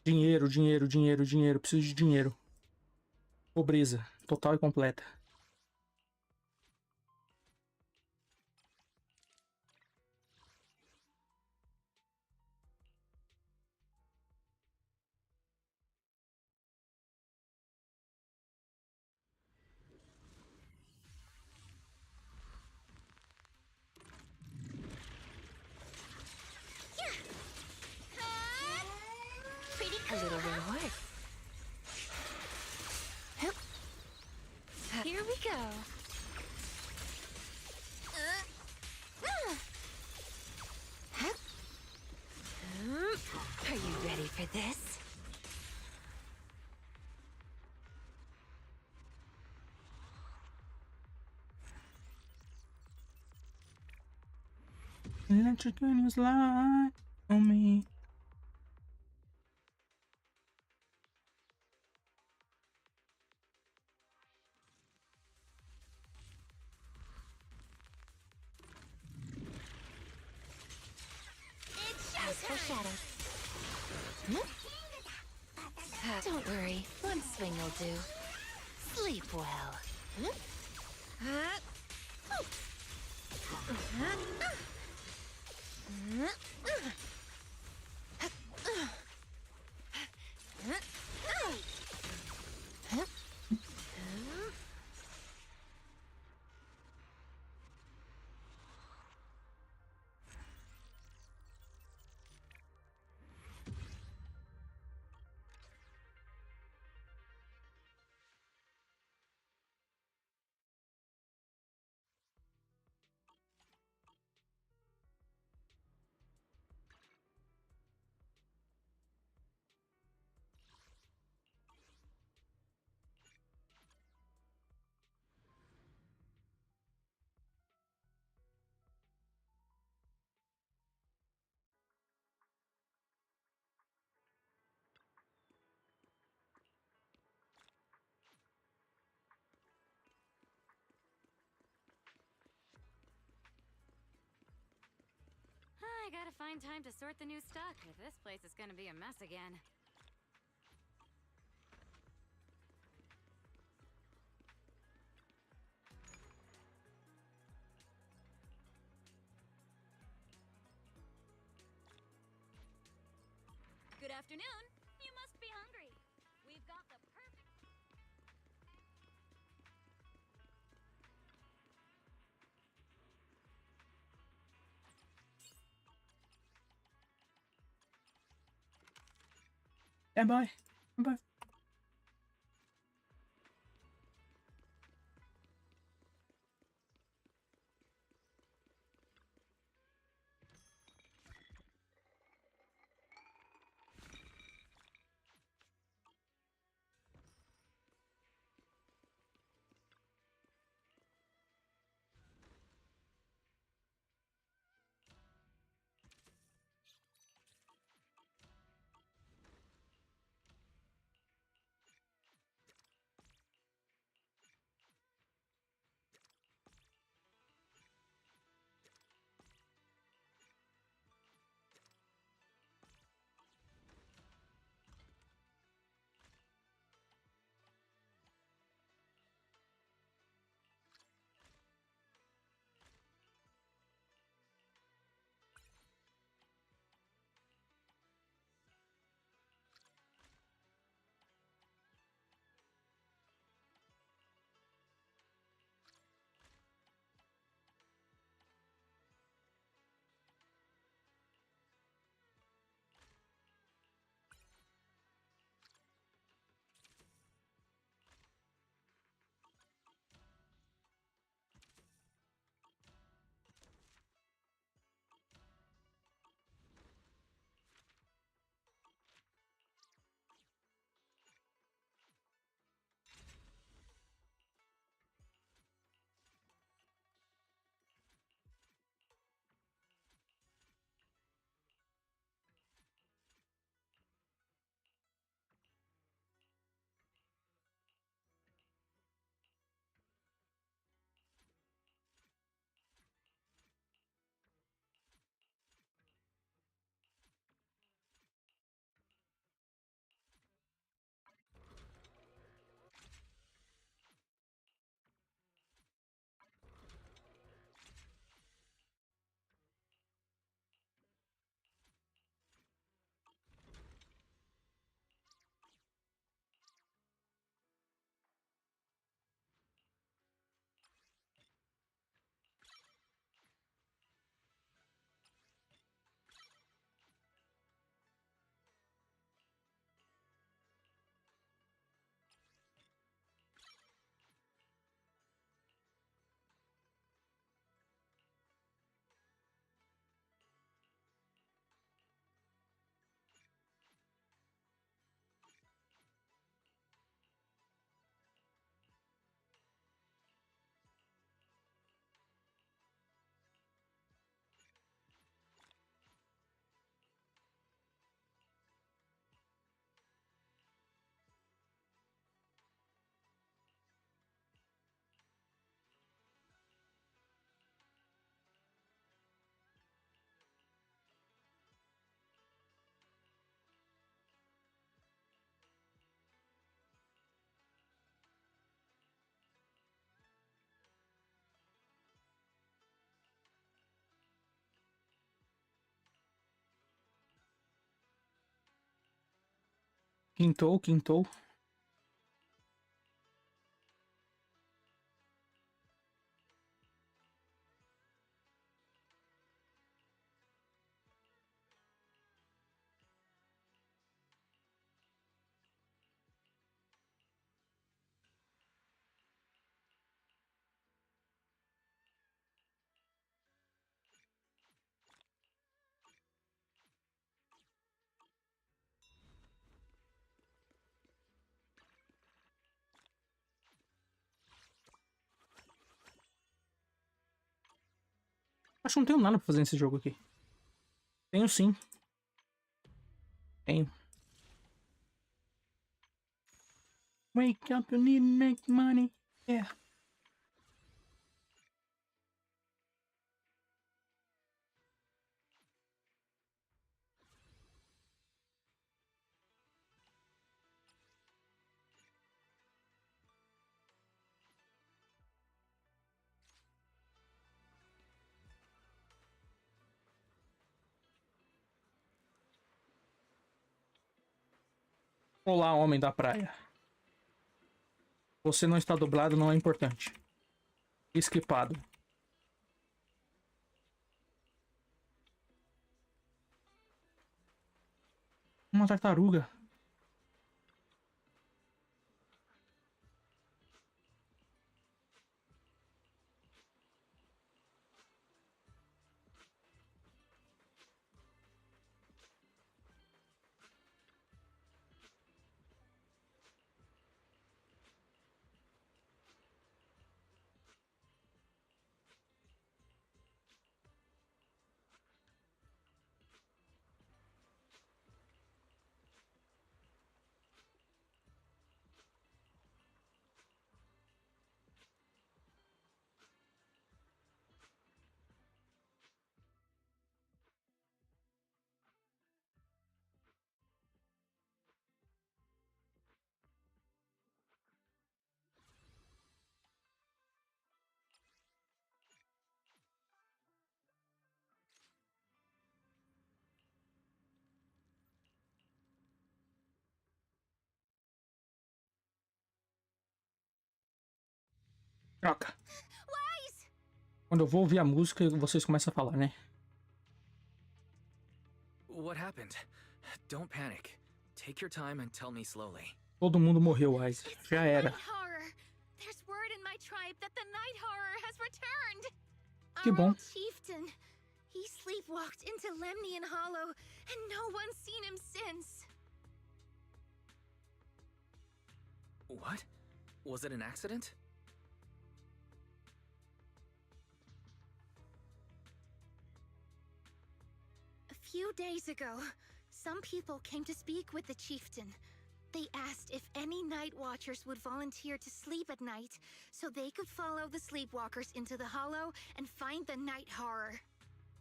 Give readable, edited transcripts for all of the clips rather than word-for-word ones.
Dinheiro, dinheiro, dinheiro, dinheiro. Preciso de dinheiro. Pobreza total e completa. A little reward. Here we go. Are you ready for this? Let your goodness lie on me. As for shadows. Don't worry, one swing will do. Sleep well. I gotta find time to sort the new stock, if this place is gonna be a mess again. Good afternoon. You must be hungry. We've got the perfect... É, bye. Bye. Quintou. Acho que não tenho nada pra fazer nesse jogo aqui. Tenho sim. Tenho. Wake up, you need to make money. Yeah. Olá, homem da praia. Você não está dublado, não é importante. Esquipado. Uma tartaruga. Troca. Quando eu vou ouvir a música, vocês começam a falar, né? What happened? Don't panic. Take your time and tell me slowly. Todo mundo morreu, Wise. Já era. Night horror. There's word in my tribe that the night horror has returned. Que Our bom. old chieftain. He sleepwalked into Lemnian Hollow, and no one's seen him since. What? Was it an accident? A few days ago, some people came to speak with the chieftain. They asked if any night watchers would volunteer to sleep at night so they could follow the sleepwalkers into the hollow and find the night horror.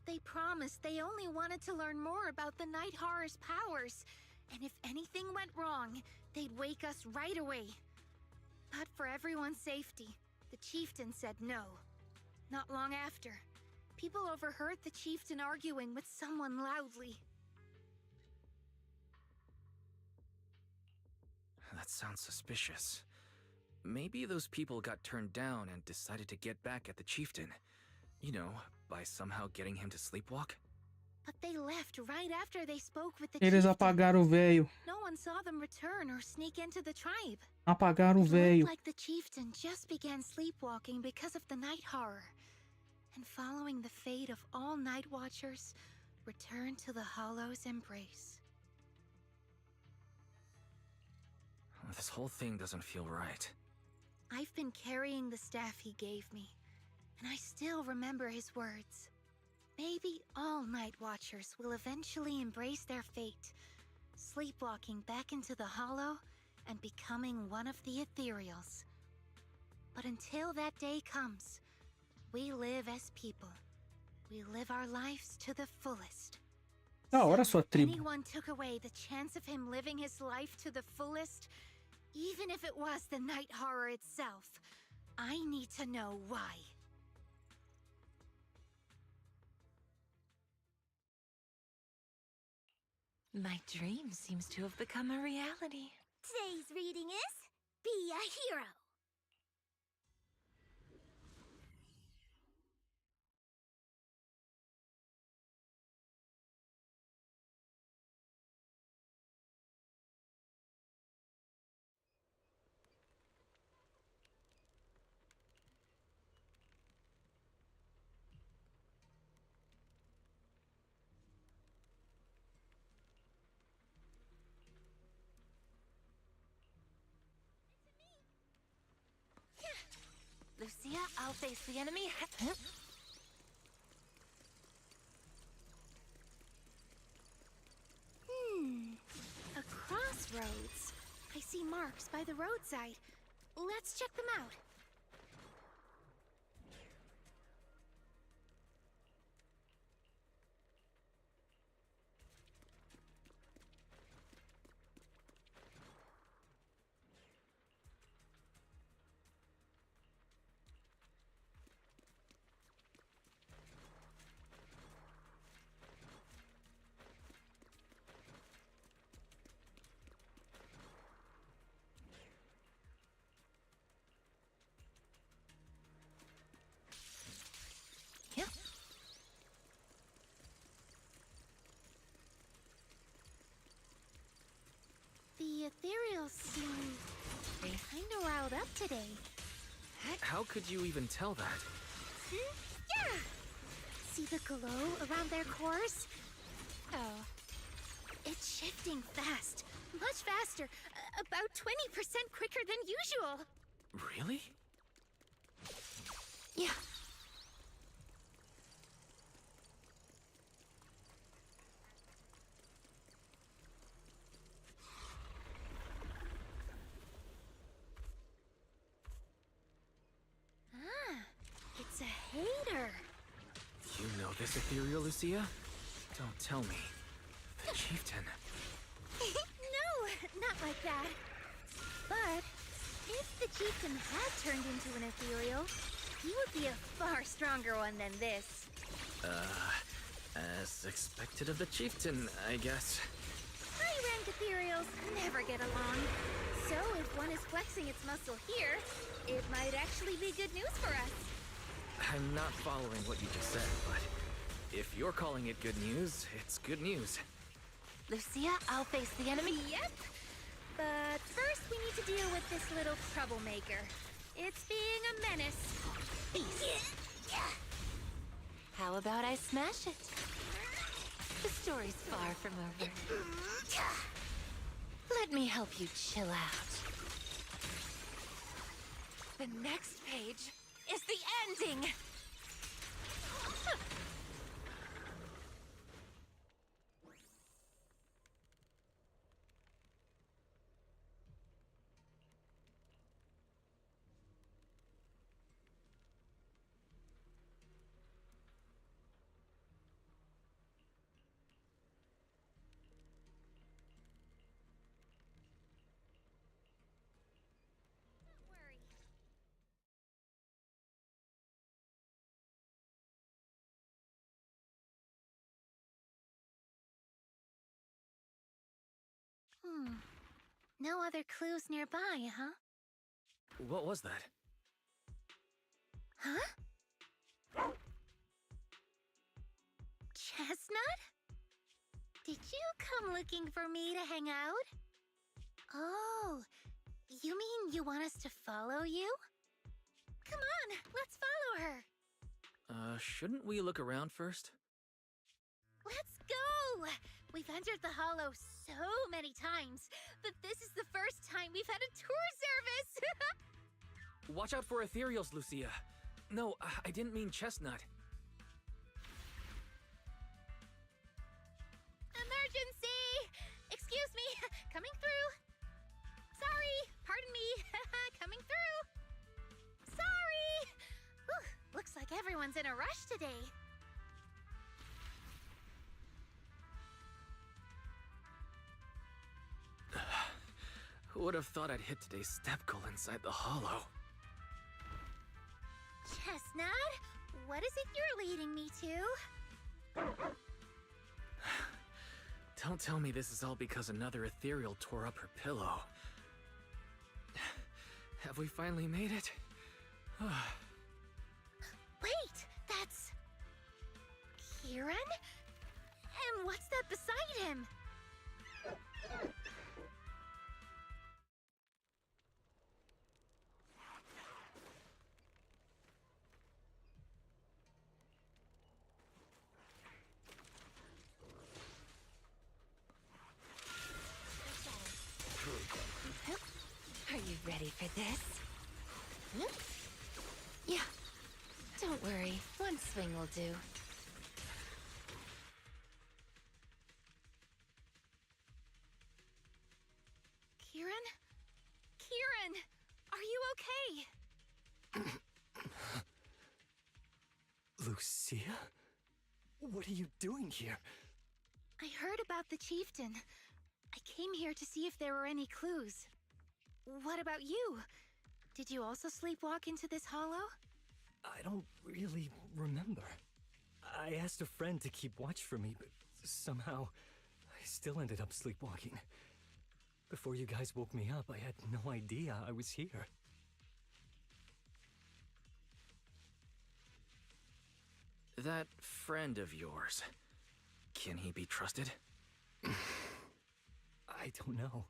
They promised they only wanted to learn more about the night horror's powers, and if anything went wrong, they'd wake us right away. But for everyone's safety, the chieftain said no. Not long after, people overheard the chieftain arguing with someone loudly. That sounds suspicious. Maybe those people got turned down and decided to get back at the chieftain. You know, by somehow getting him to sleepwalk. But they left right after they spoke with the Eles chieftain. apagaram o velho. No one saw them return or sneak into the tribe. Apagaram o It velho. looked like the chieftain just began sleepwalking because of the night horror. And following the fate of all night watchers, returned to the Hollow's embrace. This whole thing doesn't feel right. I've been carrying the staff he gave me, and I still remember his words. Maybe all night watchers will eventually embrace their fate, sleepwalking back into the Hollow and becoming one of the ethereals. But until that day comes, we live as people. We live our lives to the fullest. Da hora So sua if tribo. anyone took away the chance of him living his life to the fullest, even if it was the night horror itself, I need to know why. My dream seems to have become a reality. Today's reading is Be a Hero. Lucia, I'll face the enemy. A crossroads. I see marks by the roadside. Let's check them out. The ethereals seem kinda riled up today. How could you even tell that? Yeah! See the glow around their cores? Oh, It's shifting fast. Much faster. About 20% quicker than usual. Really? Yeah. It's a hater. You know this ethereal, Lucia? Don't tell me. The chieftain. No, not like that. But if the chieftain had turned into an ethereal, he would be a far stronger one than this. As expected of the chieftain, I guess. High-rank ethereals never get along. So if one is flexing its muscle here, it might actually be good news for us. I'm not following what you just said, but if you're calling it good news, it's good news. Lucia, I'll face the enemy. Yep. But first we need to deal with this little troublemaker. It's being a menace. How about I smash it? The story's far from over. Let me help you chill out. The next page is the ending! No other clues nearby, huh? What was that? Huh? Chestnut? Did you come looking for me to hang out? Oh, you mean you want us to follow you? Come on, let's follow her. Shouldn't we look around first? Let's go! We've entered the hollow so many times, but this is the first time we've had a tour service! Watch out for ethereals, Lucia. No, I didn't mean chestnut. Emergency! Excuse me, coming through. Sorry, pardon me, coming through. Sorry! Whew, looks like everyone's in a rush today. Who would have thought I'd hit today's step goal inside the hollow? Chestnut, what is it you're leading me to? Don't tell me this is all because another ethereal tore up her pillow. Have we finally made it? Wait, that's... Kieran? And what's that beside him? Are you ready for this? Yeah. Don't worry, one swing will do. Kieran? Kieran! Are you okay? Lucia? What are you doing here? I heard about the chieftain. I came here to see if there were any clues. What about you? Did you also sleepwalk into this hollow? I don't really remember. I asked a friend to keep watch for me, but somehow I still ended up sleepwalking. Before you guys woke me up, I had no idea I was here. That friend of yours, can he be trusted? I don't know.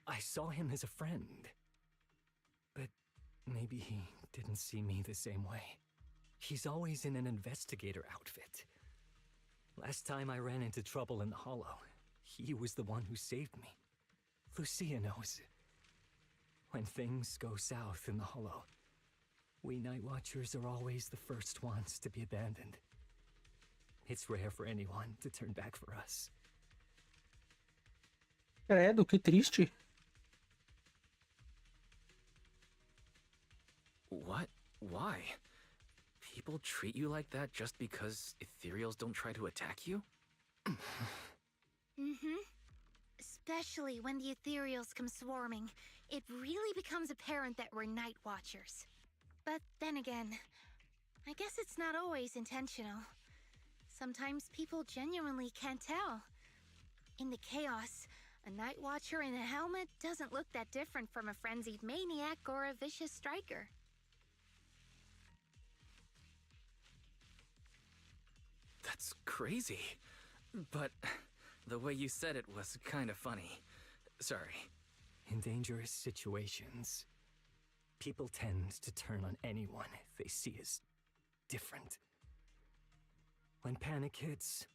I saw him as a friend. But maybe he didn't see me the same way. He's always in an investigator outfit. Last time I ran into trouble in the hollow, he was the one who saved me. Lucia knows. When things go south in the hollow, we Night Watchers are always the first ones to be abandoned. It's rare for anyone to turn back for us. Credo, que triste. What? Why? People treat you like that just because ethereals don't try to attack you? Mm-hmm. Especially when the ethereals come swarming, it really becomes apparent that we're Night Watchers. But then again, I guess it's not always intentional. Sometimes people genuinely can't tell. In the chaos, a Night Watcher in a helmet doesn't look that different from a frenzied maniac or a vicious striker. That's crazy. But the way you said it was kind of funny. Sorry. In dangerous situations, people tend to turn on anyone they see as different. When panic hits,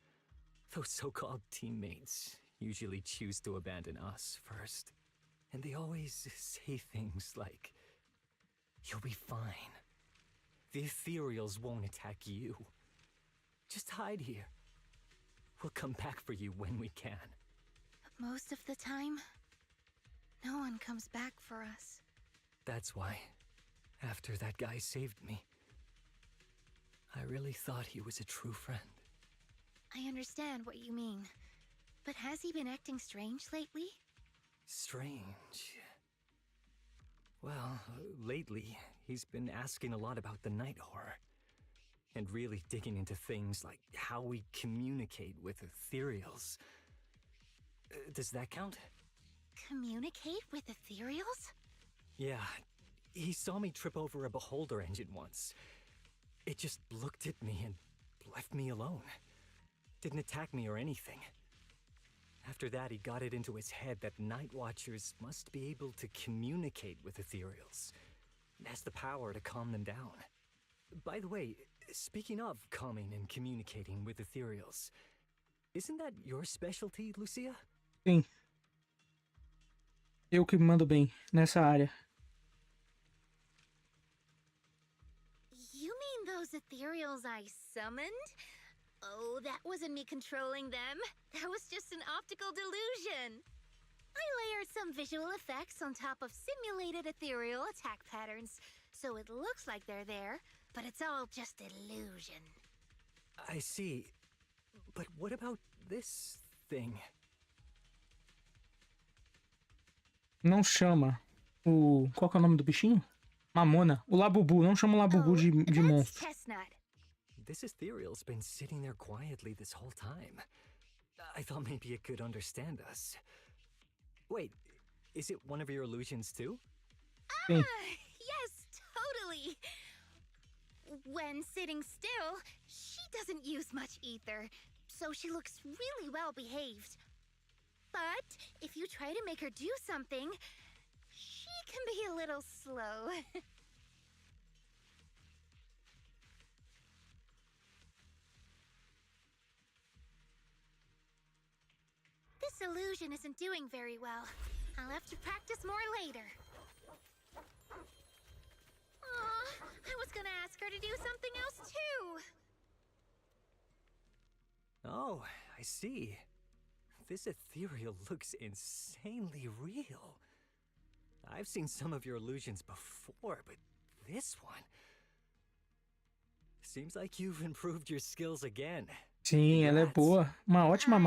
those so-called teammates usually choose to abandon us first. And they always say things like, "You'll be fine. The ethereals won't attack you. Just hide here. We'll come back for you when we can." But most of the time, no one comes back for us. That's why, after that guy saved me, I really thought he was a true friend. I understand what you mean. But has he been acting strange lately? Strange. Well, lately, he's been asking a lot about the night horror. And really digging into things like how we communicate with ethereals. Does that count? Communicate with ethereals? Yeah, he saw me trip over a beholder engine once. It just looked at me and left me alone. Didn't attack me or anything. After that, he got it into his head that Night Watchers must be able to communicate with ethereals. It has the power to calm them down. By the way, speaking of calming and communicating with ethereals, isn't that your specialty, Lucia? Sim. Eu que mando bem nessa área. You mean those ethereals I summoned? Oh, that wasn't me controlling them. That was just an optical delusion. I layered some visual effects on top of simulated ethereal attack patterns, so it looks like they're there, but it's all just illusion. I see. But what about this thing? Não chama o... Qual que é o nome do bichinho? Mamona. O Labubu. Não chama o Labubu de that's monstro. Chestnut. This ethereal's been sitting there quietly this whole time. I thought maybe it could understand us. Wait, is it one of your illusions too? Sim. Yes, totally. When sitting still, she doesn't use much ether, so she looks really well behaved. But if you try to make her do something, she can be a little slow. This illusion isn't doing very well. I'll have to practice more later. Aw, I was gonna ask her to do something else too. Oh, I see. This ethereal looks insanely real. I've seen some of your illusions before, but this one... Seems like you've improved your skills again. Sim, ela é Congrats. boa. Uma ótima I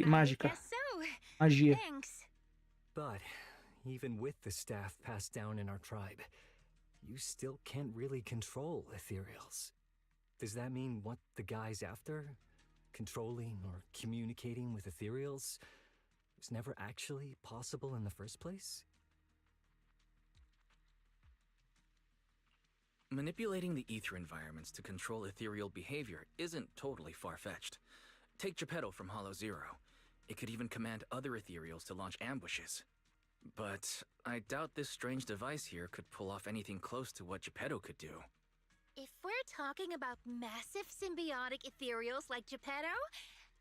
mágica. guess so. Magia. Thanks. But even with the staff passed down in our tribe, you still can't really control ethereals. Does that mean what the guy's after, controlling or communicating with ethereals, was never actually possible in the first place? Manipulating the ether environments to control ethereal behavior isn't totally far-fetched. Take Geppetto from Hollow Zero. It could even command other ethereals to launch ambushes. But I doubt this strange device here could pull off anything close to what Geppetto could do. If we're talking about massive symbiotic ethereals like Geppetto,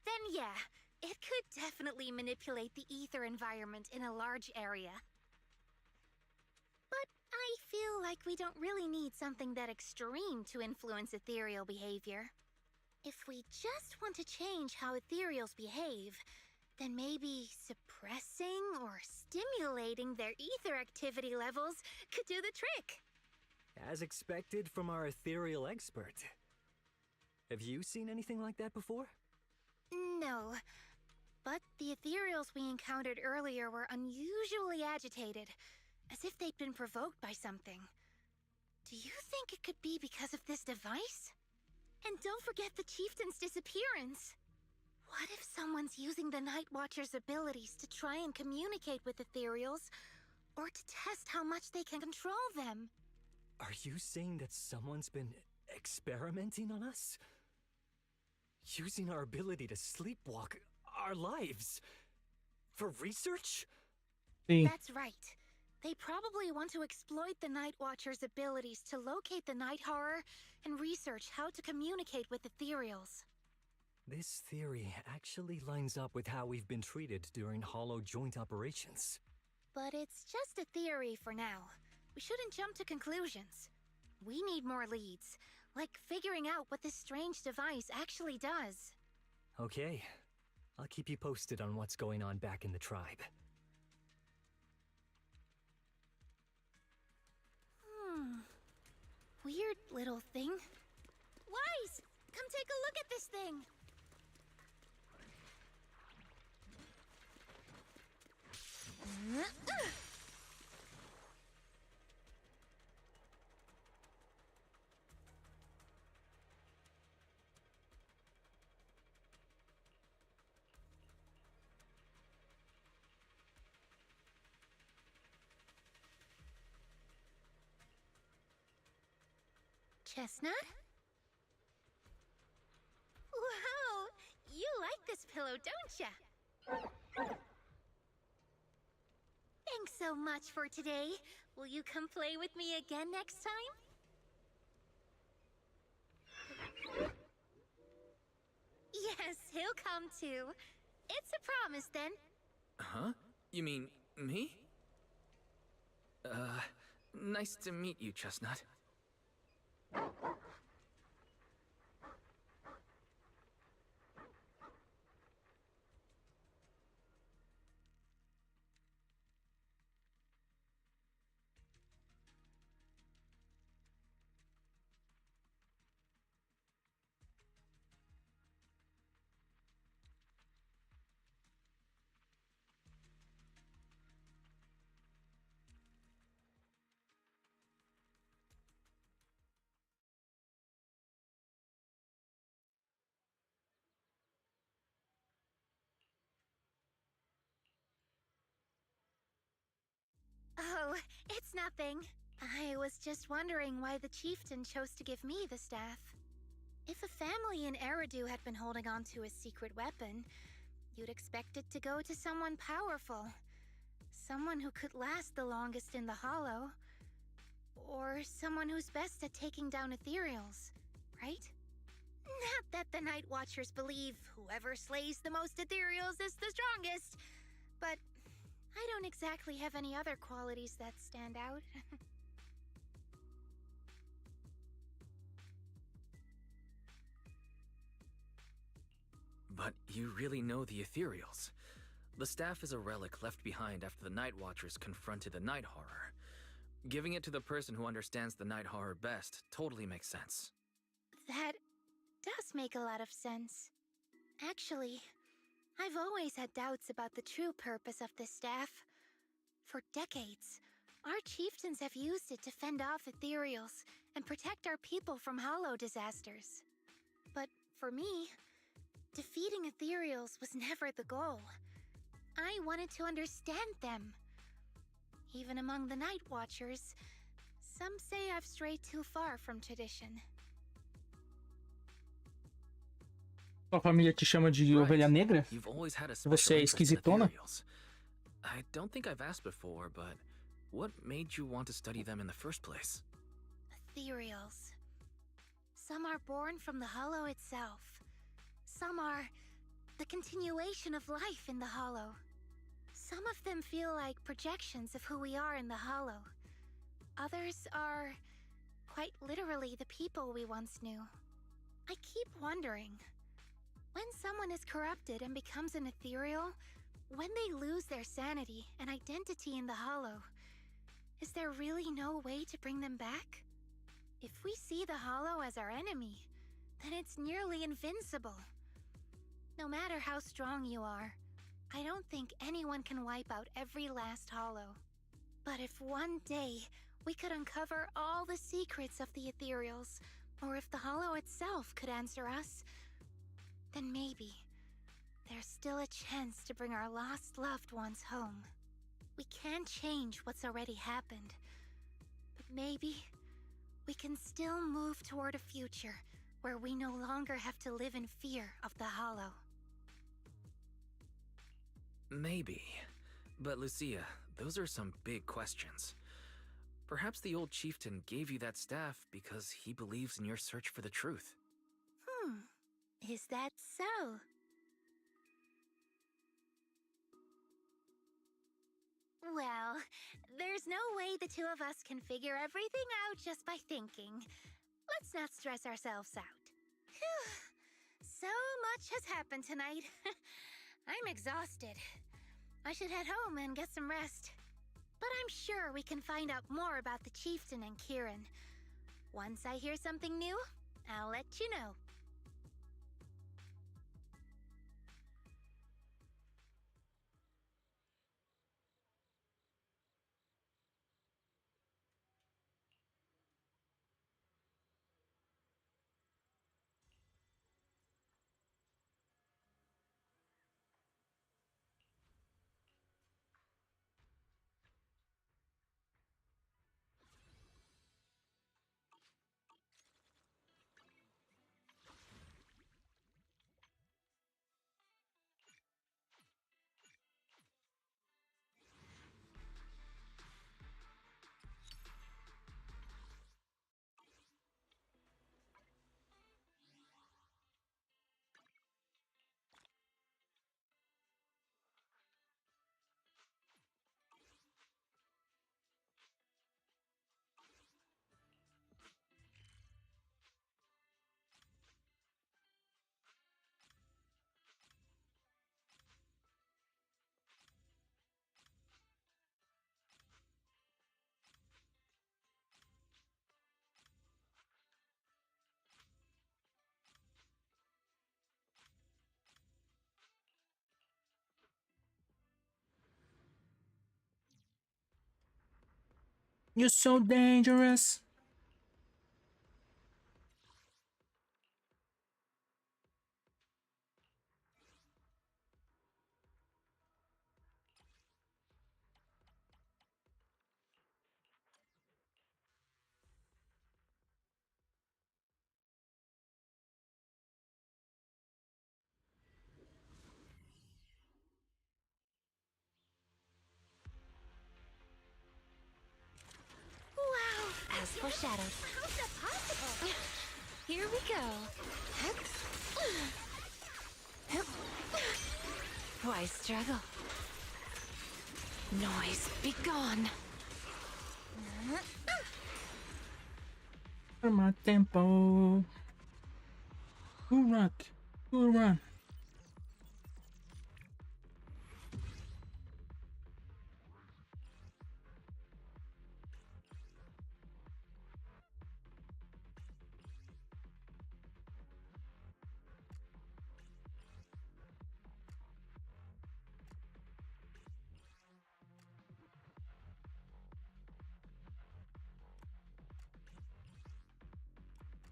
then yeah, it could definitely manipulate the ether environment in a large area. But I feel like we don't really need something that extreme to influence ethereal behavior. If we just want to change how ethereals behave, then maybe suppressing or stimulating their ether activity levels could do the trick. As expected from our ethereal expert. Have you seen anything like that before? No, but the ethereals we encountered earlier were unusually agitated, as if they'd been provoked by something. Do you think it could be because of this device? And don't forget the chieftain's disappearance. What if someone's using the Night Watcher's abilities to try and communicate with ethereals, or to test how much they can control them? Are you saying that someone's been experimenting on us? Using our ability to sleepwalk our lives? For research? Sim. That's right. They probably want to exploit the Night Watcher's abilities to locate the Night Horror and research how to communicate with ethereals. This theory actually lines up with how we've been treated during Hollow joint operations. But it's just a theory for now. We shouldn't jump to conclusions. We need more leads, like figuring out what this strange device actually does. Okay, I'll keep you posted on what's going on back in the tribe. Weird little thing. Wise! Come take a look at this thing! Chestnut? Wow! You like this pillow, don't ya? Thanks so much for today. Will you come play with me again next time? Yes, he'll come too. It's a promise then. Huh? You mean me? Nice to meet you, Chestnut. Oh, it's nothing. I was just wondering why the chieftain chose to give me the staff. If a family in Eridu had been holding on to a secret weapon, you'd expect it to go to someone powerful. Someone who could last the longest in the Hollow. Or someone who's best at taking down ethereals, right? Not that the Night Watchers believe whoever slays the most ethereals is the strongest, but I don't exactly have any other qualities that stand out. But you really know the ethereals. The staff is a relic left behind after the Night Watchers confronted the Night Horror. Giving it to the person who understands the Night Horror best totally makes sense. That does make a lot of sense. Actually, I've always had doubts about the true purpose of this staff. For decades, our chieftains have used it to fend off ethereals and protect our people from hollow disasters. But for me, defeating ethereals was never the goal. I wanted to understand them. Even among the Night Watchers, some say I've strayed too far from tradition. Sua família te chama de ovelha negra? You've always had a Você special é interest in esquisitona? ethereals. I don't think I've asked before, but what made you want to study them in the first place? Ethereals. Some are born from the Hollow itself. Some are the continuation of life in the Hollow. Some of them feel like projections of who we are in the Hollow. Others are quite literally the people we once knew. I keep wondering, when someone is corrupted and becomes an ethereal, when they lose their sanity and identity in the Hollow, is there really no way to bring them back? If we see the Hollow as our enemy, then it's nearly invincible. No matter how strong you are, I don't think anyone can wipe out every last Hollow. But if one day we could uncover all the secrets of the ethereals, or if the Hollow itself could answer us, then maybe there's still a chance to bring our lost loved ones home. We can't change what's already happened, but maybe we can still move toward a future where we no longer have to live in fear of the Hollow. Maybe. But Lucia, those are some big questions. Perhaps the old chieftain gave you that staff because he believes in your search for the truth. Is that so? Well, there's no way the two of us can figure everything out just by thinking. Let's not stress ourselves out. Phew. So much has happened tonight. I'm exhausted. I should head home and get some rest. But I'm sure we can find out more about the chieftain and Kieran. Once I hear something new, I'll let you know. You're so dangerous. foreshadowed. How's that possible? Here we go. Why struggle? Noise, be gone. Toma tempo. Good rock. Good run.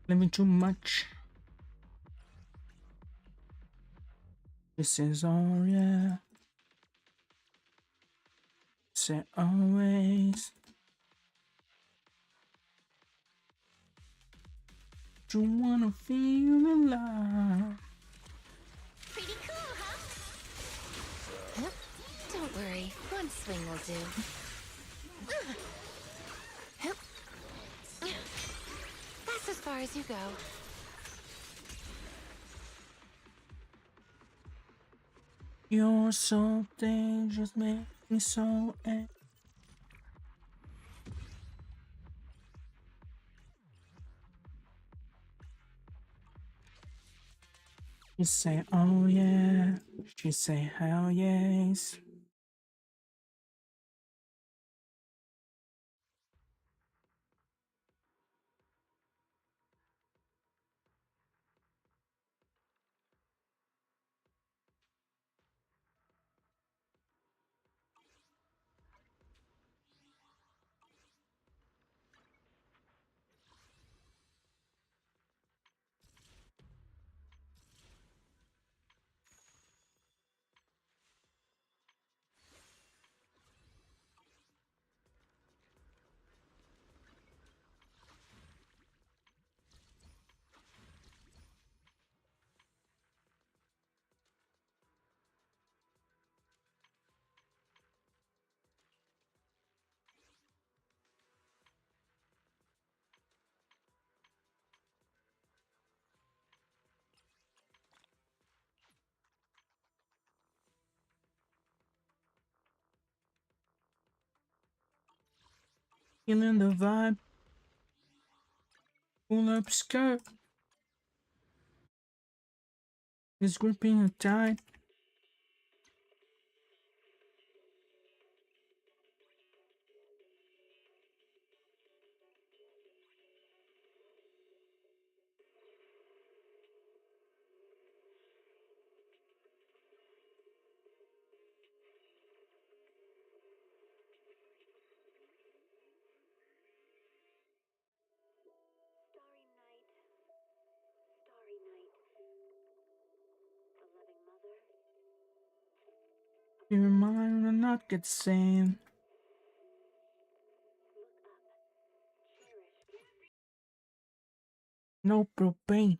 Living too much. This is all, yeah. Say always. You wanna feel alive. Pretty cool, huh? Don't worry, one swing will do. That's as far as you go. You're so dangerous, make me so angry. She say, oh yeah. She say, hell yes. Feeling the vibe. Pull up skirt. Is gripping her tight. Starry night, starry night. A loving mother, Your mind will not get sane. look up, cherish. No propane.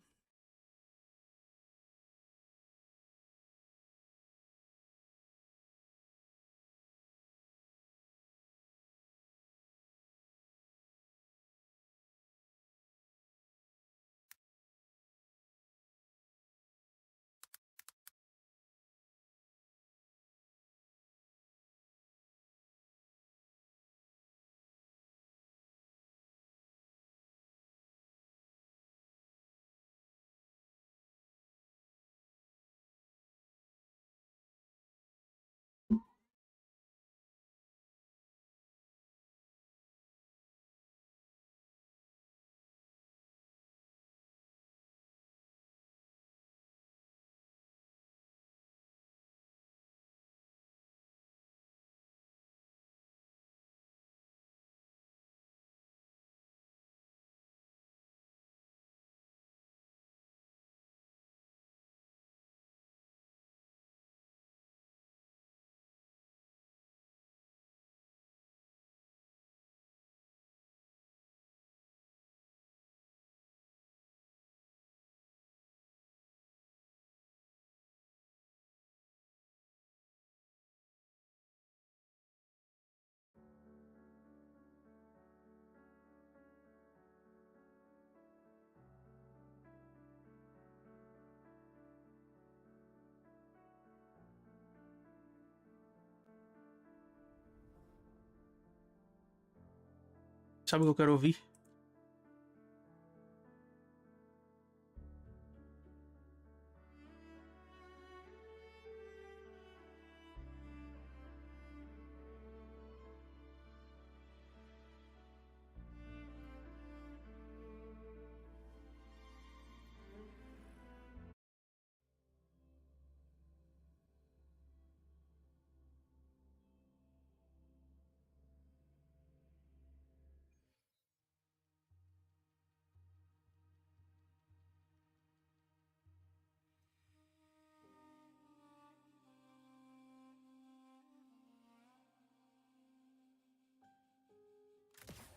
Sabe o que eu quero ouvir?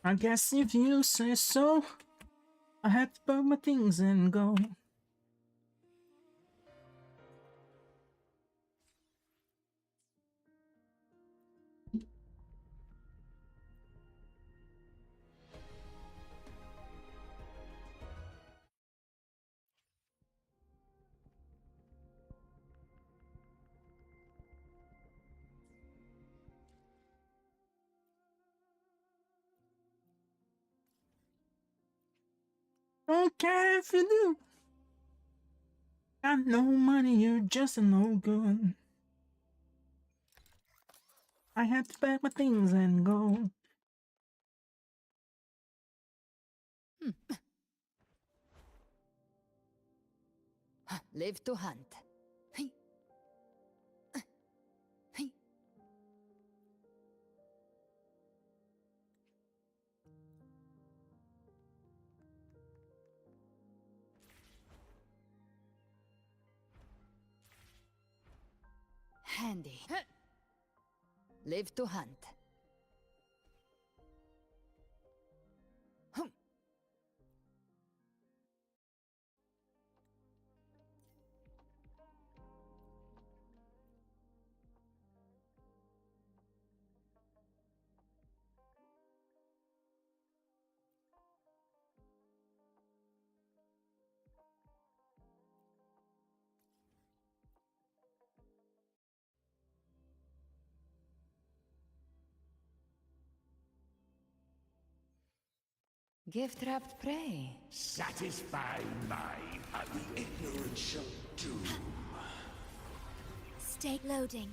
I guess if you say so, I had to pack my things and go. Don't care if you do. Got no money, you're just no good. I had to pack my things and go. Live to hunt. Handy. Live to hunt. Gift-wrapped prey. Satisfy my ignorance doom. Stay loading.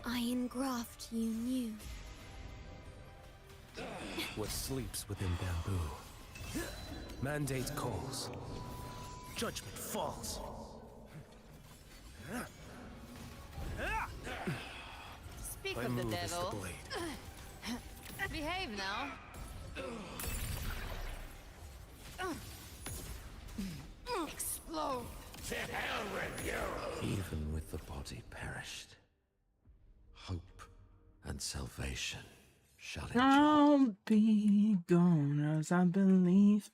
Iron graft you knew. What sleeps within bamboo? Mandate calls. Judgment falls. Speak My of the move is the devil. blade. Behave now. Explode. To hell with you! Even with the body perished, hope and salvation shall endure. I'll be gone as I believe.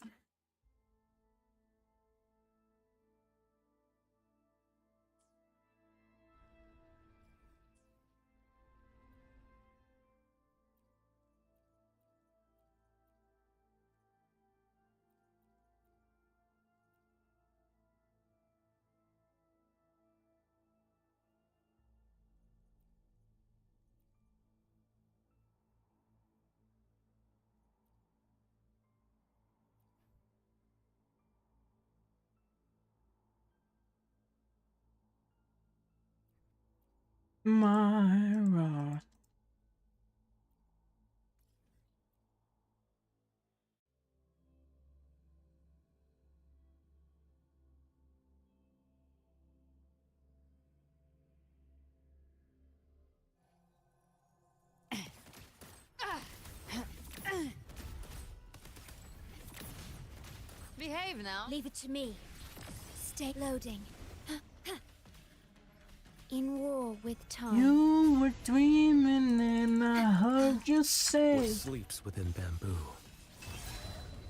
My rod. Behave now. Leave it to me. Stay loading. In war with time. You were dreaming and I heard you say, What sleeps within bamboo?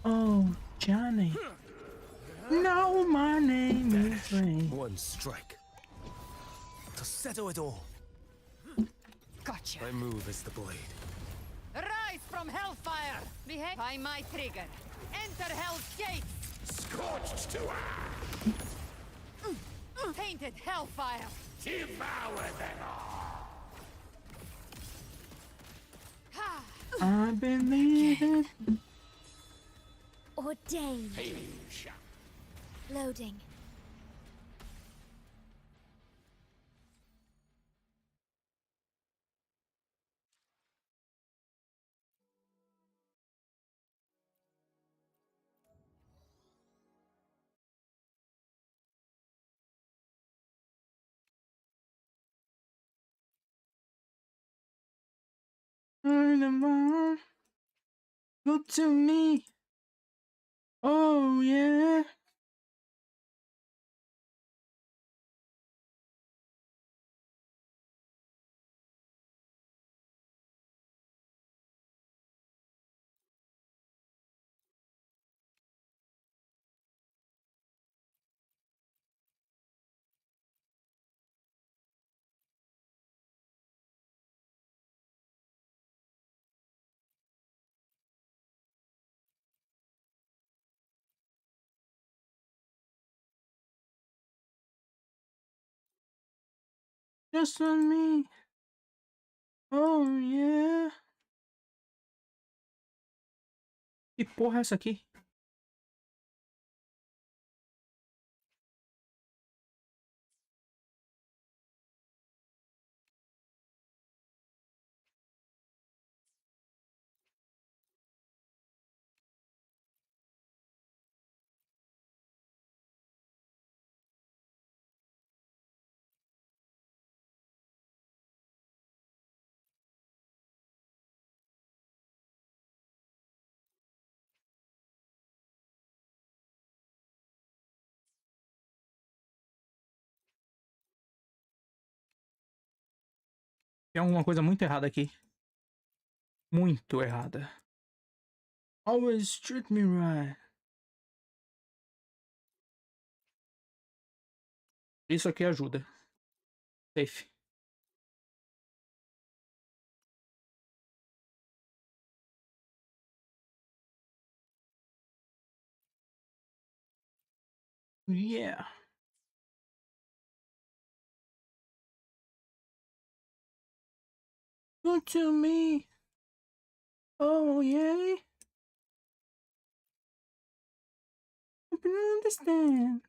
oh, Johnny. Now my name is Ray. One strike. To settle it all. Gotcha. My move is the blade. Rise from hellfire. Behave by my trigger. Enter hell's gates. Scorched to Tainted hellfire. devour them all! Ha! I believe it. Ordained. Heisha. Loading. Look to me. Oh yeah. Just on me. Oh yeah. Que porra é essa aqui? Tem alguma coisa muito errada aqui. Muito errada. Always treat me right. Isso aqui ajuda. Safe. Yeah. Good to me. Oh yeah. Hope you understand.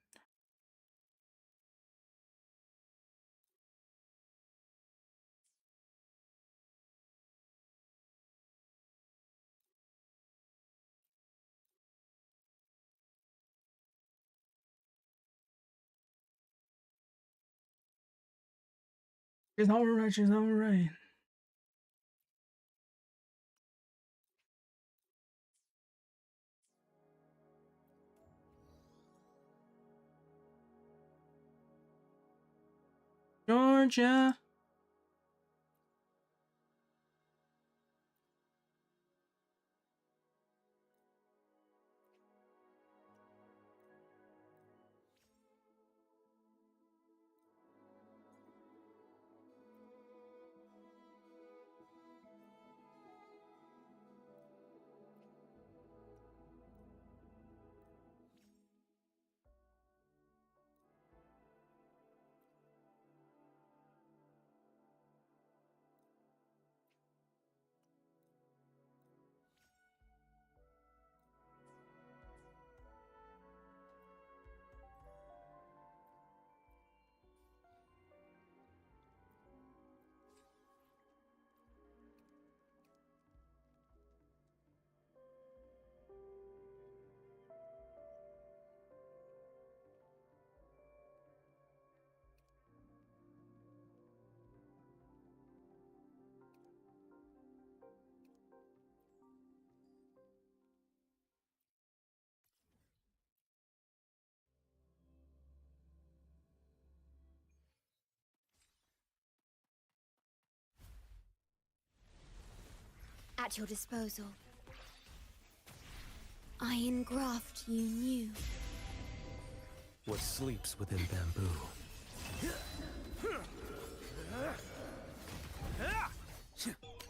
She's alright, she's alright. Georgia. At your disposal. I engraft you new. What sleeps within bamboo?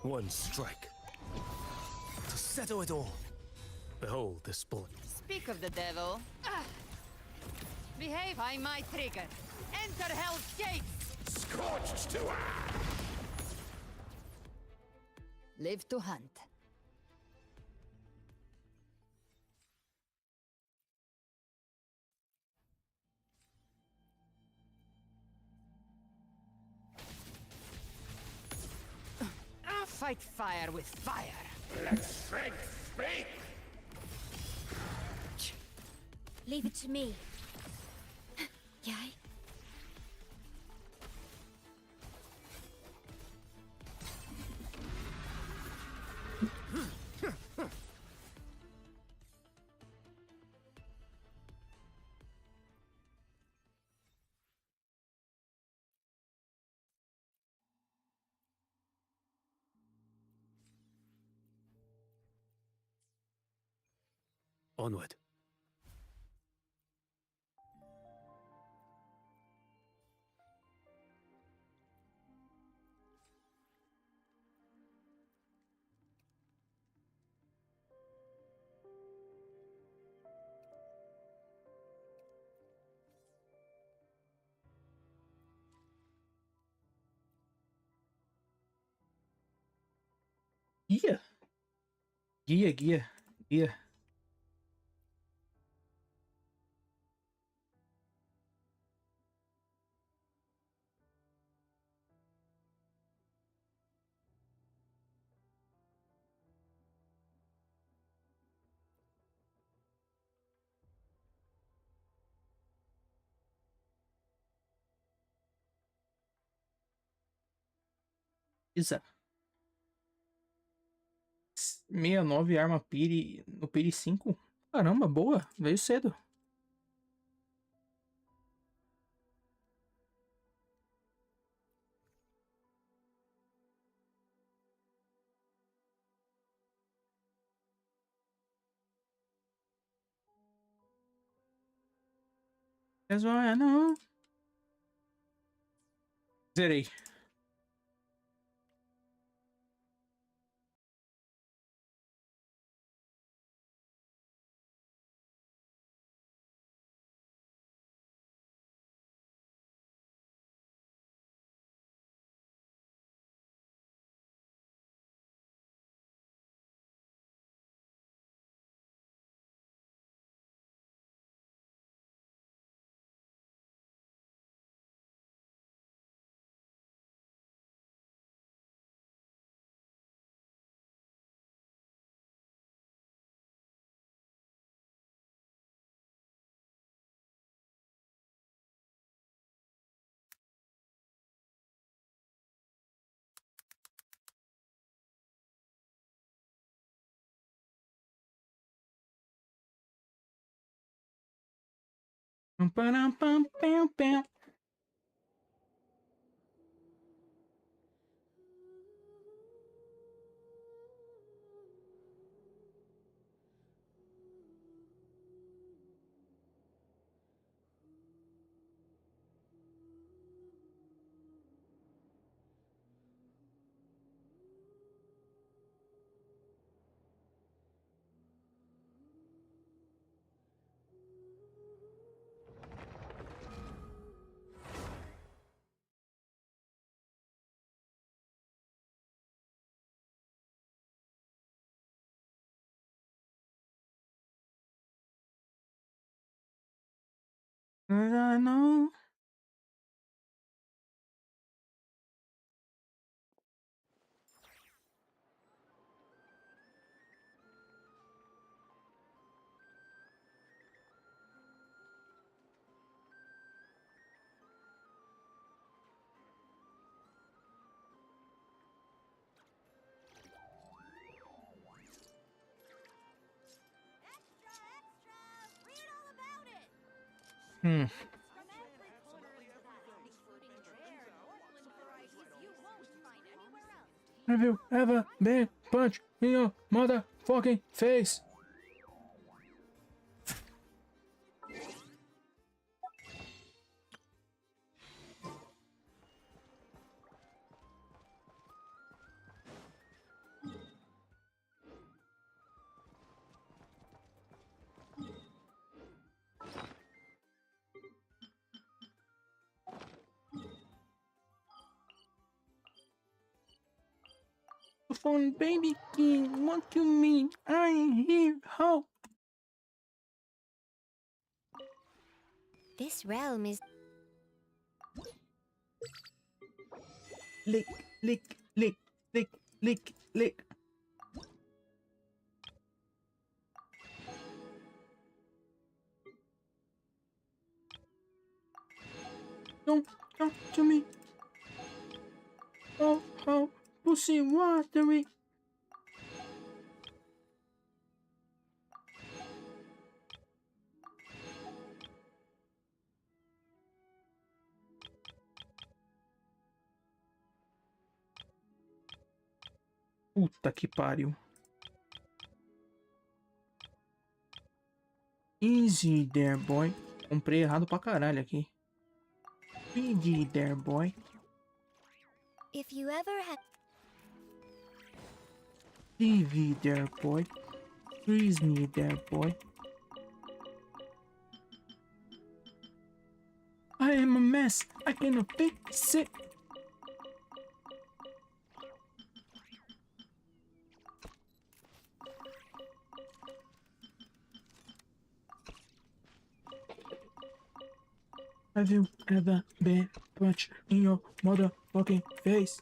One strike. To settle it all. Behold this bullet. Speak of the devil. Behave by my trigger. Enter Hell's Gates. Scorched to earth. Live to hunt. fight fire with fire. Let strength speak! Leave it to me. Yay. Onward. Guia. Guia. Isa. 69 arma Piri no Piri 5. Caramba, boa. Veio cedo. Não. Zerei. Pam. I know. Have you ever been punched in your motherfucking face? Phone baby king, what you mean? I'm here, how? This realm is... Lick. Lick, lick. Don't talk to me. Oh, oh, pussy watery. Puta que pariu. Easy there, boy. Comprei errado pra caralho aqui. Easy there, boy. If you ever had Easy there, boy. Freeze me there, boy. I am a mess. I cannot fix it. Have you ever been punched in your motherfucking face?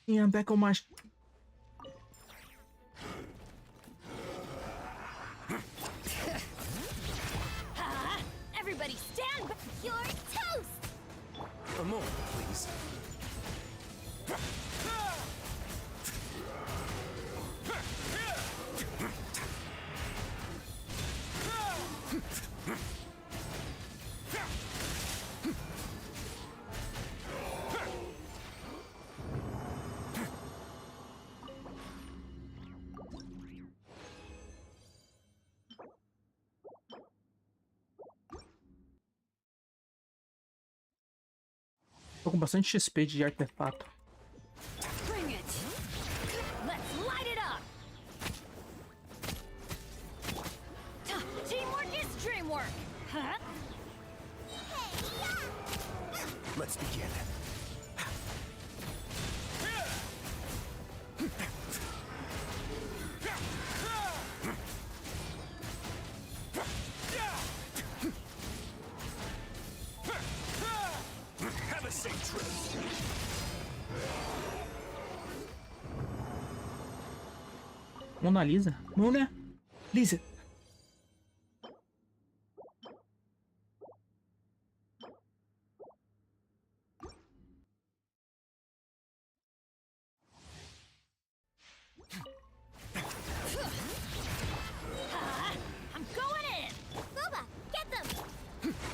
E I'm back on my... everybody stand back. You're toast. A moment, please. Tô com bastante XP de artefato. Bring it. Let's light it up. Teamwork is dreamwork. Huh? Let's begin. Have a safe trip. Mona Lisa? Mona Lisa. I'm going in. Wuwa, get them.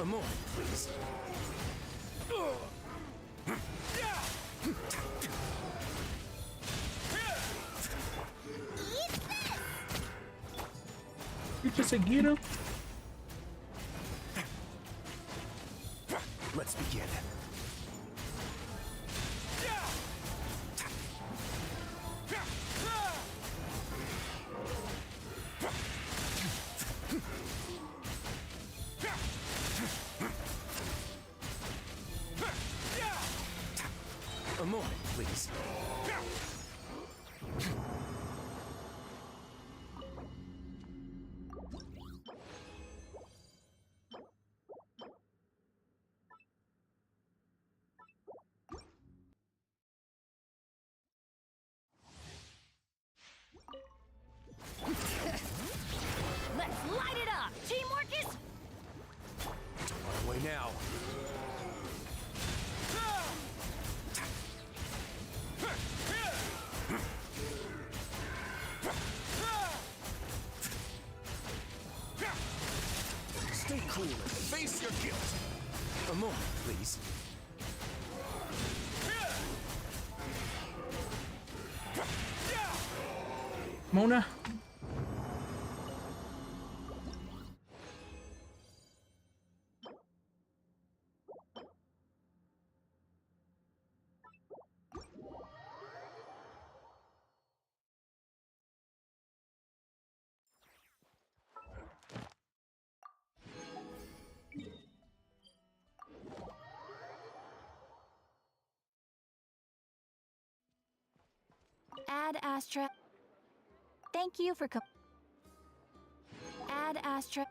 A moment, please. E perseguiram. Let's begin. A moment, please. Let's light it up. Teamwork is... Don't run away now. Stay cool and face your guilt. A moment, please. Mona. Add Astra. Thank you for Add Astra.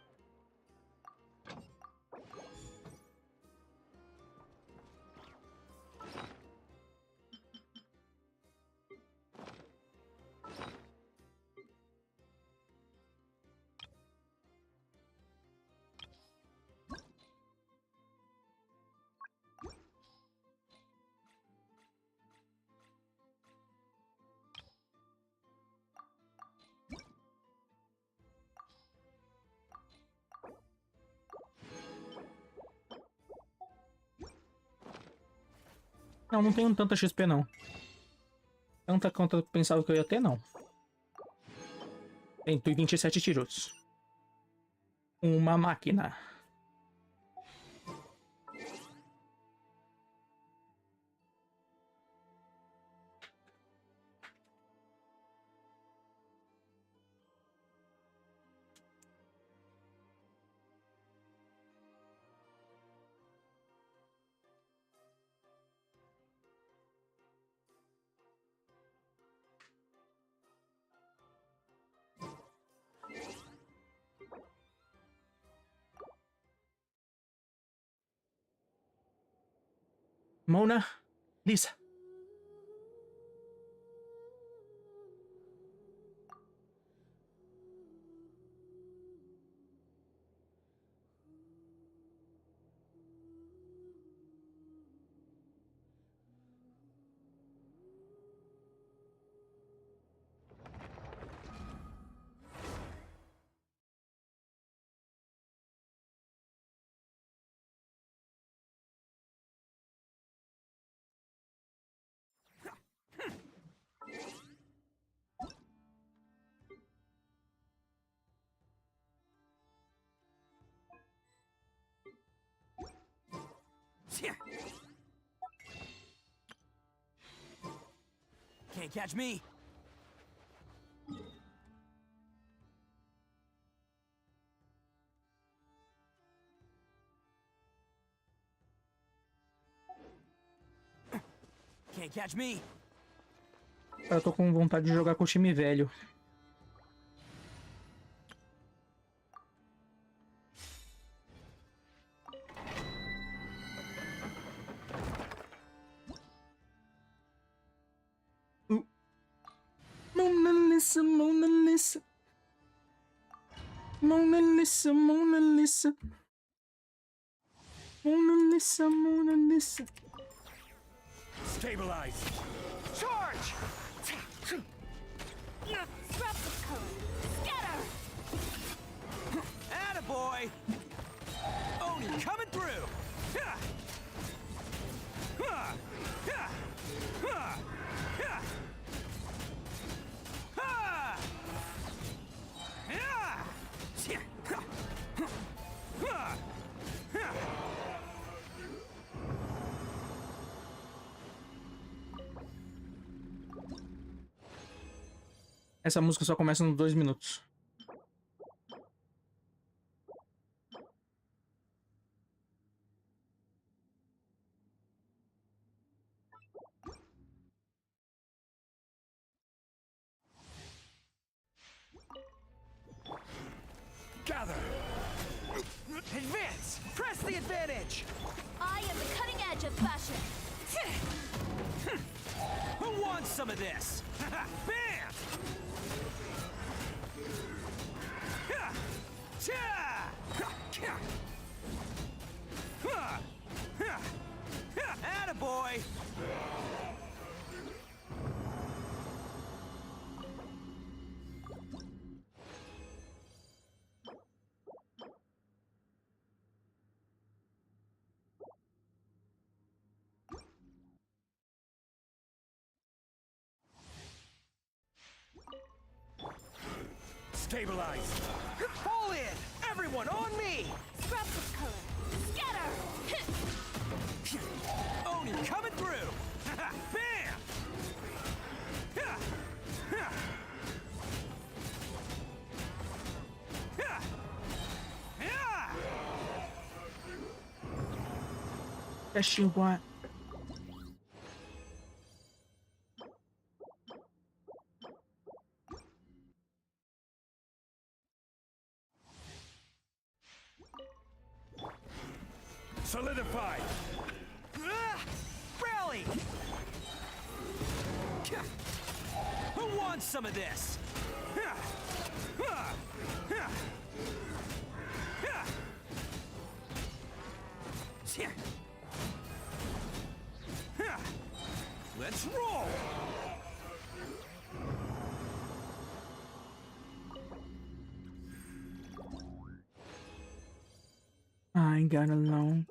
Não, não tenho tanta XP, não. Tanta quanto eu pensava que eu ia ter, não. 127 tiros. Uma máquina. Mona, Lisa. Can't catch me. Can't catch me. Eu tô com vontade de jogar com o time velho. Mona Lisa, Mona Lisa. Mona Lisa, Mona Lisa. Mona Lisa, Mona Lisa. Stabilize. Charge! Scrap the code. Scatter! Attaboy! Oni coming through! Essa música só começa nos 2 minutos. Gather. Advance! Press the advantage! I am the cutting edge of fashion. Who wants some of this? Bam! Attaboy! Stabilize. Fall in. Everyone on me. Scraps of color. Scatter! Oni coming through. Bam. Yes, you want. Solidify. Rally. Who wants some of this? Let's roll. I ain't got alone.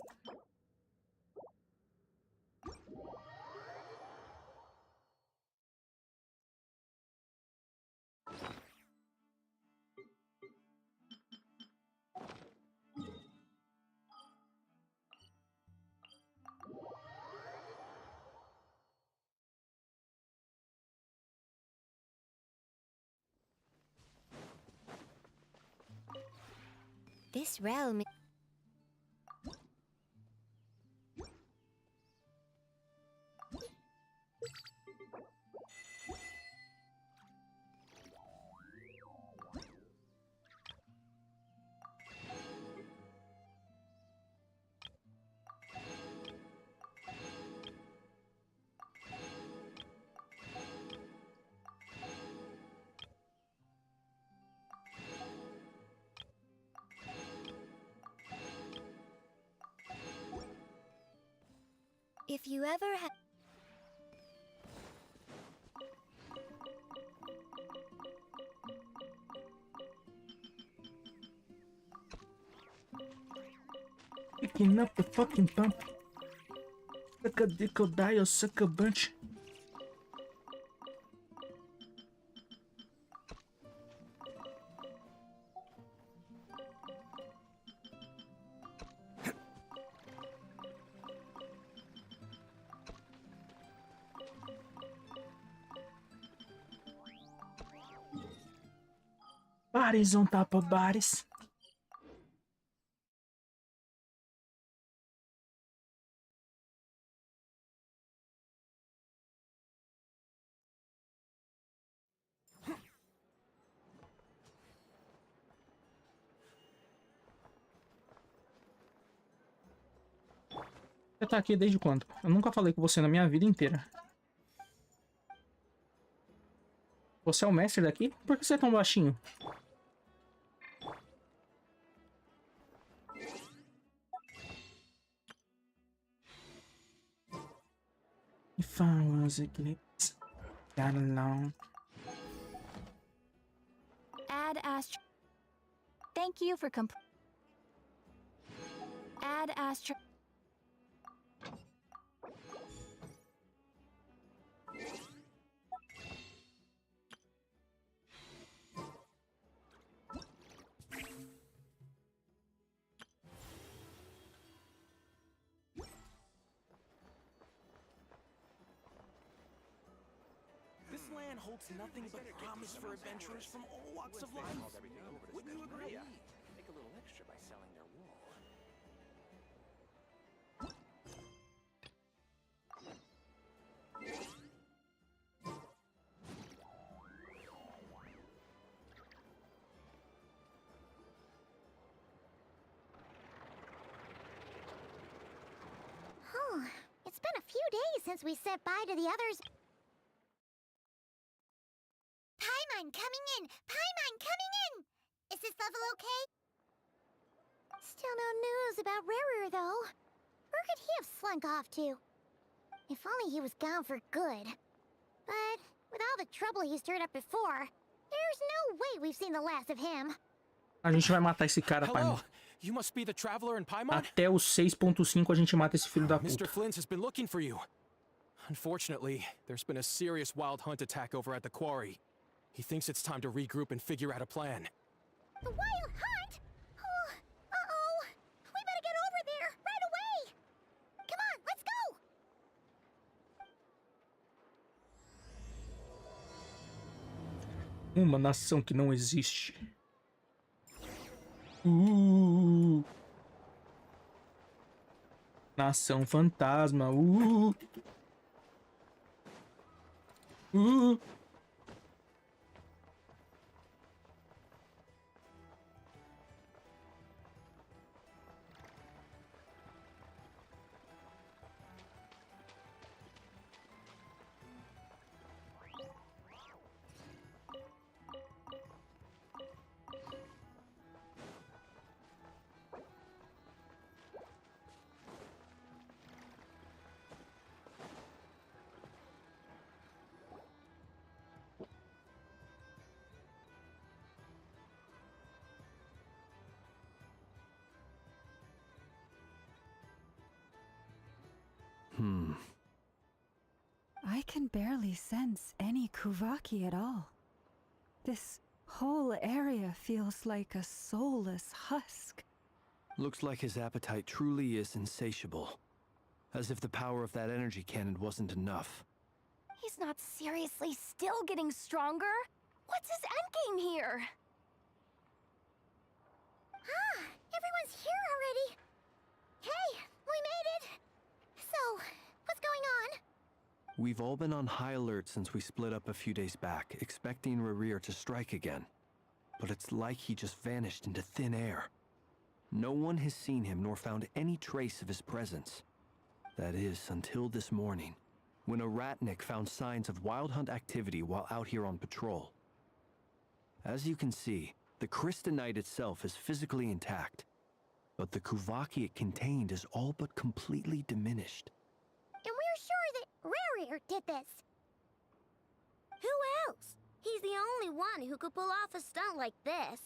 This realm. If you ever have. Picking up the fucking pump. Suck a dick or die or suck a bunch. Bodies on top of bodies. Você tá aqui desde quando? Eu nunca falei com você na minha vida inteira. Você é o mestre daqui? Por que você é tão baixinho? If I was a glimpse, got along. Add Astro. Thank you for Add Astro. This land holds nothing but promise for adventurers from all walks of life. Wouldn't you agree? Make a little extra by selling their wool. Oh, it's been a few days since we said bye to the others. Paimon coming in! Paimon coming in! Is this level okay? Still no news about Rarer, though. Where could he have slunk off to? If only he was gone for good. But with all the trouble he stirred up before, there's no way we've seen the last of him. A gente vai matar esse cara, Paimon. You must be the traveler in Paimon? Até o 6.5 a gente mata esse filho da puta. Mr. Flint has been looking for you. Unfortunately, there's been a serious wild hunt attack over at the quarry. He thinks it's time to regroup and figure out a plan. The Wild Hunt? Oh, uh-oh. We better get over there right away. Come on, let's go. Uma nação que não existe. Nação fantasma. I can barely sense any Kuvaki at all. This whole area feels like a soulless husk. Looks like his appetite truly is insatiable. As if the power of that energy cannon wasn't enough. He's not seriously still getting stronger. What's his endgame here? Ah, everyone's here already. Hey, we made it. So, what's going on? We've all been on high alert since we split up a few days back, expecting Rerir to strike again. But it's like he just vanished into thin air. No one has seen him nor found any trace of his presence. That is, until this morning, when a ratnik found signs of wild hunt activity while out here on patrol. As you can see, the Crystonite itself is physically intact, but the Kuvaki it contained is all but completely diminished. And we're sure that Rerir did this. Who else? He's the only one who could pull off a stunt like this.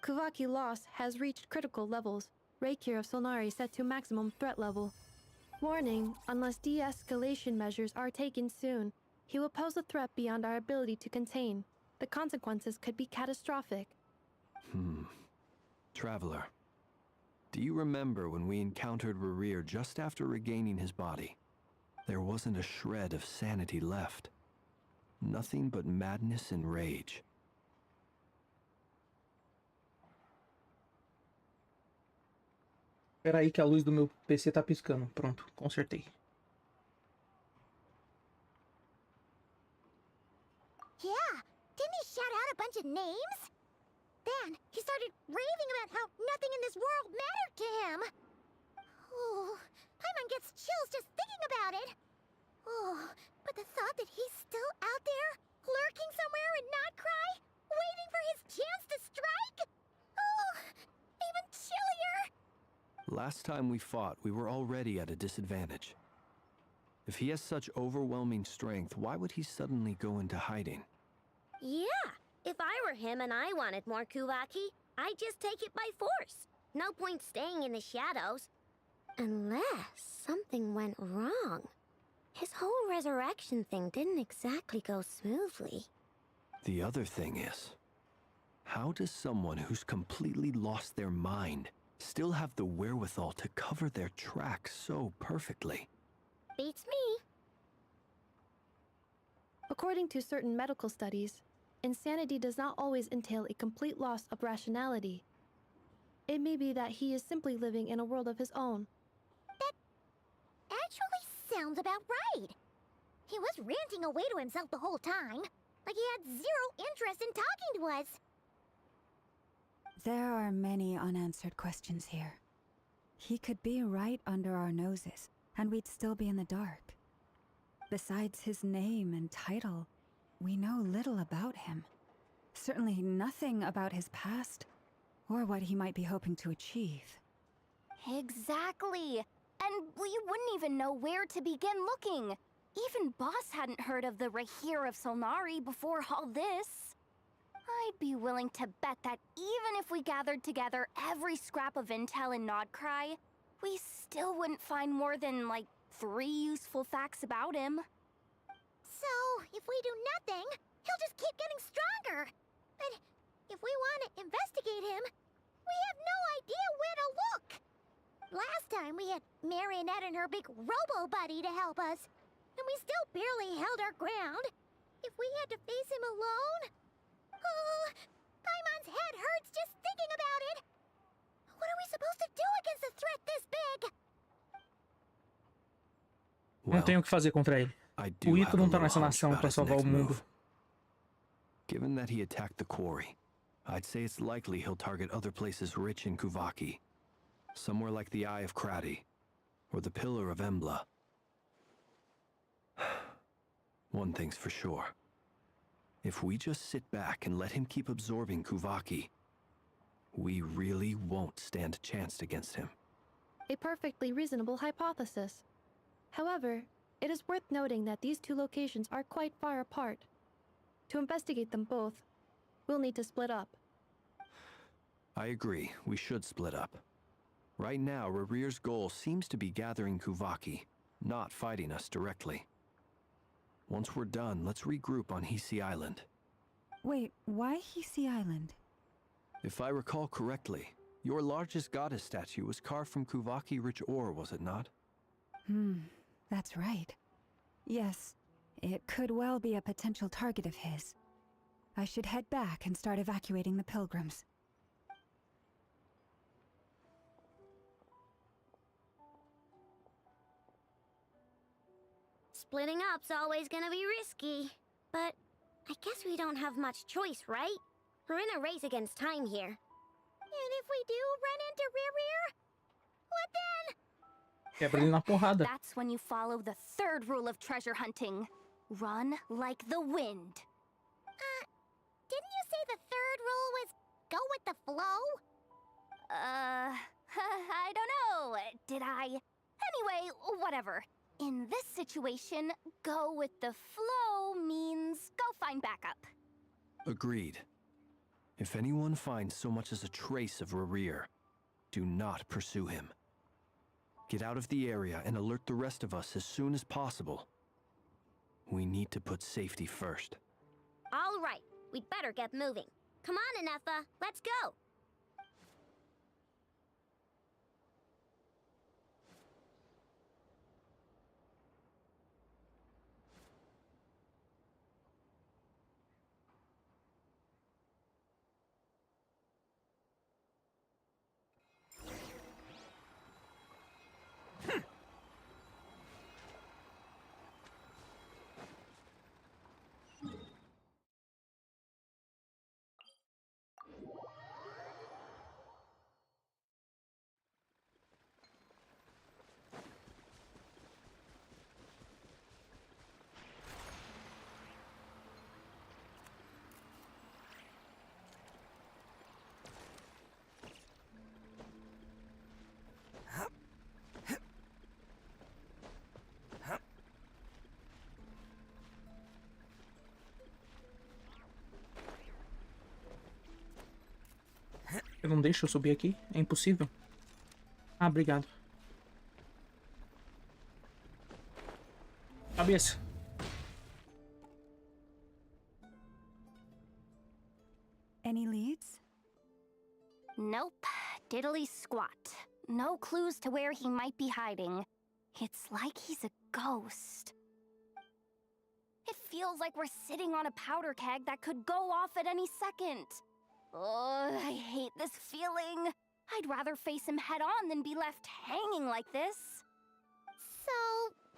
Kuvaki loss has reached critical levels. Reikir of Solnari set to maximum threat level. Warning, unless de-escalation measures are taken soon, he will pose a threat beyond our ability to contain. The consequences could be catastrophic. Traveler, do you remember when we encountered Rerir just after regaining his body? There wasn't a shred of sanity left. Nothing but madness and rage. Espera aí que a luz do meu PC tá piscando. Pronto, consertei. Yeah, didn't he shout out a bunch of names? Then he started raving about how nothing in this world mattered to him. Oh, Paimon gets chills just thinking about it. Oh, but the thought that he's still out there, lurking somewhere in Notcry, waiting for his chance to strike? Oh, even chillier. Last time we fought, we were already at a disadvantage. If he has such overwhelming strength, why would he suddenly go into hiding? Yeah, if I were him and I wanted more Kuvaki, I'd just take it by force. No point staying in the shadows. Unless something went wrong. His whole resurrection thing didn't exactly go smoothly. The other thing is, how does someone who's completely lost their mind still have the wherewithal to cover their tracks so perfectly? Beats me. According to certain medical studies, insanity does not always entail a complete loss of rationality. It may be that he is simply living in a world of his own. That actually sounds about right. He was ranting away to himself the whole time, like he had zero interest in talking to us. There are many unanswered questions here. He could be right under our noses, and we'd still be in the dark. Besides his name and title, we know little about him. Certainly nothing about his past, or what he might be hoping to achieve. Exactly. And we wouldn't even know where to begin looking. Even Boss hadn't heard of the Reikir of Solnari before all this. I'd be willing to bet that even if we gathered together every scrap of intel in Nodcry, we still wouldn't find more than, like, 3 useful facts about him. So, if we do nothing, he'll just keep getting stronger. But if we want to investigate him, we have no idea where to look. Last time we had Marionette and her big robo-buddy to help us, and we still barely held our ground. If we had to face him alone... Oh, Paimon's head hurts just thinking about it. What are we supposed to do against a threat this big? Não tenho o que fazer contra ele. O Ito não tá nessa nação pra salvar o mundo. Given that he attacked the quarry, I'd say it's likely he'll target other places rich in Kuvaki. Somewhere like the Eye of Krati, or the Pillar of Embla. One thing's for sure. If we just sit back and let him keep absorbing Kuvaki, we really won't stand a chance against him. A perfectly reasonable hypothesis. However, it is worth noting that these two locations are quite far apart. To investigate them both, we'll need to split up. I agree, we should split up. Right now, Rarir's goal seems to be gathering Kuvaki, not fighting us directly. Once we're done, let's regroup on Hisi Island. Wait, why Hisi Island? If I recall correctly, your largest goddess statue was carved from Kuvaki-rich ore, was it not? That's right. Yes, it could well be a potential target of his. I should head back and start evacuating the pilgrims. Splitting up's always gonna be risky, but I guess we don't have much choice, right? We're in a race against time here. And if we do run into Rarir, what then? Quebra ele na porrada. That's when you follow the third rule of treasure hunting. Run like the wind. Didn't you say the third rule was go with the flow? I don't know. Did I? Anyway, whatever. In this situation, go with the flow means go find backup. Agreed. If anyone finds so much as a trace of Rarir, do not pursue him. Get out of the area and alert the rest of us as soon as possible. We need to put safety first. All right, we'd better get moving. Come on, Anefa, let's go. Eu não deixo eu subir aqui? É impossível. Ah, obrigado. Cabeça. Any leads? Nope. Diddly squat. No clues to where he might be hiding. It's like he's a ghost. It feels like we're sitting on a powder keg that could go off at any second. Oh, I hate this feeling. I'd rather face him head on than be left hanging like this. So,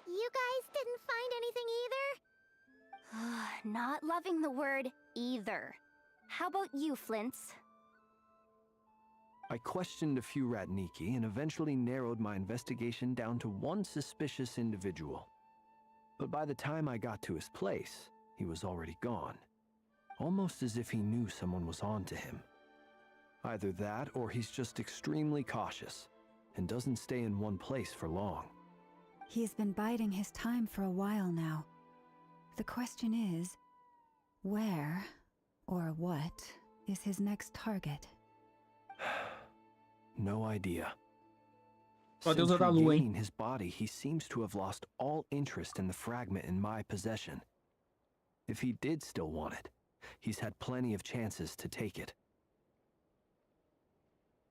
you guys didn't find anything either? Not loving the word either. How about you, Flints? I questioned a few Ratniki and eventually narrowed my investigation down to one suspicious individual. But by the time I got to his place, he was already gone. Almost as if he knew someone was on to him. Either that, or he's just extremely cautious, and doesn't stay in one place for long. He's been biding his time for a while now. The question is, where, or what, is his next target? No idea. Só Deus Since da lua, regaining his body, he seems to have lost all interest in the fragment in my possession. If he did still want it, he's had plenty of chances to take it.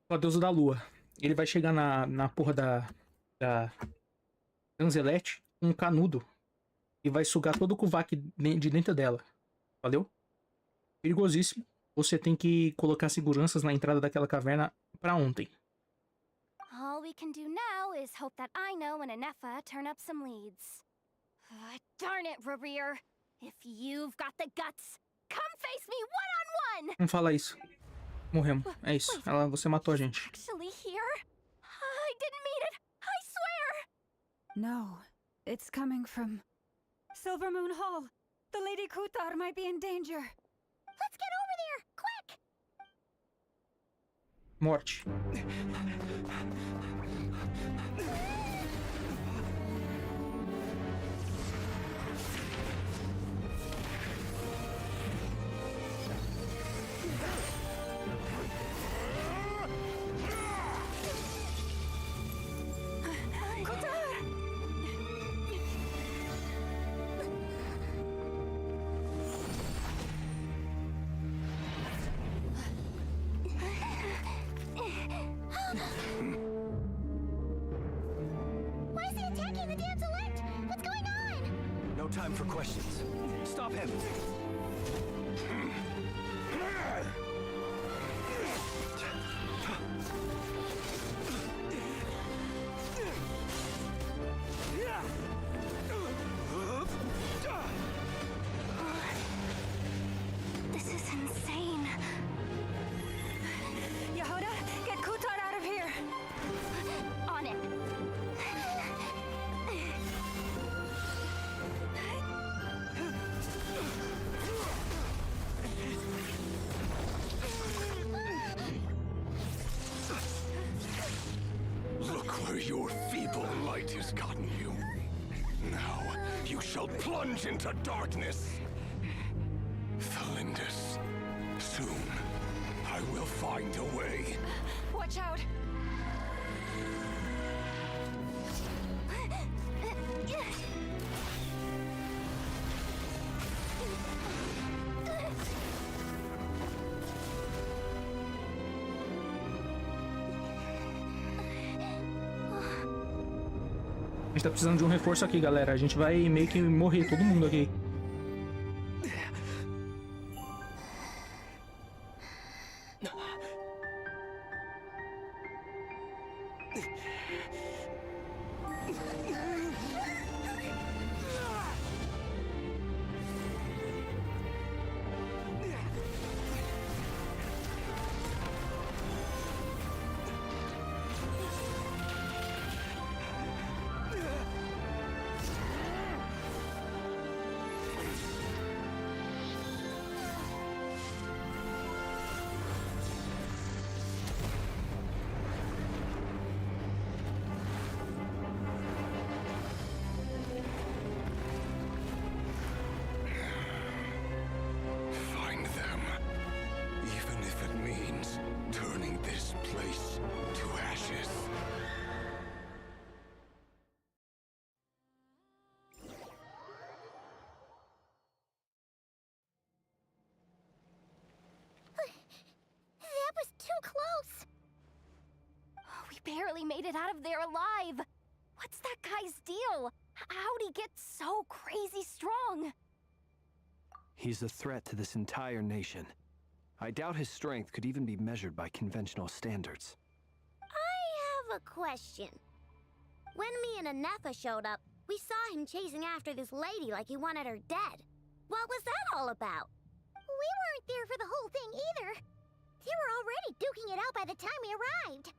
O deusa da lua. Ele vai chegar na porra da Anzelete com um canudo e vai sugar todo o Kuvak de dentro dela. Valeu? Perigosíssimo. Você tem que colocar seguranças na entrada daquela caverna pra ontem. All we can do now is hope that Aino and Anefa turn up some leads. Darn it, Rereer. If you've got the guts, come face me one-on-one! Não fala isso. Morremos. É isso. Você matou a gente. Actually here? I didn't mean it. I swear! No, it's coming from Silver Moon Hall. The Lady Kutar might be in danger. Let's get over there, quick! Morte. Why is he attacking the damn select? What's going on? No time for questions. Stop him! This is insane. Yehuda, get Kutar out of here! On it. Look where your feeble light has gotten you. Now you shall plunge into darkness. Thalindus, soon I will find a way. Watch out! A gente tá precisando de um reforço aqui, galera. A gente vai meio que morrer, todo mundo aqui. Find them, even if it means turning this place to ashes. That was too close. We barely made it out of there alive. What's that guy's deal? How'd he get so crazy strong? He's a threat to this entire nation. I doubt his strength could even be measured by conventional standards. I have a question. When me and Anefa showed up, we saw him chasing after this lady like he wanted her dead. What was that all about? We weren't there for the whole thing either. They were already duking it out by the time we arrived.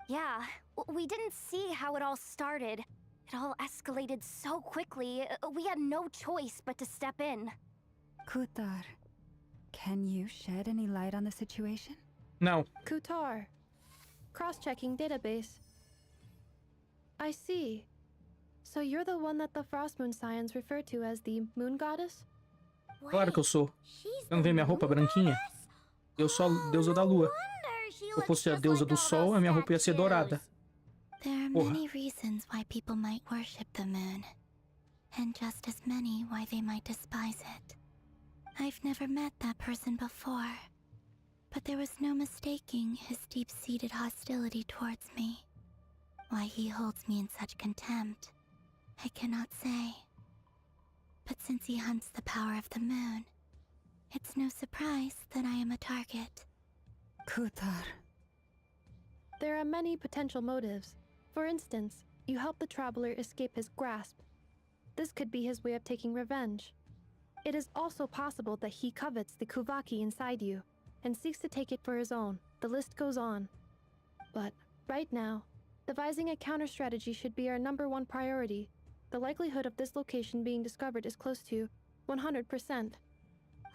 Yeah, we didn't see how it all started. It all escalated so quickly, we had no choice but to step in. Kutar, can you shed any light on the situation? No. Kutar. Cross-checking database. I see. So you're the one that the Frost Moon Scions refer to as the Moon Goddess? Claro que eu sou. Você não vê minha roupa branquinha? Eu sou a deusa da lua. Se eu fosse a deusa do sol, a minha roupa ia ser dourada. There are many reasons why people might worship the moon, and just as many why they might despise it. I've never met that person before, but there was no mistaking his deep-seated hostility towards me. Why he holds me in such contempt, I cannot say. But since he hunts the power of the moon, it's no surprise that I am a target. Kutar. There are many potential motives. For instance, you help the traveler escape his grasp. This could be his way of taking revenge. It is also possible that he covets the Kuvaki inside you and seeks to take it for his own. The list goes on. But right now, devising a counter strategy should be our #1 priority. The likelihood of this location being discovered is close to 100%.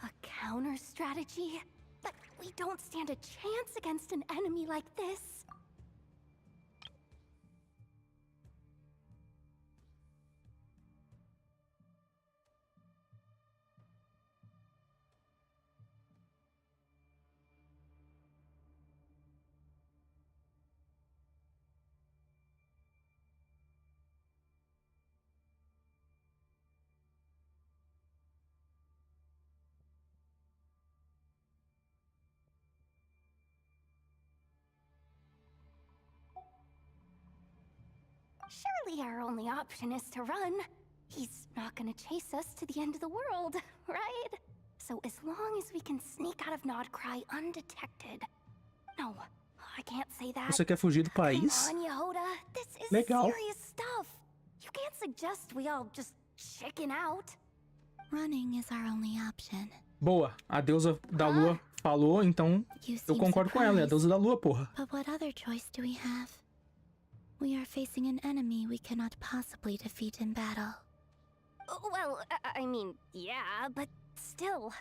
A counter strategy? But we don't stand a chance against an enemy like this. Surely our only option is to run. He's not gonna chase us to the end of the world, right? So as long as we can sneak out of Nodcry undetected. No, I can't say that. Você quer fugir do país? Come on, Yehoda. This is Legal. serious stuff. You can't suggest we all just chicken out. Running is our only option. Boa, a deusa da lua falou, então eu concordo com ela, é a deusa da lua, porra. But what other choice do we have? We are facing an enemy we cannot possibly defeat in battle. Well, I mean, yeah, but still.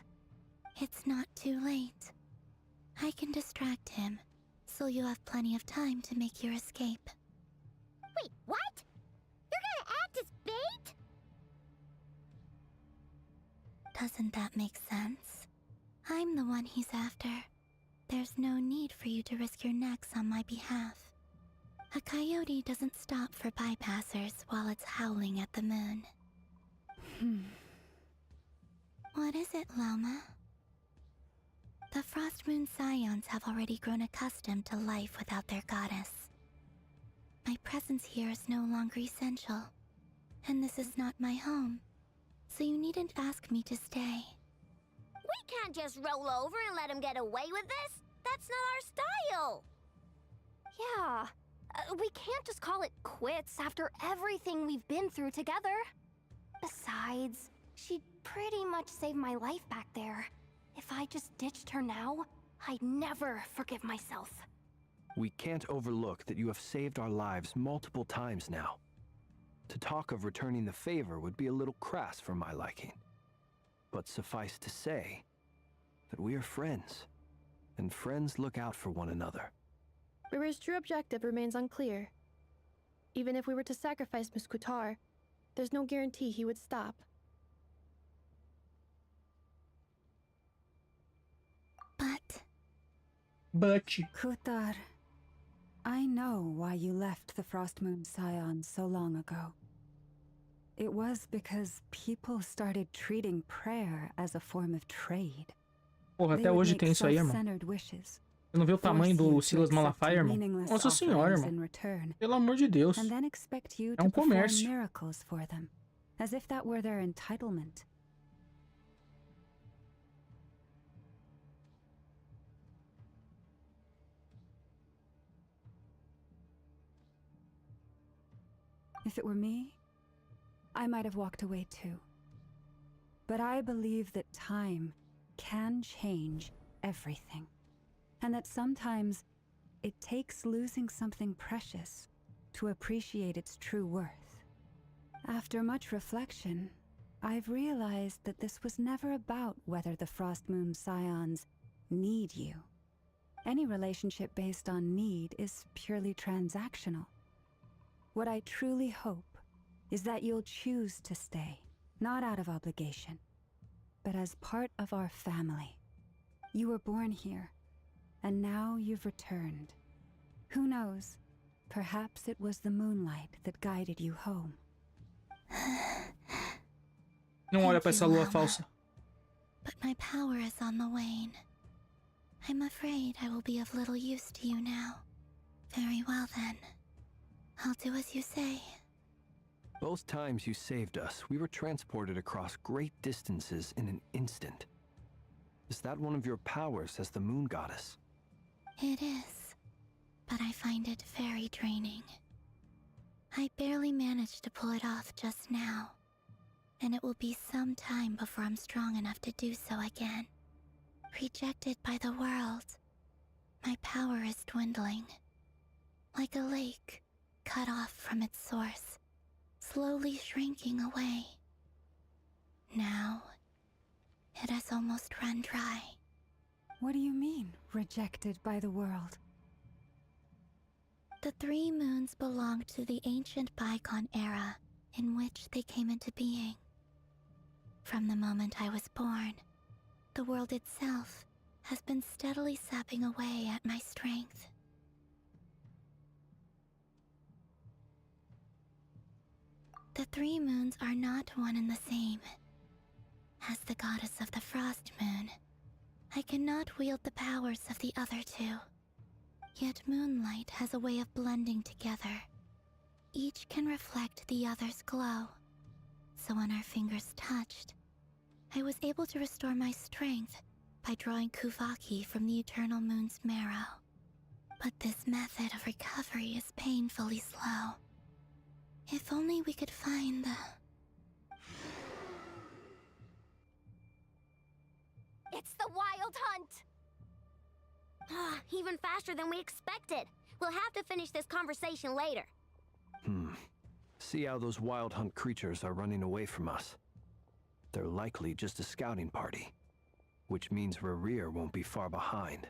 It's not too late. I can distract him, so you have plenty of time to make your escape. Wait, what? You're gonna act as bait? Doesn't that make sense? I'm the one he's after. There's no need for you to risk your necks on my behalf. A coyote doesn't stop for bypassers while it's howling at the moon. What is it, Loma? The Frost Moon Scions have already grown accustomed to life without their goddess. My presence here is no longer essential, and this is not my home, so you needn't ask me to stay. We can't just roll over and let him get away with this. That's not our style. Yeah. We can't just call it quits after everything we've been through together. Besides, she'd pretty much saved my life back there. If I just ditched her now, I'd never forgive myself. We can't overlook that you have saved our lives multiple times now. To talk of returning the favor would be a little crass for my liking. But suffice to say that we are friends, and friends look out for one another. Rira's true objective remains unclear. Even if we were to sacrifice Miss Kutar, there's no guarantee he would stop. But... Kutar, I know why you left the Frost Moon Scions so long ago. It was because people started treating prayer as a form of trade. Porra, até hoje tem isso aí, irmão. Você não vê o tamanho do Silas Malafaia, irmão? Nossa senhora, irmão. Pelo amor de Deus. É um comércio. Miracles for them, as if that were their entitlement. If it were me, I might have walked away too. But I believe that time can change everything. And that sometimes it takes losing something precious to appreciate its true worth. After much reflection, I've realized that this was never about whether the Frost Moon Scions need you. Any relationship based on need is purely transactional. What I truly hope is that you'll choose to stay, not out of obligation, but as part of our family. You were born here, and now you've returned. Who knows? Perhaps it was the moonlight that guided you home. Não olha pra essa lua falsa. but my power is on the wane. I'm afraid I will be of little use to you now. Very well then. I'll do as you say. Both times you saved us, we were transported across great distances in an instant. Is that one of your powers as the moon goddess? It is, but I find it very draining. I barely managed to pull it off just now, and it will be some time before I'm strong enough to do so again. Rejected by the world, my power is dwindling. Like a lake, cut off from its source, slowly shrinking away. Now, it has almost run dry. What do you mean, rejected by the world? The 3 moons belong to the ancient bygone era in which they came into being. From the moment I was born, the world itself has been steadily sapping away at my strength. The 3 moons are not one and the same. As the goddess of the frost moon, I cannot wield the powers of the other 2. Yet moonlight has a way of blending together. Each can reflect the other's glow. So when our fingers touched, I was able to restore my strength by drawing Kuvaki from the eternal moon's marrow. But this method of recovery is painfully slow. If only we could find the... It's the Wild Hunt! Even faster than we expected. We'll have to finish this conversation later. See how those Wild Hunt creatures are running away from us. They're likely just a scouting party, which means Rerir won't be far behind.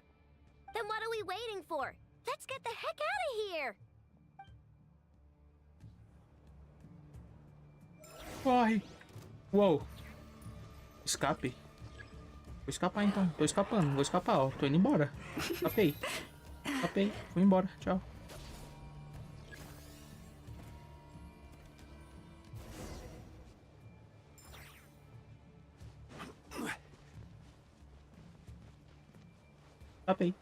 Then what are we waiting for? Let's get the heck out of here! Corre! Uou! Escape. Vou escapar então. Tô escapando. Vou escapar, ó. Tô indo embora. Escapei. Escapei. Fui embora. Tchau. Escapei.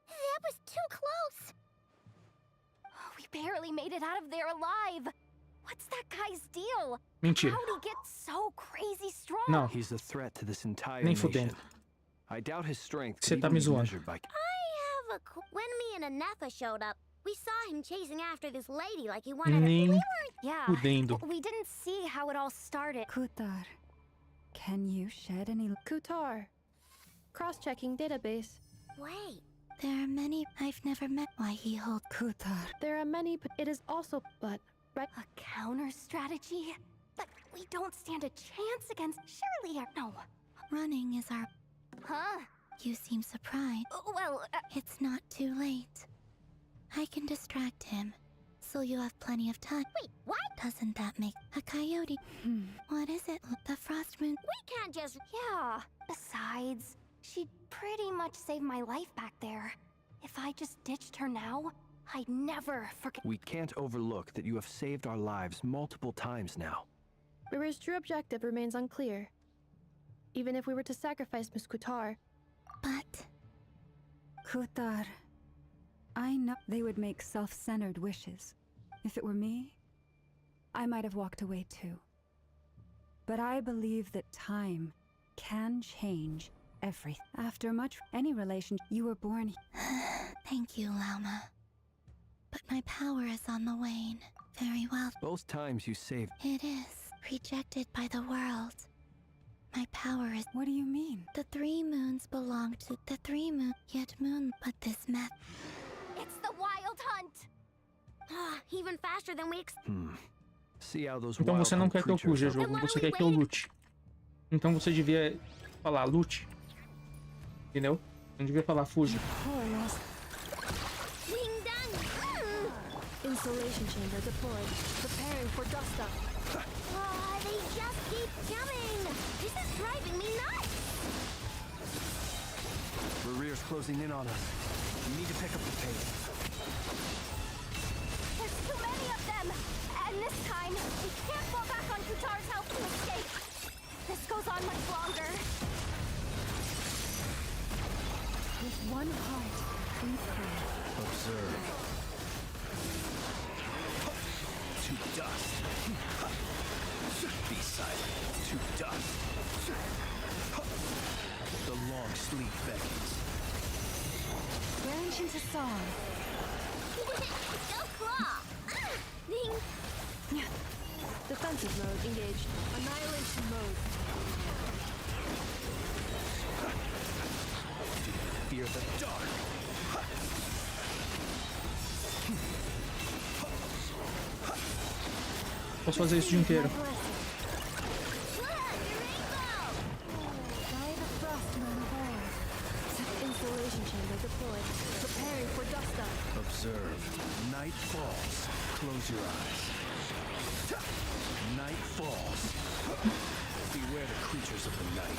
That was too close. We barely made it out of there alive. What's that guy's deal? Mentira. How'd he get so crazy strong? Não. He's a threat to this entire Nem nation. fudendo. I doubt his strength Você could tá even me be zoando. measured by... I have a... When me and Anefa showed up, we saw him chasing after this lady like he wanted Nem to... Yeah, fudendo. we didn't see how it all started. Kutar, can you shed any... Kutar. Cross-checking database. Wait. There are many I've never met. Why he holds... Kutar. There are many, but it is also... But... Right. A counter strategy? But we don't stand a chance against... Surely, no. Running is our... Huh? You seem surprised. Well, It's not too late. I can distract him, so you have plenty of time. Wait, what? Doesn't that make a coyote? What is it? The frost moon? We can't just... Yeah. Besides, she'd pretty much saved my life back there. If I just ditched her now, I'd never forget. We can't overlook that you have saved our lives multiple times now. River's true objective remains unclear. Even if we were to sacrifice Miss Kutar. But... Kutar, I know they would make self-centered wishes. If it were me, I might have walked away too. But I believe that time can change everything. After any relation, you were born... Thank you, Lauma. But my power is on the wane. Very well. Both times you saved... It is. Rejected by the world. My power is... What do you mean? The 3 moons belong to the 3 moon, yet moon, but this meth... It's the Wild Hunt! Even faster than we See how those Então Wild você não Hunt quer que eu creatures fuja, are... jogo. Você quer que eu lute. Então você devia falar lute. Entendeu? Não devia falar fuja. Insulation chamber deployed. Preparing for dust up. They just keep coming! This is driving me nuts! Rerir's closing in on us. We need to pick up the pace. There's too many of them! And this time, we can't fall back on Kutar's help to escape! This goes on much longer. With one heart, we pray. Observe. To dust. Be silent. To dust. The long sleep beckons. Branch into song. Go claw! Ding! Defensive mode engaged. Annihilation mode. Fear the dark. Posso fazer isso o dia inteiro. Installation chamber deployed. Preparing for dust up. Observe. Night falls. Close your eyes. Night falls. Beware the creatures of the night.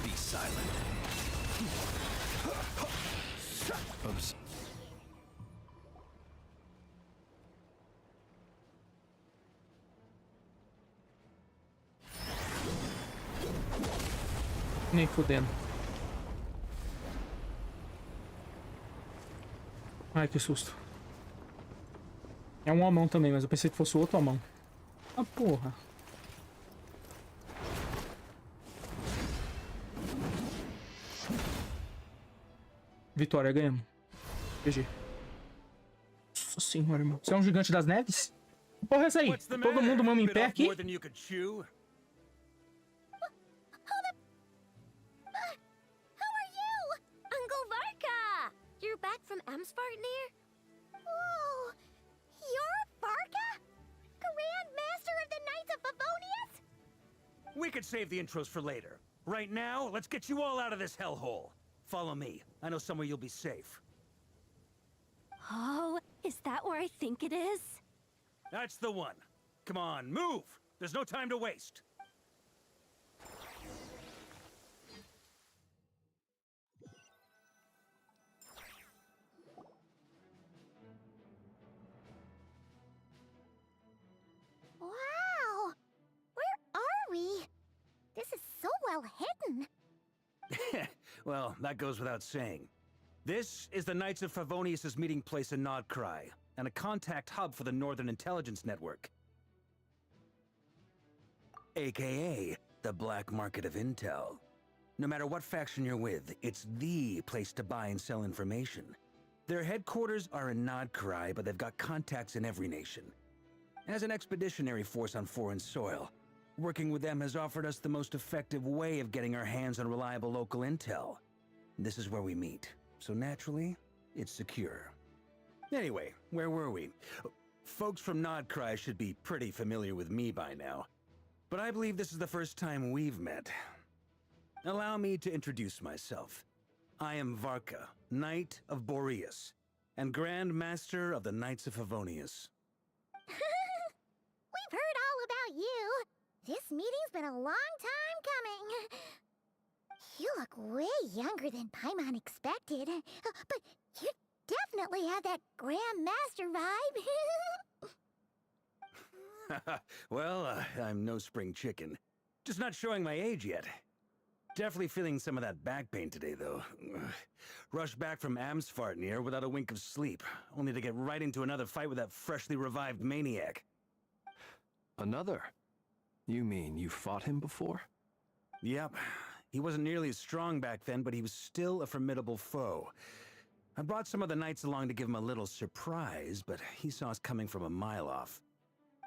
Be silent. Nem fudendo. Ai, que susto. É um homão também, mas eu pensei que fosse outro homão. Ah, porra. Vitória, ganhamos. GG. Nossa senhora, irmão. Você é um gigante das neves? Porra, é essa aí? Todo mundo mama em pé aqui? You're back from Amsvartnir? Whoa! You're Varka? Grand Master of the Knights of Favonius? We could save the intros for later. Right now, let's get you all out of this hellhole. Follow me. I know somewhere you'll be safe. Oh, is that where I think it is? That's the one. Come on, move! There's no time to waste. Wow! Where are we? This is so well hidden. Well, that goes without saying. This is the Knights of Favonius' meeting place in Nodcry, and a contact hub for the Northern Intelligence Network. AKA, the black market of intel. No matter what faction you're with, it's the place to buy and sell information. Their headquarters are in Nodcry, but they've got contacts in every nation. As an expeditionary force on foreign soil, working with them has offered us the most effective way of getting our hands on reliable local intel. This is where we meet, so naturally, it's secure. Anyway, where were we? Folks from Nodcry should be pretty familiar with me by now, but I believe this is the first time we've met. Allow me to introduce myself. I am Varka, Knight of Boreas, and Grand Master of the Knights of Favonius. We've heard all about you. This meeting's been a long time coming. You look way younger than Paimon expected, but you definitely have that Grand Master vibe. Well, I'm no spring chicken. Just not showing my age yet. Definitely feeling some of that back pain today, though. Rushed back from Amsvartnir without a wink of sleep, only to get right into another fight with that freshly revived maniac. Another? You mean you fought him before? Yep. He wasn't nearly as strong back then, but he was still a formidable foe. I brought some of the knights along to give him a little surprise, but he saw us coming from a mile off.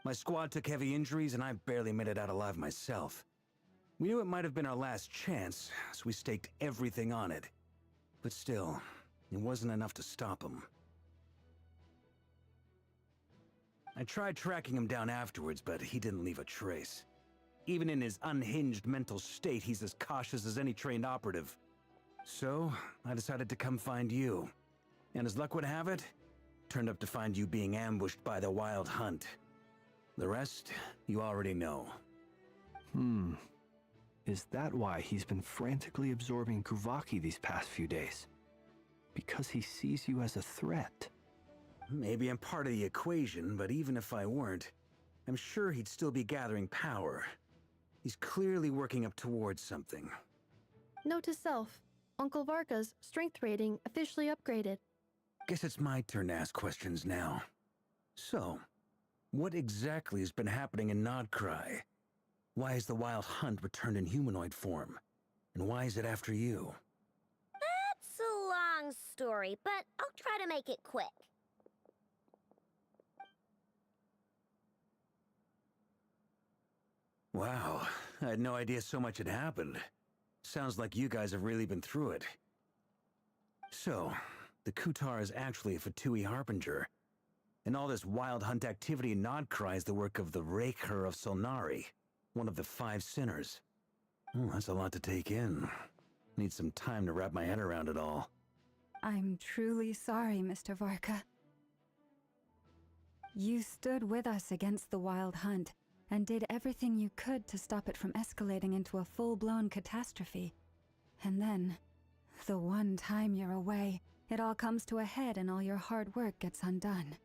My squad took heavy injuries, and I barely made it out alive myself. We knew it might have been our last chance, so we staked everything on it. But still, it wasn't enough to stop him. I tried tracking him down afterwards, but he didn't leave a trace. Even in his unhinged mental state, he's as cautious as any trained operative. So, I decided to come find you. And as luck would have it, turned up to find you being ambushed by the Wild Hunt. The rest, you already know. Is that why he's been frantically absorbing Kuvaki these past few days? Because he sees you as a threat? Maybe I'm part of the equation, but even if I weren't, I'm sure he'd still be gathering power. He's clearly working up towards something. Note to self, Uncle Varka's strength rating officially upgraded. Guess it's my turn to ask questions now. So, what exactly has been happening in Nodcry? Why has the Wild Hunt returned in humanoid form? And why is it after you? That's a long story, but I'll try to make it quick. Wow, I had no idea so much had happened. Sounds like you guys have really been through it. So, the Kutar is actually a Fatui Harbinger. And all this Wild Hunt activity in Nodcry is the work of the Raker of Solnari, one of the 5 sinners. Oh, that's a lot to take in. Need some time to wrap my head around it all. I'm truly sorry, Mr. Varka. You stood with us against the Wild Hunt, and did everything you could to stop it from escalating into a full-blown catastrophe. And then, the one time you're away, it all comes to a head and all your hard work gets undone.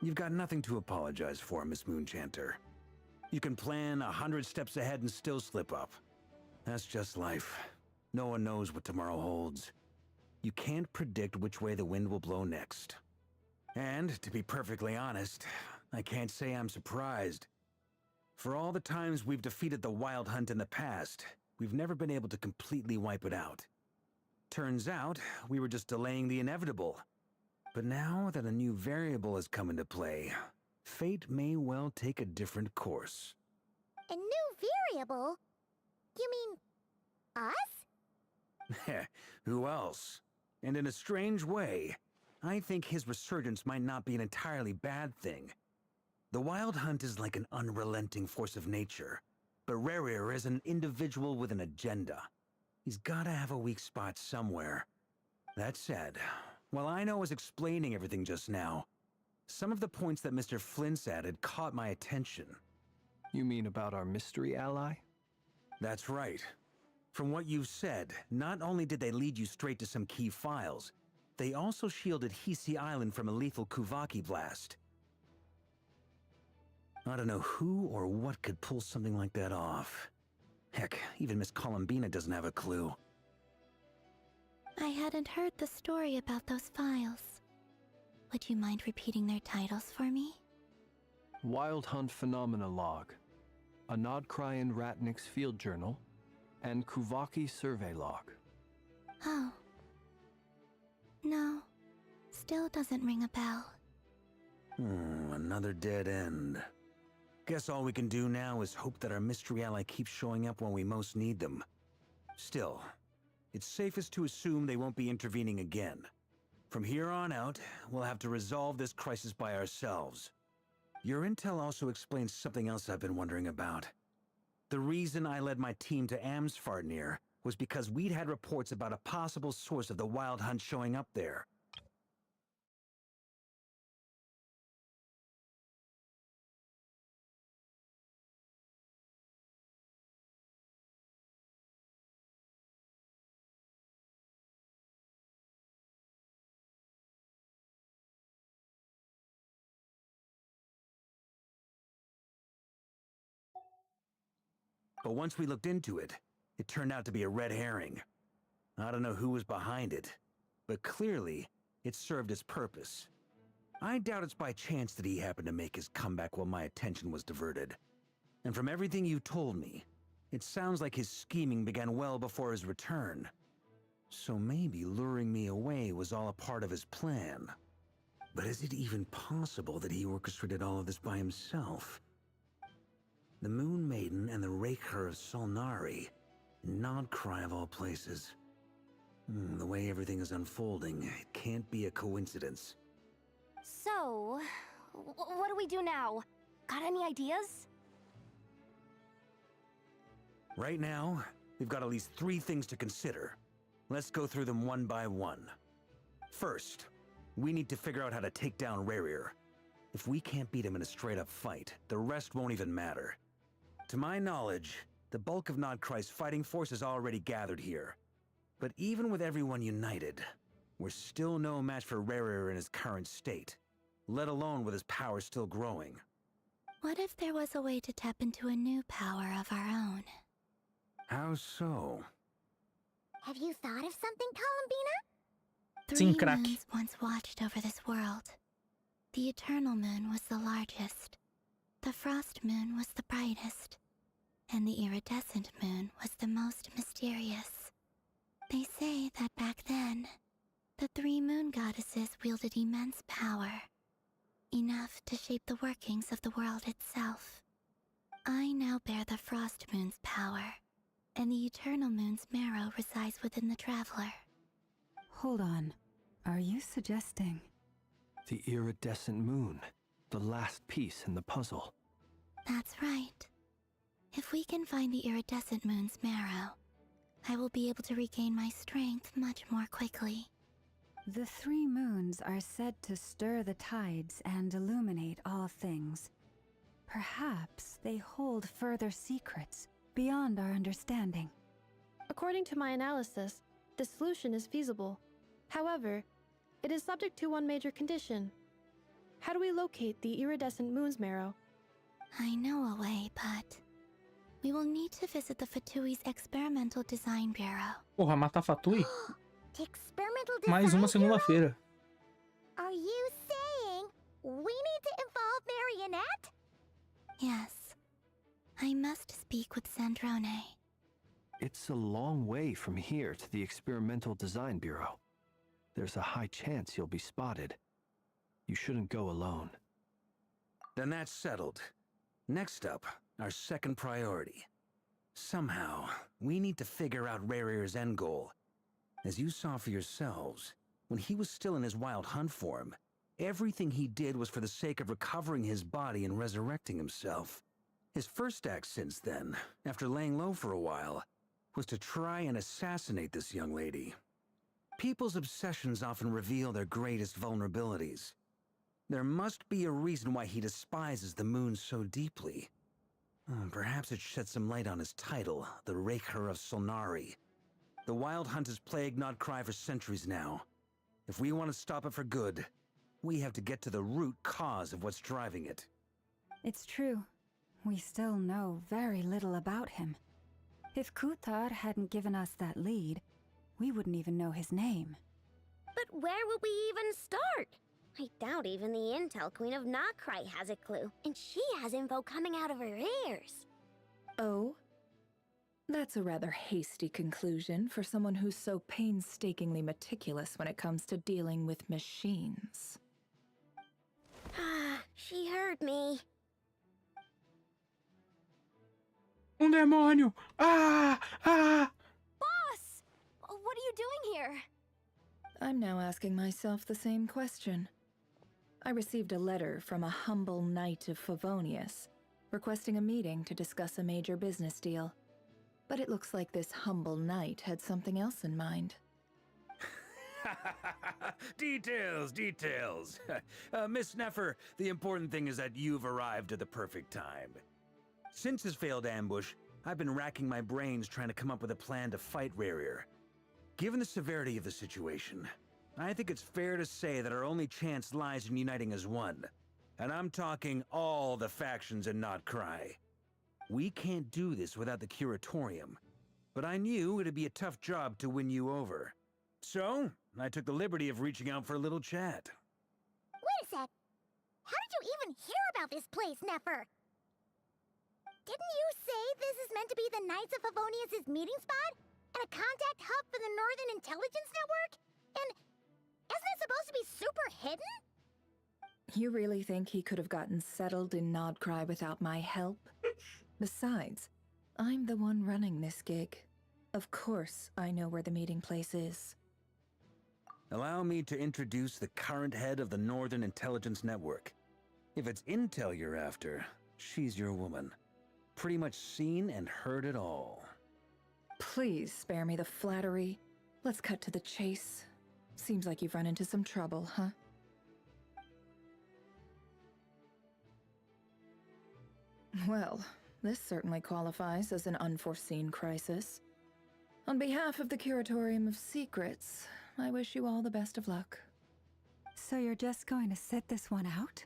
You've got nothing to apologize for, Miss Moonchanter. You can plan 100 steps ahead and still slip up. That's just life. No one knows what tomorrow holds. You can't predict which way the wind will blow next. And, to be perfectly honest, I can't say I'm surprised. For all the times we've defeated the Wild Hunt in the past, we've never been able to completely wipe it out. Turns out, we were just delaying the inevitable. But now that a new variable has come into play, fate may well take a different course. A new variable? You mean us? Who else? And in a strange way, I think his resurgence might not be an entirely bad thing. The Wild Hunt is like an unrelenting force of nature, but Rarir is an individual with an agenda. He's gotta have a weak spot somewhere. That said, while I was explaining everything just now, some of the points that Mr. Flint's added caught my attention. You mean about our mystery ally? That's right. From what you've said, not only did they lead you straight to some key files, they also shielded Hisi Island from a lethal Kuvaki blast. I don't know who or what could pull something like that off. Heck, even Miss Columbina doesn't have a clue. I hadn't heard the story about those files. Would you mind repeating their titles for me? Wild Hunt Phenomena Log, a Nodcryan Ratnik's Field Journal, and Kuvaki Survey Log. Oh. No, still doesn't ring a bell. Another dead end. Guess all we can do now is hope that our mystery ally keeps showing up when we most need them. Still, it's safest to assume they won't be intervening again. From here on out, we'll have to resolve this crisis by ourselves. Your intel also explains something else I've been wondering about. The reason I led my team to Amsfarnir was because we'd had reports about a possible source of the Wild Hunt showing up there. But once we looked into it, it turned out to be a red herring. I don't know who was behind it, but clearly, it served its purpose. I doubt it's by chance that he happened to make his comeback while my attention was diverted. And from everything you told me, it sounds like his scheming began well before his return. So maybe luring me away was all a part of his plan. But is it even possible that he orchestrated all of this by himself? The Moon Maiden and the Raker of Solnari, Nodcry of all places. The way everything is unfolding, it can't be a coincidence. So, what do we do now? Got any ideas? Right now, we've got at least 3 things to consider. Let's go through them one by one. First, we need to figure out how to take down Rarier. If we can't beat him in a straight-up fight, the rest won't even matter. To my knowledge, the bulk of Nodcry's fighting force is already gathered here. But even with everyone united, we're still no match for Rarier in his current state, let alone with his power still growing. What if there was a way to tap into a new power of our own? How so? Have you thought of something, Columbina? 3 moons once watched over this world. The Eternal Moon was the largest, the Frost Moon was the brightest, and the Iridescent Moon was the most mysterious. They say that back then, the 3 moon goddesses wielded immense power, enough to shape the workings of the world itself. I now bear the Frost Moon's power, and the Eternal Moon's marrow resides within the Traveler. Hold on. Are you suggesting? The iridescent moon, the last piece in the puzzle. That's right. If we can find the Iridescent Moon's marrow, I will be able to regain my strength much more quickly. The 3 moons are said to stir the tides and illuminate all things. Perhaps they hold further secrets beyond our understanding. According to my analysis, the solution is feasible. However, it is subject to one major condition. How do we locate the iridescent moon's marrow? I know a way, but we will need to visit the Fatui's Experimental Design Bureau. Porra, matar Fatui? The experimental design Mais uma segunda-feira. Are you saying we need to involve Marionette? Yes. I must speak with Sandrone. It's a long way from here to the Experimental Design Bureau. There's a high chance you'll be spotted. You shouldn't go alone. Then that's settled. Next up, our second priority. Somehow, we need to figure out Rarier's end goal. As you saw for yourselves, when he was still in his wild hunt form, everything he did was for the sake of recovering his body and resurrecting himself. His first act since then, after laying low for a while, was to try and assassinate this young lady. People's obsessions often reveal their greatest vulnerabilities. There must be a reason why he despises the moon so deeply. Perhaps it sheds some light on his title, the Raker of Solnari. The Wild Hunt has plagued Nodcry for centuries now. If we want to stop it for good, we have to get to the root cause of what's driving it. It's true. We still know very little about him. If Kutar hadn't given us that lead, we wouldn't even know his name. But where would we even start? I doubt even the Intel Queen of Nodcry has a clue, and she has info coming out of her ears. Oh? That's a rather hasty conclusion for someone who's so painstakingly meticulous when it comes to dealing with machines. Ah, she heard me. Demônio! Ah! Ah! Boss! What are you doing here? I'm now asking myself the same question. I received a letter from a humble knight of Favonius, requesting a meeting to discuss a major business deal. But it looks like this humble knight had something else in mind. Details, details. Miss Neffer, the important thing is that you've arrived at the perfect time. Since his failed ambush, I've been racking my brains trying to come up with a plan to fight Rarier. Given the severity of the situation, I think it's fair to say that our only chance lies in uniting as one. And I'm talking all the factions in Nodcry. We can't do this without the Curatorium, but I knew it'd be a tough job to win you over. So, I took the liberty of reaching out for a little chat. Wait a sec. How did you even hear about this place, Neffer? Didn't you say this is meant to be the Knights of Favonius' meeting spot? And a contact hub for the Northern Intelligence Network? And isn't it supposed to be super hidden? You really think he could have gotten settled in Nodcry without my help? Besides, I'm the one running this gig. Of course I know where the meeting place is. Allow me to introduce the current head of the Northern Intelligence Network. If it's intel you're after, She's your woman. Pretty much seen and heard it all. Please spare me the flattery. Let's cut to the chase. Seems like you've run into some trouble, huh? Well, this certainly qualifies as an unforeseen crisis. On behalf of the Curatorium of Secrets, I wish you all the best of luck. So you're just going to sit this one out?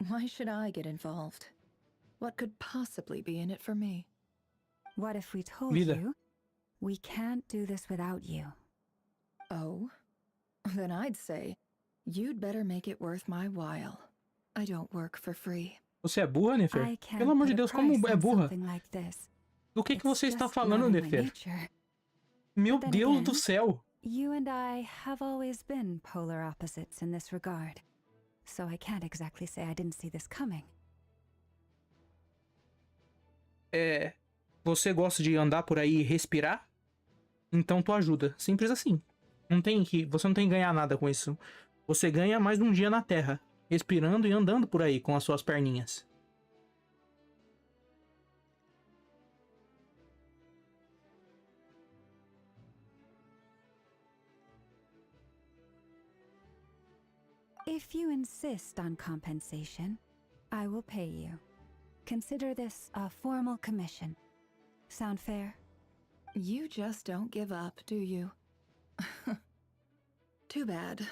Why should I get involved? What could possibly be in it for me? What if we told Vida. you we can't do this without you? Oh? Then I'd say, you'd better make it worth my while. I don't work for free. Você é burra, Nefer? I can't Pelo amor de put a Deus, como price é on burra? something like this. Do que It's você está just falando, not in my Nefer? nature. Meu Then Deus again, do céu! You and I have always been polar opposites in this regard. So I can't exactly say I didn't see this coming. Você gosta de andar por aí e respirar? Então tu ajuda. Simples assim. Você não tem que ganhar nada com isso. Você ganha mais um dia na Terra, respirando e andando por aí com as suas perninhas. If you insist on compensation, I will pay you. Consider this a formal commission. Sound fair? You just don't give up, do you? Too bad.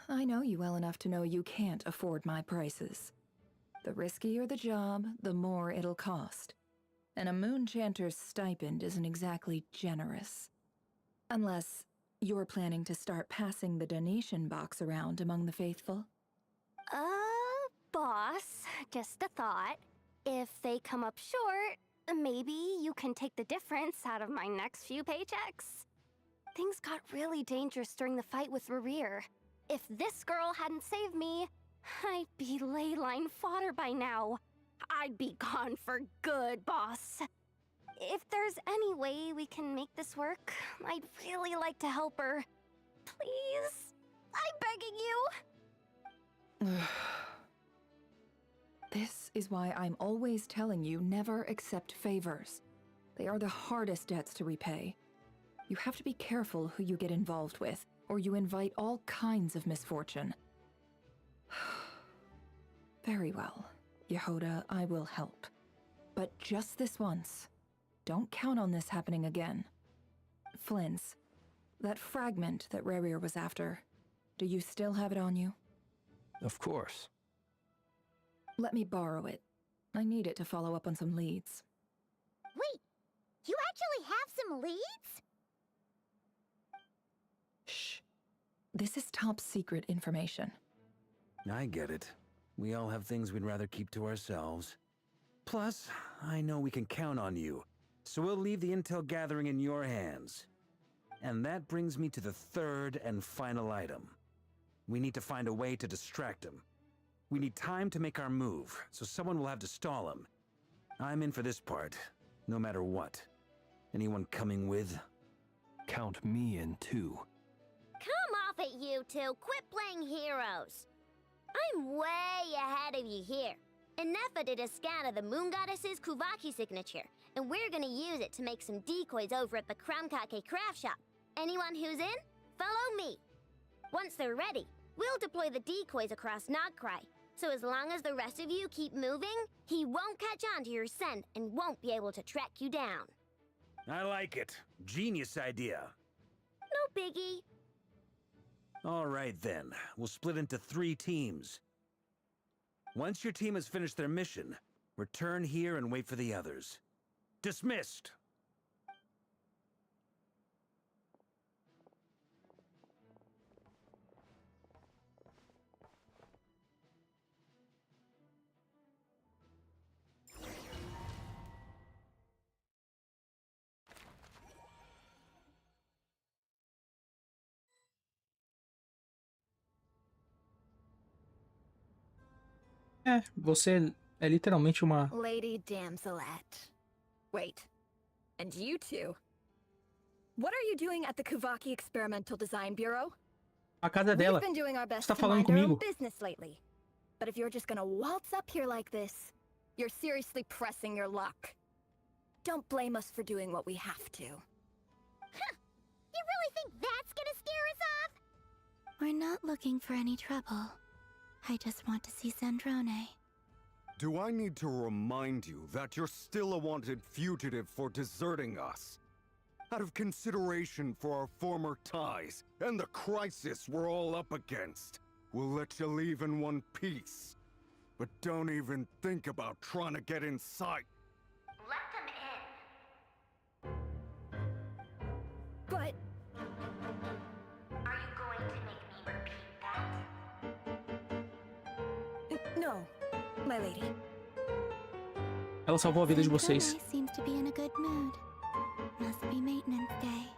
I know you well enough to know you can't afford my prices. The riskier the job, the more it'll cost. And a moonchanter's stipend isn't exactly generous. Unless you're planning to start passing the donation box around among the faithful. Boss, just a thought. If they come up short, maybe you can take the difference out of my next few paychecks. Things got really dangerous during the fight with Rerir. If this girl hadn't saved me, I'd be ley line fodder by now. I'd be gone for good, boss. If there's any way we can make this work, I'd really like to help her. Please? I'm begging you. This is why I'm always telling you never accept favors. They are the hardest debts to repay. You have to be careful who you get involved with, or you invite all kinds of misfortune. Very well, Yehoda, I will help. But just this once. Don't count on this happening again. Flynn's, that fragment that Rerir was after, do you still have it on you? Of course. Let me borrow it. I need it to follow up on some leads. Wait, you actually have some leads? Shh. This is top secret information. I get it. We all have things we'd rather keep to ourselves. Plus, I know we can count on you, so we'll leave the intel gathering in your hands. And that brings me to the third and final item. We need to find a way to distract him. We need time to make our move, so someone will have to stall him. I'm in for this part, no matter what. Anyone coming with? Count me in too. Come off it, you two. Quit playing heroes. I'm way ahead of you here. Nefa did a scan of the Moon Goddess's Kuvaki signature, and we're gonna use it to make some decoys over at the Kramkake craft shop. Anyone who's in, follow me. Once they're ready, we'll deploy the decoys across Nogcry. So as long as the rest of you keep moving, he won't catch on to your scent and won't be able to track you down. I like it. Genius idea. No biggie. All right then, we'll split into 3 teams. Once your team has finished their mission, return here and wait for the others. Dismissed! Você é literalmente uma... Lady Damselette. Wait. And you two? What are you doing at the Kuvaki Experimental Design Bureau? A casa dela. We've been doing our best Você tá to falando mind our own comigo? business lately. But if you're just gonna waltz up here like this, You're seriously pressing your luck. Don't blame us for doing what we have to. You really think that's gonna scare us off? We're not looking for any trouble. I just want to see Zandrone. Do I need to remind you that you're still a wanted fugitive for deserting us? Out of consideration for our former ties and the crisis we're all up against, we'll let you leave in one piece. But don't even think about trying to get inside. Let them in. But... Are you going to make me repeat that? No, my lady. Ela salvou a vida de vocês. Zandrone seems to be in a good mood. Must be maintenance day.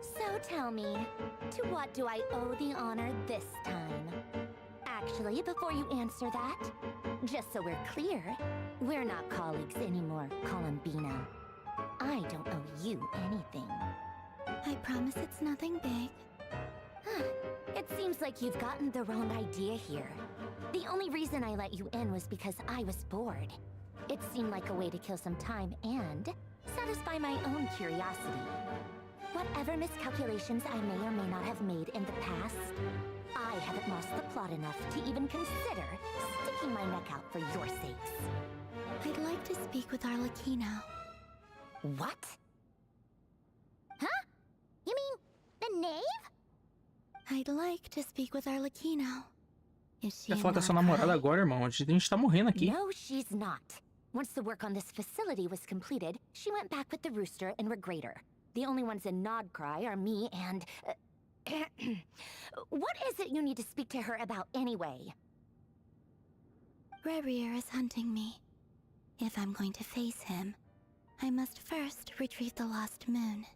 So tell me, to what do I owe the honor this time? Actually, before you answer that, just so we're clear, we're not colleagues anymore, Columbina. I don't owe you anything. I promise it's nothing big. It seems like you've gotten the wrong idea here. The only reason I let you in was because I was bored. It seemed like a way to kill some time and satisfy my own curiosity. Whatever miscalculations I may or may not have made in the past, I haven't lost the plot enough to even consider sticking my neck out for your sakes. I'd like to speak with Arlecchino. What? Huh? You mean the knave? I'd like to speak with Arlecchino. Is she Quer falar com a sua not namorada high? agora, irmão? A gente tá morrendo aqui. No, she's not. Once the work on this facility was completed, she went back with the rooster and Regrator. The only ones in Nodcry are me and... What is it you need to speak to her about anyway? Rebrier is hunting me. If I'm going to face him, I must first retrieve the lost moon.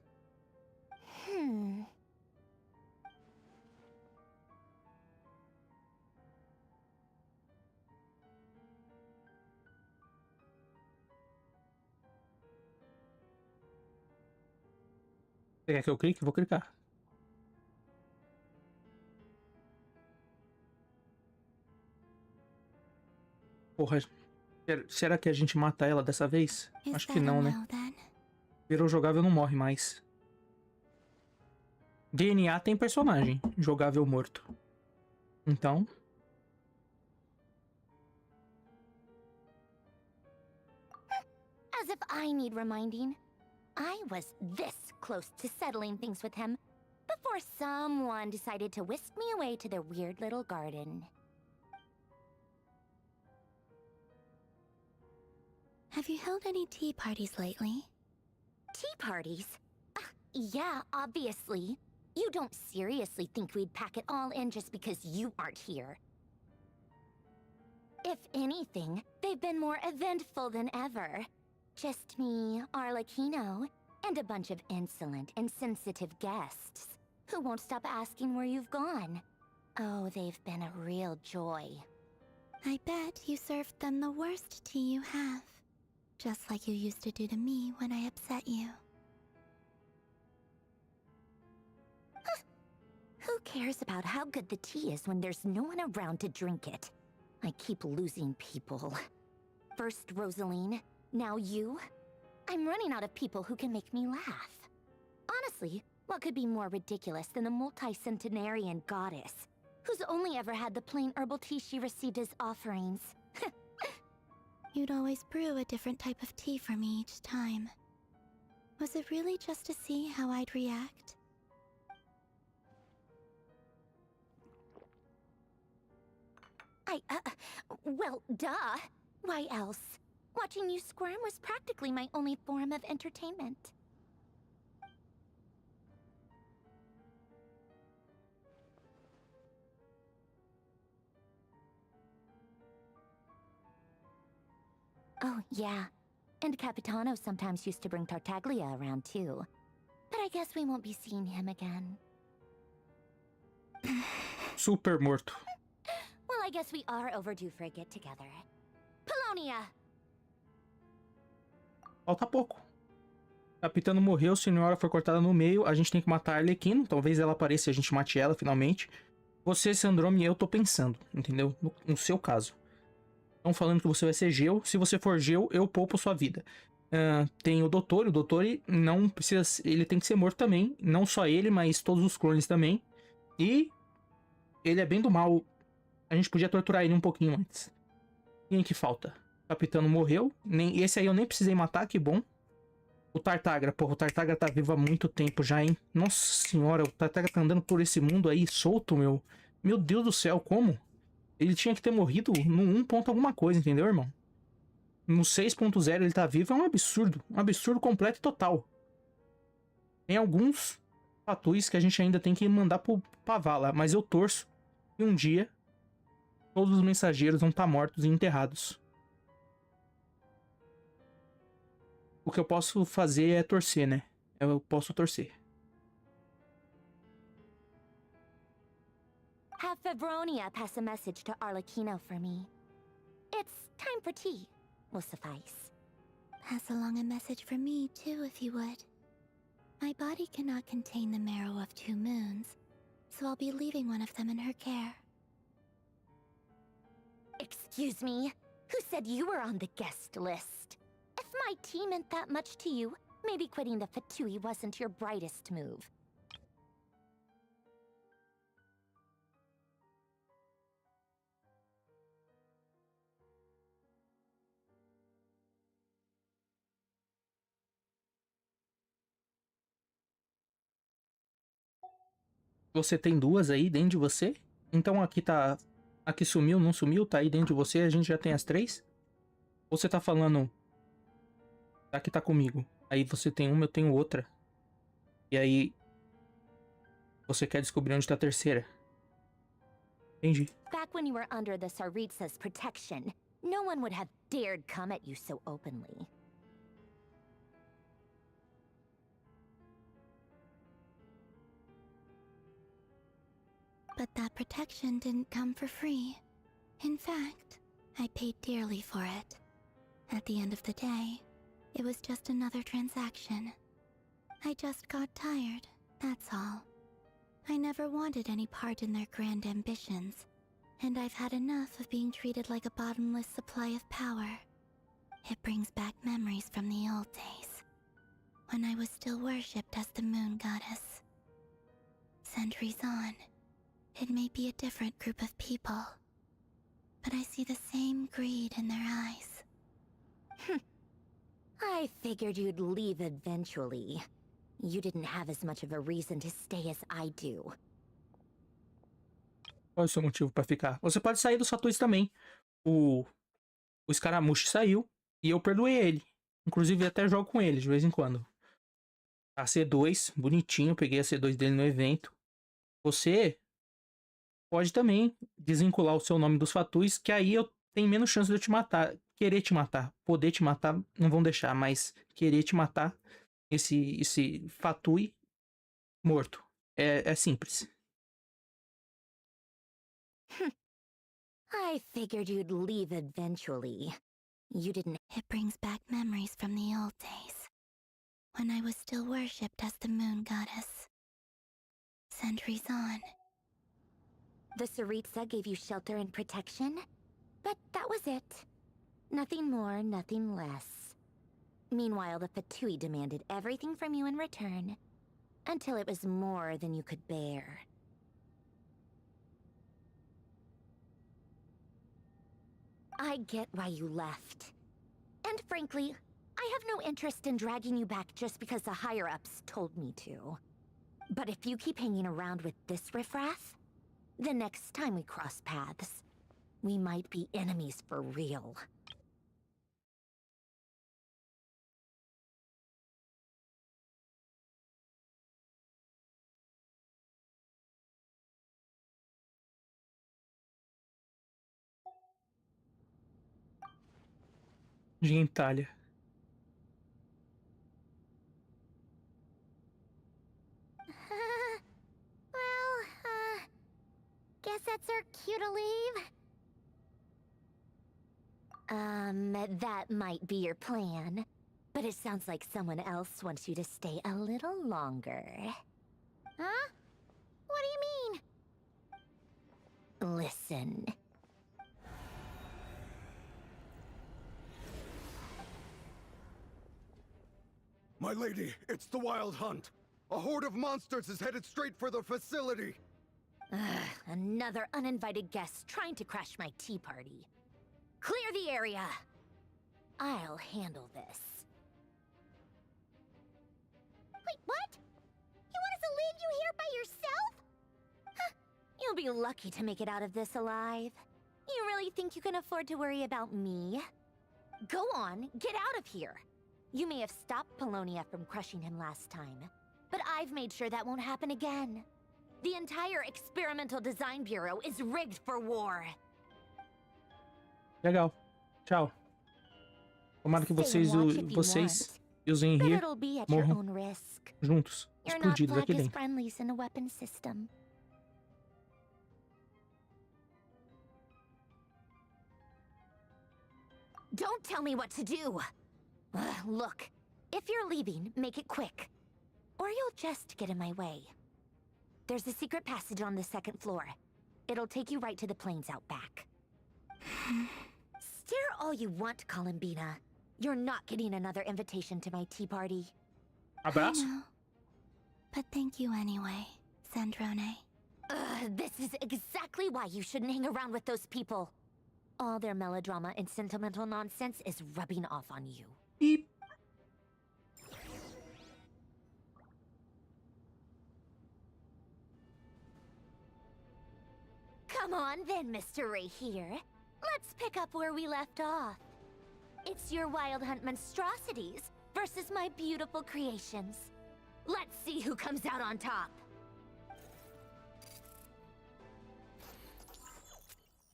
Você quer que eu clique? Vou clicar. Porra, será que a gente mata ela dessa vez? Acho que não, né? Virou jogável, não morre mais. DNA tem personagem, jogável morto. Então... As if I need reminding. I was this close to settling things with him before someone decided to whisk me away to their weird little garden. Have you held any tea parties lately? Tea parties? Yeah, obviously. You don't seriously think we'd pack it all in just because you aren't here. If anything, they've been more eventful than ever. Just me, Arlecchino, and a bunch of insolent, insensitive guests who won't stop asking where you've gone. Oh, they've been a real joy. I bet you served them the worst tea you have. Just like you used to do to me when I upset you. Who cares about how good the tea is when there's no one around to drink it? I keep losing people. First Rosaline, now you. I'm running out of people who can make me laugh. Honestly, what could be more ridiculous than the multi-centenarian goddess, who's only ever had the plain herbal tea she received as offerings? You'd always brew a different type of tea for me each time. Was it really just to see how I'd react? Well, duh. Why else? Watching you squirm was practically my only form of entertainment. Oh, yeah. And Capitano sometimes used to bring Tartaglia around, too. But I guess we won't be seeing him again. Super morto. Well, I guess we are overdue for a get-together. Polonia! Falta pouco. Capitano morreu, Senhora foi cortada no meio. A gente tem que matar a Arlequino. Talvez ela apareça e a gente mate ela finalmente. Você, Sandrome, eu tô pensando, entendeu? No seu caso. Estão falando que você vai ser Geu. Se você for Geu, eu poupo sua vida. Tem o Doutor. O Doutor não precisa... Ele tem que ser morto também. Não só ele, mas todos os clones também. E ele é bem do mal. A gente podia torturar ele um pouquinho antes. Quem que falta? O Capitano morreu. Esse aí eu nem precisei matar, que bom. O Tartagra. Porra, o Tartagra tá vivo há muito tempo já, hein? Nossa senhora, o Tartagra tá andando por esse mundo aí solto, meu. Meu Deus do céu, como? Ele tinha que ter morrido no 1 ponto alguma coisa, entendeu, irmão? No 6.0 ele tá vivo, é um absurdo. Um absurdo completo e total. Tem alguns fatuis que a gente ainda tem que mandar pra vala, mas eu torço que um dia todos os mensageiros vão estar mortos e enterrados. O que eu posso fazer é torcer, né? Eu posso torcer. Have Febronia pass a message to Arlecchino for me. It's time for tea. Will suffice. Pass along a message for me, too, if you would. My body cannot contain the marrow of 2 moons, so I'll be leaving one of them in her care. Excuse me? Who said you were on the guest list? If my tea meant that much to you, maybe quitting the Fatui wasn't your brightest move. Você tem duas aí dentro de você? Então aqui tá... Aqui sumiu, não sumiu, tá aí dentro de você, a gente já tem as 3? Ou você tá falando... Aqui tá comigo. Aí você tem uma, eu tenho outra. E aí... Você quer descobrir onde tá a terceira. Entendi. Back when you were under the Tsaritsa's protection, no one would have dared come at you so openly. But that protection didn't come for free. In fact, I paid dearly for it. At the end of the day, it was just another transaction. I just got tired, that's all. I never wanted any part in their grand ambitions, and I've had enough of being treated like a bottomless supply of power. It brings back memories from the old days, when I was still worshipped as the moon goddess. Centuries on, it may be a different group of people, but I see the same greed in their eyes. I figured you'd leave eventually. You didn't have as much of a reason to stay as I do. Qual é o seu motivo pra ficar? Você pode sair dos Fatuis também. O Escaramuche saiu e eu perdoei ele. Inclusive até jogo com ele de vez em quando. A C2, bonitinho, peguei a C2 dele no evento. Você pode também desvincular o seu nome dos Fatuis, que aí eu tenho menos chance de eu te matar. Querer te matar. Poder te matar, não vão deixar, mas querer te matar, esse Fatui morto. É simples. I figured you'd leave eventually. You didn't. It brings back memories from the old days, when I was still worshipped as the moon goddess. Centuries on. The Tsaritsa gave you shelter and protection, but that was it. Nothing more, nothing less. Meanwhile, the Fatui demanded everything from you in return, until it was more than you could bear. I get why you left. And frankly, I have no interest in dragging you back just because the higher-ups told me to. But if you keep hanging around with this riffraff, the next time we cross paths, we might be enemies for real. Gentalha. you to leave? That might be your plan. But it sounds like someone else wants you to stay a little longer. Huh? What do you mean? Listen. My lady, it's the Wild Hunt. A horde of monsters is headed straight for the facility. Another uninvited guest trying to crash my tea party. Clear the area. I'll handle this. Wait, what? You want us to leave you here by yourself? Huh. You'll be lucky to make it out of this alive. You really think you can afford to worry about me? Go on, get out of here. You may have stopped Polonia from crushing him last time, but I've made sure that won't happen again. The entire Experimental Design Bureau is rigged for war. Legal. Tchau. Tomara que vocês e os Henry morram juntos, explodidos aqui dentro. Don't tell me what to do. Look, if you're leaving, make it quick. Or you'll just get in my way. There's a secret passage on the 2nd floor. It'll take you right to the plains out back. Stare all you want, Columbina. You're not getting another invitation to my tea party. Abraço. I know. But thank you anyway, Sandrone. This is exactly why you shouldn't hang around with those people. All their melodrama and sentimental nonsense is rubbing off on you. Beep. Come on then, Mr. Ray here. Let's pick up where we left off. It's your Wild Hunt monstrosities versus my beautiful creations. Let's see who comes out on top.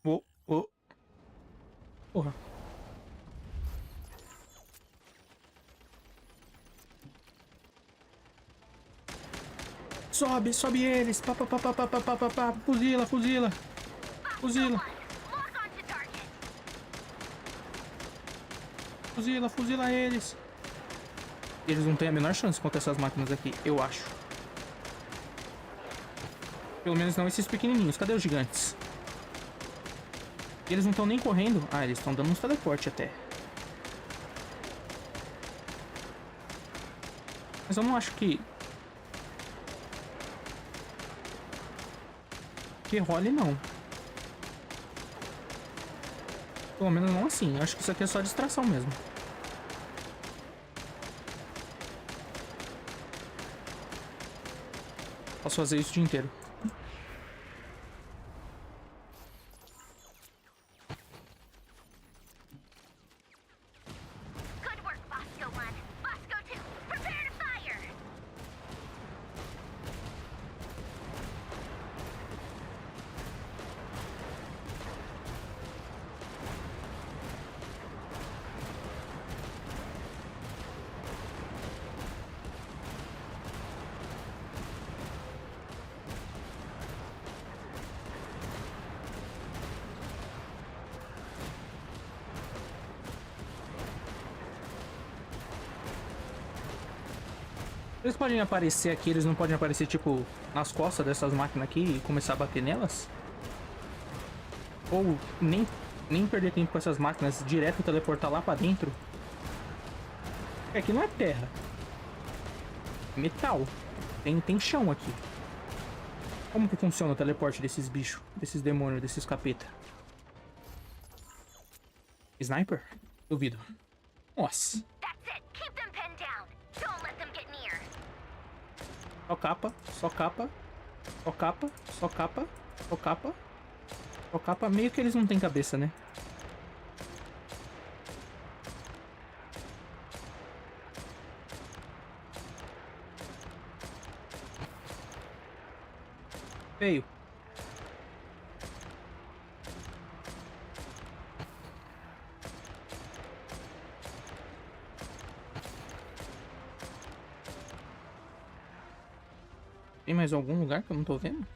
Oh, oh. Porra. Sobe, sobe eles. Pá, pá, pá, pá, pá, pá, pá, pá, pá. Fuzila, fuzila. Fuzila. Fuzila, fuzila eles. Eles não têm a menor chance contra essas máquinas aqui, eu acho. Pelo menos não esses pequenininhos. Cadê os gigantes? Eles não estão nem correndo. Ah, eles estão dando uns teleporte até. Mas eu não acho que role, não. Pelo menos não assim. Eu acho que isso aqui é só distração mesmo. Posso fazer isso o dia inteiro. Eles podem aparecer aqui, eles não podem aparecer, tipo, nas costas dessas máquinas aqui e começar a bater nelas? Ou nem perder tempo com essas máquinas, direto teleportar lá pra dentro? É, aqui não é terra. É metal. Tem chão aqui. Como que funciona o teleporte desses bichos, desses demônios, desses capeta? Sniper? Duvido. Nossa. Só capa, só capa, só capa, só capa, só capa, só capa. Meio que eles não têm cabeça, né? Feio. Tem mais algum lugar que eu não tô vendo?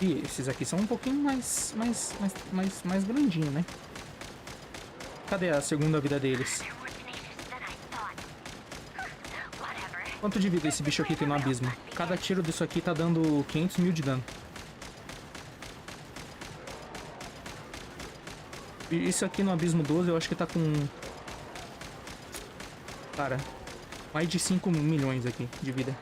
E esses aqui são um pouquinho mais grandinho, né? Cadê a segunda vida deles? Quanto de vida esse bicho aqui tem no abismo? Cada tiro disso aqui tá dando 500 mil de dano. E isso aqui no abismo 12 eu acho que tá com... Cara, mais de 5 milhões aqui de vida.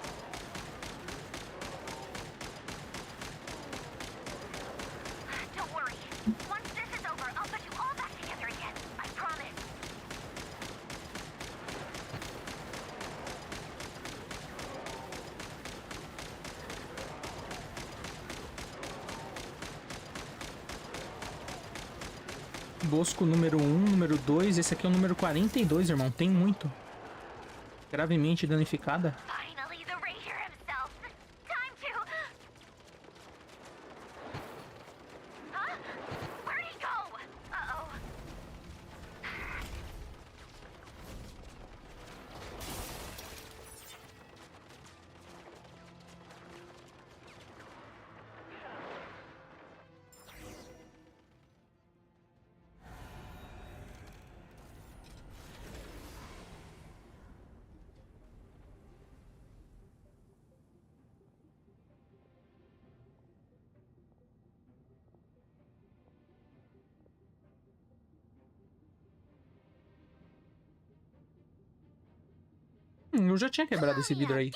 Bosco número 1, número 2. Esse aqui é o número 42, irmão. Tem muito. Gravemente danificada. Eu já tinha quebrado esse vidro aí.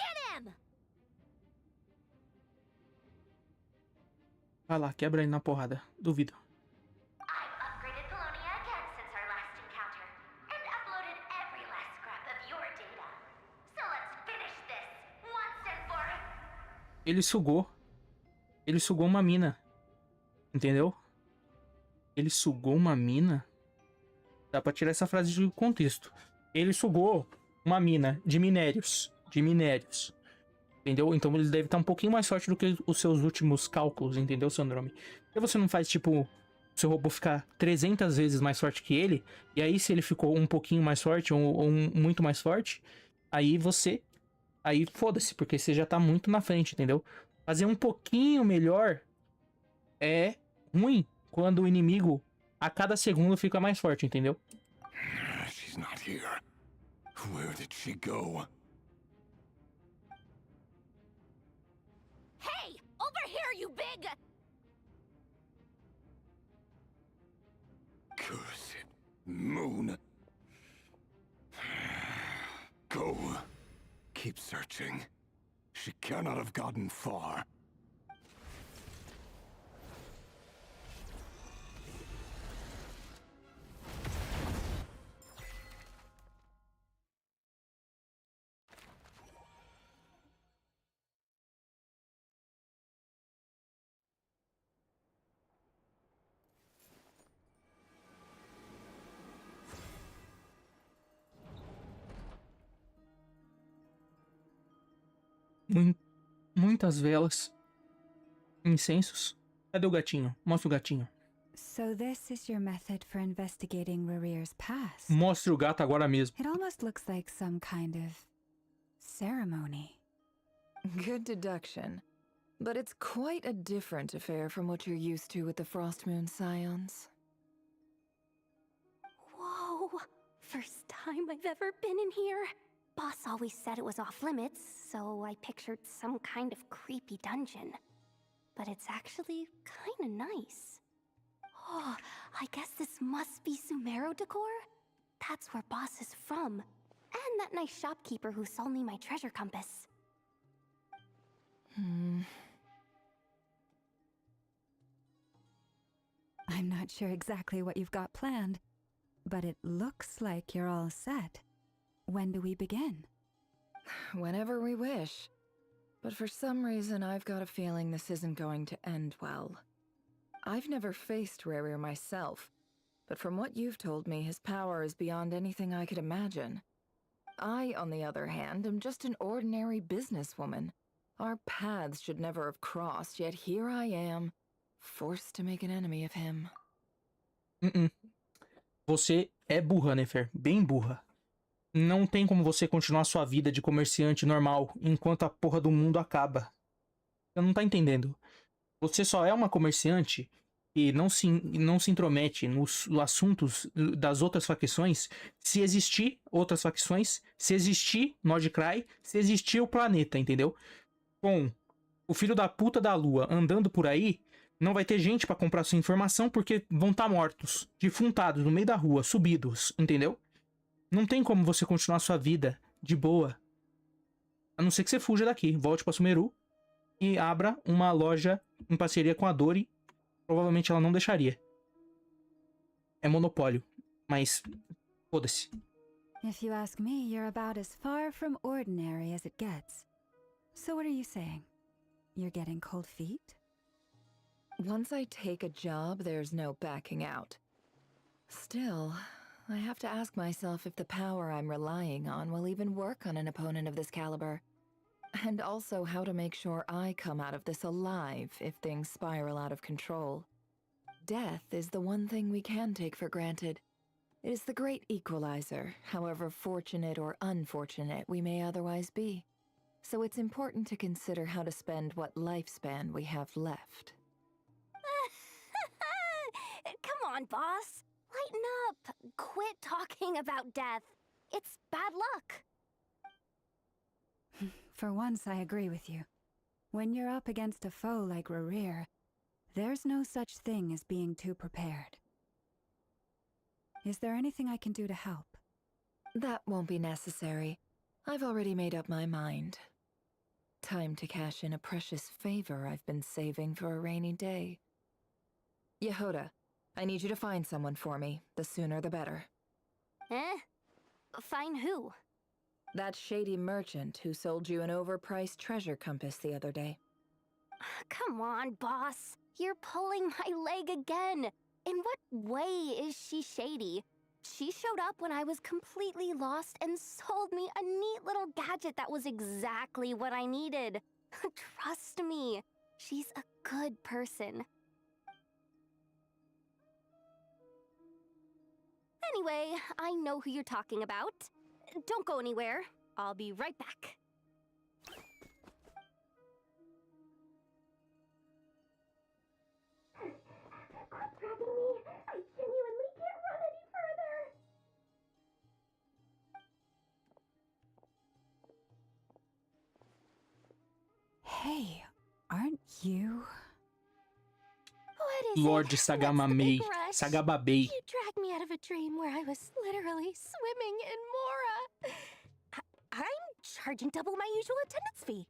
Vai lá, quebra ele na porrada. Duvido. Ele sugou. Ele sugou uma mina. Entendeu? Ele sugou uma mina. Dá pra tirar essa frase de contexto. Ele sugou uma mina de minérios. Entendeu? Então ele deve estar um pouquinho mais forte do que os seus últimos cálculos, entendeu, Sandrome? Por que você não faz, tipo, seu robô ficar 300 vezes mais forte que ele, e aí se ele ficou um pouquinho mais forte, ou muito mais forte, aí você... Aí foda-se, porque você já tá muito na frente, entendeu? Fazer um pouquinho melhor é ruim quando o inimigo, a cada segundo, fica mais forte, entendeu? She's not here. Where did she go? Hey! Over here, you big... Cursed moon. Go. Keep searching. She cannot have gotten far. Muitas velas. Incensos. Cadê o gatinho? Mostra o gatinho. So this is your method for investigating Rarir's past. Mostre o gato agora mesmo. It almost looks like some kind of ceremony. Good deduction. But it's quite a different affair from what you're used to with the Frostmoon Scions. Whoa! First time I've ever been in here. Boss always said it was off limits, so I pictured some kind of creepy dungeon. But it's actually kinda nice. Oh, I guess this must be Sumero decor? That's where Boss is from. And that nice shopkeeper who sold me my treasure compass. I'm not sure exactly what you've got planned, but it looks like you're all set. When do we begin? Whenever we wish. But for some reason, I've got a feeling this isn't going to end well. I've never faced Rarir myself, but from what you've told me, his power is beyond anything I could imagine. I, on the other hand, am just an ordinary businesswoman. Our paths should never have crossed, yet here I am, forced to make an enemy of him. Você é burra, Nefer. Bem burra. Não tem como você continuar sua vida de comerciante normal enquanto a porra do mundo acaba. Você não tá entendendo. Você só é uma comerciante e não se intromete nos assuntos das outras facções se existir outras facções, se existir Nordcry, se existir o planeta, entendeu? Com o filho da puta da lua andando por aí, não vai ter gente pra comprar sua informação porque vão estar mortos, defuntados no meio da rua, subidos, entendeu? Não tem como você continuar sua vida de boa. A não ser que você fuja daqui, volte pra Sumeru e abra uma loja em parceria com a Dori. Provavelmente ela não deixaria. É monopólio, mas foda-se. If you ask me, you're about as far from ordinary as it gets. So what are you saying? You're getting cold feet? Once I take a job, there's no backing out. Still, I have to ask myself if the power I'm relying on will even work on an opponent of this caliber. And also how to make sure I come out of this alive if things spiral out of control. Death is the one thing we can take for granted. It is the great equalizer, however fortunate or unfortunate we may otherwise be. So it's important to consider how to spend what lifespan we have left. Come on, boss. Lighten up. Quit talking about death. It's bad luck. For once, I agree with you. When you're up against a foe like Rerir, there's no such thing as being too prepared. Is there anything I can do to help? That won't be necessary. I've already made up my mind. Time to cash in a precious favor I've been saving for a rainy day. Yehoda, I need you to find someone for me. The sooner the better. Find who? That shady merchant who sold you an overpriced treasure compass the other day. Come on, boss. You're pulling my leg again. In what way is she shady? She showed up when I was completely lost and sold me a neat little gadget that was exactly what I needed. Trust me, she's a good person. Anyway, I know who you're talking about. Don't go anywhere. I'll be right back. Quit dragging me. I genuinely can't run any further. Hey, aren't you? What is Lord it? Sagamamei, What's the big rush? Sagababei. You dragged me out of a dream where I was literally swimming in Mora. I'm charging double my usual attendance fee.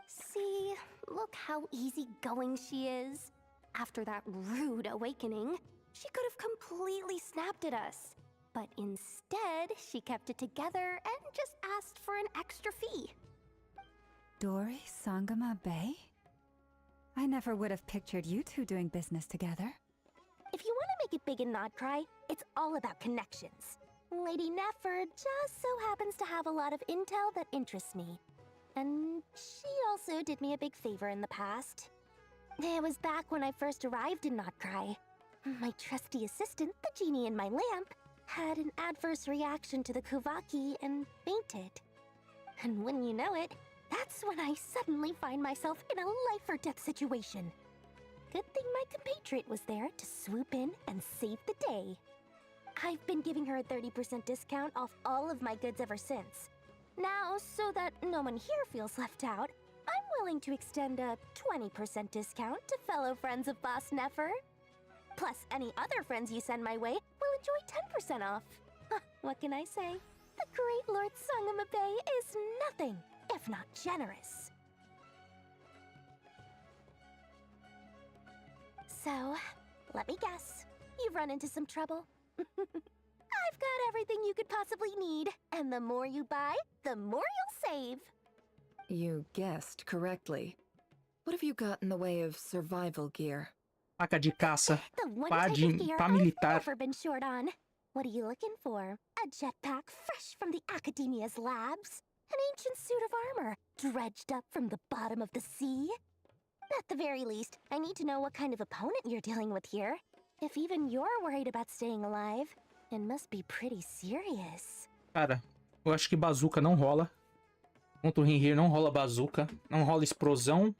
See, look how easygoing she is. After that rude awakening, she could have completely snapped at us. But instead, she kept it together and just asked for an extra fee. Dori Sangama Bay? I never would have pictured you two doing business together. If you want to make it big and not cry, it's all about connections. Lady Nefer just so happens to have a lot of intel that interests me. And she also did me a big favor in the past. It was back when I first arrived in Notcry. My trusty assistant, the genie in my lamp, had an adverse reaction to the Kuvaki and fainted. And when you know it, that's when I suddenly find myself in a life-or-death situation. Good thing my compatriot was there to swoop in and save the day. I've been giving her a 30% discount off all of my goods ever since. Now, so that no one here feels left out, I'm willing to extend a 20% discount to fellow friends of Boss Nefer. Plus, any other friends you send my way will enjoy 10% off. What can I say? The great Lord Sangamabe is nothing if not generous. So, let me guess. You've run into some trouble? I've got everything you could possibly need, and the more you buy, the more you'll save. You guessed correctly. What have you got in the way of survival gear? Faca de caça, The one pá type of gear pá I've militar. never been short on. What are you looking for? A jetpack fresh from the Academia's labs? An ancient suit of armor, dredged up from the bottom of the sea? At the very least, I need to know what kind of opponent you're dealing with here. If even you're worried about staying alive, it must be pretty serious. Cara, eu acho que bazuca não rola. Contra o Rinrir não rola bazuca. Não rola explosão.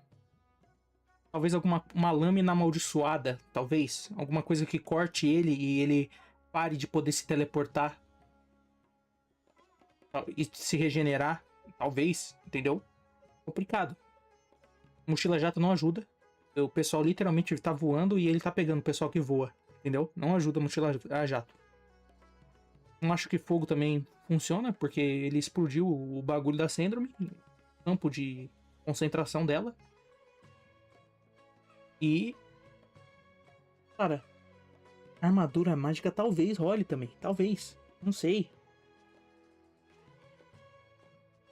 Talvez uma lâmina amaldiçoada, talvez. Alguma coisa que corte ele e ele pare de poder se teleportar. E se regenerar, talvez, entendeu? Complicado. Mochila jato não ajuda. O pessoal literalmente tá voando e ele tá pegando o pessoal que voa, entendeu? Não ajuda a mochila a jato. Não acho que fogo também funciona, porque ele explodiu o bagulho da síndrome, campo de concentração dela. E... cara, armadura mágica talvez role também, talvez, não sei.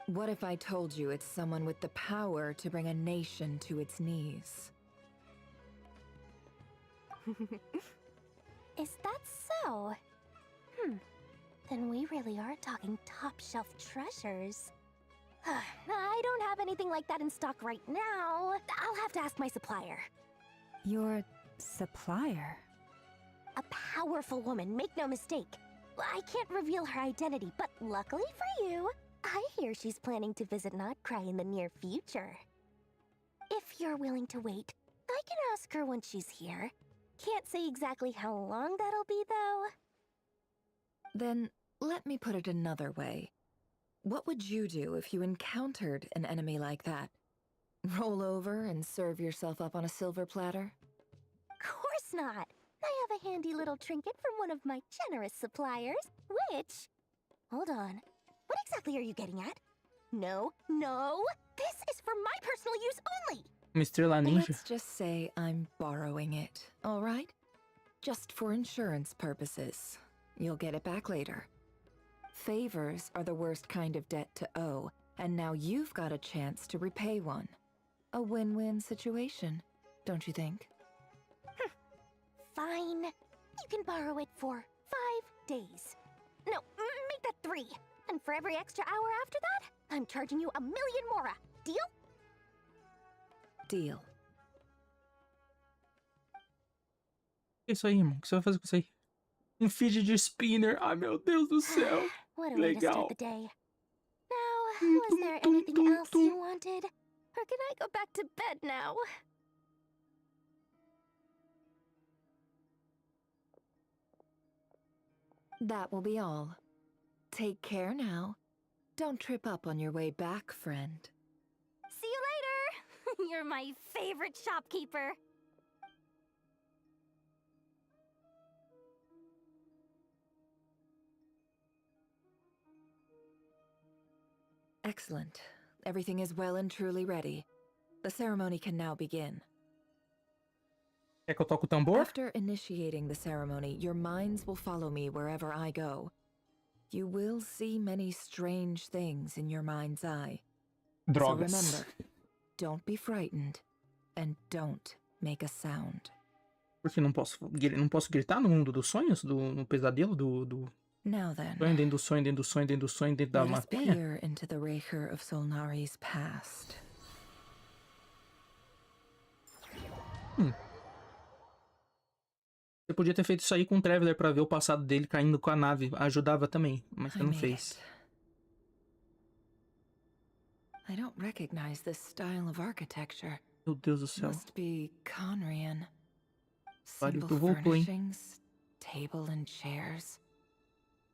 What if I told you it's someone with the power to bring a nation to its knees? Is that so? Then we really are talking top-shelf treasures. I don't have anything like that in stock right now. I'll have to ask my supplier. Your supplier? A powerful woman, make no mistake. I can't reveal her identity, but luckily for you, I hear she's planning to visit Notcry in the near future. If you're willing to wait, I can ask her when she's here. Can't say exactly how long that'll be, though. Then, let me put it another way. What would you do if you encountered an enemy like that? Roll over and serve yourself up on a silver platter? Course not. I have a handy little trinket from one of my generous suppliers, which... Hold on. What exactly are you getting at? No, no! This is for my personal use only! Estrela Ninja. Let's just say I'm borrowing it, all right? Just for insurance purposes. You'll get it back later. Favors are the worst kind of debt to owe, and now you've got a chance to repay one. A win-win situation, don't you think? Fine. You can borrow it for 5 days. No, make that 3. And for every extra hour after that, I'm charging you 1,000,000 mora. Deal? Deal. É isso aí, irmão. O que você vai fazer com isso aí? Um fidget spinner. Ai, meu Deus do céu. What a way to start the day. Now, was there anything else you wanted? Or can I go back to bed now? That will be all. Take care now. Don't trip up on your way back, friend. See you later! You're my favorite shopkeeper. Excellent. Everything is well and truly ready. The ceremony can now begin. Quer que eu toque o tambor? After initiating the ceremony, your minds will follow me wherever I go. You will see many strange things in your mind's eye. Drogas. So remember, don't be frightened, and don't make a sound. Porque não posso gritar no mundo dos sonhos? No pesadelo do... Now then, sonho dentro do sonho, dentro do sonho, dentro do sonho, dentro da let us maconha? peer into the Raker of Solnari's past. Você podia ter feito isso aí com o Traveler pra ver o passado dele caindo com a nave. Ajudava também, mas você não fez. I don't recognize this style of architecture. Meu Deus do céu. Must be Conrian. Vale, Simple tu voltou, hein? furnishings, table and chairs.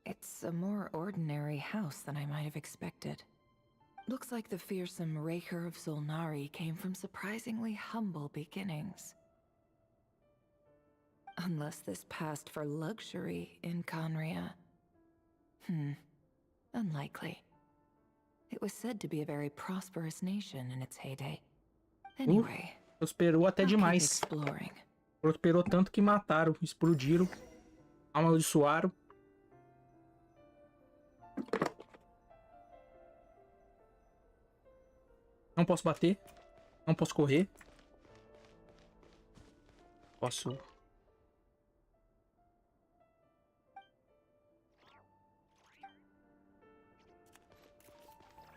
It's a more ordinary house than I might have expected. Looks like the fearsome Raker of Solnari came from surprisingly humble beginnings. Unless this passed for luxury in Conria. Unlikely. It was said to be a very prosperous nation in its heyday. Anyway, prosperou até I'll keep demais. exploring. Prosperou tanto que mataram, explodiram, amaldiçoaram. Não posso bater. Não posso correr. Posso...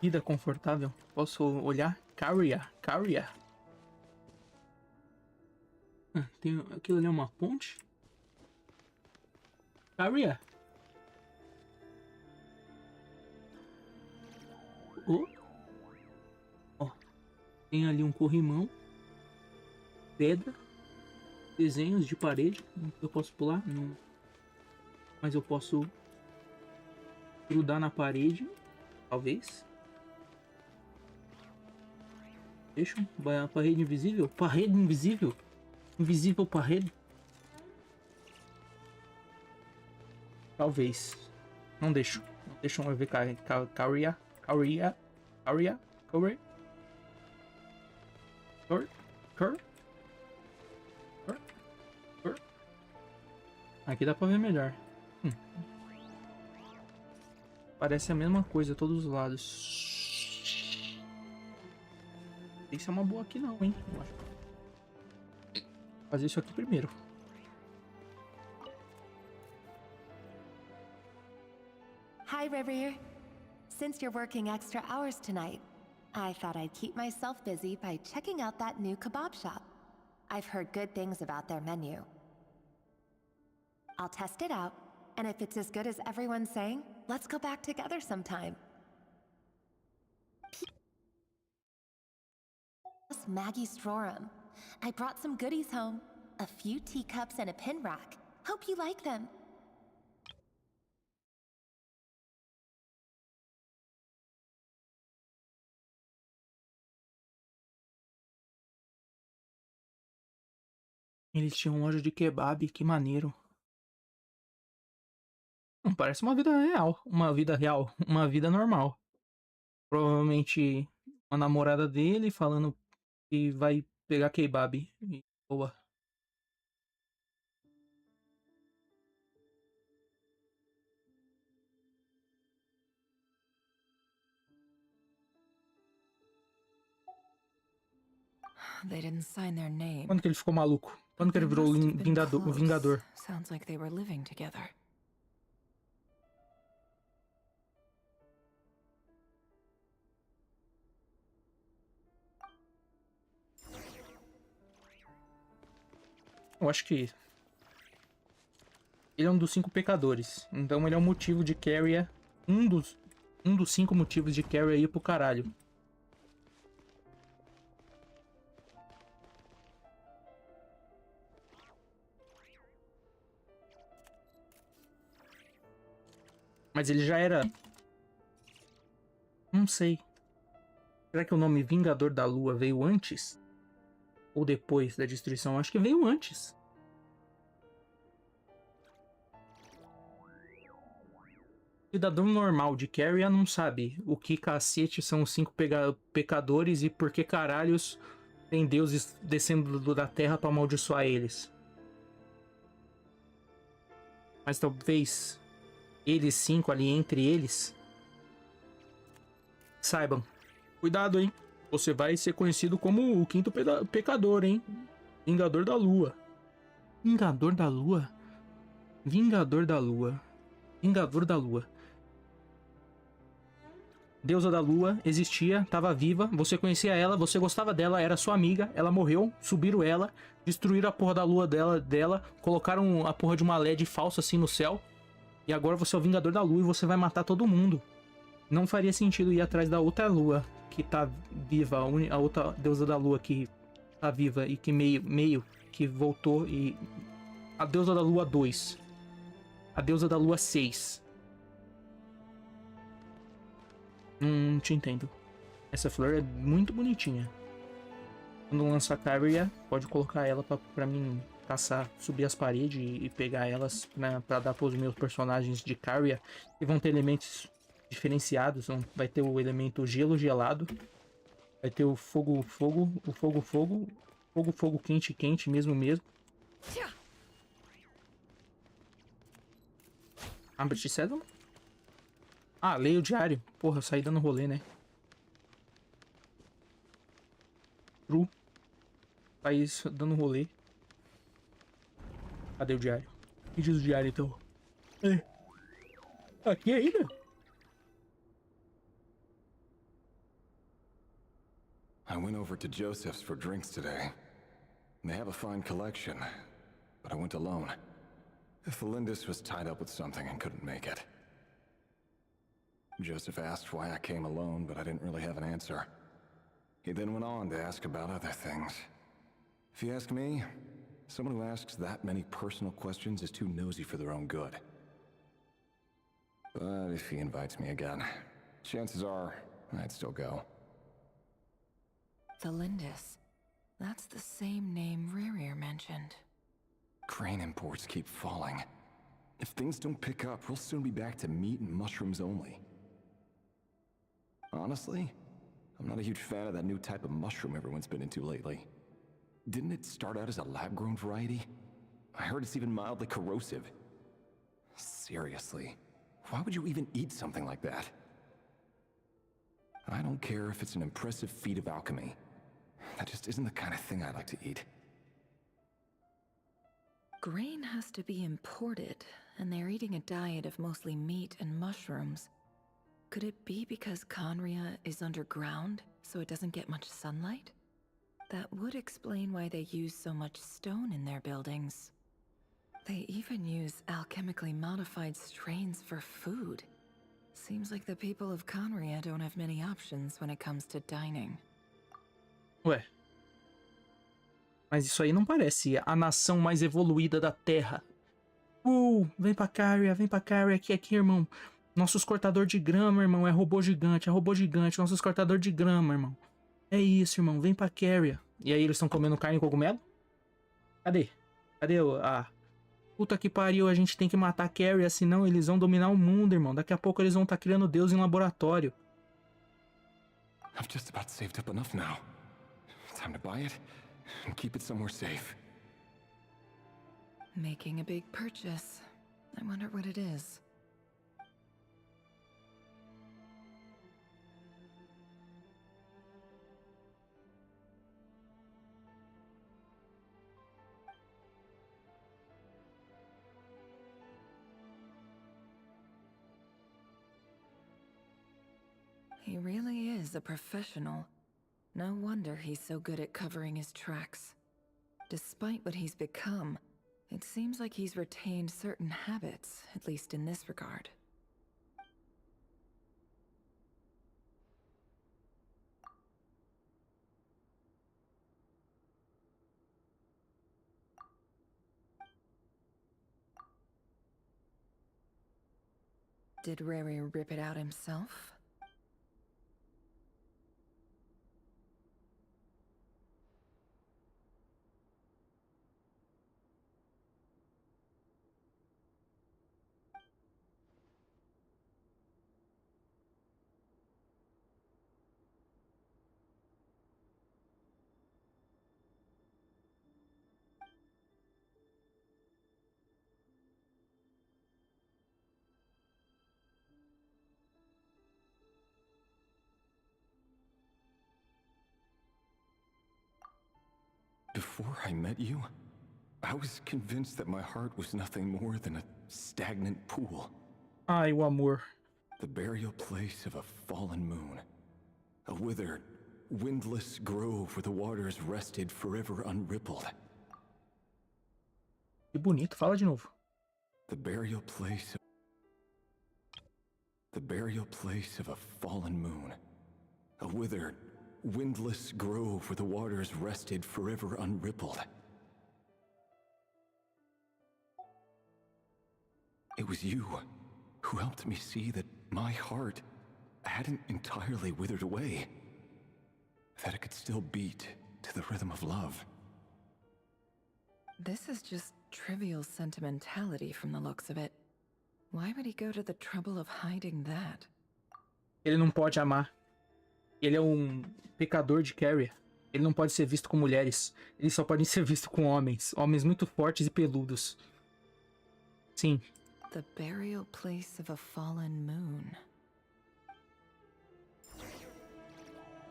Vida confortável. Posso olhar? Carrier. Tem aquilo ali, é uma ponte? Carrier. Ó, tem ali um corrimão. pedra, desenhos de parede. Eu posso pular? Não. Mas eu posso grudar na parede, talvez. Deixa. Parede invisível? Parede invisível? Invisível parede? Talvez. Não deixo. Não deixam eu ver Caria. Aqui dá pra ver melhor. Parece a mesma coisa, todos os lados. Isso é uma boa aqui não, hein? Eu acho. Vou fazer isso aqui primeiro. Hi, River. Since you're working extra hours tonight, I thought I'd keep myself busy by checking out that new kebab shop. I've heard good things about their menu. I'll test it out, and if it's as good as everyone's saying, let's go back together sometime. Maggie Strorum. I brought some goodies home. A few teacups and a pin rack. Hope you like them. Eles tinham loja de kebab, que maneiro. Parece uma vida real. Uma vida real. Uma vida normal. Provavelmente uma namorada dele falando que vai pegar kebab. E boa. They didn't sign their name. Quando que ele ficou maluco? Quando que ele virou o Vingador? Sounds like they were living together. Eu acho que ele é um dos 5 pecadores. Então ele é um motivo de Carrie. Um dos 5 motivos de Carrie ir pro caralho. Mas ele já era... Não sei. Será que o nome Vingador da Lua veio antes? Ou depois da destruição? Acho que veio antes. Cidadão normal de Carria não sabe o que cacete são os 5 pecadores e por que caralhos tem deuses descendo da terra pra amaldiçoar eles. Mas talvez eles 5 ali entre eles saibam. Cuidado, hein? Você vai ser conhecido como o 5º pecador, hein? Vingador da Lua. Vingador da Lua? Vingador da Lua. Vingador da Lua. Deusa da Lua existia, tava viva, você conhecia ela, você gostava dela, era sua amiga, ela morreu, subiram ela, destruíram a porra da lua dela, colocaram a porra de uma LED falsa assim no céu, e agora você é o Vingador da Lua e você vai matar todo mundo. Não faria sentido ir atrás da outra lua que tá viva, a outra deusa da lua que tá viva e que meio que voltou, e a deusa da lua 2, a deusa da lua 6. Não te entendo. Essa flor é muito bonitinha. Quando lança a Carria, pode colocar ela pra mim caçar, subir as paredes e pegar elas pra dar pros meus personagens de Carria, que vão ter elementos diferenciados. Vai ter o elemento gelo gelado, vai ter o fogo quente mesmo. Abre-te cédula? Ah, leia o diário. Porra, eu saí dando rolê, né? True. Saí dando rolê. Cadê o diário? O que diz o diário, então? Aqui ainda? I went over to Joseph's for drinks today. They have a fine collection, but I went alone. Felindis was tied up with something and couldn't make it. Joseph asked why I came alone, but I didn't really have an answer. He then went on to ask about other things. If you ask me, someone who asks that many personal questions is too nosy for their own good. But if he invites me again, chances are I'd still go. Zelindis. That's the same name Rerir mentioned. Grain imports keep falling. If things don't pick up, we'll soon be back to meat and mushrooms only. Honestly, I'm not a huge fan of that new type of mushroom everyone's been into lately. Didn't it start out as a lab-grown variety? I heard it's even mildly corrosive. Seriously, why would you even eat something like that? I don't care if it's an impressive feat of alchemy. That just isn't the kind of thing I like to eat. Grain has to be imported, and they're eating a diet of mostly meat and mushrooms. Could it be because Conria is underground, so it doesn't get much sunlight? That would explain why they use so much stone in their buildings. They even use alchemically modified strains for food. Seems like the people of Conria don't have many options when it comes to dining. Ué. Mas isso aí não parece a nação mais evoluída da Terra. Vem pra Caria, aqui, irmão. Nossos cortador de grama, irmão, é robô gigante, nossos cortador de grama, irmão. É isso, irmão, vem pra Caria. E aí eles estão comendo carne e cogumelo? Cadê? Cadê a... Puta que pariu, a gente tem que matar a Caria, senão eles vão dominar o mundo, irmão. Daqui a pouco eles vão estar criando Deus em laboratório. I've just about saved up enough now. Time to buy it and keep it somewhere safe. Making a big purchase. I wonder what it is. He really is a professional. No wonder he's so good at covering his tracks. Despite what he's become, it seems like he's retained certain habits, at least in this regard. Did Rary rip it out himself? Before I met you, I was convinced that my heart was nothing more than a stagnant pool. Ai, o amor. The burial place of a fallen moon. A withered, windless grove where the waters rested forever unrippled. Que bonito, fala de novo. The burial place of a fallen moon. A withered, windless grove where the waters rested forever unrippled. It was you who helped me see that my heart hadn't entirely withered away, that it could still beat to the rhythm of love. This is just trivial sentimentality from the looks of it. Why would he go to the trouble of hiding that? Ele não pode amar. Ele é um pecador de Caria. Ele não pode ser visto com mulheres. Eles só podem ser vistos com homens. Homens muito fortes e peludos. Sim. The burial place of a fallen moon.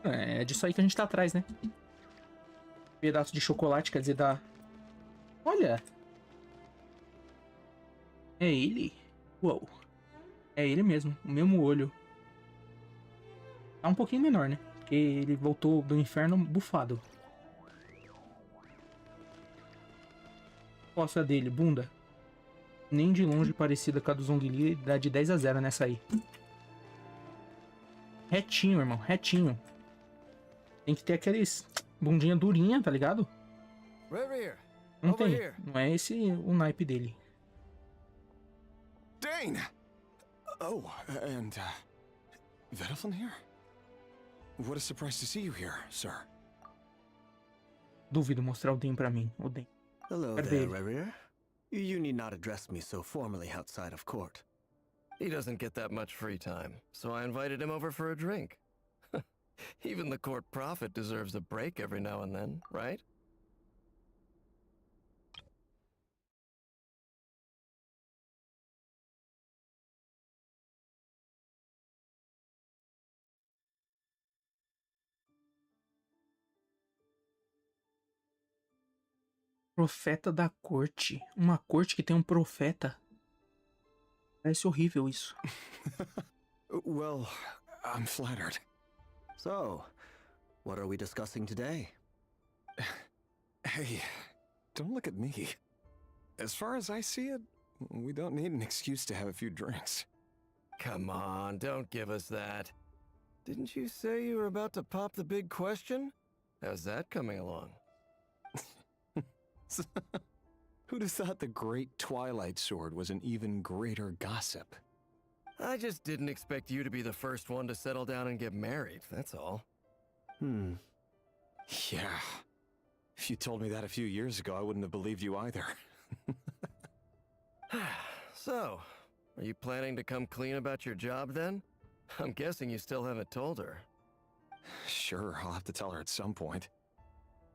É disso aí que a gente tá atrás, né? Pedaço de chocolate, quer dizer, da... Olha! É ele? Uou. É ele mesmo, o mesmo olho. Tá um pouquinho menor, né? Porque ele voltou do inferno bufado. Costa dele, bunda. Nem de longe parecida com a do Zhongli, dá de 10-0 nessa aí. Retinho, irmão, retinho. Tem que ter aqueles bundinha durinha, tá ligado? Reverie, Não over tem. here. Não é esse o naipe dele. Dane! Oh, and, Vedeflin here? What a surprise to see you here, sir. Duvido mostrar o Den pra mim. O Den. Hello Quero there, ver ele. Rerir. You need not address me so formally outside of court. He doesn't get that much free time, so I invited him over for a drink. Even the court prophet deserves a break every now and then, right? Profeta da corte. Uma corte que tem um profeta. Parece horrível isso. Well, I'm flattered. So, what are we discussing today? Hey, don't look at me. As far as I see it, we don't need an excuse to have a few drinks. Come on, don't give us that. Didn't you say you were about to pop the big question? How's that coming along? Who'd have thought the great Twilight Sword was an even greater gossip? I just didn't expect you to be the first one to settle down and get married, that's all. Yeah. If you told me that a few years ago, I wouldn't have believed you either. So, are you planning to come clean about your job then? I'm guessing you still haven't told her. Sure, I'll have to tell her at some point.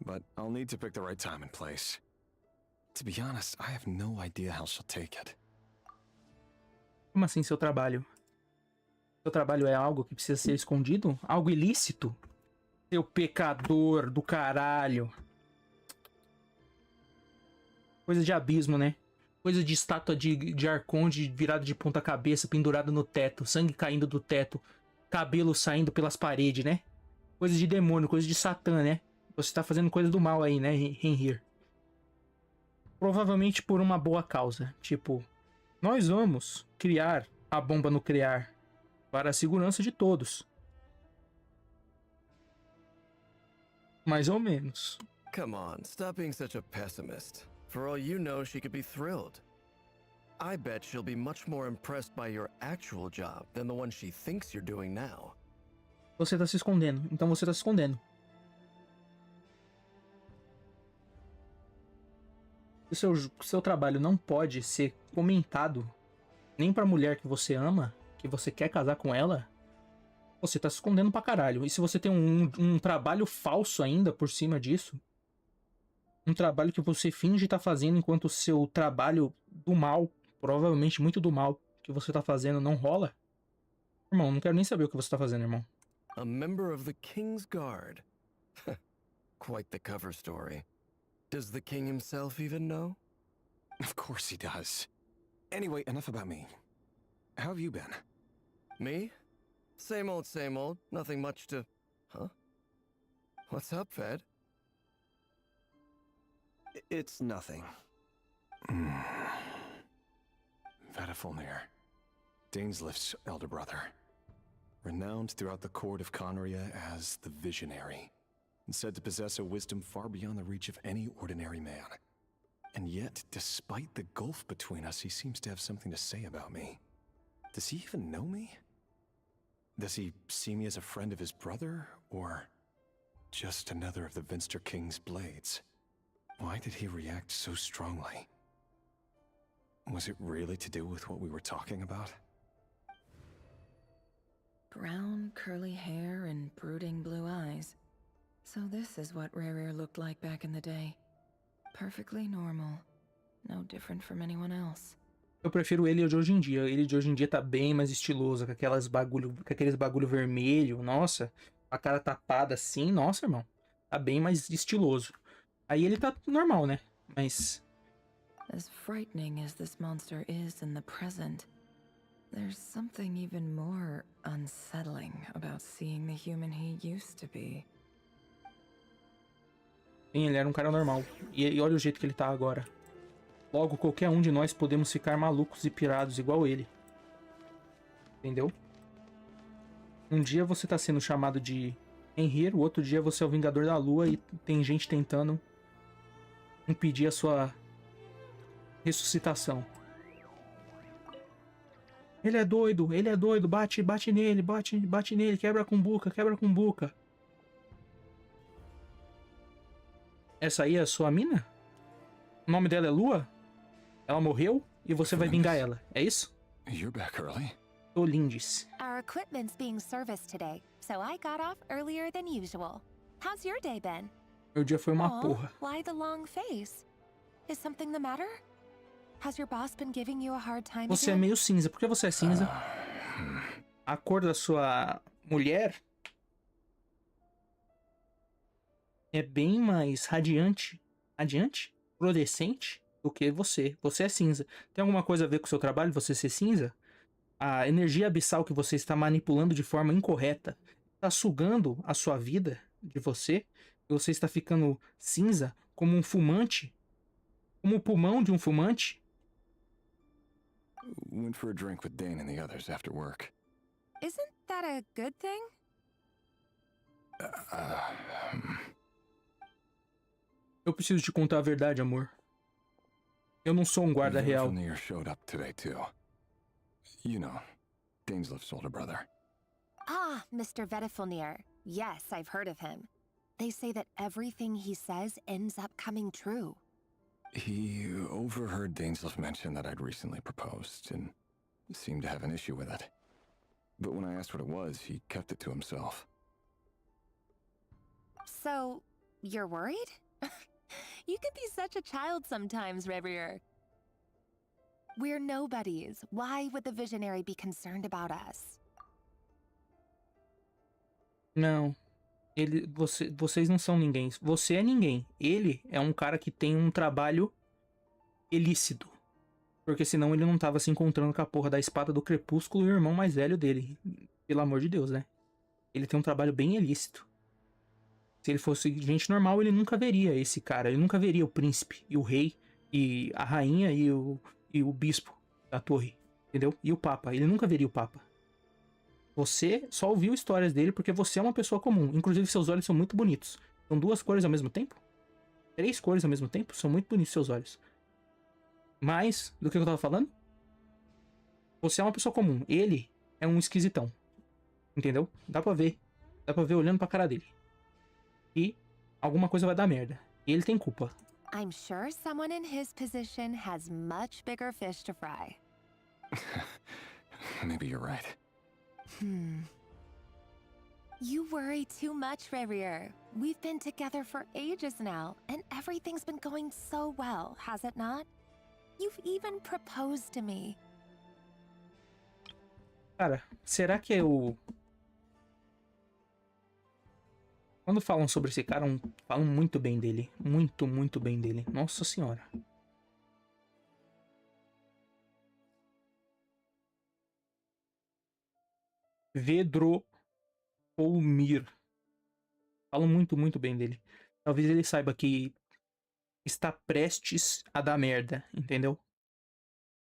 But I'll need to pick the right time and place. To be honest, I have no idea how she'll take it. Como assim, seu trabalho? Seu trabalho é algo que precisa ser escondido? Algo ilícito? Seu pecador do caralho. Coisa de abismo, né? Coisa de estátua de arconde virada de ponta cabeça, pendurada no teto. Sangue caindo do teto. Cabelo saindo pelas paredes, né? Coisa de demônio, coisa de Satã, né? Você tá fazendo coisa do mal aí, né, Henrir? Provavelmente por uma boa causa. Tipo, nós vamos criar a bomba nuclear para a segurança de todos. Mais ou menos. Come on, stop being such a pessimist. For all you know, she could be thrilled. I bet she'll be much more impressed by your actual job than the one she thinks you're doing now. Você tá se escondendo. Então você tá se escondendo. O seu trabalho não pode ser comentado nem pra mulher que você ama, que você quer casar com ela, você tá se escondendo pra caralho. E se você tem um trabalho falso ainda por cima disso, um trabalho que você finge tá fazendo enquanto o seu trabalho do mal, provavelmente muito do mal, que você tá fazendo não rola, irmão, não quero nem saber o que você tá fazendo, irmão. A member of the King's Guard. Quite the cover story. Does the king himself even know? Of course he does. Anyway, enough about me. How have you been? Me? Same old, same old. Nothing much to... Huh? What's up, Ved? It's nothing. Vedeflin, Dainslift's elder brother. Renowned throughout the court of Conria as the Visionary. And said to possess a wisdom far beyond the reach of any ordinary man. And yet, despite the gulf between us, he seems to have something to say about me. Does he even know me? Does he see me as a friend of his brother, or just another of the Vinster King's blades? Why did he react so strongly? Was it really to do with what we were talking about? Brown, curly hair and brooding blue eyes. So this is what Rerir looked like back in the day. Perfectly normal. No different from anyone else. Eu prefiro ele de hoje em dia. Ele de hoje em dia tá bem mais estiloso, com aqueles bagulho vermelho. Nossa, a cara tapada assim. Nossa, irmão. Tá bem mais estiloso. Aí ele tá normal, né? Mas... As frightening as this monster is in the present, there's something even more unsettling about seeing the human he used to be. Sim, ele era um cara normal. E olha o jeito que ele tá agora. Logo, qualquer um de nós podemos ficar malucos e pirados igual ele. Entendeu? Um dia você tá sendo chamado de Henrir, o outro dia você é o Vingador da Lua e tem gente tentando impedir a sua ressuscitação. Ele é doido, bate nele, quebra com buca. Essa aí é a sua mina? O nome dela é Lua? Ela morreu e você vai vingar ela, é isso? You're back early. Tô lindes. Our equipment's being serviced today, so I got off earlier than usual. How's your day been? Meu dia foi uma Aw, porra. why the long face? Is something the matter? Has your boss been giving you a hard time Você é again? meio cinza. Por que você é cinza? A cor da sua mulher é bem mais radiante, fluorescente do que você. Você é cinza. Tem alguma coisa a ver com o seu trabalho, você ser cinza? A energia abissal que você está manipulando de forma incorreta está sugando a sua vida de você. E você está ficando cinza como um fumante, como o pulmão de um fumante. Went for a drink with Dane and the others after work. Isn't that a good thing? Eu preciso te contar a verdade, amor. Eu não sou um guarda real. Veneer showed up today too. You know, Dainsleif's older brother. Ah, Mr. Vedifilnir. Yes, I've heard of him. They say that everything he says ends up coming true. He overheard Dainsleif mention that I'd recently proposed and seemed to have an issue with it. But when I asked what it was, he kept it to himself. So, you're worried? You can be such a child sometimes, Revier. We're nobodies. Why would the Visionary be concerned about us? Não. Vocês não são ninguém. Você é ninguém. Ele é um cara que tem um trabalho ilícito. Porque senão ele não tava se encontrando com a porra da espada do crepúsculo e o irmão mais velho dele. Pelo amor de Deus, né? Ele tem um trabalho bem ilícito. Se ele fosse gente normal, ele nunca veria esse cara. Ele nunca veria o príncipe e o rei e a rainha e o bispo da torre. Entendeu? E o papa. Ele nunca veria o papa. Você só ouviu histórias dele porque você é uma pessoa comum. Inclusive, seus olhos são muito bonitos. São 2 cores ao mesmo tempo? 3 cores ao mesmo tempo? São muito bonitos seus olhos. Mas, do que eu tava falando? Você é uma pessoa comum. Ele é um esquisitão. Entendeu? Dá pra ver. Dá pra ver olhando pra cara dele. E alguma coisa vai dar merda. E ele tem culpa. I'm sure someone in his position has much bigger fish to fry. Maybe you're right. You worry too much, Revier. We've been together for ages now, and everything's been going so well, has it not? You've even proposed to me. Cara, será que eu... Quando falam sobre esse cara, falam muito bem dele. Muito, muito bem dele. Nossa senhora. Vedromir. Falam muito, muito bem dele. Talvez ele saiba que está prestes a dar merda, entendeu?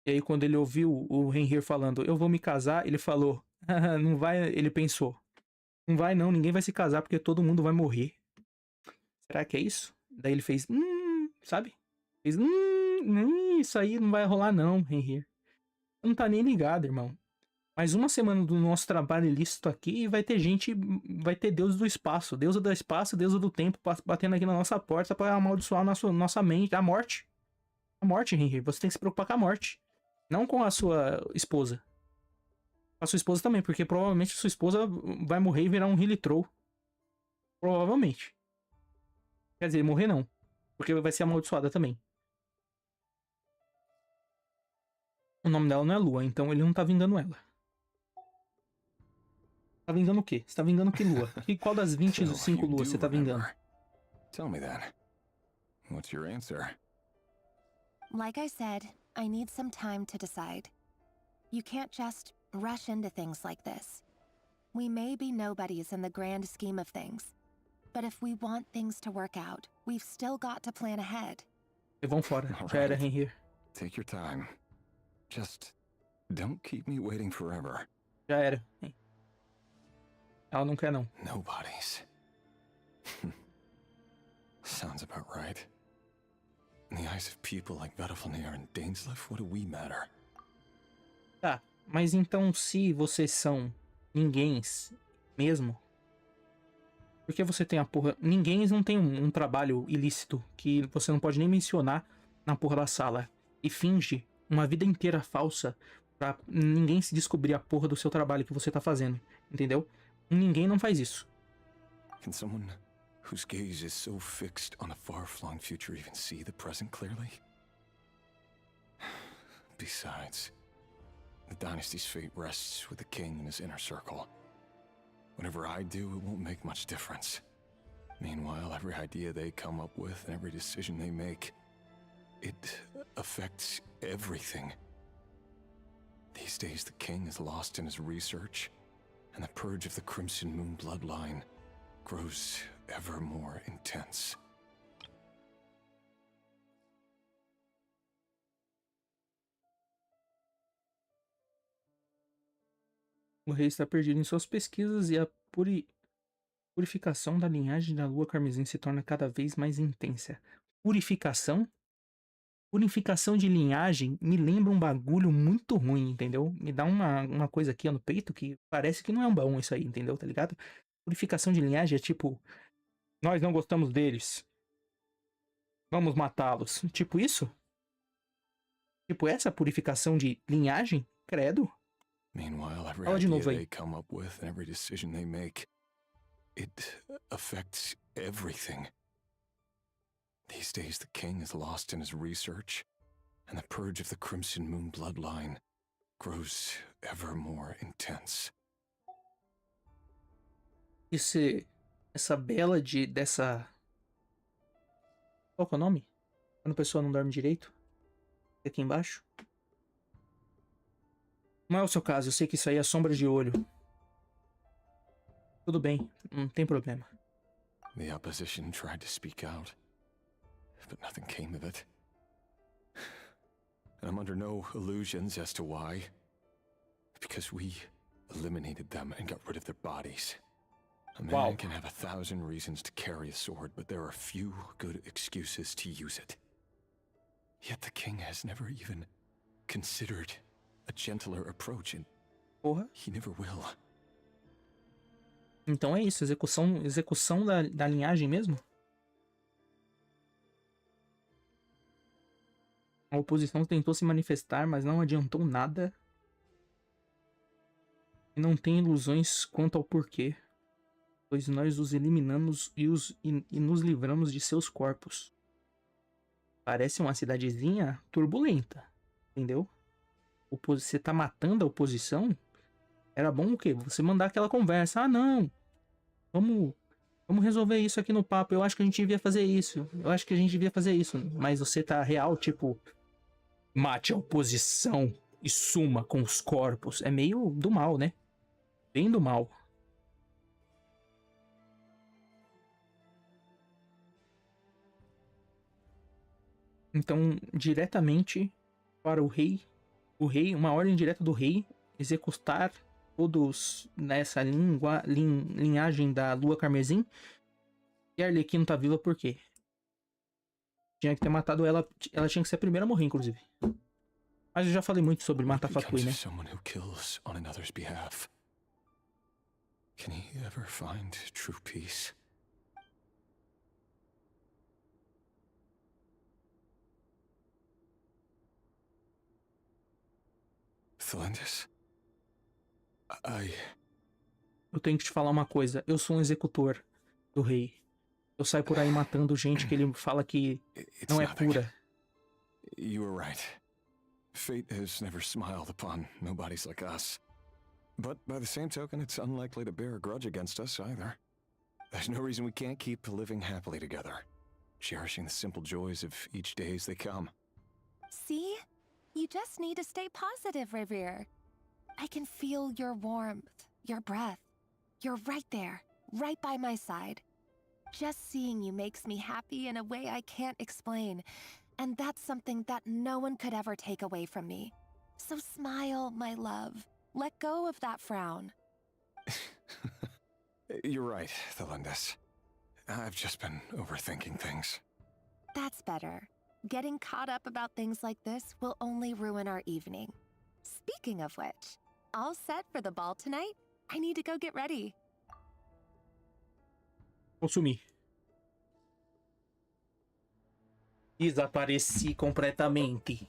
E aí quando ele ouviu o Henrir falando, eu vou me casar, ele falou, não vai, ele pensou, não vai não, ninguém vai se casar porque todo mundo vai morrer. Será que é isso? Daí ele fez, sabe? Fez, isso aí não vai rolar não, Henrir. Não tá nem ligado, irmão. Mais uma semana do nosso trabalho ilícito aqui e vai ter gente, vai ter deuses do espaço, deusa do espaço, deusa do tempo batendo aqui na nossa porta pra amaldiçoar nossa mente, a morte. A morte, Henry, você tem que se preocupar com a morte. Não com a sua esposa. A sua esposa também, porque provavelmente a sua esposa vai morrer e virar um Hilitroll. Provavelmente. Quer dizer, morrer não. Porque vai ser amaldiçoada também. O nome dela não é Lua, então ele não tá vingando ela. Tá vingando o quê? Você tá vingando que lua? E qual das 25 luas você tá vingando? Tell me then. What's your answer? Like I said, I need some time to decide. You can't just rush into things like this. We may be nobodies in the grand scheme of things, but if we want things to work out, we've still got to plan ahead. E vão fora. Já era, Henry. Take your time. Just don't keep me waiting forever. Já era. Ela não quer não. Nobodies. Sounds about right. eyes of people like Vedalfnir and Dainsleif, what do we matter? Tá, mas então se vocês são ninguéms mesmo, por que você tem a porra... Ninguéms não tem um trabalho ilícito que você não pode nem mencionar na porra da sala e finge uma vida inteira falsa pra ninguém se descobrir a porra do seu trabalho que você tá fazendo, entendeu? Ninguém não faz isso. Can someone whose gaze is so fixed on a far-flung future even see the present clearly? Besides, the dynasty's fate rests with the king and his inner circle. Whatever I do, it won't make much difference. Meanwhile, every idea they come up with and every decision they make, it affects everything. These days, the king is lost in his research, and the purge of the Crimson Moon bloodline grows ever more intense. O rei está perdido em suas pesquisas e a purificação da linhagem da lua carmesim se torna cada vez mais intensa. Purificação? Purificação de linhagem me lembra um bagulho muito ruim, entendeu? Me dá uma coisa aqui ó, no peito que parece que não é um bom isso aí, entendeu? Tá ligado? Purificação de linhagem é tipo... Nós não gostamos deles. Vamos matá-los. Tipo isso? Tipo essa purificação de linhagem? Credo. Meanwhile, every Fala de idea novo aí. they come up with and every decision they make, it affects everything. These days, the king is lost in his research, and the purge of the Crimson Moon bloodline grows ever more intense. Essa bela dessa... Qual que é o nome? Quando a pessoa não dorme direito? Aqui embaixo. Não é o seu caso, eu sei que isso aí é sombra de olho. Tudo bem, não tem problema. The opposition tried to speak out, but nothing came of it. And I'm under no illusions as to why. Because we eliminated them and got rid of their bodies. A man can have 1,000 reasons to carry a sword, but there are few good excuses to use it. Yet the king has never even considered a gentler approach, and he never will. Então é isso, execução da linhagem mesmo? A oposição tentou se manifestar, mas não adiantou nada. E não tem ilusões quanto ao porquê, pois nós os eliminamos e nos livramos de seus corpos. Parece uma cidadezinha turbulenta, entendeu? Você tá matando a oposição? Era bom o quê? Você mandar aquela conversa. Ah, não. Vamos resolver isso aqui no papo. Eu acho que a gente devia fazer isso. Eu acho que a gente devia fazer isso. Mas você tá real, tipo... Mate a oposição e suma com os corpos. É meio do mal, né? Bem do mal. Então, diretamente para o rei, uma ordem direta do rei, executar todos nessa linhagem da lua carmesim. E a Arlequina tá viva por quê? Tinha que ter matado ela. Ela tinha que ser a primeira a morrer, inclusive. Mas eu já falei muito sobre matar Fatui, né? Someone who kills on another's behalf. Can he ever find true peace? Thelendis? Eu tenho que te falar uma coisa. Eu sou um executor do rei. Eu saio por aí matando gente que ele fala que não é pura. You were right. Fate has never smiled upon nobodies like us. But by the same token, it's unlikely to bear a grudge against us either. There's no reason we can't keep living happily together, cherishing the simple joys of each day as they come. See? You just need to stay positive, Revere. I can feel your warmth, your breath. You're right there, right by my side. Just seeing you makes me happy in a way I can't explain. And that's something that no one could ever take away from me. So smile, my love. Let go of that frown. You're right, Thelendis. I've just been overthinking things. That's better. getting caught up about things like this will only ruin our evening. Speaking of which, all set for the ball tonight? I need to go get ready. Vou sumir. Desapareci completamente.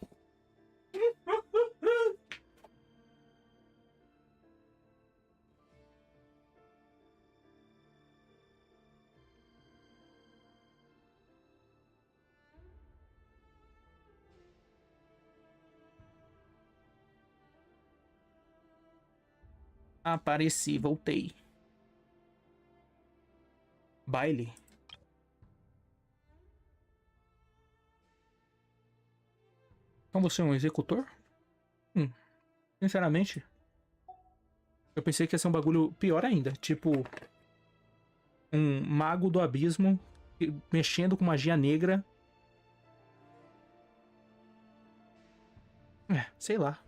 Apareci, voltei. Baile. Então você é um executor? Sinceramente, eu pensei que ia ser um bagulho pior ainda. Tipo, um mago do abismo mexendo com magia negra. Sei lá.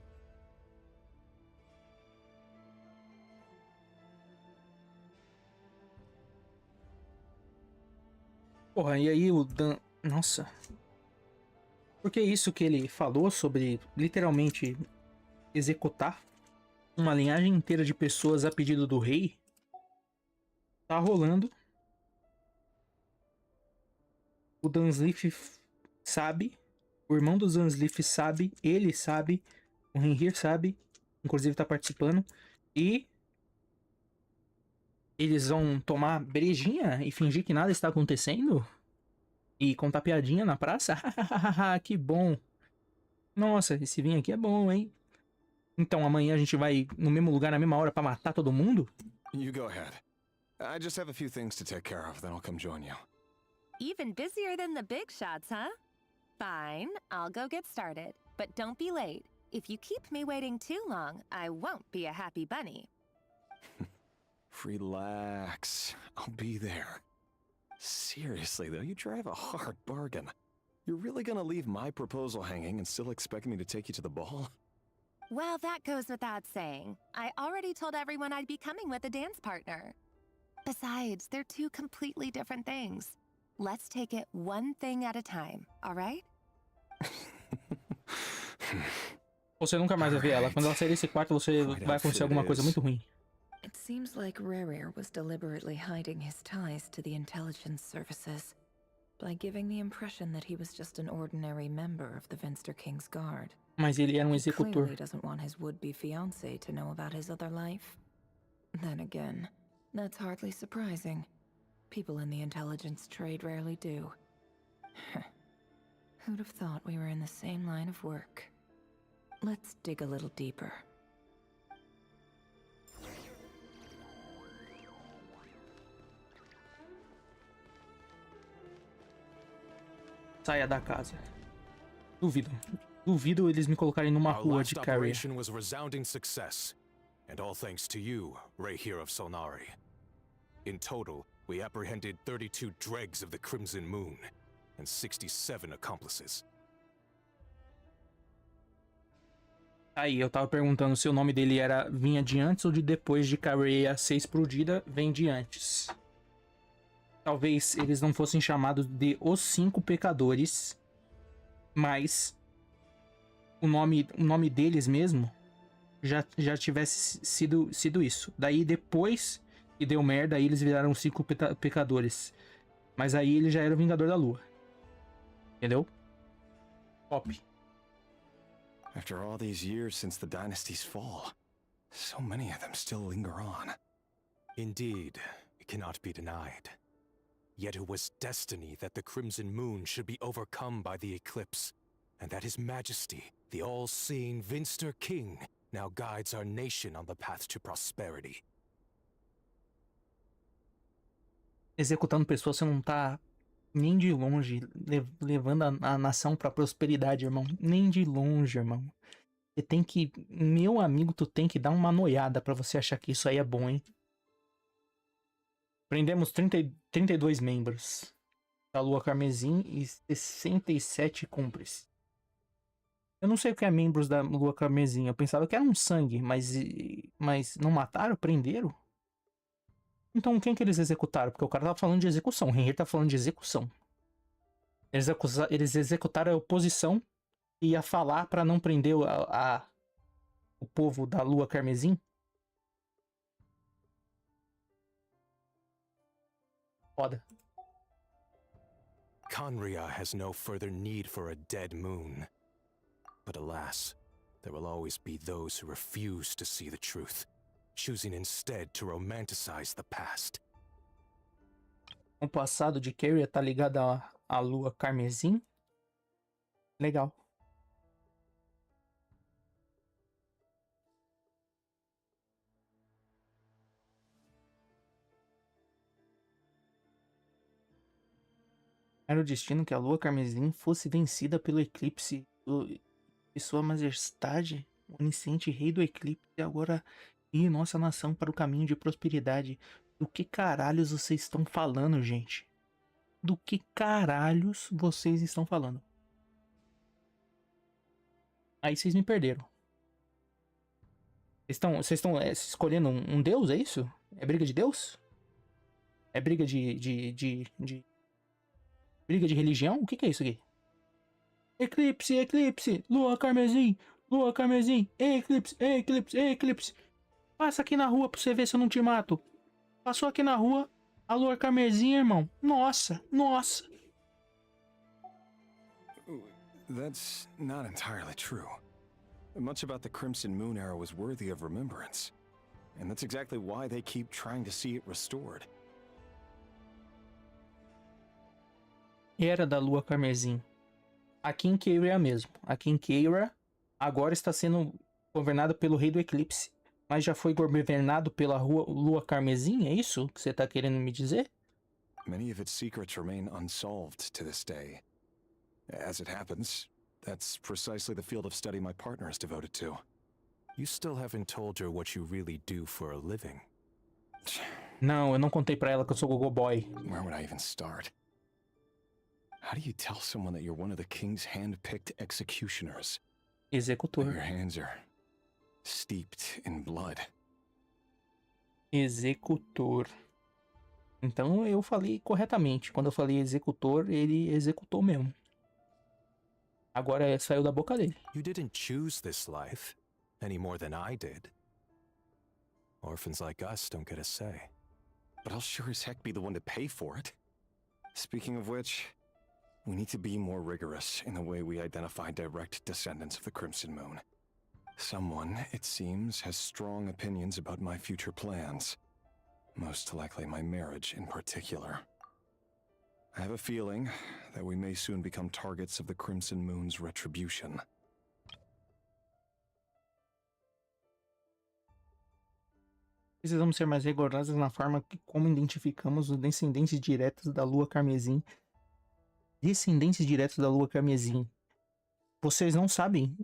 Porra, e aí o Dan... Nossa. Porque isso que ele falou sobre, literalmente, executar uma linhagem inteira de pessoas a pedido do rei, tá rolando. O Dunsleaf sabe, o irmão do Dunsleaf sabe, ele sabe, o Henrir sabe, inclusive tá participando, e eles vão tomar brejinha e fingir que nada está acontecendo? E contar piadinha na praça? Que bom. Nossa, esse vinho aqui é bom, hein? Então amanhã a gente vai no mesmo lugar na mesma hora pra matar todo mundo? You go ahead. I just have a few things to take care of, then I'll come join you. Even busier than the big shots, huh? Fine, I'll go get started. But don't be late. If you keep me waiting too long, I won't be a happy bunny. Relax. I'll be there. Seriously, though, you drive a hard bargain. You're really gonna leave my proposal hanging and still expect me to take you to the ball? Well, that goes without saying. I already told everyone I'd be coming with a dance partner. Besides, they're two completely different things. Let's take it one thing at a time, alright? Você nunca mais vai ver ela. Quando ela sair desse quarto, você vai acontecer alguma coisa muito ruim. It seems like Rerir was deliberately hiding his ties to the intelligence services by giving the impression that he was just an ordinary member of the Venster King's Guard. Mas ele era um He executor. clearly doesn't want his would-be fiancé to know about his other life. Then again, that's hardly surprising. People in the intelligence trade rarely do. Who'd have thought we were in the same line of work? Let's dig a little deeper. Saia da casa. Duvido. Duvido eles me colocarem numa rua de carrier. Operation was a resounding success, and all thanks to you, Rehir of Solnari. In total, we apprehended 32 dregs of the Crimson Moon and 67 accomplices. Aí, eu tava perguntando se o nome dele vinha de antes ou de depois de Carrier ser explodida. Vem de antes. Talvez eles não fossem chamados de Os Cinco Pecadores, mas o nome deles mesmo já tivesse sido isso. Daí depois que deu merda, aí eles viraram os Cinco Pecadores. Mas aí ele já era o Vingador da Lua. Entendeu? Top. After all these years since the dynasty's fall, so many of them still linger on. Indeed, it cannot be denied. Yet it was destiny that the Crimson Moon should be overcome by the eclipse, and that His Majesty, the all-seeing Venster King, now guides our nation on the path to prosperity. Executando pessoas, você não tá nem de longe levando a nação pra prosperidade, irmão. Nem de longe, irmão. Você tem que... Meu amigo, tu tem que dar uma noiada pra você achar que isso aí é bom, hein? Prendemos 32 membros da Lua Carmesim e 67 cúmplices. Eu não sei o que é membros da Lua Carmesim. Eu pensava que era um sangue, mas não mataram? Prenderam? Então quem que eles executaram? Porque o cara tava falando de execução. O Henry tá falando de execução. Eles executaram a oposição e ia falar pra não prender o povo da Lua Carmesim. Foda. Conria has no further need for a dead moon. But alas, there will always be those who refuse to see the truth, choosing instead to romanticize the past. O passado de Carrie tá ligado à Lua Carmesim. Legal. Era o destino que a Lua Carmesim fosse vencida pelo eclipse de Sua Majestade, o onisciente rei do eclipse, agora guie nossa nação para o caminho de prosperidade. Do que caralhos vocês estão falando, gente? Do que caralhos vocês estão falando? Aí vocês me perderam. Vocês estão escolhendo um deus, é isso? É briga de deus? É briga briga de religião? O que é isso aqui? Eclipse, eclipse, lua carmesim, eclipse, eclipse, eclipse. Passa aqui na rua pra você ver se eu não te mato. Passou aqui na rua, a lua carmesim, irmão. Nossa, nossa. That's not entirely true. Much about the Crimson Moon era was worthy of remembrance. And that's exactly why they keep trying to see it restored. Era da Lua Carmesim. Aqui em Keira é a mesma. Aqui em Keira agora está sendo governado pelo Rei do Eclipse. Mas já foi governado pela Lua Carmesim? É isso que você está querendo me dizer? Many of its secrets remain unsolved to this day. As it happens, that's precisely the field of study my partner is devoted to. You still haven't told her what you really do for a living. Não, eu não contei pra ela que eu sou Gogo Boy. Where would I even start? How do you tell someone that you're one of the king's hand-picked executioners? Executor. Your hands are steeped in blood. Executor. Então eu falei corretamente. Quando eu falei executor, ele executou mesmo. Agora saiu da boca dele. You didn't choose this life, any more than I did. Orphans like us don't get a say. But I'll sure as heck be the one to pay for it. Speaking of which, we need to be more rigorous in the way we identify direct descendants of the Crimson Moon. Someone, it seems, has strong opinions about my future plans. Most likely my marriage in particular. I have a feeling that we may soon become targets of the Crimson Moon's retribution. Precisamos ser mais rigorosos na forma como identificamos os descendentes diretos da Lua Carmesim. Descendentes diretos da Lua Carmesim. Vocês não sabem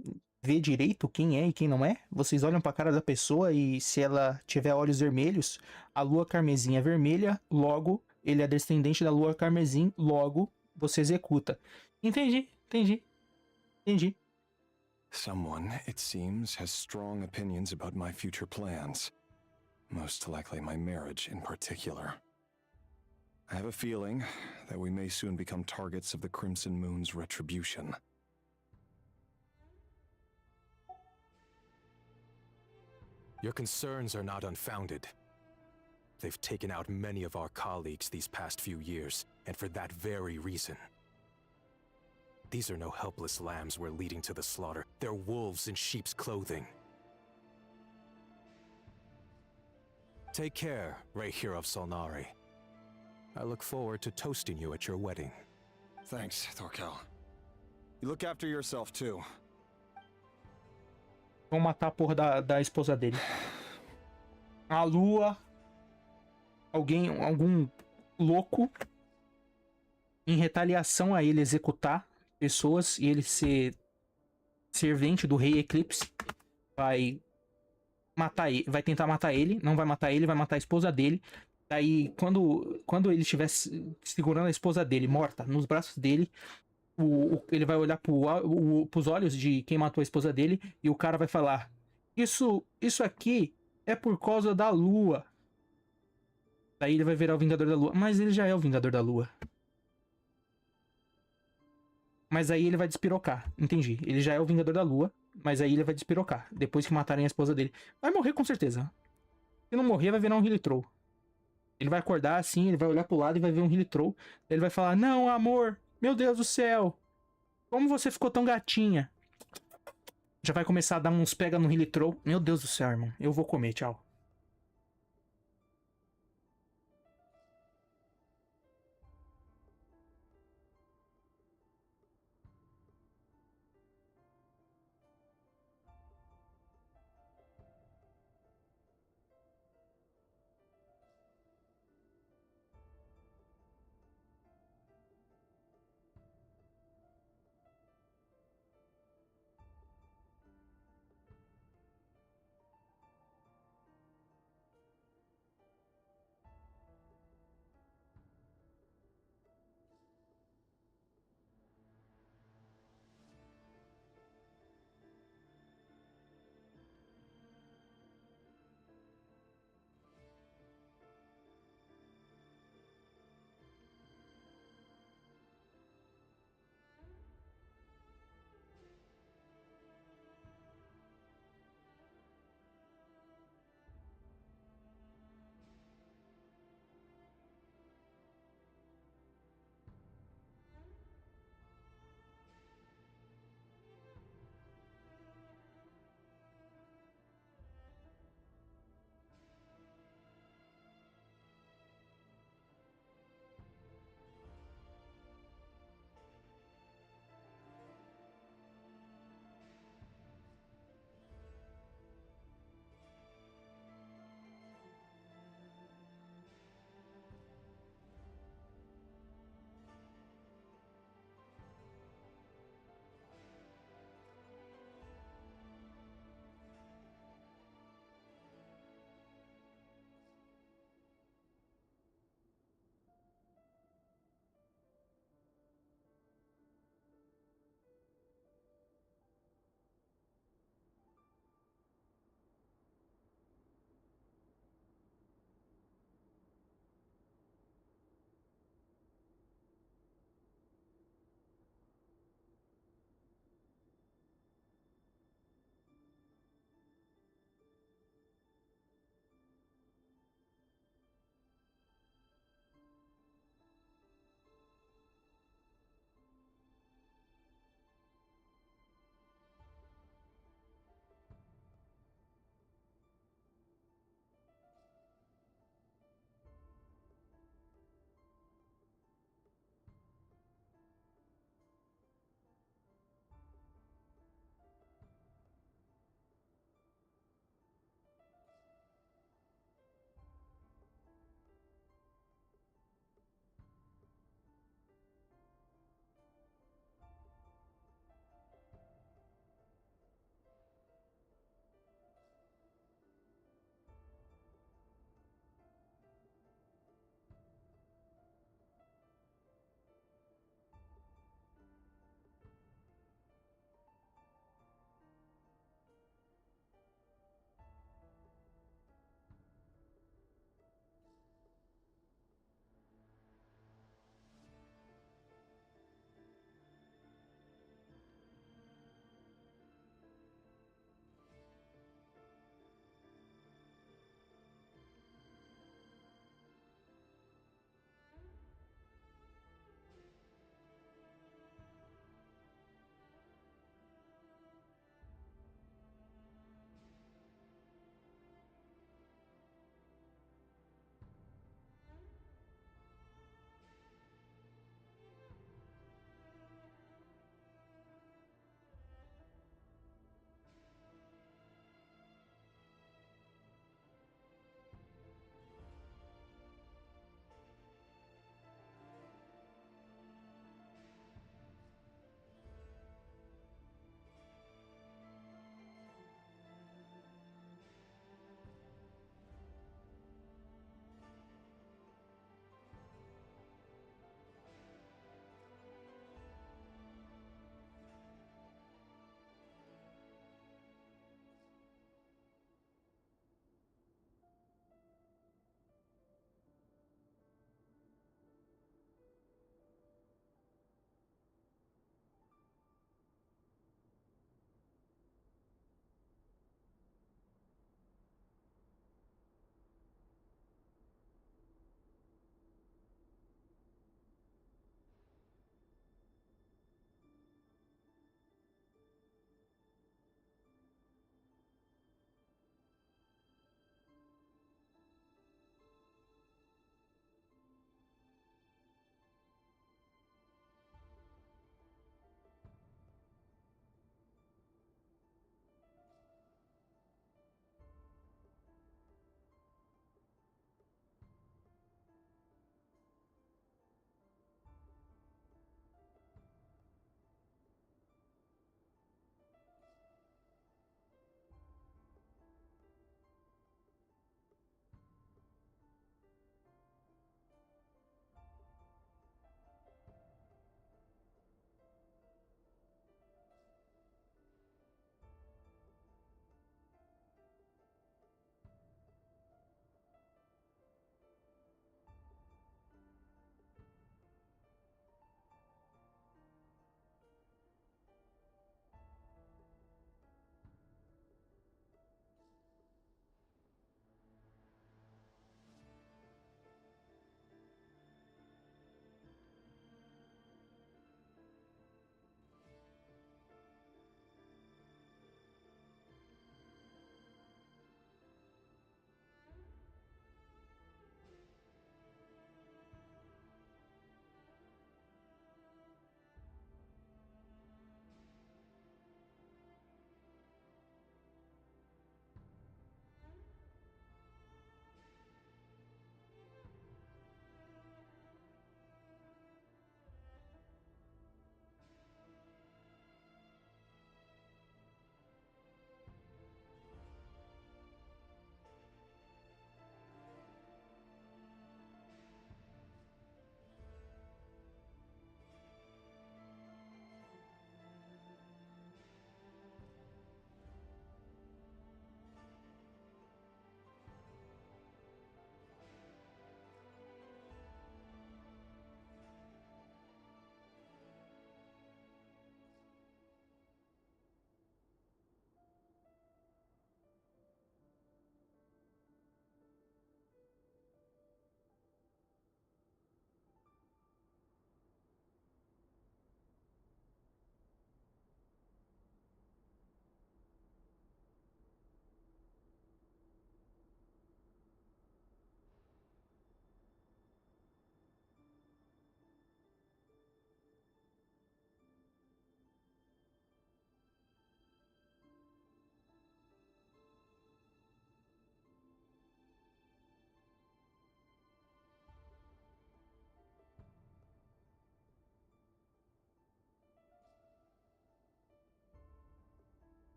ver direito quem é e quem não é? Vocês olham pra cara da pessoa e se ela tiver olhos vermelhos, a Lua Carmesim é vermelha, logo ele é descendente da Lua Carmesim, logo você executa. Entendi. Someone, it seems, has strong opinions about my future plans. Most likely my marriage in particular. I have a feeling that we may soon become targets of the Crimson Moon's retribution. Your concerns are not unfounded. They've taken out many of our colleagues these past few years, and for that very reason. These are no helpless lambs we're leading to the slaughter. They're wolves in sheep's clothing. Take care, Rayhir of Solnari. I look forward to toasting you at your wedding. Thanks, Thorkel. You look after yourself, too. Vão matar a porra da esposa dele. A Lua. Algum louco. Em retaliação a ele executar pessoas e ele ser servente do Rei Eclipse. Vai matar ele. Vai tentar matar ele. Não vai matar ele, vai matar a esposa dele. Daí, quando ele estiver segurando a esposa dele morta nos braços dele, ele vai olhar pros olhos de quem matou a esposa dele e o cara vai falar: Isso aqui é por causa da Lua. Daí ele vai virar o Vingador da Lua. Mas ele já é o Vingador da Lua. Mas aí ele vai despirocar. Entendi. Ele já é o Vingador da Lua, mas aí ele vai despirocar. Depois que matarem a esposa dele. Vai morrer com certeza. Se não morrer, vai virar um Hilitroll. Ele vai acordar assim, ele vai olhar pro lado e vai ver um Hilitroll. Ele vai falar, não, amor, meu Deus do céu. Como você ficou tão gatinha? Já vai começar a dar uns pega no Hilitroll. Meu Deus do céu, irmão. Eu vou comer, tchau.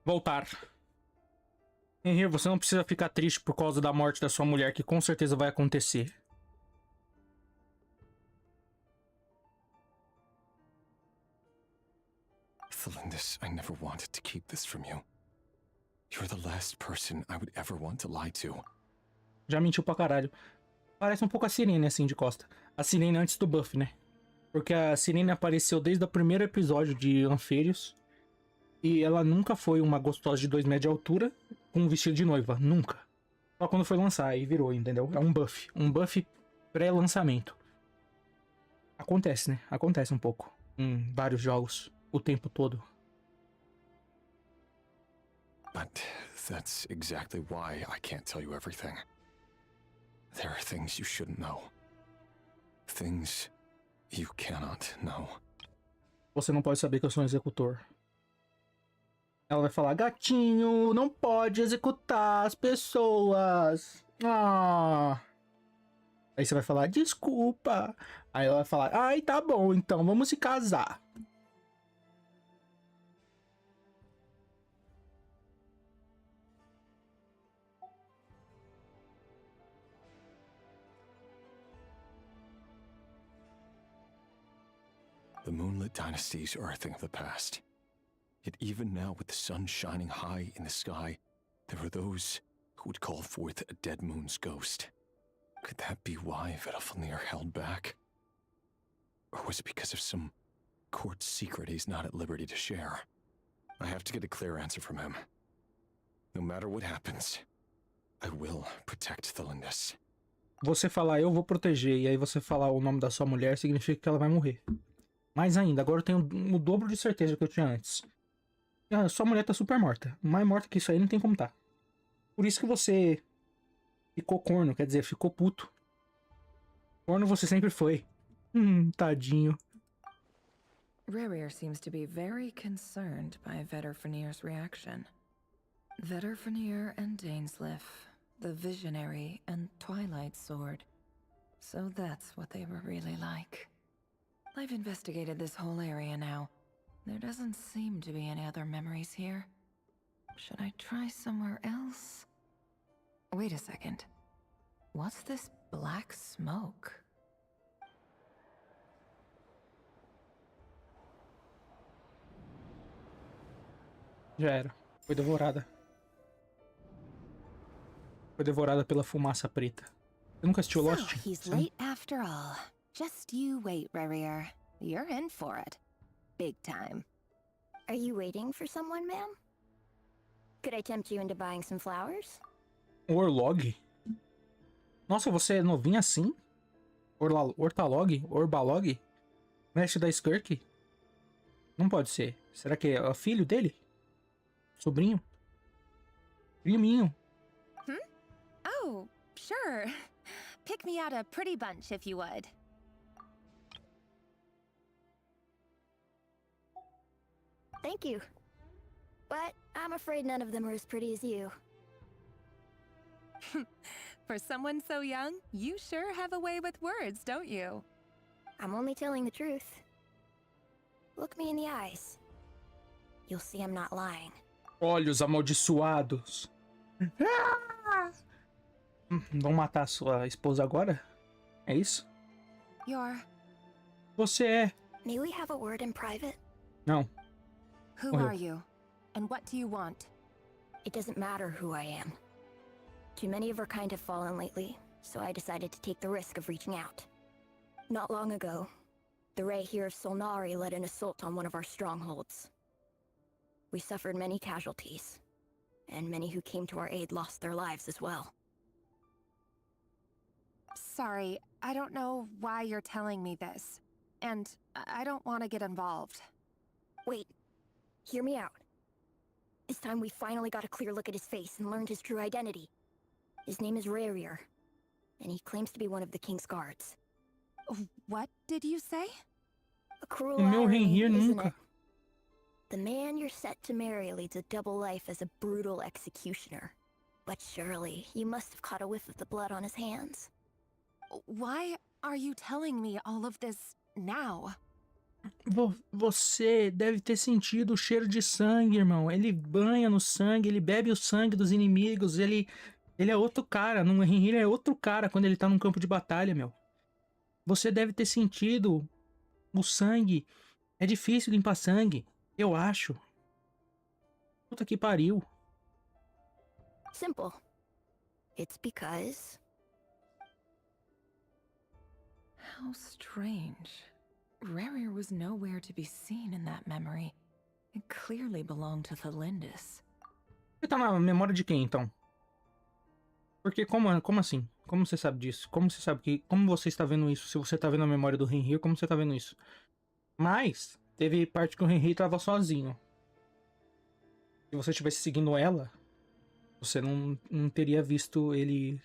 Voltar. Henry, você não precisa ficar triste por causa da morte da sua mulher, que com certeza vai acontecer. Thelindis, I never wanted to keep this from you. You're the last person I would ever want to lie to. Já mentiu pra caralho. Parece um pouco a Sirene, assim, de costa. A Sirene antes do buff, né? Porque a Sirene apareceu desde o primeiro episódio de Anférios. E ela nunca foi uma gostosa de 2 metros de altura com um vestido de noiva. Nunca. Só quando foi lançar, aí virou, entendeu? É um buff. Um buff pré-lançamento. Acontece, né? Acontece um pouco. Em vários jogos. O tempo todo. But that's exactly why I can't tell you everything. There are things you shouldn't know. Things you cannot know. Você não pode saber que eu sou um executor. Ela vai falar, gatinho, não pode executar as pessoas. Ah. Aí você vai falar, desculpa. Aí ela vai falar, ai, tá bom, então vamos se casar. The moonlit dynasties are a thing of the past. Yet even now, with the sun shining high in the sky, there are those who would call forth a dead moon's ghost. Could that be why Vedalfnir held back? Or was it because of some court secret he's not at liberty to share? I have to get a clear answer from him. No matter what happens, I will protect Thelindis. Você falar, eu vou proteger, e aí você falar o nome da sua mulher, significa que ela vai morrer. Mais ainda, agora eu tenho o dobro de certeza que eu tinha antes. A sua mulher tá super morta. Mais morta que isso aí não tem como tá. Por isso que você ficou corno, quer dizer, ficou puto. Corno você sempre foi. Tadinho. Rerir seems to be very concerned by Vedalfnir's reaction. Vedalfnir and Dainsleif, the Visionary and Twilight Sword. So that's what they were really like. I've investigated this whole area now. There doesn't seem to be any other memories here. Should I try somewhere else? Wait a second. What's this black smoke? Já era. Foi devorada. Foi devorada pela fumaça preta. Você nunca assistiu Lost? So, he's late after all. Just you wait, Rerir. You're in for it. Big time. Are you waiting for someone, ma'am? Could I tempt you into buying some flowers? Orlog? Nossa, você é novinha assim? Ortalog? Orbalog? Mestre da Skirk? Não pode ser. Será que é o filho dele? Sobrinho? Priminho? Oh, sure. Pick me out a pretty bunch if you would. Thank you. But I'm afraid none of them are as pretty as you. For someone so young, you sure have a way with words, don't you? I'm only telling the truth. Look me in the eyes. You'll see I'm not lying. Olhos amaldiçoados. Vão matar sua esposa agora? É isso? Você é. May we have a word in private? Não. Who are you? And what do you want? It doesn't matter who I am. Too many of our kind have fallen lately, so I decided to take the risk of reaching out. Not long ago, the Ray here of Solnari led an assault on one of our strongholds. We suffered many casualties, and many who came to our aid lost their lives as well. Sorry, I don't know why you're telling me this. And I don't want to get involved. Wait, hear me out. This time we finally got a clear look at his face and learned his true identity. His name is Rerir, and he claims to be one of the King's guards. What did you say? A cruel Meu irony, Rerir isn't nunca. it? The man you're set to marry leads a double life as a brutal executioner. But surely, you must have caught a whiff of the blood on his hands. Why are you telling me all of this now? Você deve ter sentido o cheiro de sangue, irmão. Ele banha no sangue, ele bebe o sangue dos inimigos, ele é outro cara. No Henry ele é outro cara quando ele tá num campo de batalha, meu. Você deve ter sentido o sangue. É difícil limpar sangue, eu acho. Puta que pariu. Simple. It's because... How strange. Rarier was nowhere to be seen in that memory. It clearly belonged to the Lindis. Você tá na memória de quem, então? Porque como assim? Como você sabe disso? Como você sabe que... Como você está vendo isso? Se você tá vendo a memória do Henry, como você tá vendo isso? Mas, teve parte que o Henry tava sozinho. Se você estivesse seguindo ela, você não teria visto ele,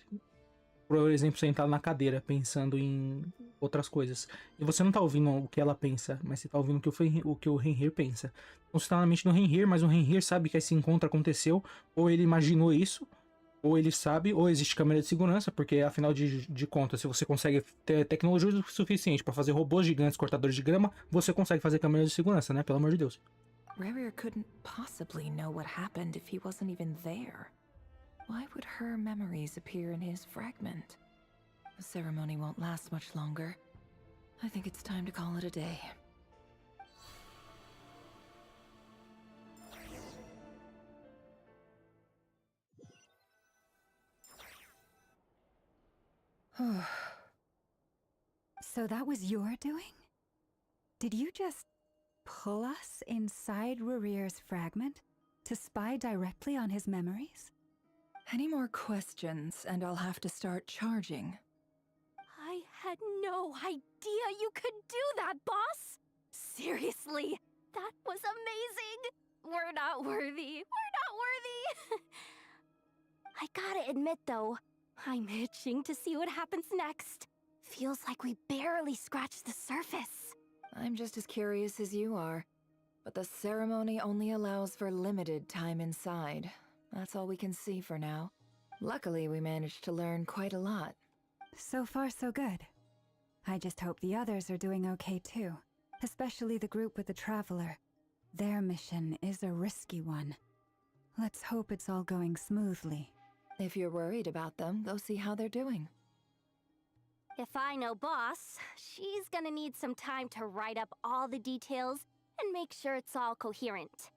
por exemplo, sentado na cadeira, pensando em outras coisas. E você não tá ouvindo o que ela pensa, mas você tá ouvindo o que o Henry pensa. Então você tá na mente do Henry, mas o Henry sabe que esse encontro aconteceu, ou ele imaginou isso, ou ele sabe, ou existe câmera de segurança, porque afinal de contas, se você consegue ter tecnologia suficiente para fazer robôs gigantes cortadores de grama, você consegue fazer câmera de segurança, né? Pelo amor de Deus. Rarier couldn't possibly know what happened if he wasn't even there. Why would her memories appear in his fragment? The ceremony won't last much longer. I think it's time to call it a day. So that was your doing? Did you just pull us inside Rarir's fragment to spy directly on his memories? Any more questions, and I'll have to start charging. I had no idea you could do that, boss! Seriously, that was amazing! We're not worthy. We're not worthy! I gotta admit, though, I'm itching to see what happens next. Feels like we barely scratched the surface. I'm just as curious as you are, but the ceremony only allows for limited time inside. That's all we can see for now. Luckily, we managed to learn quite a lot. So far, so good. I just hope the others are doing okay too, especially the group with the Traveler. Their mission is a risky one. Let's hope it's all going smoothly. If you're worried about them, go see how they're doing. If I know boss, she's gonna need some time to write up all the details and make sure it's all coherent.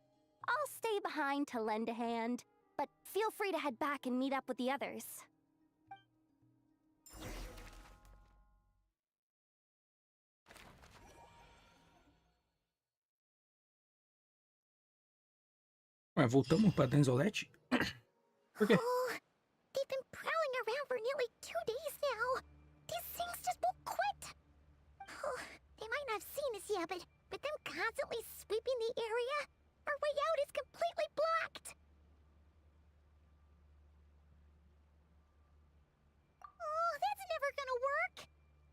I'll stay behind to lend a hand, but feel free to head back and meet up with the others. Ué, voltamos pra Denzolete? Por quê? Oh, they've been prowling around for nearly 2 days now. These things just won't quit. Oh, they might not have seen us yet, but them constantly sweeping the area, our way out is completely blocked. Oh, that's never gonna work.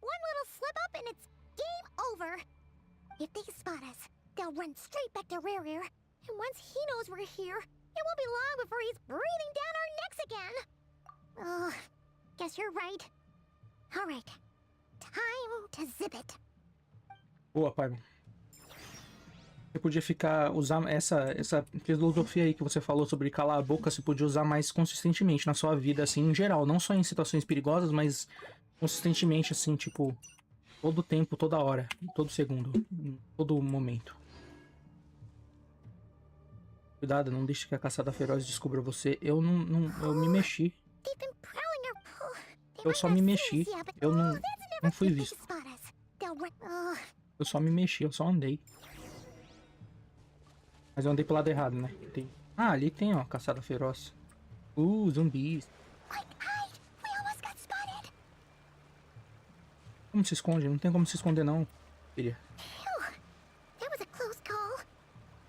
One little slip up and it's game over. If they spot us, they'll run straight back to Rarier. And once he knows we're here, it won't be long before he's breathing down our necks again. Oh, guess you're right. All right, time to zip it. Boa, pai. Você podia usar essa filosofia aí que você falou sobre calar a boca, você podia usar mais consistentemente na sua vida, assim, em geral. Não só em situações perigosas, mas consistentemente, assim, tipo, todo tempo, toda hora, todo segundo, todo momento. Cuidado, não deixe que a caçada feroz descubra você. Eu eu me mexi. Eu só me mexi. Eu não fui visto. Eu só me mexi, eu só andei. Mas eu andei pro lado errado, né? Ah, ali tem, ó, caçada feroz. Zumbis. Como se esconde? Não tem como se esconder, não, filha.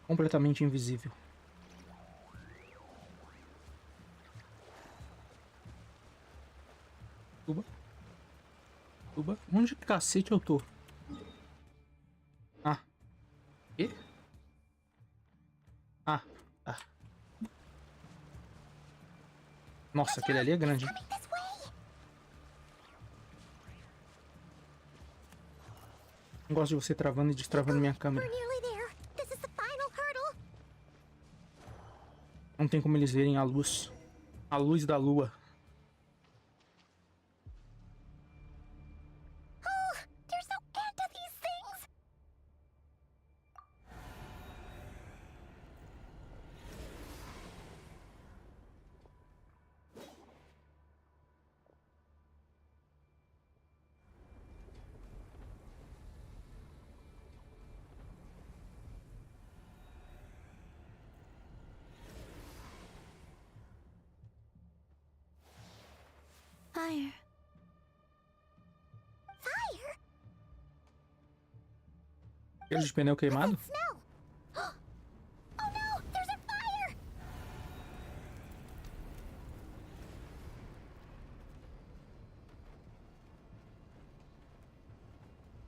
Completamente invisível. Tuba. Onde cacete eu tô? Ah. E? Ah, tá. Nossa, aquele ali é grande. Não gosto de você travando e destravando minha câmera. We're nearly there. This is the final hurdle. Não tem como eles verem a luz. A luz da lua. Oh, there's no end to these things. Fire. Fire? Cheiro de pneu queimado? Smell. Oh no, there's a fire.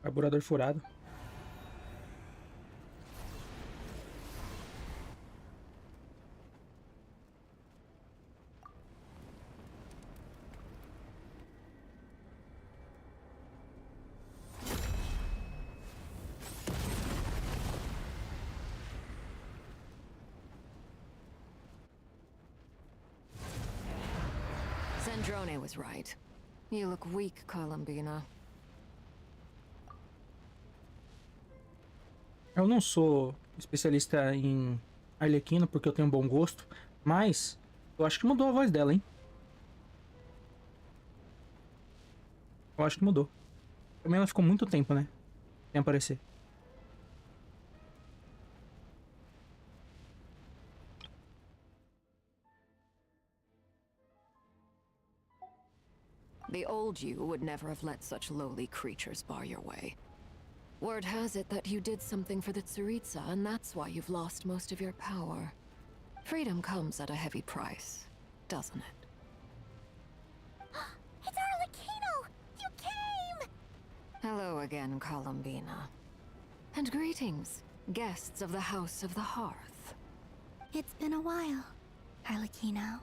Carburador furado. Zendrone was right. You look weak, Columbina. Eu não sou especialista em Arlequina porque eu tenho um bom gosto, mas eu acho que mudou a voz dela, hein? Eu acho que mudou. Também ela ficou muito tempo, né? Sem aparecer. The old you would never have let such lowly creatures bar your way. Word has it that you did something for the Tsaritsa, and that's why you've lost most of your power. Freedom comes at a heavy price, doesn't it? It's Arlecchino! You came! Hello again, Columbina. And greetings, guests of the House of the Hearth. It's been a while, Arlecchino.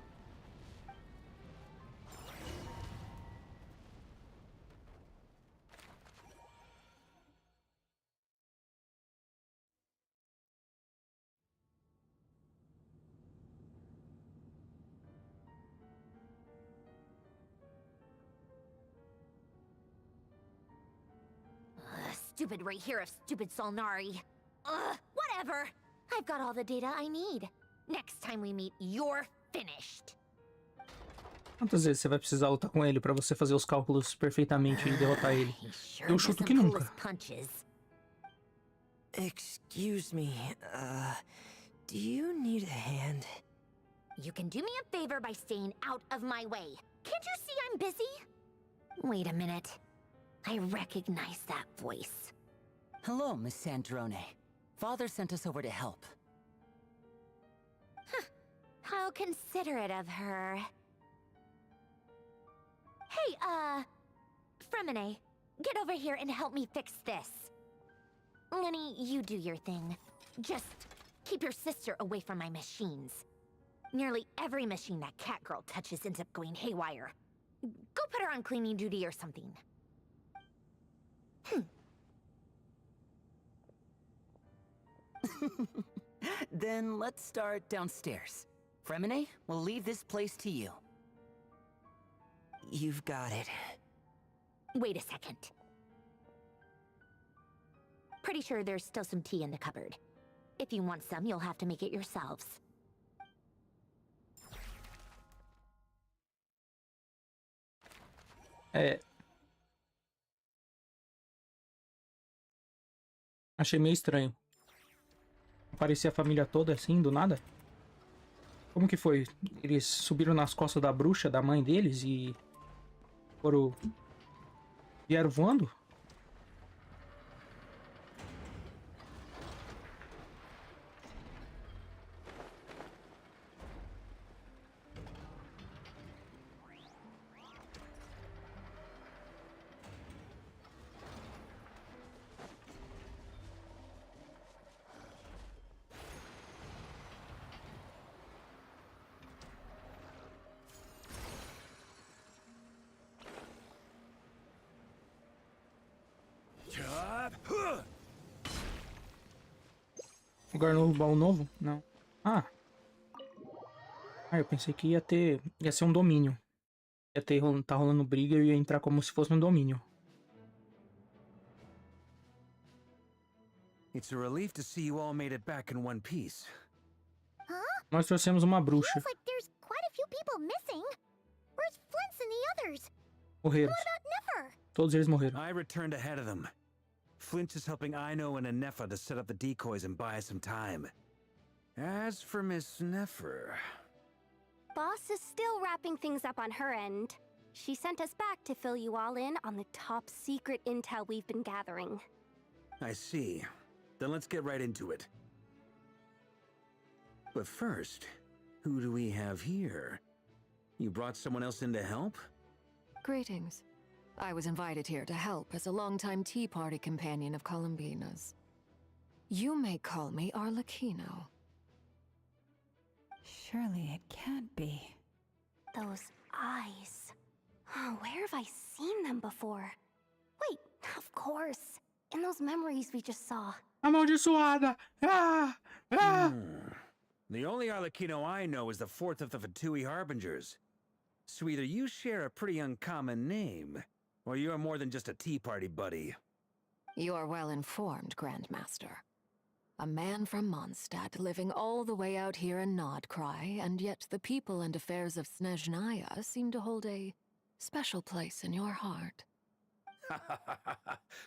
Stupid right here of stupid Solnari. Ugh, whatever. I've got all the data I need. Next time we meet, you're finished. Quantas vezes você vai precisar lutar com ele pra você fazer os cálculos perfeitamente e derrotar ele? Eu chuto que nunca. Excuse me, do you need a hand? You can do me a favor by staying out of my way. Can't you see I'm busy? Wait a minute. I recognize that voice. Hello, Miss Sandrone. Father sent us over to help. Huh. How considerate of her. Hey, Fremine, get over here and help me fix this. Lenny, you do your thing. Just keep your sister away from my machines. Nearly every machine that cat girl touches ends up going haywire. Go put her on cleaning duty or something. Then let's start downstairs. Fremine, we'll leave this place to you. You've got it. Wait a second. Pretty sure there's still some tea in the cupboard. If you want some, you'll have to make it yourselves. Achei meio estranho. Aparecia a família toda assim, do nada. Como que foi? Eles subiram nas costas da bruxa, da mãe deles e... vieram voando? Lugar novo, baú novo? Não. Ah. Ah, eu pensei que ia ter... Ia ser um domínio. Ia ter... Tá rolando briga e eu ia entrar como se fosse um domínio. It's a relief to see you all made it back in one piece. Nós trouxemos uma bruxa. Feels like there's quite a few people missing. Where's Flint's and the others? Morreram. What about Nefer? Todos eles morreram. I returned ahead of them. Flint is helping Ino and Anefa to set up the decoys and buy some time. As for Miss Nefer... Boss is still wrapping things up on her end. She sent us back to fill you all in on the top secret intel we've been gathering. I see. Then let's get right into it. But first, who do we have here? You brought someone else in to help? Greetings. I was invited here to help as a longtime Tea Party companion of Columbina's. You may call me Arlecchino. Surely it can't be. Those eyes. Oh, where have I seen them before? Wait, of course. In those memories we just saw. Amaldiçoada! Ah! Ah! The only Arlecchino I know is the fourth of the Fatui Harbingers. So either you share a pretty uncommon name, or you're more than just a Tea Party buddy. You're well informed, Grandmaster. A man from Mondstadt living all the way out here in Nodcry, and yet the people and affairs of Snezhnaya seem to hold a special place in your heart.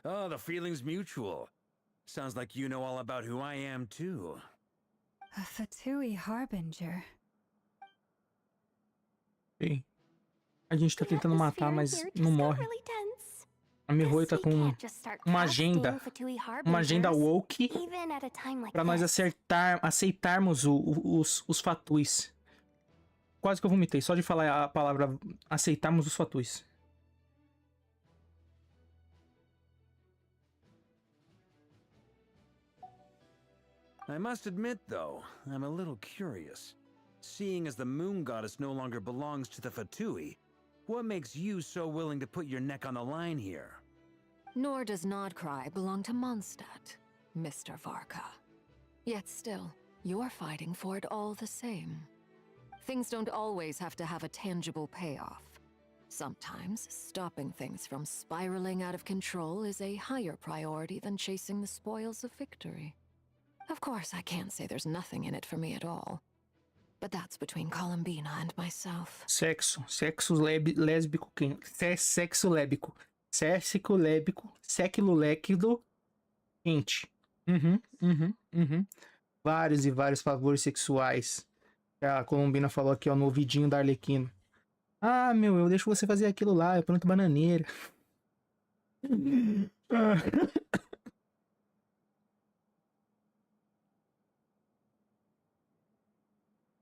Oh, the feeling's mutual. Sounds like you know all about who I am, too. A Fatui Harbinger. Sim. A gente tá tentando matar, mas não morre. A Mihoyo tá com uma agenda. Uma agenda woke pra nós aceitarmos os fatuis. Quase que eu vomitei, só de falar a palavra aceitarmos os fatuis. I must admit, though, I'm a little curious. Seeing as the moon goddess no longer belongs to the Fatui, what makes you so willing to put your neck on the line here? Nor does Nodcry belong to Mondstadt, Mr. Varka. Yet still, you're fighting for it all the same. Things don't always have to have a tangible payoff. Sometimes, stopping things from spiraling out of control is a higher priority than chasing the spoils of victory. Of course, I can't say there's nothing in it for me at all. But that's between Columbina and myself. Sexo lésbico, sexo lébico. Sexo lébico, século léquido, quente. Vários e vários favores sexuais. A Columbina falou aqui, ó, no ouvidinho da Arlequino. Ah, meu, eu deixo você fazer aquilo lá, eu planto bananeira.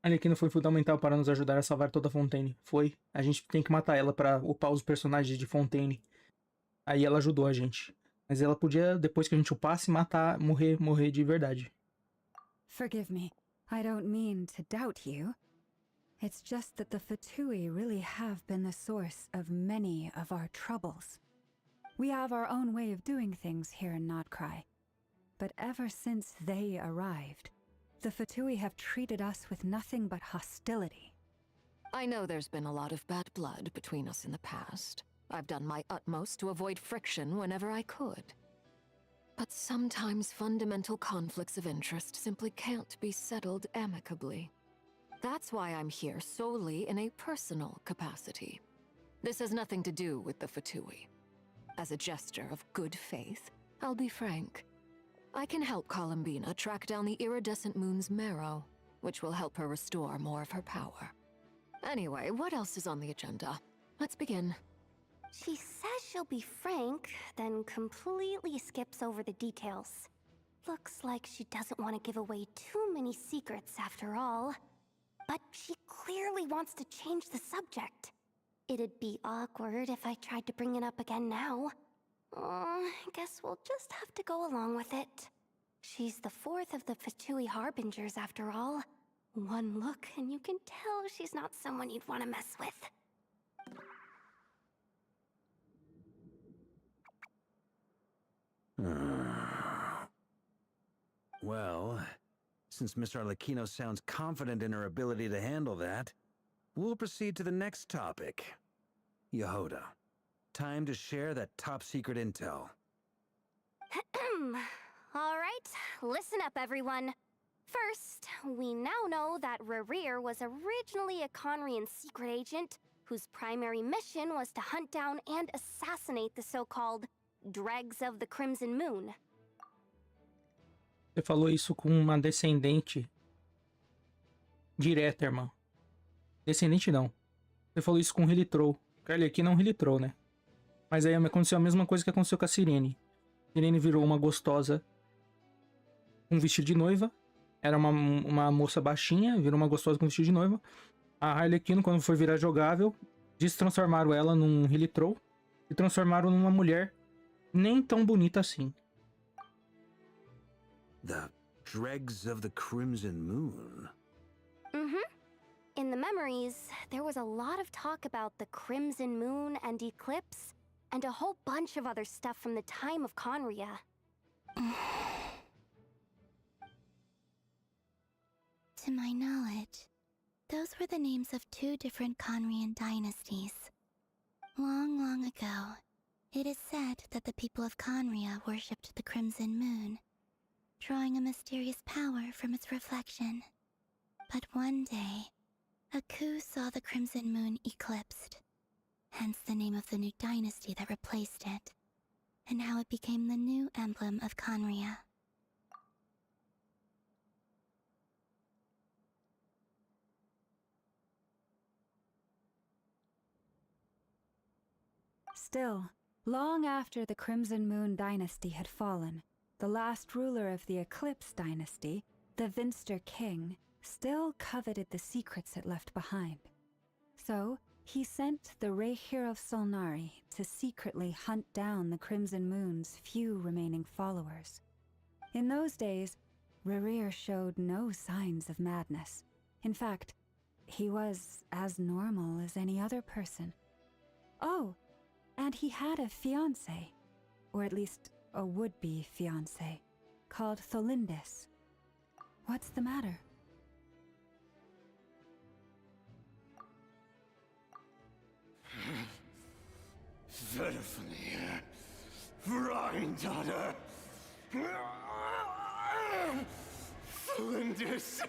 A Arlequina foi fundamental para nos ajudar a salvar toda a Fontaine. Foi. A gente tem que matar ela para upar os personagens de Fontaine. Aí ela ajudou a gente. Mas ela podia, depois que a gente upasse, matar, morrer de verdade. Forgive me. I don't mean to doubt you. It's just that the Fatui really have been the source of many of our troubles. We have our own way of doing things here in Nodcry. But ever since they arrived, the Fatui have treated us with nothing but hostility. I know there's been a lot of bad blood between us in the past. I've done my utmost to avoid friction whenever I could. But sometimes fundamental conflicts of interest simply can't be settled amicably. That's why I'm here solely in a personal capacity. This has nothing to do with the Fatui. As a gesture of good faith, I'll be frank. I can help Columbina track down the iridescent moon's marrow, which will help her restore more of her power. Anyway, what else is on the agenda? Let's begin. She says she'll be frank, then completely skips over the details. Looks like she doesn't want to give away too many secrets after all. But she clearly wants to change the subject. It'd be awkward if I tried to bring it up again now. I guess we'll just have to go along with it. She's the fourth of the Fatui Harbingers after all. One look and you can tell she's not someone you'd want to mess with. Well, Since Miss Arlecchino sounds confident in her ability to handle that, we'll proceed to the next topic. Yehoda, time to share that top-secret intel. All right, listen up, everyone. First, we now know that Rerir was originally a Conrian secret agent whose primary mission was to hunt down and assassinate the so-called Dregs of the Crimson Moon. Você falou isso com uma descendente direta, irmão. Descendente não. Você falou isso com o Hilitrou. Ele aqui não Hilitrou, né? Mas aí aconteceu a mesma coisa que aconteceu com a Sirene. Sirene virou uma gostosa com um vestido de noiva. Era uma moça baixinha, virou uma gostosa com vestido de noiva. A Harlequino, quando foi virar jogável, destransformaram ela num Hilitrou e transformaram numa mulher nem tão bonita assim. The Dregs of the Crimson Moon. In the memories, there was a lot of talk about the Crimson Moon and Eclipse, and a whole bunch of other stuff from the time of Conria. To my knowledge, those were the names of 2 different Conrian dynasties. Long, long ago, it is said that the people of Conria worshipped the Crimson Moon, drawing a mysterious power from its reflection. But one day, a coup saw the Crimson Moon eclipsed, hence the name of the new dynasty that replaced it, and how it became the new emblem of Conria. Still, long after the Crimson Moon dynasty had fallen, the last ruler of the Eclipse dynasty, the Vinster King, still coveted the secrets it left behind. So, he sent the Rehir of Solnari to secretly hunt down the Crimson Moon's few remaining followers. In those days, Rerir showed no signs of madness. In fact, he was as normal as any other person. Oh, and he had a fiancé, or at least a would-be fiancé, called Tholindis. What's the matter? Verfnir, Rheindaughter, Flinders.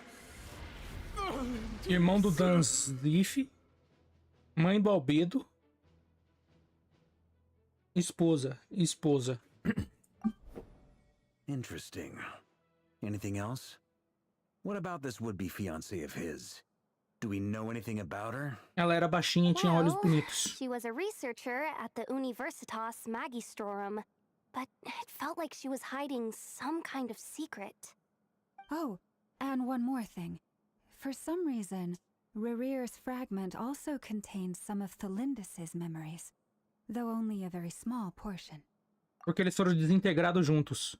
Irmão do Dansleaf, mãe do Albedo, esposa. Interesting. Anything else? What about this would-be fiancé of his? Do we know anything about her? Ela era baixinha e tinha olhos bonitos. She was a researcher at the Universitas Magistrorum, but it felt like she was hiding some kind of secret. Oh, and one more thing. For some reason, Rerir's fragment also contained some of Tholindis' memories, though only a very small portion. Porque eles foram desintegrados juntos.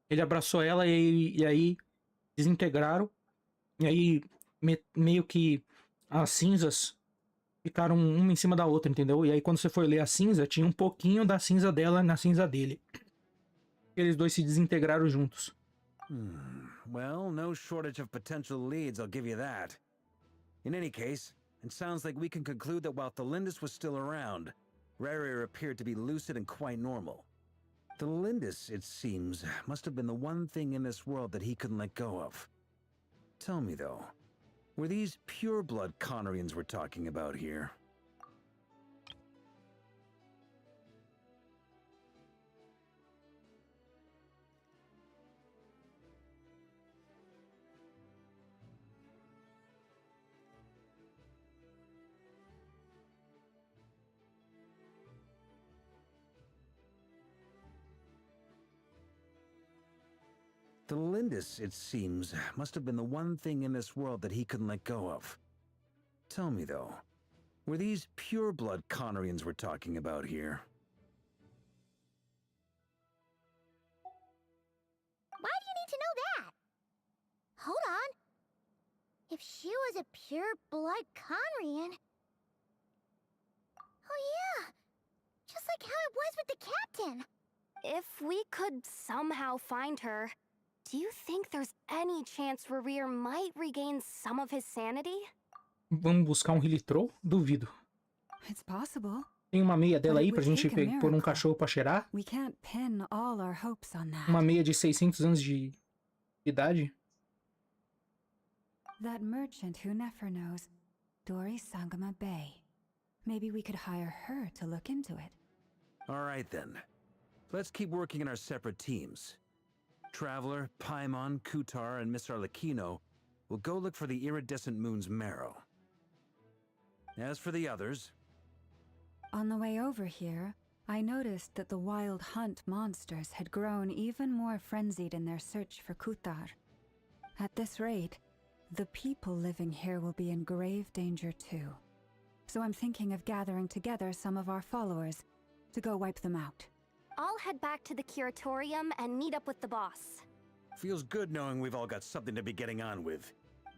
Ele abraçou ela e aí desintegraram. E aí meio que as cinzas ficaram uma em cima da outra, entendeu? E aí quando você for ler a cinza, tinha um pouquinho da cinza dela na cinza dele. Eles dois se desintegraram juntos. Well, no shortage of potential leads, I'll give you that. In any case, it sounds like we can conclude that while Tholindis was still around, Rerir appeared to be lucid and quite normal. Tholindis, it seems, must have been the one thing in this world that he couldn't let go of. Tell me, though, were these pure-blood Conorians we're talking about here? Tholindis, it seems, must have been the one thing in this world that he couldn't let go of. Tell me, though, were these pure-blood Conorians we're talking about here? Why do you need to know that? Hold on. If she was a pure-blood Conrian... Oh yeah! Just like how it was with the captain! If we could somehow find her, Do you think there's any chance Rerir might regain some of his sanity? Vamos buscar um Hilitroll? Duvido. It's possible. Tem uma meia dela But aí it pra would gente take a pôr um miracle. cachorro pra cheirar? We can't pin all our hopes on that. Uma meia de 600 anos de idade? That merchant who never knows, Dori Sangama Bay. Maybe we could hire her to look into it. All right then. Let's keep working in our separate teams. Traveler, Paimon, Kutar, and Miss Arlecchino will go look for the iridescent moon's marrow. As for the others... On the way over here, I noticed that the wild hunt monsters had grown even more frenzied in their search for Kutar. At this rate, the people living here will be in grave danger too. So I'm thinking of gathering together some of our followers to go wipe them out. I'll head back to the curatorium and meet up with the boss. Feels good knowing we've all got something to be getting on with.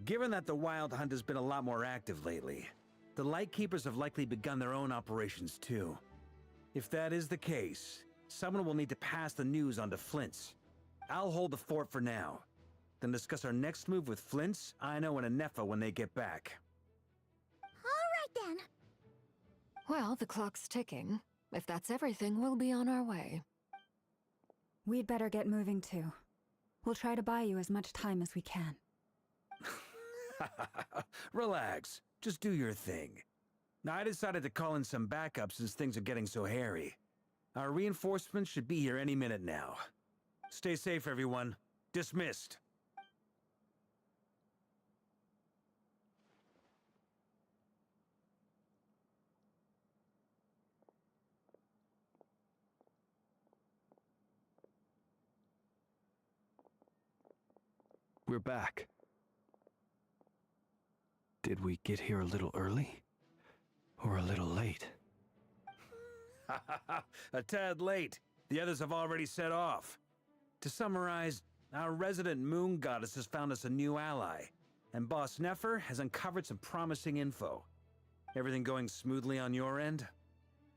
Given that the Wild Hunt has been a lot more active lately, the Lightkeepers have likely begun their own operations too. If that is the case, someone will need to pass the news on to Flint's. I'll hold the fort for now, then discuss our next move with Flint's, Aino, and Anefa when they get back. All right then. Well, the clock's ticking. If that's everything, we'll be on our way. We'd better get moving too. We'll try to buy you as much time as we can. Relax. Just do your thing. Now, I decided to call in some backup since things are getting so hairy. Our reinforcements should be here any minute now. Stay safe, everyone. Dismissed. We're back. Did we get here a little early? Or a little late? A tad late. The others have already set off. To summarize, our resident moon goddess has found us a new ally, and Boss Nefer has uncovered some promising info. Everything going smoothly on your end?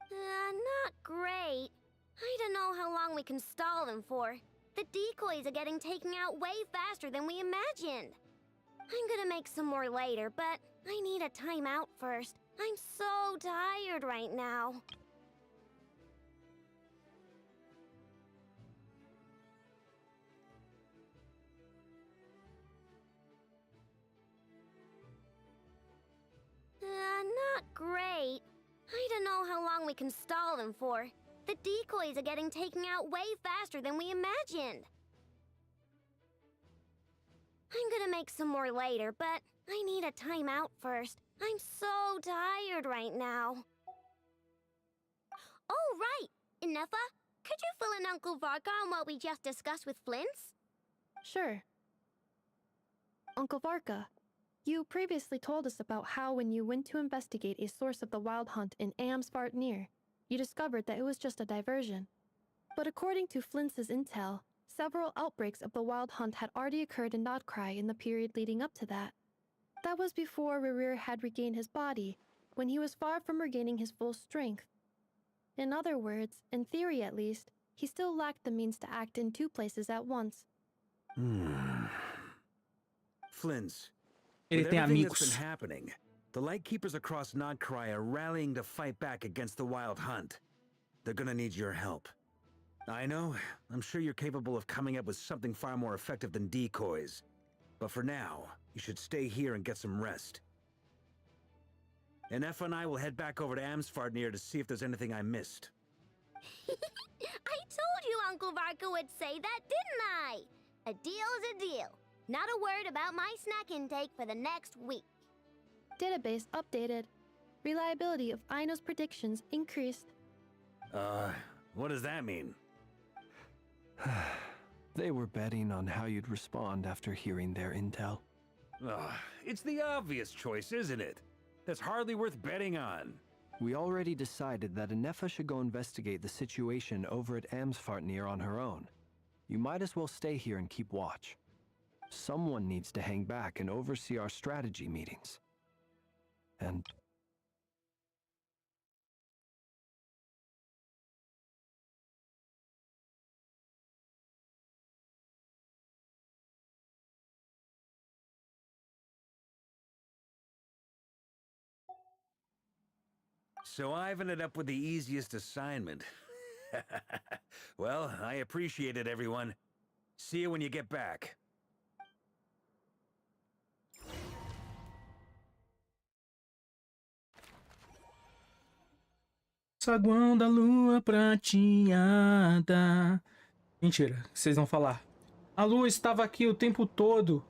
Not great. I don't know how long we can stall them for. The decoys are getting taken out way faster than we imagined. I'm gonna make some more later, but I need a timeout first. I'm so tired right now. Not great. I don't know how long we can stall them for. The decoys are getting taken out way faster than we imagined. I'm gonna make some more later, but I need a timeout first. I'm so tired right now. Oh, right! Inefa, could you fill in Uncle Varka on what we just discussed with Flint's? Sure. Uncle Varka, you previously told us about how when you went to investigate a source of the wild hunt in Amsvartnir, you discovered that it was just a diversion. But according to Flint's intel, several outbreaks of the wild hunt had already occurred in Nodcry in the period leading up to that. That was before Rerir had regained his body, when he was far from regaining his full strength. In other words, in theory at least, he still lacked the means to act in two places at once. Flint's. Ele With tem everything that's amigos. been happening, the Lightkeepers across Nodcry are rallying to fight back against the Wild Hunt. They're gonna need your help. I know, I'm sure you're capable of coming up with something far more effective than decoys. But for now, you should stay here and get some rest. And Efa and I will head back over to Amsvartnir to see if there's anything I missed. I told you Uncle Varka would say that, didn't I? A deal is a deal. Not a word about my snack intake for the next week. Database updated. Reliability of Aino's predictions increased. What does that mean? They were betting on how you'd respond after hearing their intel. It's the obvious choice, isn't it? That's hardly worth betting on. We already decided that Anefa should go investigate the situation over at Amsvartnir on her own. You might as well stay here and keep watch. Someone needs to hang back and oversee our strategy meetings. And So I've ended up with the easiest assignment. Well, I appreciate it, everyone. See you when you get back. Saguão da lua prateada. Mentira, que vocês vão falar. A lua estava aqui o tempo todo.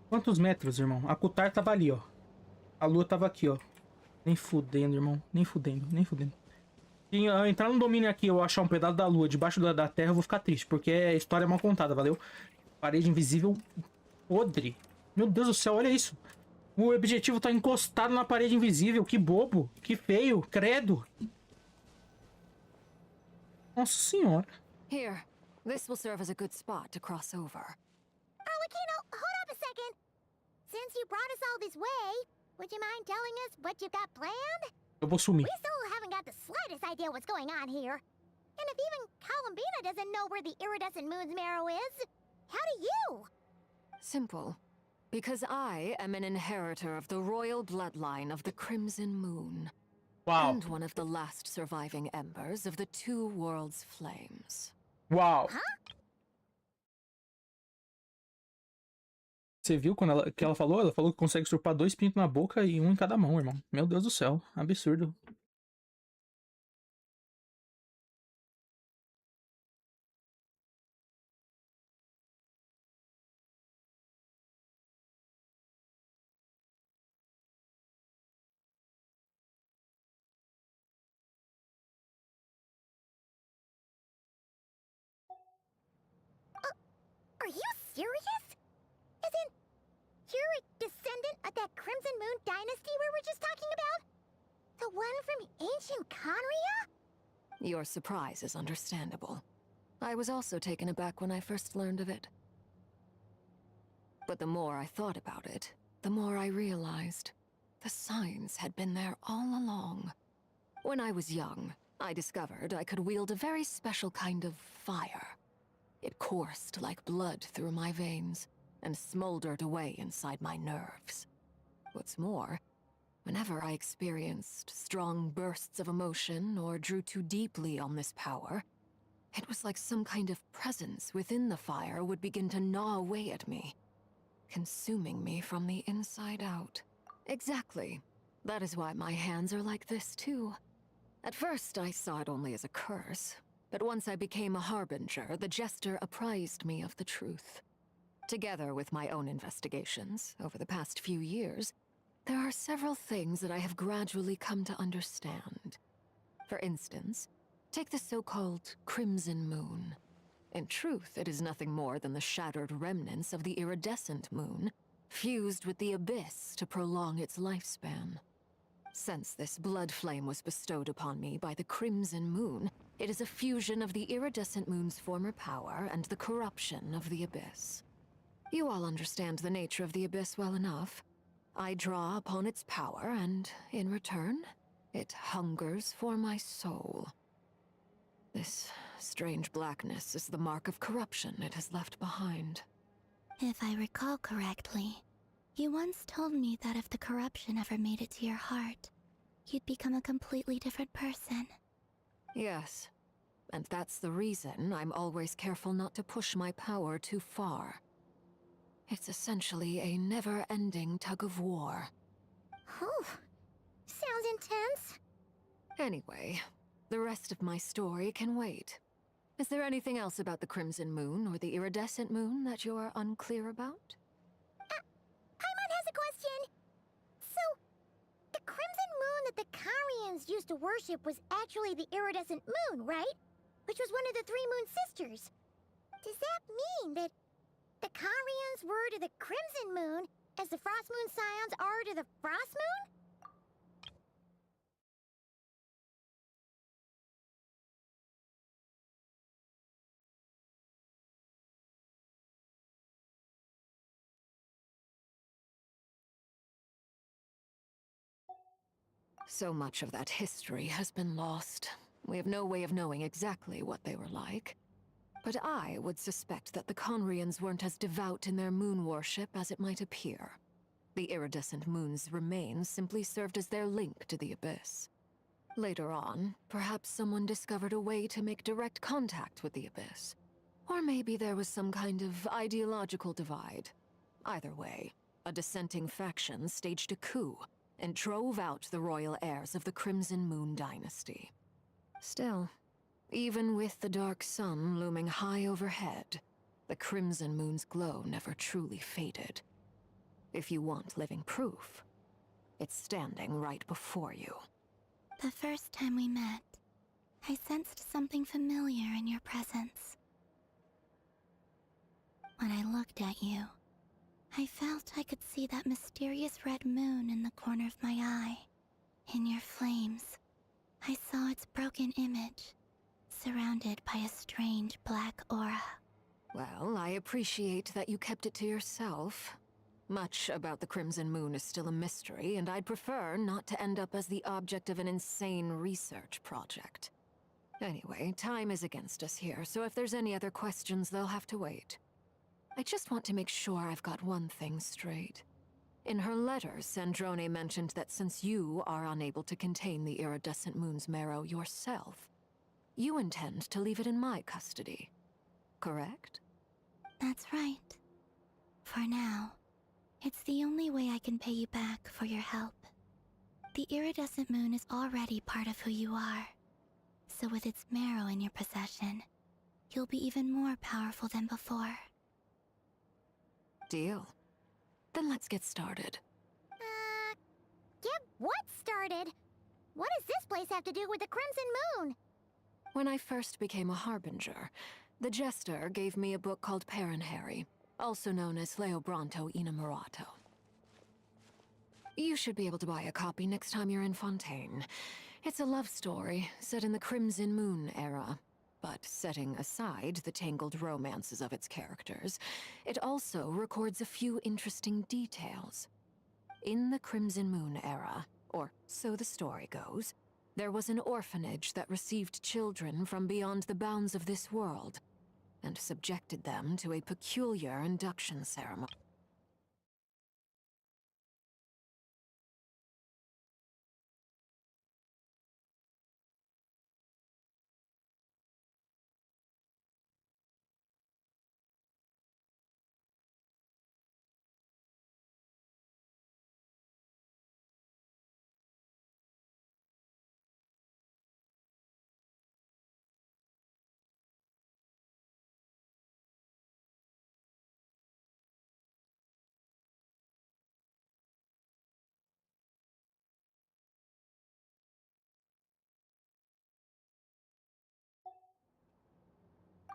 Quantos metros, irmão? A Kutar tava ali, ó. A lua tava aqui, ó. Nem fudendo, irmão. Nem fudendo, nem fudendo. Se eu entrar no domínio aqui e eu achar um pedaço da lua debaixo da terra, eu vou ficar triste. Porque é história mal contada, valeu? Parede invisível podre. Meu Deus do céu, olha isso. O objetivo tá encostado na parede invisível. Que bobo. Que feio. Credo. Nossa senhora. Here, this will serve as a good spot to cross over. Arlecchino, hold up a second. Since you brought us all this way, would you mind telling us what you've got planned? Eu vou sumir. We still haven't got the slightest idea what's going on here. And if even Columbina doesn't know where the iridescent moon's marrow is, how do you? Simple. Because I am an inheritor of the royal bloodline of the Crimson Moon. Wow. And one of the last surviving embers of the Two Worlds' flames. Uau. Você viu quando que ela falou? Ela falou que consegue surpar 2 pintos na boca e um em cada mão, irmão. Meu Deus do céu. Absurdo. Are you serious? Isn't you're a descendant of that Crimson Moon dynasty we were just talking about? The one from ancient Conria? Your surprise is understandable. I was also taken aback when I first learned of it. But the more I thought about it, the more I realized the signs had been there all along. When I was young, I discovered I could wield a very special kind of fire. It coursed like blood through my veins and smoldered away inside my nerves. What's more, whenever I experienced strong bursts of emotion or drew too deeply on this power, it was like some kind of presence within the fire would begin to gnaw away at me, consuming me from the inside out. Exactly. That is why my hands are like this too. At first, I saw it only as a curse. But once I became a harbinger, the jester apprised me of the truth. Together with my own investigations, over the past few years, there are several things that I have gradually come to understand. For instance, take the so-called Crimson Moon. In truth, it is nothing more than the shattered remnants of the iridescent moon, fused with the abyss to prolong its lifespan. Since this blood flame was bestowed upon me by the Crimson Moon, it is a fusion of the iridescent moon's former power and the corruption of the abyss. You all understand the nature of the abyss well enough. I draw upon its power, and in return, it hungers for my soul. This strange blackness is the mark of corruption it has left behind. If I recall correctly, you once told me that if the corruption ever made it to your heart, you'd become a completely different person. Yes, and that's the reason I'm always careful not to push my power too far. It's essentially a never-ending tug-of-war. Oh, sounds intense. Anyway, the rest of my story can wait. Is there anything else about the Crimson Moon or the iridescent moon that you're unclear about? Paimon has a question. So, the Crimson Moon that the Carians used to worship was actually the iridescent moon, right? Which was one of the 3 moon sisters. Does that mean that the Carians were to the Crimson Moon as the Frost Moon Scions are to the Frost Moon? So much of that history has been lost. We have no way of knowing exactly what they were like. But I would suspect that the Conrians weren't as devout in their moon worship as it might appear. The iridescent moon's remains simply served as their link to the abyss. Later on, perhaps someone discovered a way to make direct contact with the abyss. Or maybe there was some kind of ideological divide. Either way, a dissenting faction staged a coup and drove out the royal heirs of the Crimson Moon dynasty. Still, even with the dark sun looming high overhead, the Crimson Moon's glow never truly faded. If you want living proof, it's standing right before you. The first time we met, I sensed something familiar in your presence. When I looked at you, I felt I could see that mysterious red moon in the corner of my eye. In your flames, I saw its broken image, surrounded by a strange black aura. Well, I appreciate that you kept it to yourself. Much about the Crimson Moon is still a mystery, and I'd prefer not to end up as the object of an insane research project. Anyway, time is against us here, so if there's any other questions, they'll have to wait. I just want to make sure I've got one thing straight. In her letter, Sandrone mentioned that since you are unable to contain the iridescent moon's marrow yourself, you intend to leave it in my custody. Correct? That's right. For now, it's the only way I can pay you back for your help. The iridescent moon is already part of who you are. So with its marrow in your possession, you'll be even more powerful than before. Deal. Then let's get started. Get what started? What does this place have to do with the Crimson Moon? When I first became a Harbinger, the Jester gave me a book called Paranhari, also known as Leobranto Inamorato. You should be able to buy a copy next time you're in Fontaine. It's a love story set in the Crimson Moon era, but setting aside the tangled romances of its characters, it also records a few interesting details. In the Crimson Moon era, or so the story goes, there was an orphanage that received children from beyond the bounds of this world, and subjected them to a peculiar induction ceremony.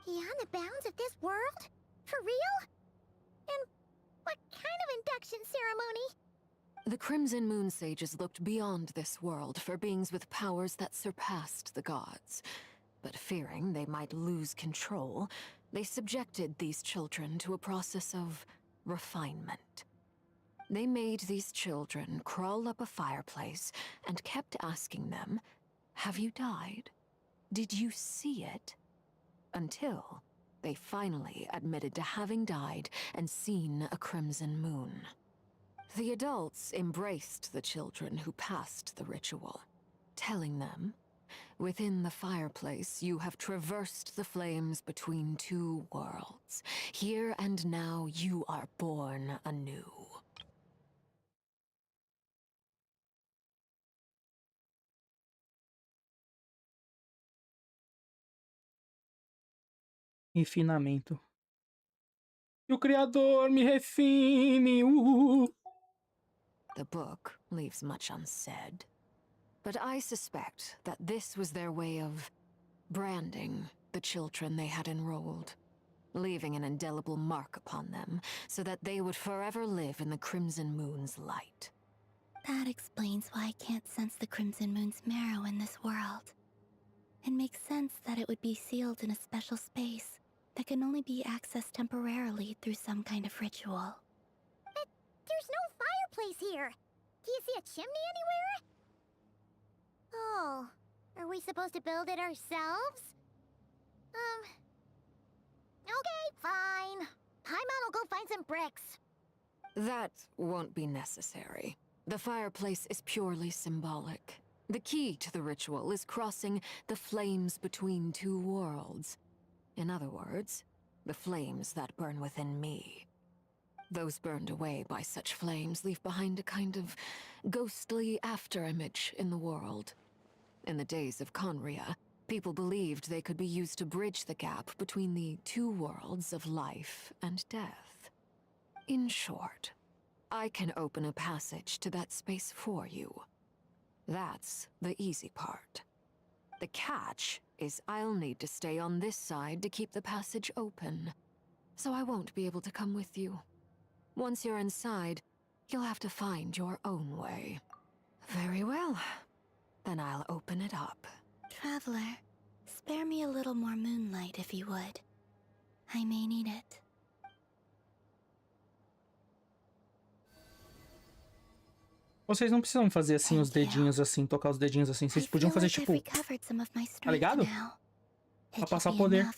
Beyond the bounds of this world? For real? And what kind of induction ceremony? The Crimson Moon sages looked beyond this world for beings with powers that surpassed the gods. But fearing they might lose control, they subjected these children to a process of refinement. They made these children crawl up a fireplace and kept asking them, "Have you died? Did you see it?" Until they finally admitted to having died and seen a crimson moon. The adults embraced the children who passed the ritual, telling them, "Within the fireplace you have traversed the flames between two worlds. Here and now you are born anew." Refinamento. Que o Criador me refine. The book leaves much unsaid, but I suspect that this was their way of branding the children they had enrolled, leaving an indelible mark upon them so that they would forever live in the Crimson Moon's light. That explains why I can't sense the Crimson Moon's marrow in this world. It makes sense that it would be sealed in a special space that can only be accessed temporarily through some kind of ritual. But there's no fireplace here. Do you see a chimney anywhere? Oh, are we supposed to build it ourselves? Okay, fine. Paimon will go find some bricks. That won't be necessary. The fireplace is purely symbolic. The key to the ritual is crossing the flames between two worlds. In other words, the flames that burn within me. Those burned away by such flames leave behind a kind of ghostly afterimage in the world. In the days of Conria, people believed they could be used to bridge the gap between the two worlds of life and death. In short, I can open a passage to that space for you. That's the easy part. The catch is I'll need to stay on this side to keep the passage open, so I won't be able to come with you. Once you're inside, you'll have to find your own way. Very well. Then I'll open it up. Traveler, spare me a little more moonlight if you would. I may need it. Vocês não precisam fazer assim os dedinhos assim, tocar os dedinhos assim. Vocês podiam fazer tipo, tá ligado? Pra passar o poder.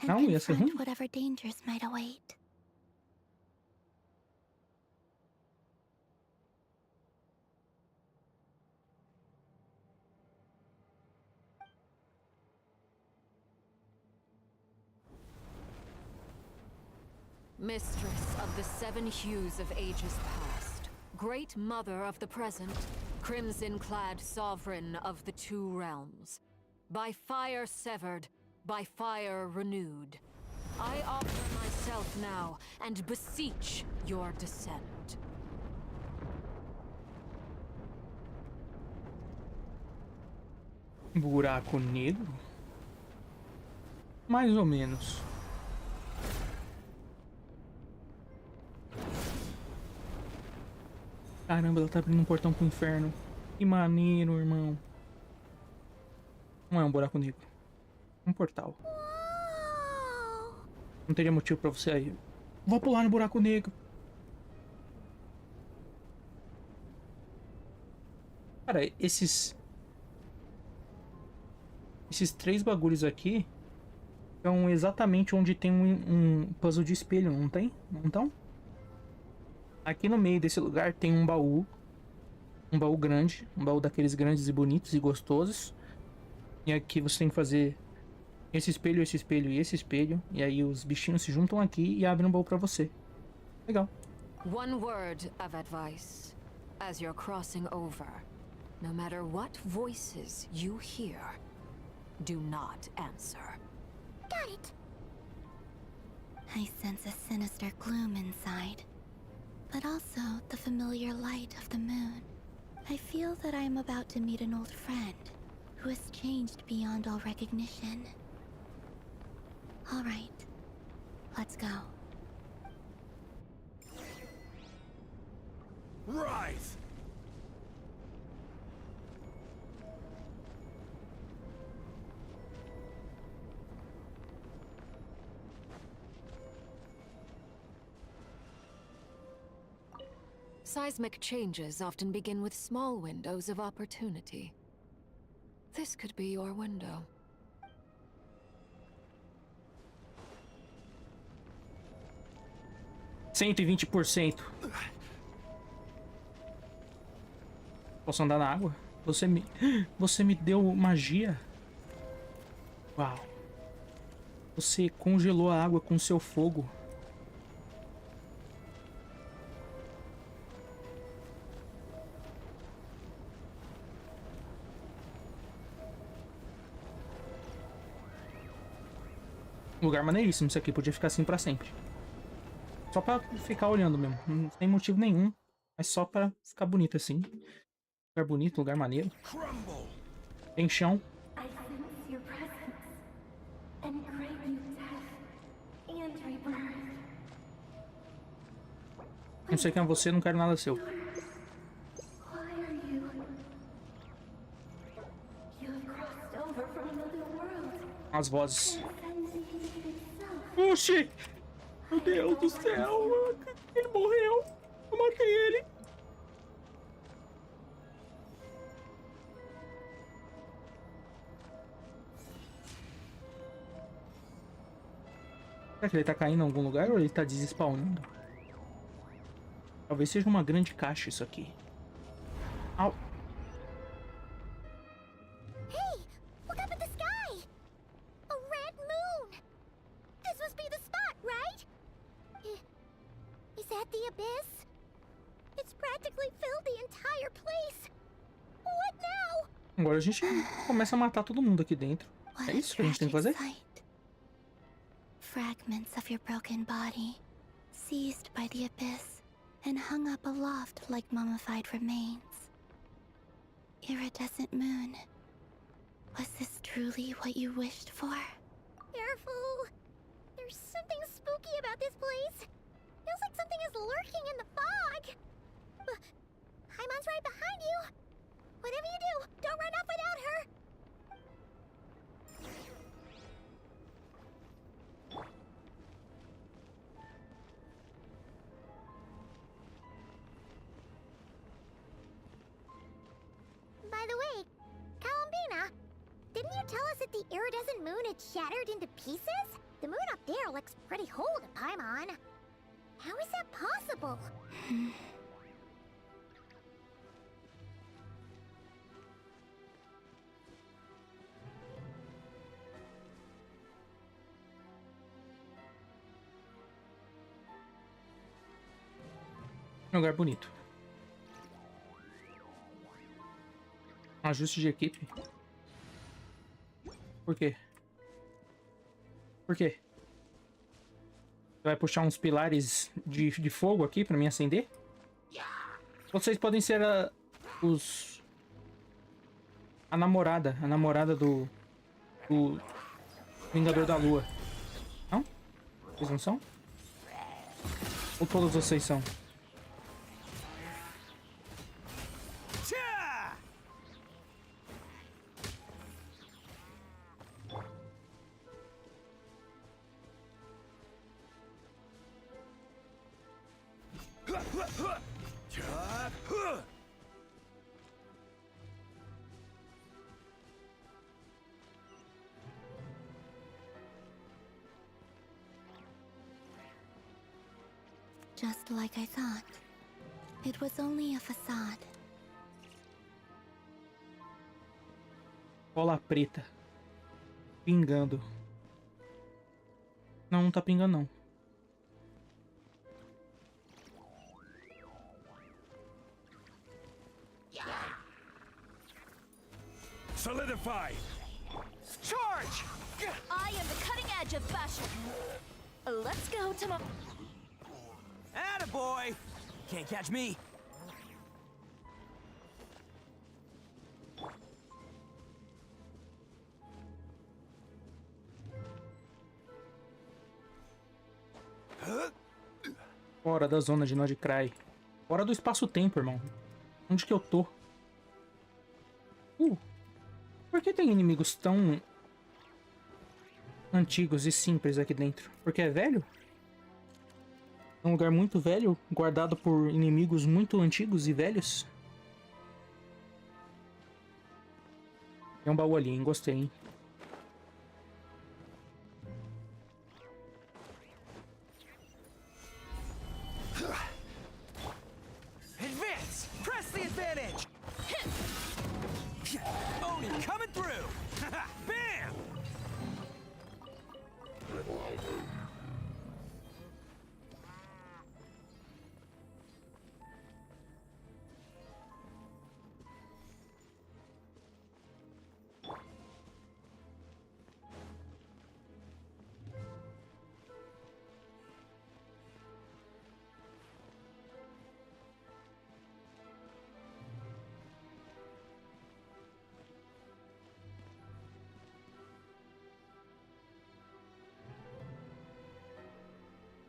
Não, ia ser ruim. Whatever dangers might await. Mistress of the seven hues of ages past, great mother of the present, crimson-clad sovereign of the two realms, by fire severed, by fire renewed, I offer myself now and beseech your descent. Buraco negro? Mais ou menos. Caramba, ela tá abrindo um portão pro inferno. Que maneiro, irmão. Não é um buraco negro. É um portal. Não teria motivo pra você aí. Vou pular no buraco negro. Cara, esses três bagulhos aqui são exatamente onde tem um puzzle de espelho, não tem? Não estão? Aqui no meio desse lugar tem um baú grande, um baú daqueles grandes e bonitos e gostosos. E aqui você tem que fazer esse espelho e esse espelho. E aí os bichinhos se juntam aqui e abrem um baú pra você. Legal. One word of advice. As you're crossing over, no matter what voices you hear, do not answer. Got it. I sense a sinister gloom inside, but also the familiar light of the moon. I feel that I am about to meet an old friend who has changed beyond all recognition. All right, let's go. Rise! Seismic changes often begin with small windows of opportunity. This could be your window. %120%. Posso andar na água? Você me deu magia? Uau. Você congelou a água com seu fogo. Lugar maneiríssimo isso aqui, podia ficar assim pra sempre. Só pra ficar olhando mesmo, não tem motivo nenhum, mas só pra ficar bonito assim. Lugar bonito, lugar maneiro. Tem chão. Não sei quem é você, não quero nada seu. As vozes. Oxi! Meu Deus do céu! Ele morreu! Eu matei ele! Será que ele tá caindo em algum lugar ou ele tá desespawnando? Talvez seja uma grande caixa isso aqui. Au. Hey, look up at the sky! A red moon! This must be the spot, right? Is that the abyss? It's practically filled the entire place. What now? Agora a gente começa a matar todo mundo aqui dentro. É isso que a gente tem que fazer? Fragments of your broken body, seized by the abyss, and hung up aloft like mummified remains. Iridescent moon. Was this truly what you wished for? Careful! There's something spooky about this place. Feels like something is lurking in the fog. Haimon's right behind you. Whatever you do, don't run off without her. By the way, Columbina, didn't you tell us that the iridescent moon had shattered into pieces? The moon up there looks pretty whole to Paimon. How is that possible? Um lugar bonito. Ajuste de equipe. Por quê? Por quê? Você vai puxar uns pilares de fogo aqui pra mim acender? Vocês podem ser a namorada do Vingador da Lua. Não? Vocês não são? Ou todos vocês são? Just like I thought. It was only a facade. Bola preta. Pingando. Não, não tá pingando não. Solidify! Charge! I am the cutting edge of fashion. Let's go to my... Attaboy! Can't catch me. Fora da zona de Nodcry. Fora do espaço-tempo, irmão. Onde que eu tô? Por que tem inimigos tão antigos e simples aqui dentro? Porque é velho? É um lugar muito velho, guardado por inimigos muito antigos e velhos? Tem um baú ali, hein? Gostei, hein? Advance! Press the advantage! Oni coming through! Bam!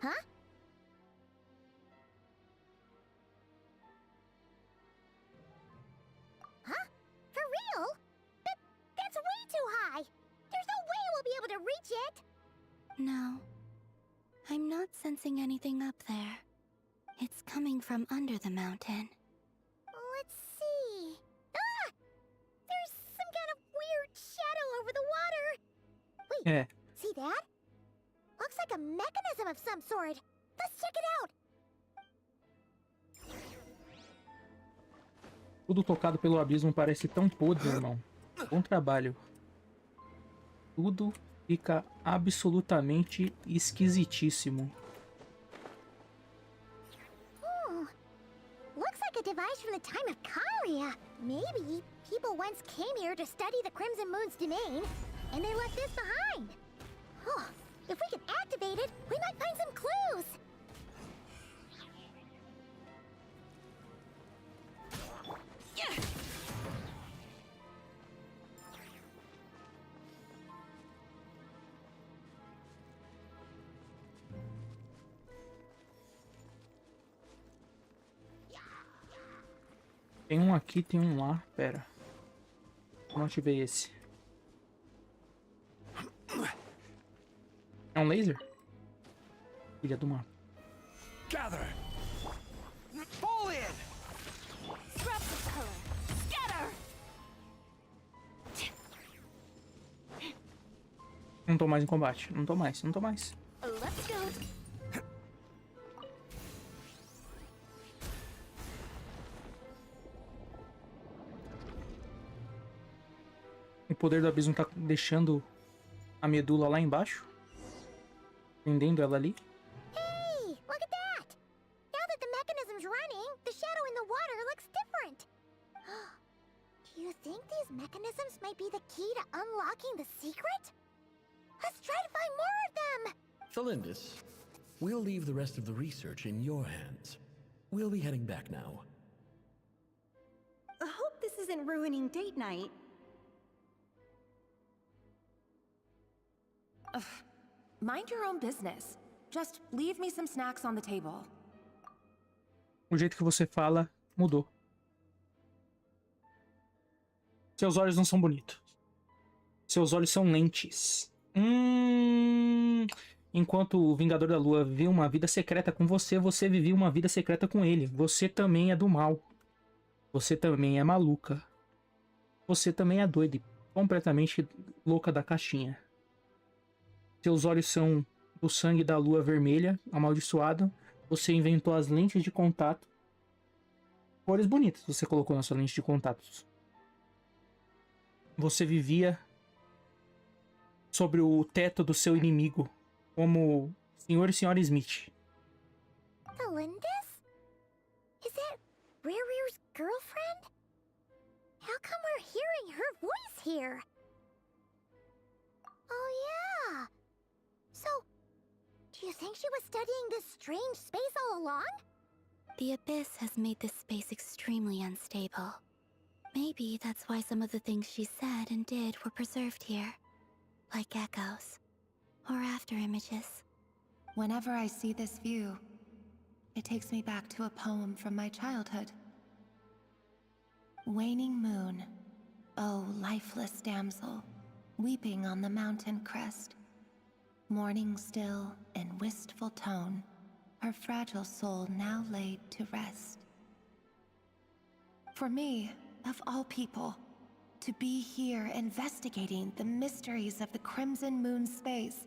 Huh? Huh? For real? That's way too high! There's no way we'll be able to reach it! No. I'm not sensing anything up there. It's coming from under the mountain. Let's see... Ah! There's some kind of weird shadow over the water! Wait, see that? Looks like a mech mechanism of some sort. Let's check it out. Tudo tocado pelo abismo parece tão podre, irmão. Bom trabalho. Tudo fica absolutamente esquisitíssimo. Looks like a device from the time of Conria. Maybe people once came here to study the Crimson Moon's domain, and they left this behind. Oh, if we can activate it, we might find some clues. Tem um aqui, tem um lá. Pera. Não ativei esse. É um laser? Filha do mapa. Gather. Fall in. Scraps of color. Scatter. Não tô mais em combate. Não tô mais. Let's go. O poder do abismo tá deixando a medula lá embaixo. Prendendo ela ali. Hey, look at that! Now that the mechanism's running, the shadow in the water looks different. Do you think these mechanisms might be the key to unlocking the secret? Let's try to find more of them! Felindis, we'll leave the rest of the research in your hands. We'll be heading back now. I hope this isn't ruining date night. Ugh. Mind your own business. Just leave me some snacks on the table. O jeito que você fala mudou. Seus olhos não são bonitos. Seus olhos são lentes. Enquanto o Vingador da Lua viveu uma vida secreta com você, você vivia uma vida secreta com ele. Você também é do mal. Você também é maluca. Você também é doida e completamente louca da caixinha. Seus olhos são do sangue da lua vermelha, amaldiçoado. Você inventou as lentes de contato. Cores bonitas você colocou na sua lente de contatos. Você vivia sobre o teto do seu inimigo, como Sr. e Sra. Smite. Felindis? Is that Rear's girlfriend? How come we're hearing her voice here? Oh yeah! So, do you think she was studying this strange space all along? The Abyss has made this space extremely unstable. Maybe that's why some of the things she said and did were preserved here. Like echoes. Or after images. Whenever I see this view, it takes me back to a poem from my childhood. Waning moon, oh lifeless damsel, weeping on the mountain crest. Mourning still in wistful tone, her fragile soul now laid to rest. For me, of all people, to be here investigating the mysteries of the Crimson Moon space.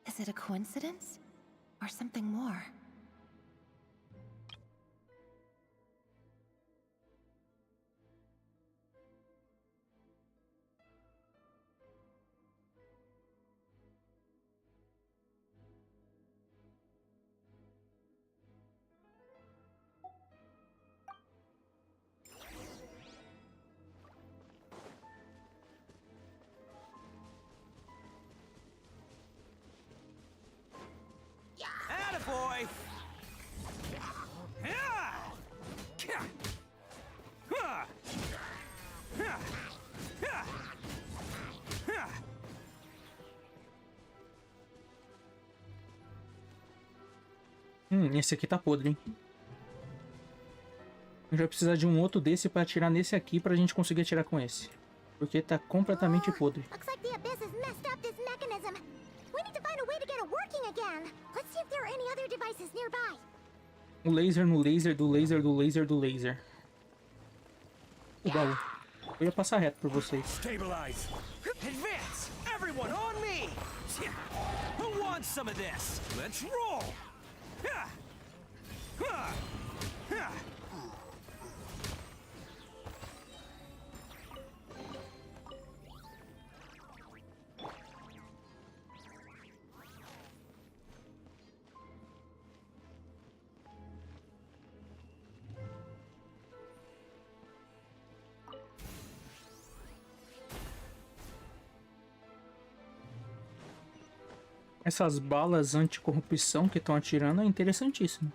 Is it a coincidence? Or something more? Attaboy! Esse aqui tá podre, hein? A gente vai precisar de um outro desse pra atirar nesse aqui pra gente conseguir atirar com esse. Porque tá completamente podre. Looks like the Abyss has messed up this mechanism. We need to find a way to get it working again. Let's see if there are any other devices nearby. O laser no laser do laser do laser do laser. O baú. Eu ia passar reto por vocês. Stabilize. Advance. Everyone on me! Who wants some of this? Let's roll! Essas balas anticorrupção que estão atirando é interessantíssimo.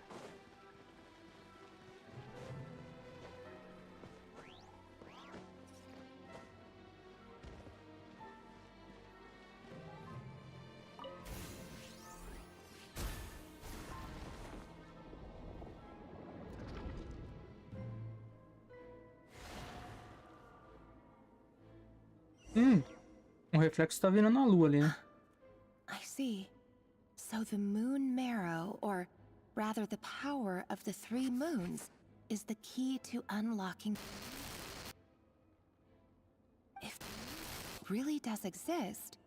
O reflexo tá virando a lua ali, né? I see. So the moon marrow, or rather the power of the 3 moons, is the key to unlocking. If it really does exist,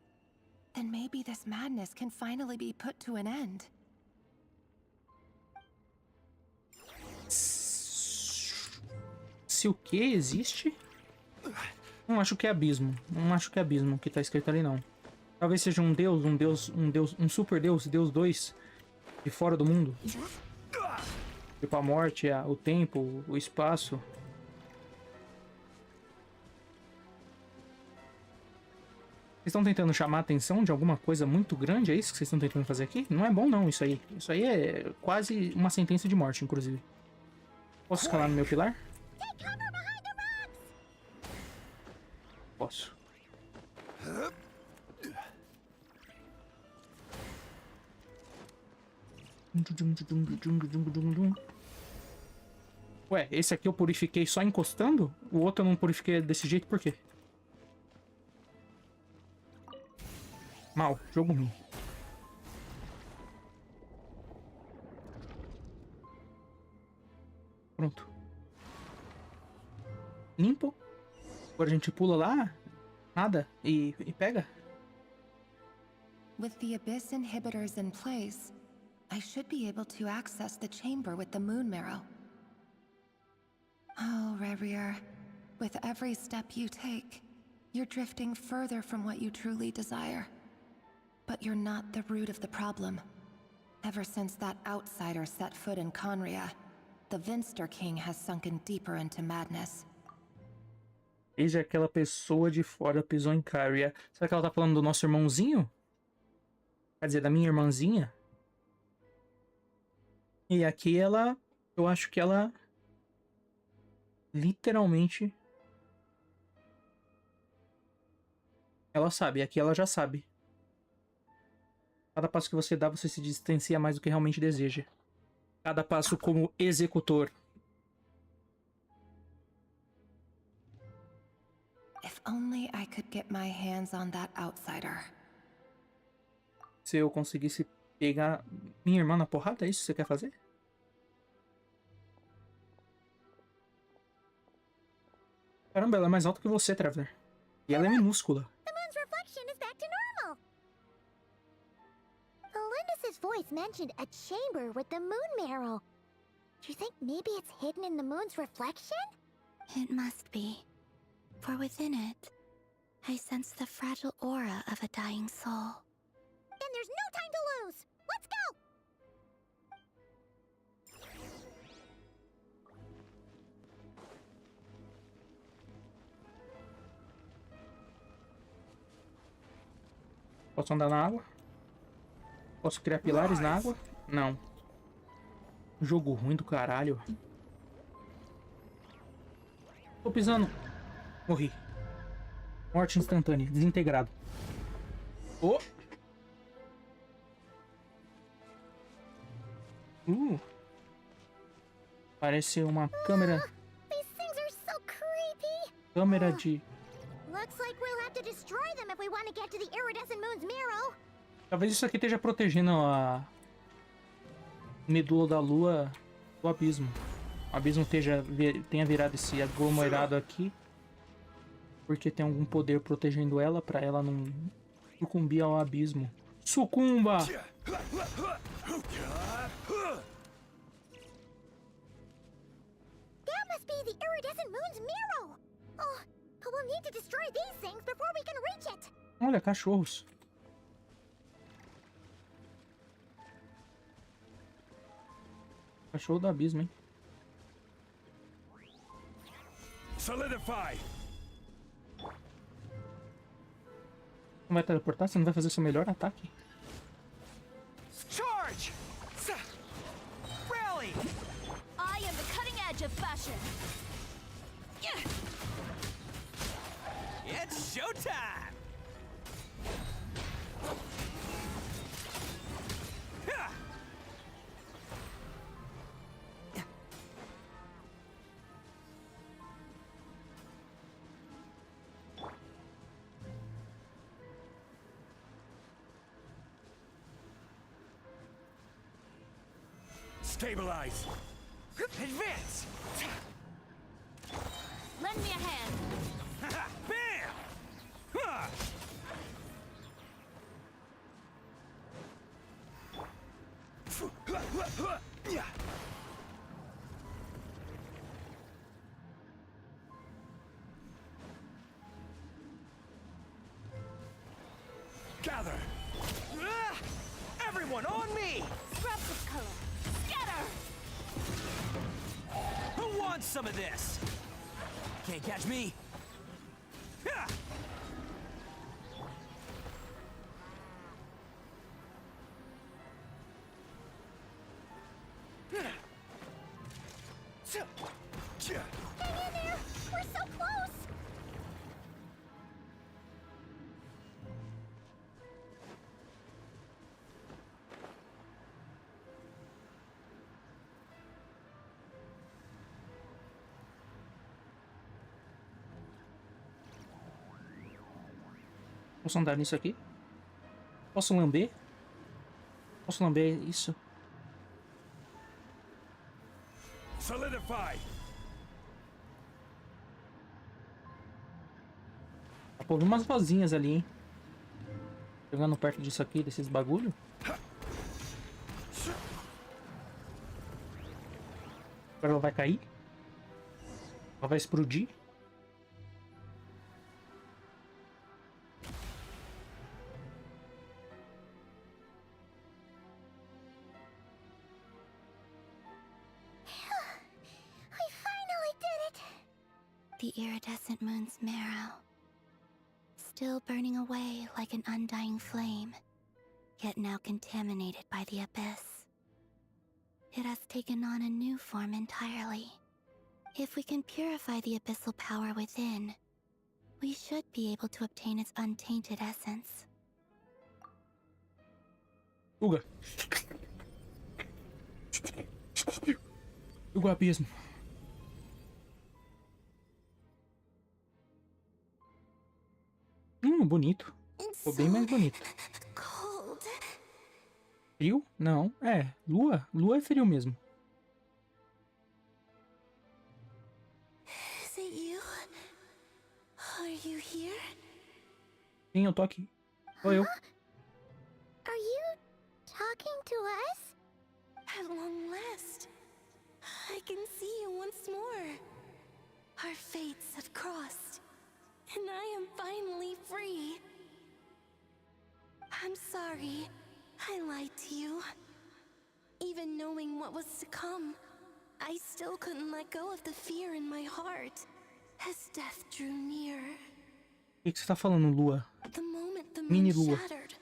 then maybe this madness can finally be put to an end. Se o que existe? Não acho que é abismo. Não acho que é abismo que tá escrito ali, não. Talvez seja um deus, um super deus, Deus 2, de fora do mundo. Tipo a morte, o tempo, o espaço. Vocês estão tentando chamar a atenção de alguma coisa muito grande? É isso que vocês estão tentando fazer aqui? Não é bom não, isso aí. Isso aí é quase uma sentença de morte, inclusive. Posso escalar no meu pilar? Posso. Ué, esse aqui eu purifiquei só encostando? O outro eu não purifiquei desse jeito, por quê? Mal, jogo ruim. Pronto. Limpo. Agora a gente pula lá, nada, e pega. With the Abyss inhibitors in place, I should be able to access the chamber with the moon marrow. Oh, Rerir, with every step you take, you're drifting further from what you truly desire. But you're not the root of the problem. Ever since that outsider set foot in Conria, the Vinster King has sunken deeper into madness. Desde aquela pessoa de fora pisou em Caria. Será que ela tá falando do nosso irmãozinho? Quer dizer, da minha irmãzinha? E aqui ela... Eu acho que ela... Literalmente... Ela sabe. Aqui ela já sabe. Cada passo que você dá, você se distancia mais do que realmente deseja. Cada passo como executor. If only I could get my hands on that outsider. Se eu conseguisse pegar minha irmã na porrada, é isso que você quer fazer? Caramba, ela é mais alta que você, Traveler. E ela é minúscula. The moon's reflection is back to normal. Alindis's voice mentioned a chamber with the moon marrow. Do you think maybe it's hidden in the moon's reflection? It must be. For within it, I sense the fragile aura of a dying soul. Then there's no time to lose! Let's go! Posso andar na água? Posso criar pilares na água? Não. Jogo ruim do caralho. Tô pisando. Morri. Morte instantânea. Desintegrado. Oh! Parece uma câmera. These things are so creepy. Câmera de... Looks like we'll have to destroy them if we want to get to the iridescent moon's marrow. Talvez isso aqui esteja protegendo a medula da lua do abismo. O abismo tenha virado esse aglomerado aqui porque tem algum poder protegendo ela, pra ela não Sucumbir ao abismo. Sucumba! That must be the iridescent moon's mirror. Oh, but we'll need to destroy these things before we can reach it. Olha, cachorros. Cachorro do abismo, hein? Solidify. Não vai teleportar? Você não vai fazer seu melhor ataque? Charge! Rally! I am the cutting edge of fashion. It's showtime! Stabilize. Advance! Lend me a hand. Bam! Huh. Gather. Everyone on me! Scrap this color. Scatter! Who wants some of this? Can't catch me. Hang in there! We're so close! Posso andar nisso aqui? Posso lamber? Posso lamber isso? Solidify. Pô, vi umas vozinhas ali, hein? Chegando perto disso aqui, desses bagulho. Agora ela vai cair? Ela vai explodir? The iridescent moon's marrow, still burning away like an undying flame, yet now contaminated by the abyss. It has taken on a new form entirely. If we can purify the abyssal power within, we should be able to obtain its untainted essence. Uga. Uga abismo. Bonito. Ficou bem mais bonito. Frio? Não. É, lua. Lua é frio mesmo. Is it you? Are you here? Sim, eu tô aqui. Sou eu. Are you talking to us? At long last, I can see you once more. Our fates have crossed, and I am finally free. I'm sorry, I lied to you. Even knowing what was to come, I still couldn't let go of the fear in my heart as death drew near. O que você tá falando, Lua? The moment the Mini moon Lua. shattered,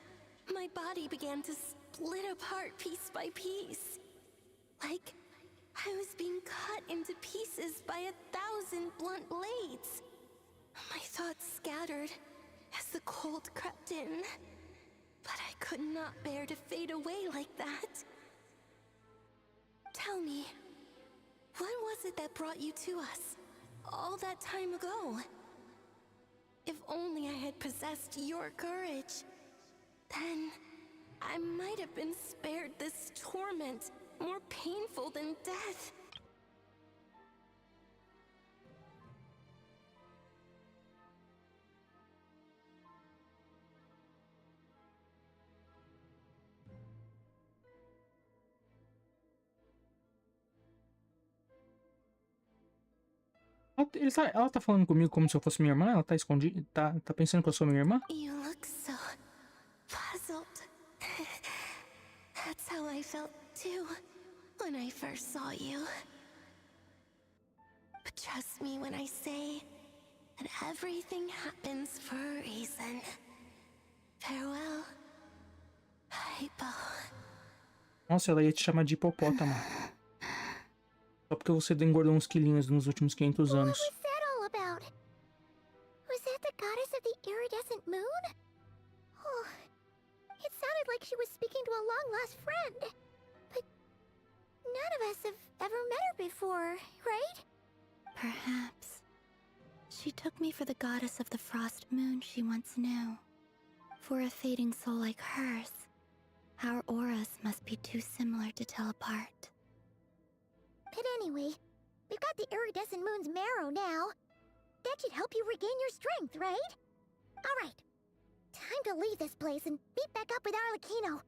my body began to split apart piece by piece. Like I was being cut into pieces by 1,000 blunt blades. My thoughts scattered as the cold crept in, but I could not bear to fade away like that. Tell me, what was it that brought you to us all that time ago? If only I had possessed your courage, then I might have been spared this torment more painful than death. Ela tá falando comigo como se eu fosse minha irmã? Ela tá escondida? Tá pensando que eu sou minha irmã? You look so puzzled. That's how I felt too when I first saw you. But trust me when I say that everything happens for a reason. Farewell, Hypo. Nossa, ela ia te chamar de hipopótamo. Só porque você engordou uns quilinhos nos últimos 500 anos. What was that all about? Was that the goddess of the iridescent moon? Oh, it sounded like she was speaking to a long-lost friend. But none of us have ever met her before, right? Perhaps. She took me for the goddess of the frost moon she once knew. For a fading soul like hers, our auras must be too similar to tell apart. But anyway, we've got the iridescent moon's marrow now. That should help you regain your strength, right? Alright, time to leave this place and meet back up with Arlecchino.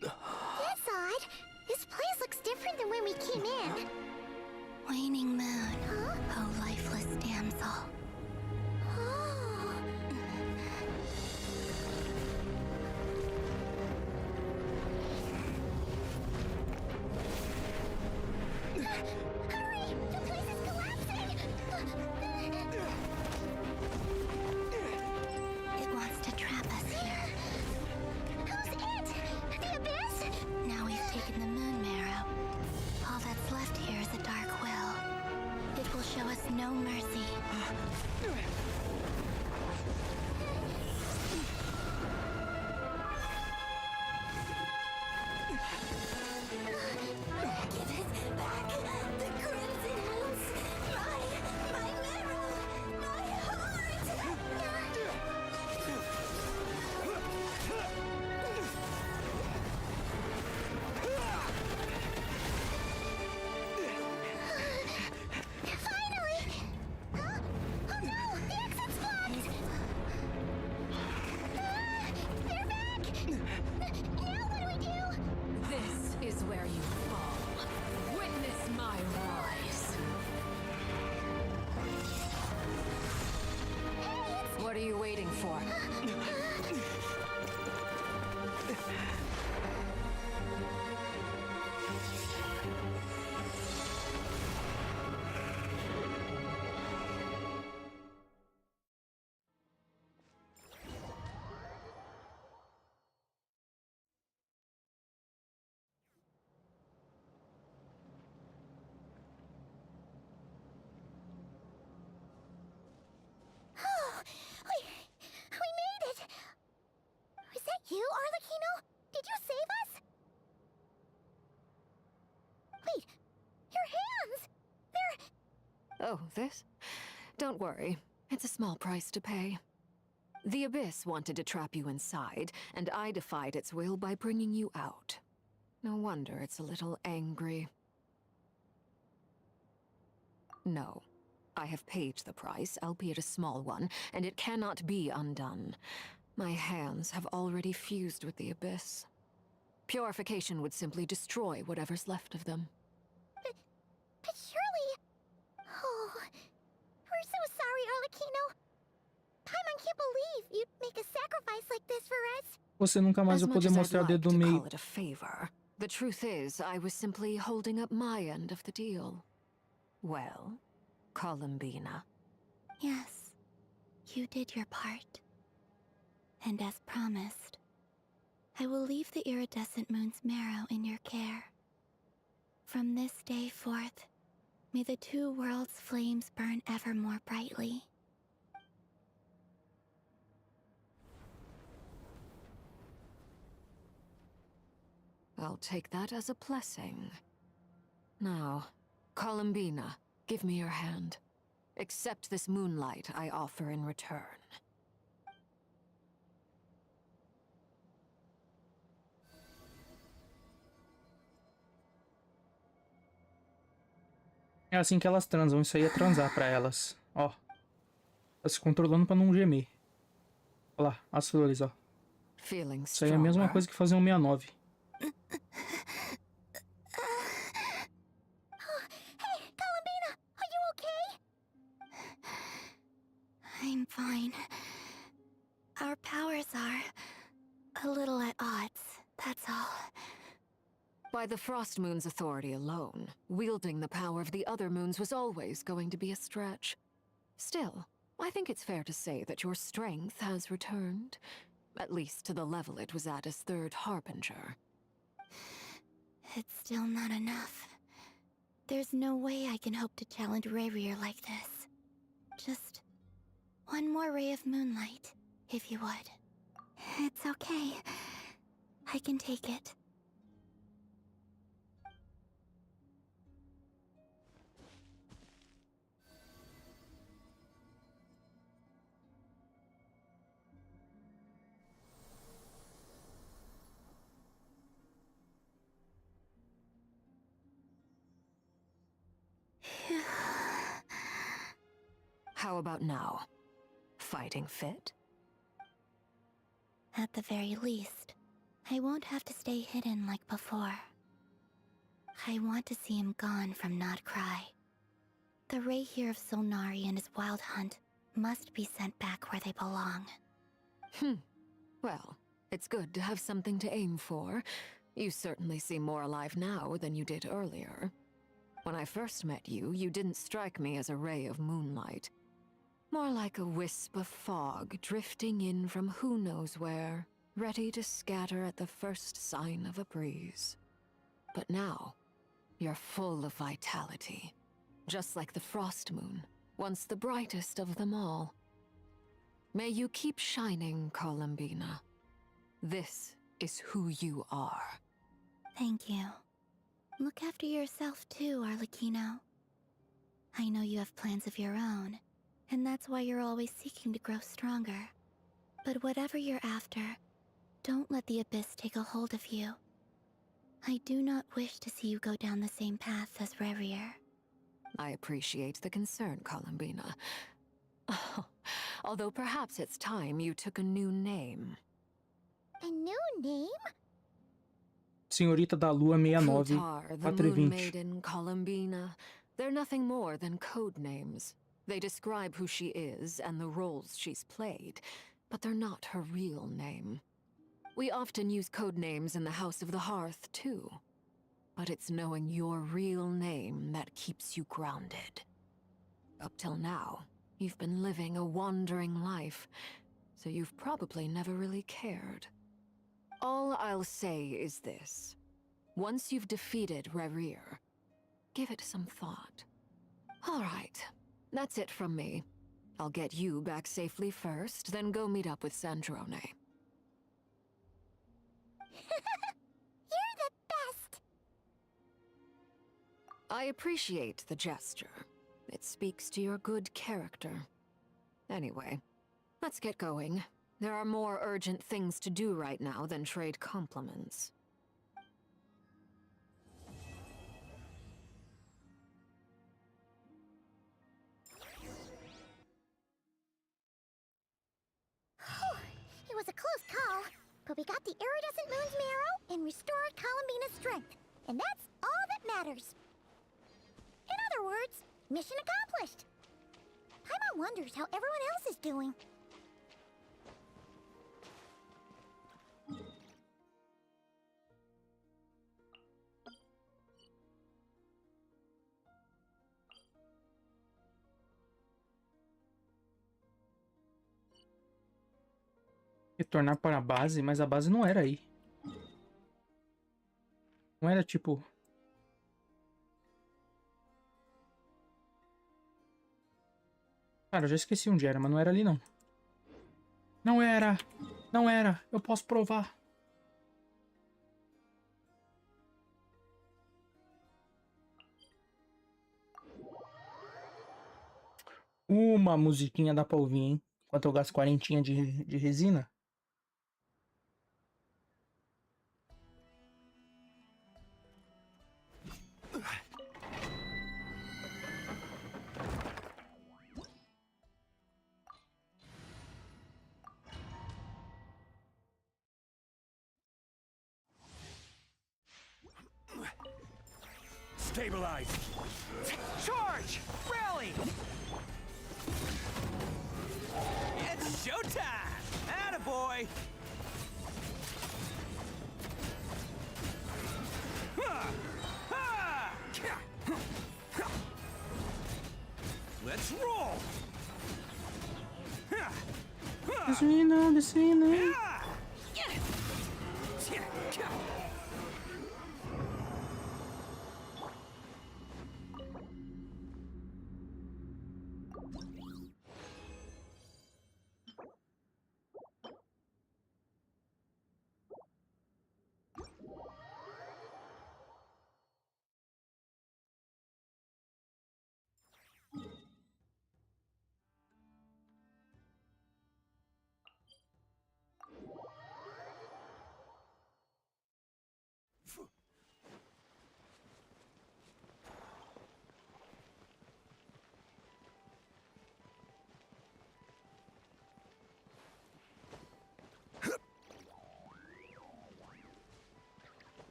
That's odd. This place looks different than when we came in. Waning moon, Huh? oh lifeless damsel. Oh. Hurry! The place is collapsing! It wants to trap us here. Who's it? The Abyss? Now we've taken the moon marrow. All that's left here is a dark will. It will show us no mercy. Give it back! The crimson moons! My marrow! My heart! Finally! Huh? Oh no! The exit's blocked! They're back! Now what do we do? This is where you fall. Witness my rise. What are you waiting for? Oh, we made it! Was that you, Arlecchino? Did you save us? Wait, your hands! They're... Oh, this? Don't worry. It's a small price to pay. The Abyss wanted to trap you inside, and I defied its will by bringing you out. No wonder it's a little angry. No. I have paid the price, albeit a small one, and it cannot be undone. My hands have already fused with the Abyss. Purification would simply destroy whatever's left of them. But surely... Oh, we're so sorry, Arlecchino. Paimon can't believe you'd make a sacrifice like this for us. Você nunca mais As vai much poder as I'd mostrar o like dedo to do meio. call it a favor, the truth is, I was simply holding up my end of the deal. Well, Columbina. Yes, you did your part. And as promised, I will leave the iridescent moon's marrow in your care. From this day forth, may the two worlds' flames burn ever more brightly. I'll take that as a blessing. Now, Columbina, give me your hand. Accept this moonlight I offer in return. É assim que elas transam. Isso aí é transar pra elas. Ó. Tá se controlando pra não gemer. Olha lá, as flores, ó. Isso aí é a mesma coisa que fazer um 69. fine. Our powers are a little at odds, that's all. By the Frost Moon's authority alone, wielding the power of the other moons was always going to be a stretch. Still, I think it's fair to say that your strength has returned, at least to the level it was at as Third Harbinger. It's still not enough. There's no way I can hope to challenge Rarier like this. Just one more ray of moonlight, if you would. It's okay. I can take it. How about now? Fighting fit? At the very least, I won't have to stay hidden like before. I want to see him gone from Not Cry. The ray here of Solnari and his wild hunt must be sent back where they belong. Well, it's good to have something to aim for. You certainly seem more alive now than you did earlier. When I first met you, you didn't strike me as a ray of moonlight. More like a wisp of fog drifting in from who knows where, ready to scatter at the first sign of a breeze. But now, you're full of vitality. Just like the Frost Moon, once the brightest of them all. May you keep shining, Columbina. This is who you are. Thank you. Look after yourself too, Arlecchino. I know you have plans of your own, and that's why you're always seeking to grow stronger. But whatever you're after, don't let the Abyss take a hold of you. I do not wish to see you go down the same path as Rarier. I appreciate the concern, Columbina. Although perhaps it's time you took a new name. A new name? Senhorita da Lua 69, Kutar, the Moon Maiden, Columbina. They're nothing more than code names. They describe who she is and the roles she's played, but they're not her real name. We often use code names in the House of the Hearth, too. But it's knowing your real name that keeps you grounded. Up till now, you've been living a wandering life, so you've probably never really cared. All I'll say is this. Once you've defeated Rarier, give it some thought. All right. That's it from me. I'll get you back safely first, then go meet up with Sandrone. You're the best! I appreciate the gesture. It speaks to your good character. Anyway, let's get going. There are more urgent things to do right now than trade compliments. It was a close call, but we got the iridescent moon's marrow and restored Columbina's strength, and that's all that matters. In other words, mission accomplished. Paimon wonders how everyone else is doing. Retornar para a base, mas a base não era aí. Não era tipo... Cara, eu já esqueci onde era, mas não era ali não. Não era! Não era! Eu posso provar. Uma musiquinha dá pra ouvir, hein? Enquanto eu gasto 40 de resina. Stabilize! Charge! Rally! way! Let's roll! Descendo, descendo.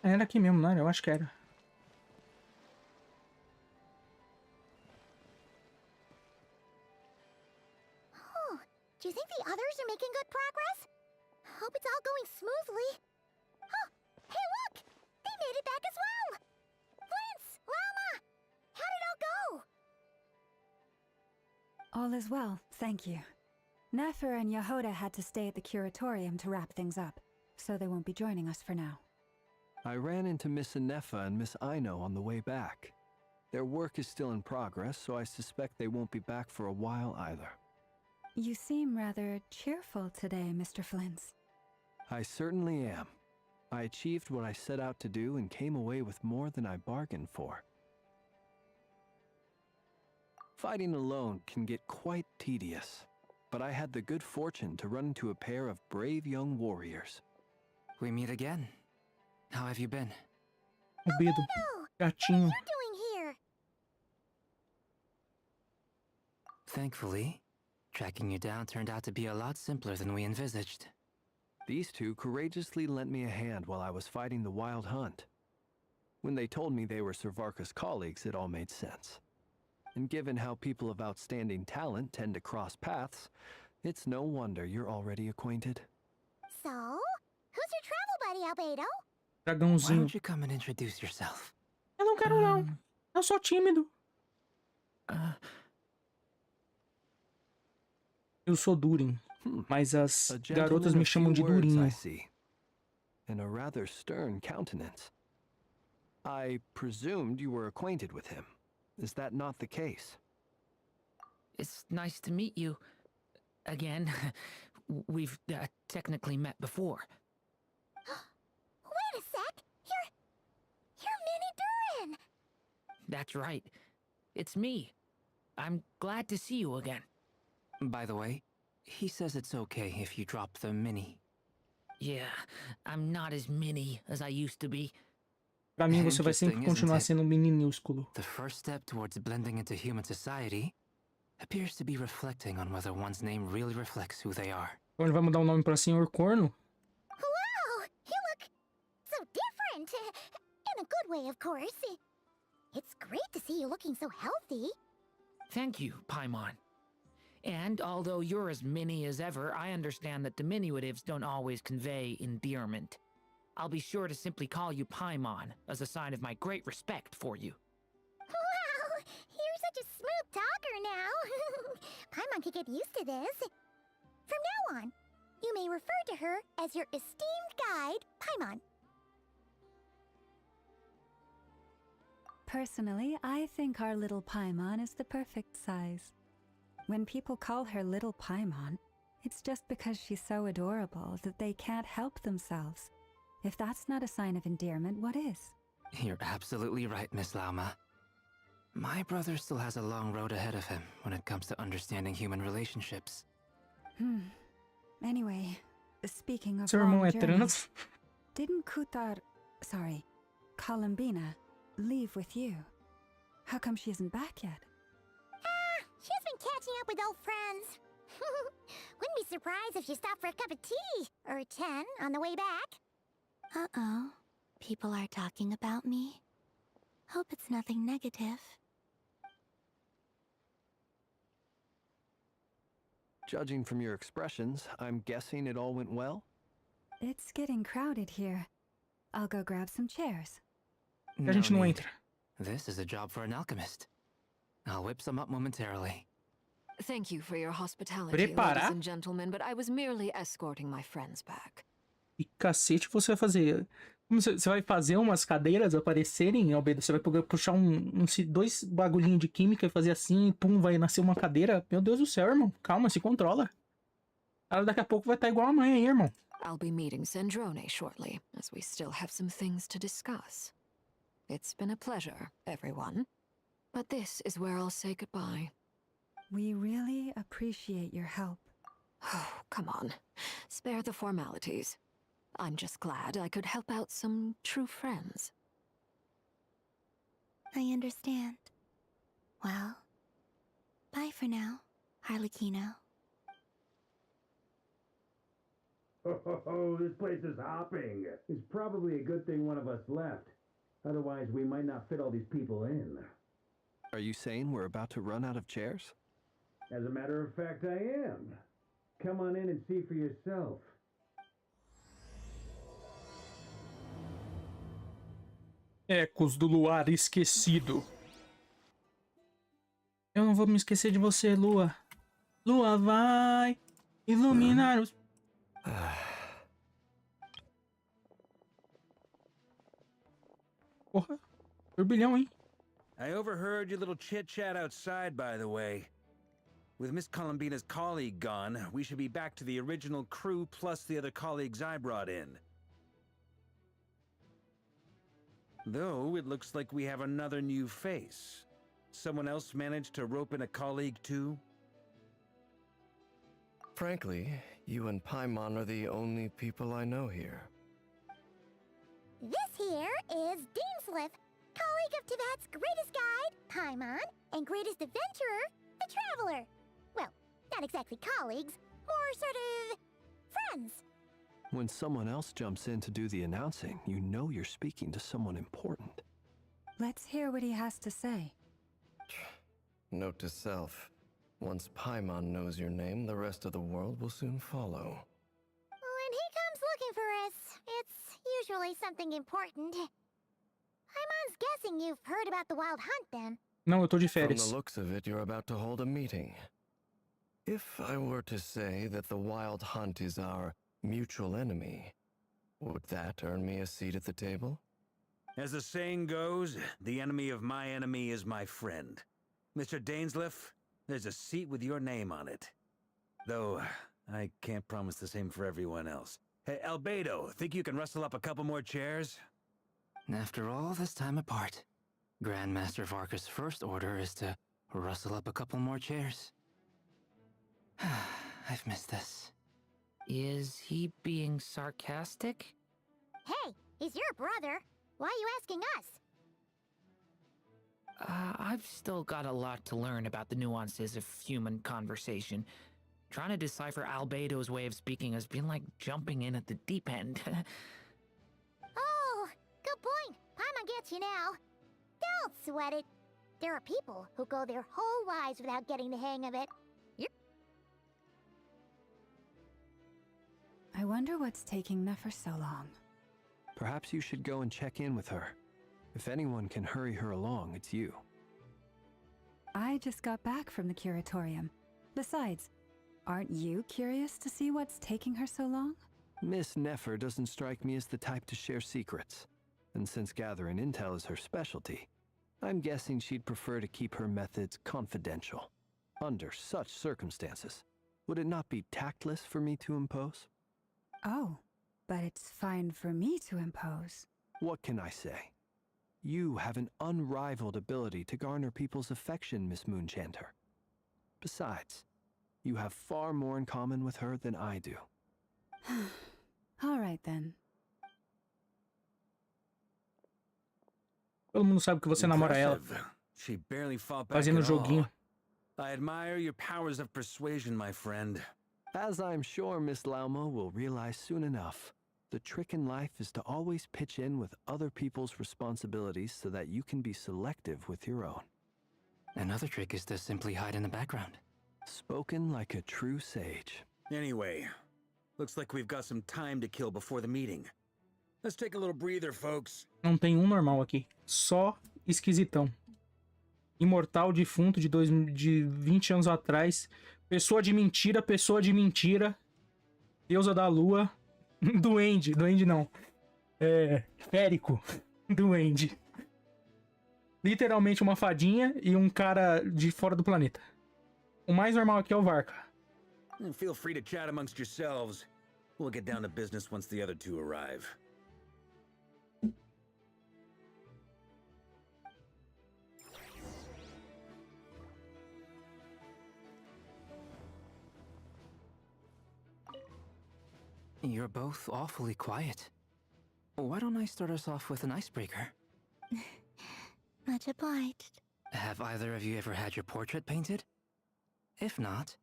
Era aqui mesmo, não era? Eu acho que era. Oh, do you think the others are making good progress? Hope it's all going smoothly. Oh, hey look! They made it back as well! Flint's! Llama! How did it all go? All is well, thank you. Nefer and Yehuda had to stay at the curatorium to wrap things up, so they won't be joining us for now. I ran into Miss Anefa and Miss Aino on the way back. Their work is still in progress, so I suspect they won't be back for a while either. You seem rather cheerful today, Mr. Flint's. I certainly am. I achieved what I set out to do and came away with more than I bargained for. Fighting alone can get quite tedious, but I had the good fortune to run into a pair of brave young warriors. We meet again. How have you been? Bedo. Gatinho. What are you doing here? Thankfully, tracking you down turned out to be a lot simpler than we envisaged. These two courageously lent me a hand while I was fighting the wild hunt. When they told me they were Sir Varka's colleagues, it all made sense. And given how people of outstanding talent tend to cross paths, it's no wonder you're already acquainted. So, who's your travel buddy, Albedo? Why Dragãozinho. don't you come and introduce yourself? Eu não quero não. Eu sou tímido. Eu sou Durin, mas as A garotas gentleman me of chamam de few words, Durinho. I see. And a rather stern countenance. I presumed you were acquainted with him. Is that not the case? It's nice to meet you. Again. We've technically met before. Wait a sec! You're Mini Durin! That's right. It's me. I'm glad to see you again. By the way, he says it's okay if you drop the mini. Yeah, I'm not as mini as I used to be. Pra mim, você vai sempre continuar sendo um minúsculo. The first step towards blending into human society appears to be reflecting on whether one's name really reflects who they are. Então ele vai mudar o nome pra Senhor Corno? Wow! You look so different! In a good way, of course. It's great to see you looking so healthy. Thank you, Paimon. And although you're as mini as ever, I understand that diminutives don't always convey endearment. I'll be sure to simply call you Paimon as a sign of my great respect for you. Wow! You're such a smooth talker now. Paimon could get used to this. From now on, you may refer to her as your esteemed guide, Paimon. Personally, I think our little Paimon is the perfect size. When people call her Little Paimon, it's just because she's so adorable that they can't help themselves. If that's not a sign of endearment, what is? You're absolutely right, Miss Lauma. My brother still has a long road ahead of him when it comes to understanding human relationships. Anyway, speaking of Seu irmão long é journeys, trans? didn't Columbina, leave with you? How come she isn't back yet? She's been catching up with old friends. Wouldn't be surprised if she stopped for a cup of tea or 10 on the way back. Uh-oh. People are talking about me. Hope it's nothing negative. Judging from your expressions, I'm guessing it all went well? It's getting crowded here. I'll go grab some chairs. A gente não entra. This is a job for an alchemist. I'll whip some up momentarily. Thank you for your hospitality, ladies and gentlemen, but I was merely escorting my friends back. E cacete você vai fazer? Você vai fazer umas cadeiras aparecerem, Albedo? Você vai puxar dois bagulhinhos de química e fazer assim, e pum, vai nascer uma cadeira? Meu Deus do céu, irmão. Calma, se controla. Ela daqui a pouco vai estar igual a mãe aí, irmão. I'll be meeting Sandrone shortly, as we still have some things to discuss. It's been a pleasure, everyone. But this is where I'll say goodbye. We really appreciate your help. Oh, come on. Spare the formalities. I'm just glad I could help out some true friends. I understand. Well, bye for now, Harlequino. Oh, this place is hopping. It's probably a good thing one of us left. Otherwise, we might not fit all these people in. Are you saying we're about to run out of chairs? As a matter of fact, I am. Come on in and see for yourself. Ecos do luar esquecido. Eu não vou me esquecer de você, Lua. Lua vai iluminar os... Porra, turbilhão, hein? I overheard your little chit-chat outside, by the way. With Miss Columbina's colleague gone, we should be back to the original crew plus the other colleagues I brought in. Though, it looks like we have another new face. Someone else managed to rope in a colleague too? Frankly, you and Paimon are the only people I know here. This here is Dainsliff, colleague of Tibet's greatest guide, Paimon, and greatest adventurer, the Traveler. Well, not exactly colleagues, more sort of friends. When someone else jumps in to do the announcing, you know you're speaking to someone important. Let's hear what he has to say. Note to self. Once Paimon knows your name, the rest of the world will soon follow. When he comes looking for us, it's usually something important. Paimon's guessing you've heard about the Wild Hunt, then. Não, eu tô de From férias. the looks of it, you're about to hold a meeting. If I were to say that the Wild Hunt is our mutual enemy, would that earn me a seat at the table? As the saying goes, the enemy of my enemy is my friend. Mr. Dainsliff, there's a seat with your name on it. Though, I can't promise the same for everyone else. Hey, Albedo, think you can rustle up a couple more chairs? After all this time apart, Grandmaster Varka's first order is to rustle up a couple more chairs. I've missed this. Is he being sarcastic? Hey, he's your brother. Why are you asking us? I've still got a lot to learn about the nuances of human conversation. Trying to decipher Albedo's way of speaking has been like jumping in at the deep end. Oh, good point. Paimon gets you now. Don't sweat it. There are people who go their whole lives without getting the hang of it. I wonder what's taking Nefer so long. Perhaps you should go and check in with her. If anyone can hurry her along, it's you. I just got back from the curatorium. Besides, aren't you curious to see what's taking her so long? Miss Nefer doesn't strike me as the type to share secrets. And since gathering intel is her specialty, I'm guessing she'd prefer to keep her methods confidential. Under such circumstances, would it not be tactless for me to impose? Oh, but it's fine for me to impose. What can I say? You have an unrivaled ability to garner people's affection, Miss Moonchanter. Besides, you have far more in common with her than I do. All right then. Todo mundo sabe que você namora ela. She barely fought back Fazendo at all. joguinho. I admire your powers of persuasion, my friend. As I'm sure Miss Lauma will realize soon enough, the trick in life is to always pitch in with other people's responsibilities so that you can be selective with your own. Another trick is to simply hide in the background. Spoken like a true sage. Anyway, looks like we've got some time to kill before the meeting. Let's take a little breather, folks. Não tem um normal aqui. Só esquisitão. Imortal defunto de 20 anos atrás. Pessoa de mentira, pessoa de mentira. Deusa da lua. Duende. Duende não. Férico. Duende. Literalmente uma fadinha e um cara de fora do planeta. O mais normal aqui é o Varka. Feel free to chat amongst yourselves. We'll get down to business once the other two arrive. You're both awfully quiet. Why don't I start us off with an icebreaker? Much obliged. Have either of you ever had your portrait painted? If not,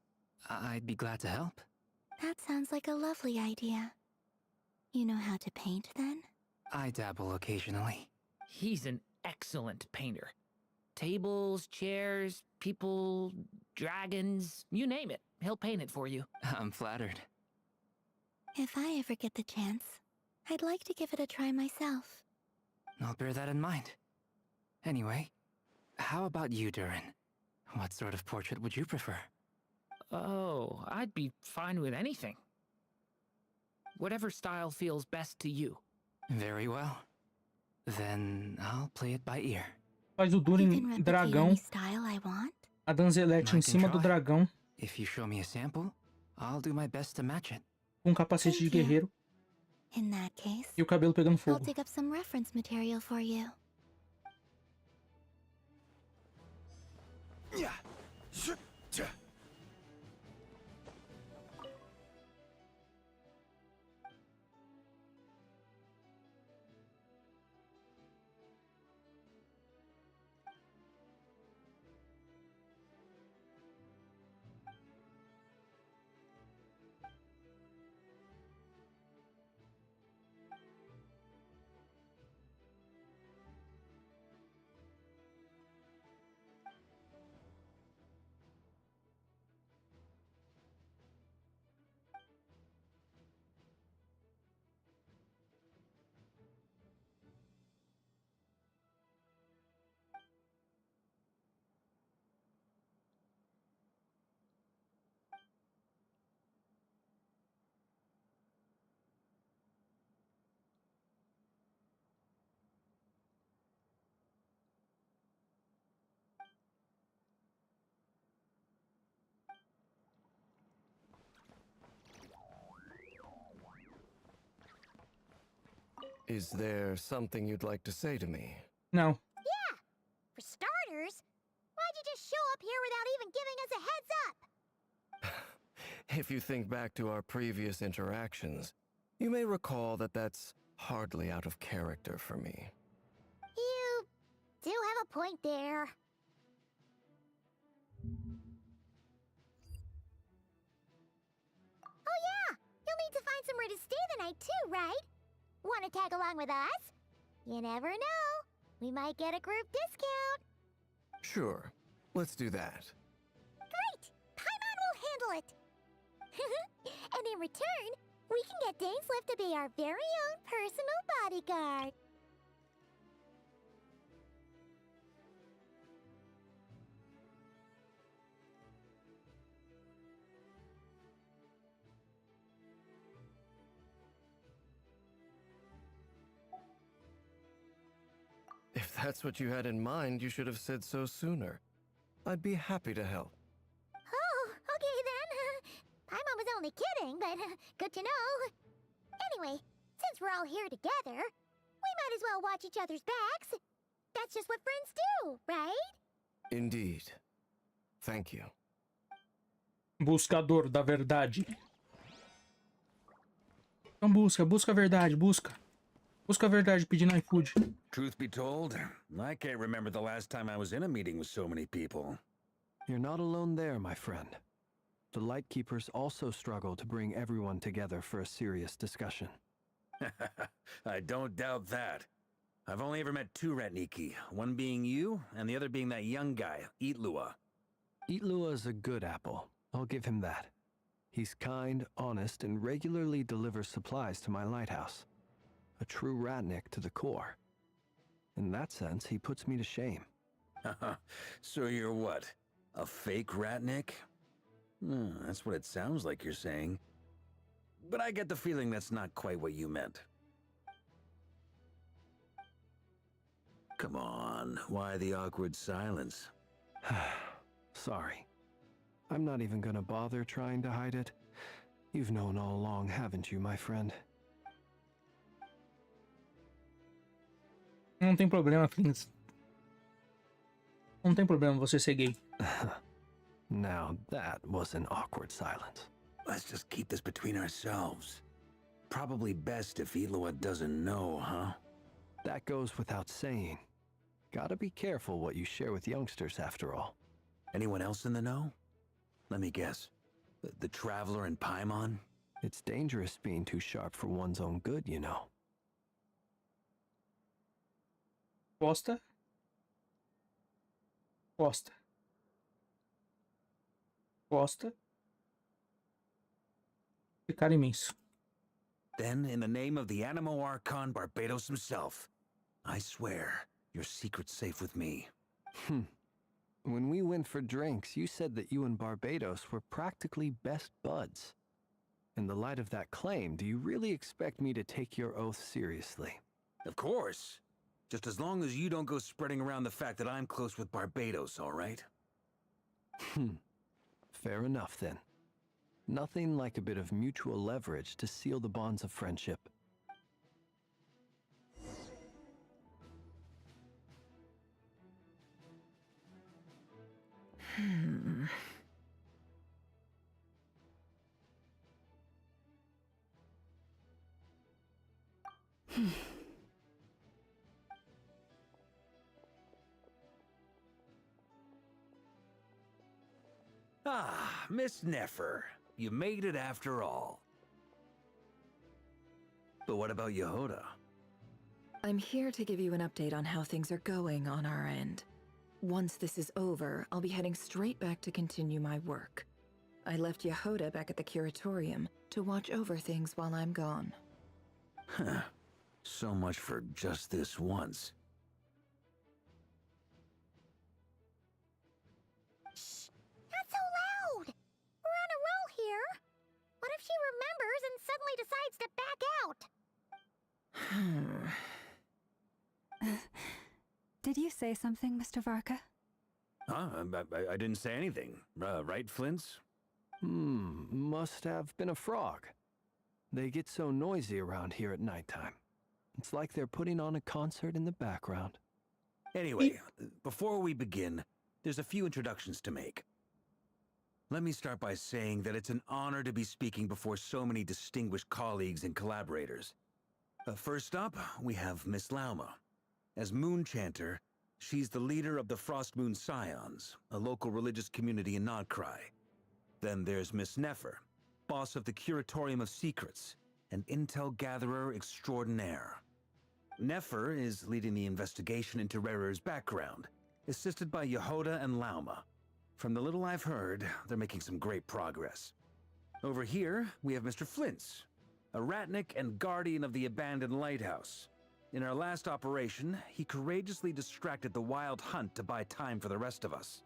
I'd be glad to help. That sounds like a lovely idea. You know how to paint, then? I dabble occasionally. He's an excellent painter. Tables, chairs, people, dragons, you name it. He'll paint it for you. I'm flattered. If I ever get the chance, I'd like to give it a try myself. I'll bear that in mind. Anyway, how about you, Durin? What sort of portrait would you prefer? Oh, I'd be fine with anything. Whatever style feels best to you. Very well. Then I'll play it by ear. Faz o Durin dragão. A Danzelete em cima do dragão. If you show me a sample, I'll do my best to match it. Com capacete de guerreiro. In that case, e o cabelo pegando I'll fogo. dig up some reference material for you. Is there something you'd like to say to me? No. Yeah! For starters, why'd you just show up here without even giving us a heads up? If you think back to our previous interactions, you may recall that that's hardly out of character for me. You do have a point there. Oh yeah! You'll need to find somewhere to stay the night too, right? Want to tag along with us? You never know. We might get a group discount. Sure. Let's do that. Great! Paimon will handle it. And in return, we can get Dainslift to be our very own personal bodyguard. If that's what you had in mind, you should have said so sooner. I'd be happy to help. Oh, okay then. Paimon was only kidding, but good to know. Anyway, since we're all here together, we might as well watch each other's backs. That's just what friends do, right? Indeed. Thank you. Buscador da verdade. Então busca a verdade, busca. Busca a verdade pedindo iFood. Truth be told, I can't remember the last time I was in a meeting with so many people. You're not alone there, my friend. The Lightkeepers also struggle to bring everyone together for a serious discussion. I don't doubt that. I've only ever met two Ratniki, one being you, and the other being that young guy, Itlua. Itlua's a good apple. I'll give him that. He's kind, honest, and regularly delivers supplies to my lighthouse. A true ratnik to the core. In that sense, he puts me to shame. So you're what? A fake ratnik? That's what it sounds like you're saying. But I get the feeling that's not quite what you meant. Come on, why the awkward silence? Sorry. I'm not even gonna bother trying to hide it. You've known all along, haven't you, my friend? Não tem problema, Flins. Não tem problema você ser gay. Now that was an awkward silence. Let's just keep this between ourselves. Probably best if Itlua doesn't know, huh? That goes without saying. Gotta be careful what you share with youngsters, after all. Anyone else in the know? Let me guess. The Traveler and Paimon? It's dangerous being too sharp for one's own good, you know. Posta. Posta. Posta. Ficar imenso. Then, in the name of the Animo Archon Barbados himself, I swear your secret's safe with me. When we went for drinks, you said that you and Barbados were practically best buds. In the light of that claim, do you really expect me to take your oath seriously? Of course. Just as long as you don't go spreading around the fact that I'm close with Barbados, all right? Fair enough, then. Nothing like a bit of mutual leverage to seal the bonds of friendship. Ah, Miss Nefer. You made it after all. But what about Yehoda? I'm here to give you an update on how things are going on our end. Once this is over, I'll be heading straight back to continue my work. I left Yehoda back at the curatorium to watch over things while I'm gone. Huh. So much for just this once. Shh! Not so loud! We're on a roll here. What if she remembers and suddenly decides to back out? Did you say something, Mr. Varka? I didn't say anything. Right, Flints? Must have been a frog. They get so noisy around here at nighttime. It's like they're putting on a concert in the background. Anyway, before we begin, there's a few introductions to make. Let me start by saying that it's an honor to be speaking before so many distinguished colleagues and collaborators. First up, we have Miss Lauma. As Moon Chanter, she's the leader of the Frost Moon Scions, a local religious community in Nodcry. Then there's Miss Nefer, boss of the Curatorium of Secrets, an intel gatherer extraordinaire. Nefer is leading the investigation into Rerer's background, assisted by Yehoda and Lauma. From the little I've heard, they're making some great progress. Over here, we have Mr. Flintz, a ratnik and guardian of the abandoned lighthouse. In our last operation, he courageously distracted the wild hunt to buy time for the rest of us.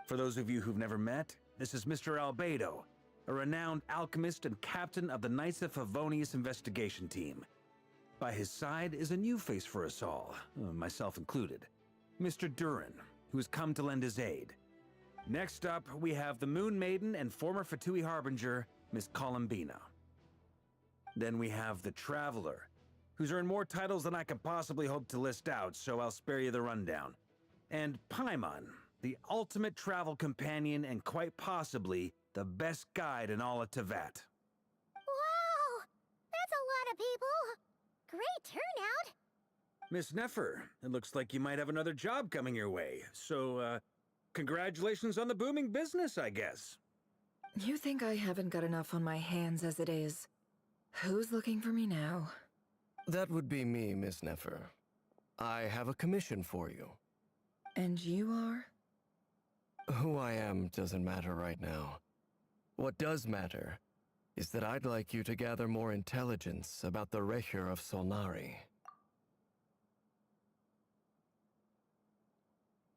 For those of you who've never met, this is Mr. Albedo, a renowned alchemist and captain of the Knights of Favonius investigation team. By his side is a new face for us all, myself included, Mr. Durin, who has come to lend his aid. Next up, we have the Moon Maiden and former Fatui Harbinger, Miss Columbina. Then we have the Traveler, who's earned more titles than I could possibly hope to list out, so I'll spare you the rundown. And Paimon, the ultimate travel companion and quite possibly the best guide in all of Tevat. Wow! That's a lot of people! Great turnout! Miss Nefer, it looks like you might have another job coming your way, so, congratulations on the booming business, I guess. You think I haven't got enough on my hands as it is? Who's looking for me now? That would be me, Miss Nefer. I have a commission for you. And you are? Who I am doesn't matter right now. What does matter is that I'd like you to gather more intelligence about the Recher of Solnari.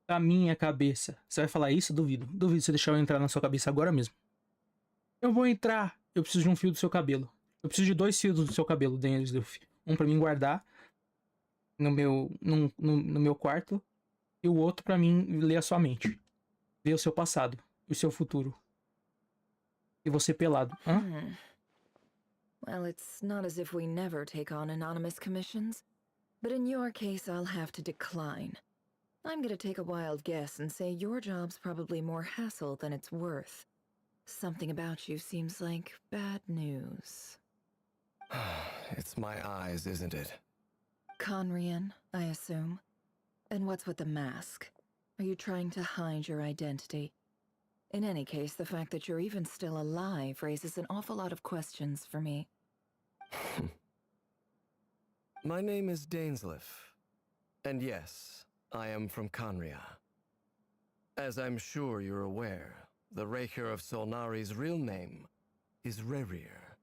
Da minha cabeça. Você vai falar isso? Duvido. Duvido você deixar eu entrar na sua cabeça agora mesmo. Eu vou entrar. Eu preciso de um fio do seu cabelo. Eu preciso de 2 fios do seu cabelo, Daniel. Um pra mim guardar no meu quarto. E o outro pra mim ler a sua mente. Ver o seu passado. E o seu futuro. E você pelado. Hã? Well, it's not as if we never take on anonymous commissions. But in your case, I'll have to decline. I'm gonna take a wild guess and say your job's probably more hassle than it's worth. Something about you seems like bad news. It's my eyes, isn't it? Conrian, I assume. And what's with the mask? Are you trying to hide your identity? In any case, the fact that you're even still alive raises an awful lot of questions for me. My name is Dainsleif. And yes, I am from Conria. As I'm sure you're aware, the Recher of Solnari's real name is Rerir.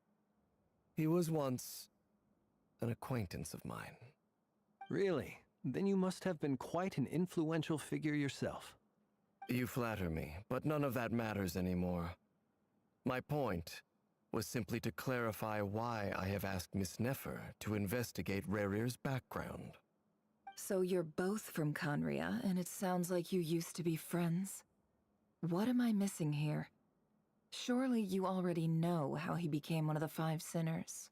He was once an acquaintance of mine. Really? Then you must have been quite an influential figure yourself. You flatter me, but none of that matters anymore. My point was simply to clarify why I have asked Miss Nefer to investigate Rerir's background. So you're both from Conria, and it sounds like you used to be friends? What am I missing here? Surely you already know how he became one of the 5 sinners.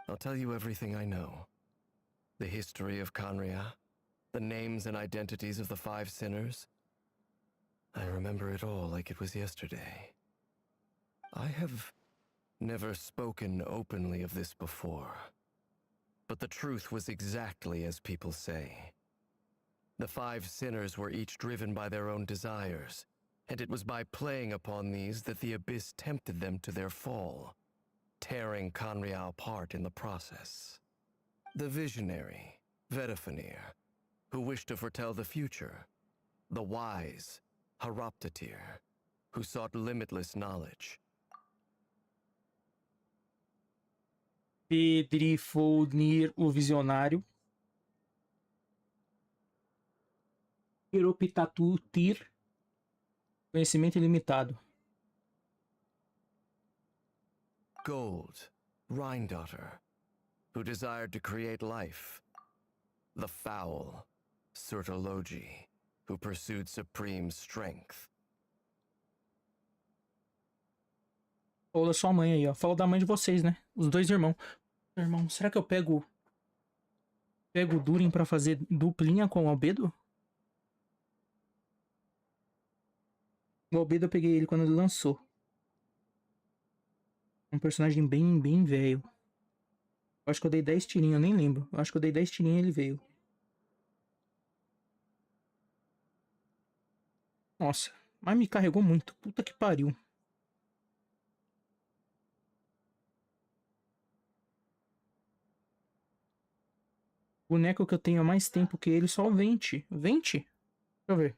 I'll tell you everything I know. The history of Conria, the names and identities of the 5 sinners. I remember it all like it was yesterday. I have never spoken openly of this before. But the truth was exactly as people say. The 5 sinners were each driven by their own desires, and it was by playing upon these that the Abyss tempted them to their fall, tearing Conria apart in the process. The visionary, Vedifenir, who wished to foretell the future. The wise, Haroptatir, who sought limitless knowledge. Vedifenir, o visionário. Haroptatir, conhecimento ilimitado. Gold, Rhindaughter, who desired to create life. The foul, Surtologi, who pursued supreme strength. Falou da sua mãe aí, ó. Falou da mãe de vocês, né? Os 2 irmãos. Irmão, será que eu pego o Durin pra fazer duplinha com o Albedo? O Albedo eu peguei ele quando ele lançou. Um personagem bem velho. Eu acho que eu dei 10 tirinhos, eu nem lembro. Eu acho que eu dei 10 tirinhos e ele veio. Nossa, mas me carregou muito. Puta que pariu. O boneco que eu tenho há mais tempo que ele só o Vente. Vente? Deixa eu ver.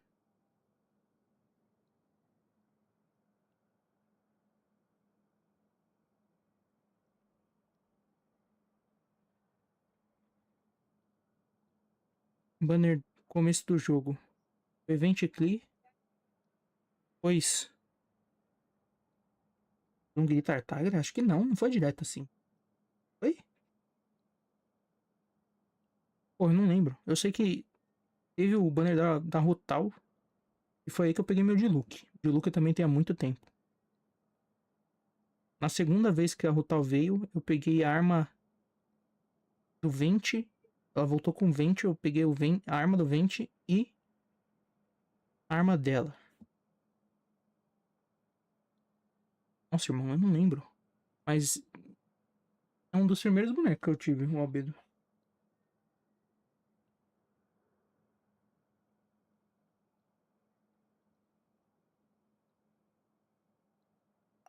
Banner começo do jogo. Event Clear. Pois. Não grita Tartagra? Acho que não foi direto assim. Foi? Pô, eu não lembro. Eu sei que teve o banner da Rutal. E foi aí que eu peguei meu Diluc. O Diluc eu também tem há muito tempo. Na segunda vez que a Rutal veio, eu peguei a arma do Vente. Ela voltou com o Vente, eu peguei a arma do Vente e a arma dela. Nossa, irmão, eu não lembro. Mas é um dos primeiros bonecos que eu tive, o Albedo.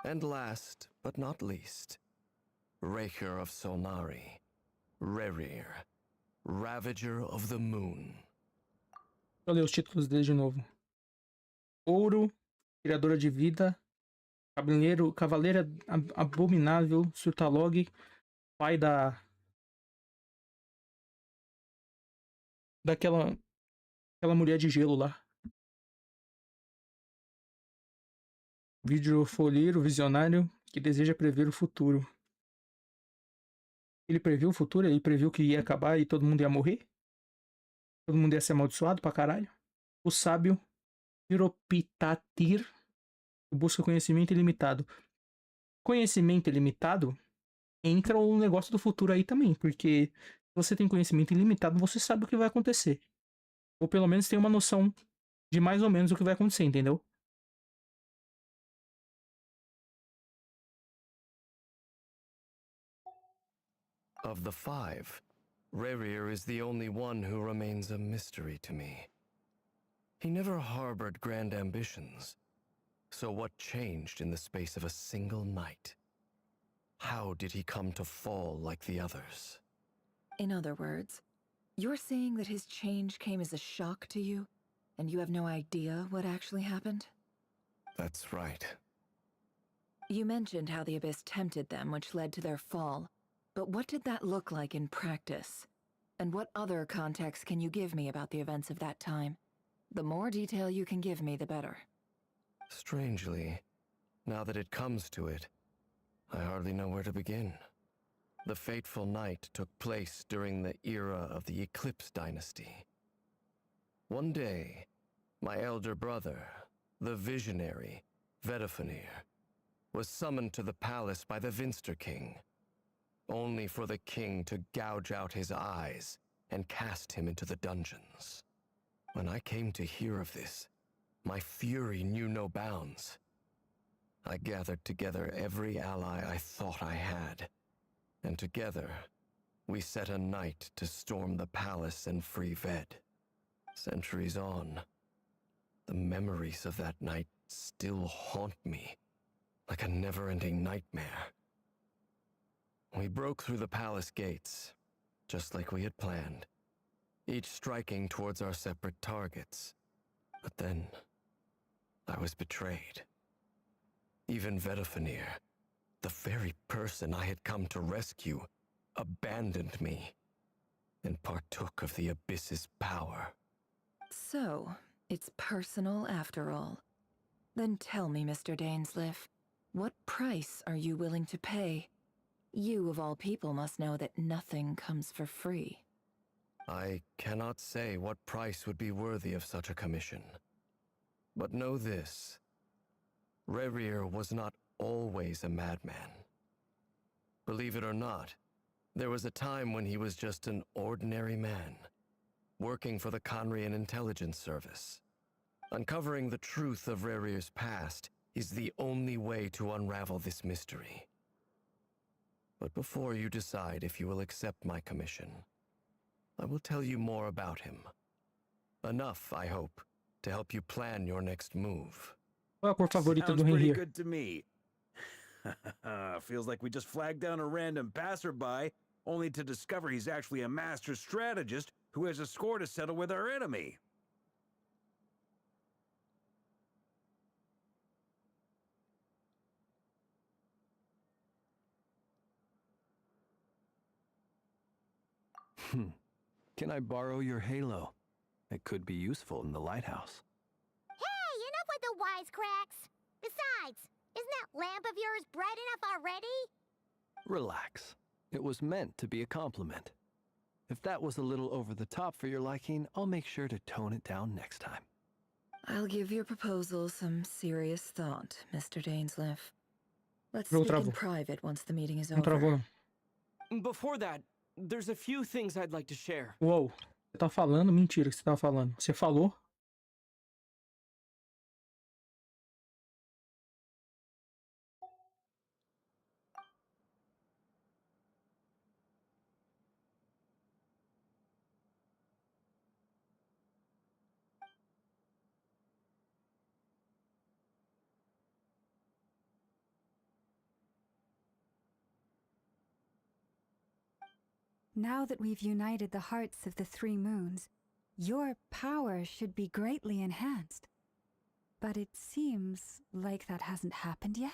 And last, but not least, Recher of Solnari, Rerir, Ravager of the Moon. eu ler os títulos dele de novo. Ouro, Criadora de Vida, Cavaleira Abominável, Surtalog, pai daquela mulher de gelo lá. Videofolheiro visionário que deseja prever o futuro. Ele previu o futuro? Ele previu que ia acabar e todo mundo ia morrer? Todo mundo ia ser amaldiçoado pra caralho? O sábio Piropitatir busca conhecimento ilimitado. Conhecimento ilimitado entra o negócio do futuro aí também, porque se você tem conhecimento ilimitado, você sabe o que vai acontecer. Ou pelo menos tem uma noção de mais ou menos o que vai acontecer, entendeu? Of the five, Rerir is the only one who remains a mystery to me. He never harbored grand ambitions. So what changed in the space of a single night? How did he come to fall like the others? In other words, you're saying that his change came as a shock to you, and you have no idea what actually happened? That's right. You mentioned how the Abyss tempted them, which led to their fall. But what did that look like in practice? And what other context can you give me about the events of that time? The more detail you can give me, the better. Strangely, now that it comes to it, I hardly know where to begin. The fateful night took place during the era of the Eclipse Dynasty. One day, my elder brother, the visionary, Vedifenir, was summoned to the palace by the Vinster King, only for the king to gouge out his eyes and cast him into the dungeons. When I came to hear of this, my fury knew no bounds. I gathered together every ally I thought I had, and together, we set a night to storm the palace and free Ved. Centuries on, the memories of that night still haunt me, like a never-ending nightmare. We broke through the palace gates, just like we had planned, each striking towards our separate targets. But then, I was betrayed. Even Vedifenir, the very person I had come to rescue, abandoned me and partook of the Abyss's power. So, it's personal after all. Then tell me, Mr. Dainsleif, what price are you willing to pay? You, of all people, must know that nothing comes for free. I cannot say what price would be worthy of such a commission. But know this. Rerir was not always a madman. Believe it or not, there was a time when he was just an ordinary man, working for the Conrian Intelligence Service. Uncovering the truth of Rerir's past is the only way to unravel this mystery. But before you decide if you will accept my commission, I will tell you more about him. Enough, I hope, to help you plan your next move. Qual é a cor favorita Sounds do pretty Rerir? good to me. Feels like we just flagged down a random passerby, only to discover he's actually a master strategist who has a score to settle with our enemy. Can I borrow your halo? It could be useful in the lighthouse. Hey, enough with the wisecracks! Besides, isn't that lamp of yours bright enough already? Relax. It was meant to be a compliment. If that was a little over the top for your liking, I'll make sure to tone it down next time. I'll give your proposal some serious thought, Mr. Dainsleif. Let's speak in private once the meeting is over. Before that, there's a few things I'd like to share. Uou, você tá falando? Mentira que você tava falando. Você falou? Now that we've united the hearts of the three moons, Your power should be greatly enhanced. But it seems like that hasn't happened yet.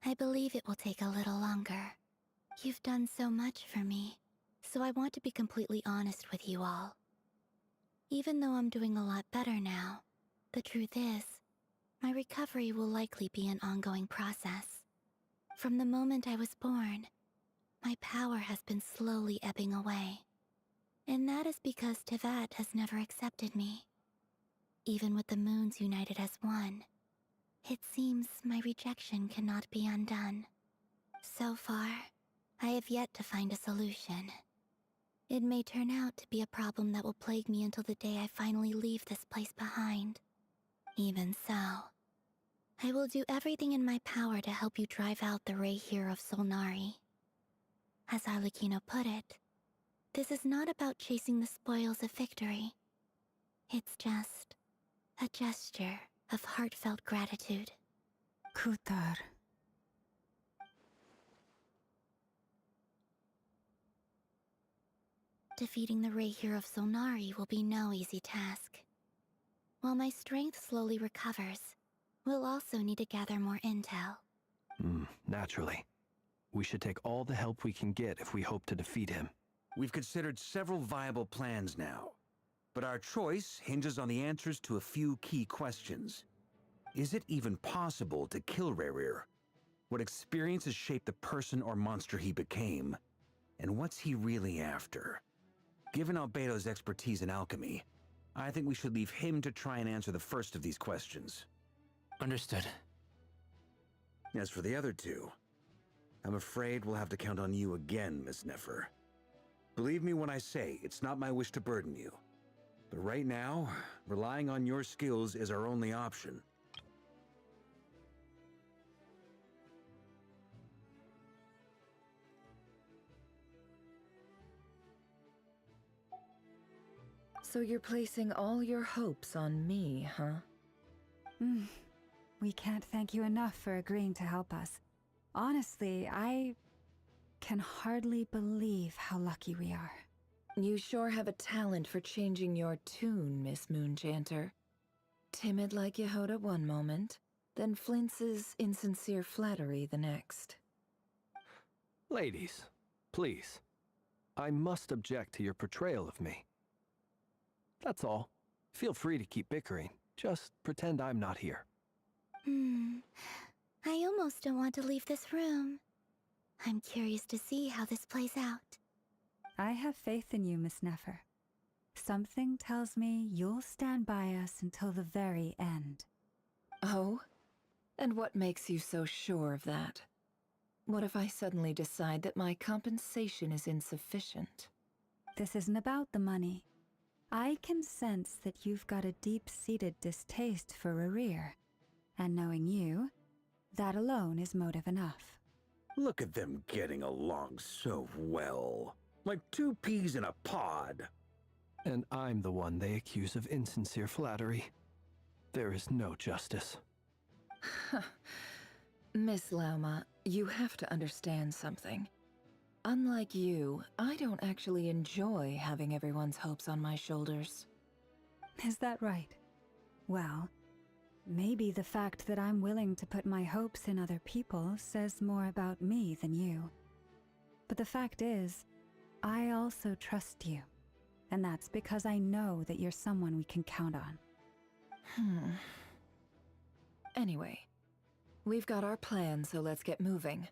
I believe it will take a little longer. You've done so much for me, so I want to be completely honest with you all. Even though I'm doing a lot better now, the truth is, my recovery will likely be an ongoing process. From the moment I was born, my power has been slowly ebbing away. And that is because Tevat has never accepted me. Even with the moons united as one, it seems my rejection cannot be undone. So far, I have yet to find a solution. It may turn out to be a problem that will plague me until the day I finally leave this place behind. Even so, I will do everything in my power to help you drive out the Ray here of Solnari. As Arlecchino put it, this is not about chasing the spoils of victory. It's just a gesture of heartfelt gratitude. Kutar. Defeating the Ray here of Solnari will be no easy task. While my strength slowly recovers, we'll also need to gather more intel. Naturally. We should take all the help we can get if we hope to defeat him. We've considered several viable plans now, but our choice hinges on the answers to a few key questions. Is it even possible to kill Rerir? What experiences shaped the person or monster he became? And what's he really after? Given Albedo's expertise in alchemy, I think we should leave him to try and answer the first of these questions. Understood. As for the other two, I'm afraid we'll have to count on you again, Miss Nefer. Believe me when I say it's not my wish to burden you. But right now, relying on your skills is our only option. So you're placing all your hopes on me, huh? We can't thank you enough for agreeing to help us. Honestly, I can hardly believe how lucky we are. You sure have a talent for changing your tune, Miss Moonchanter. Timid like Yehoda one moment, then flinches insincere flattery the next. Ladies, please. I must object to your portrayal of me. That's all. Feel free to keep bickering. Just pretend I'm not here. I almost don't want to leave this room. I'm curious to see how this plays out. I have faith in you, Miss Nefer. Something tells me you'll stand by us until the very end. Oh? And what makes you so sure of that? What if I suddenly decide that my compensation is insufficient? This isn't about the money. I can sense that you've got a deep-seated distaste for Rerir. And knowing you, that alone is motive enough. Look at them getting along so well. Like two peas in a pod. And I'm the one they accuse of insincere flattery. There is no justice. Miss Lauma, you have to understand something. Unlike you, I don't actually enjoy having everyone's hopes on my shoulders. Is that right? Well, maybe the fact that I'm willing to put my hopes in other people says more about me than you. But the fact is, I also trust you. And that's because I know that you're someone we can count on. Anyway, we've got our plan, so let's get moving.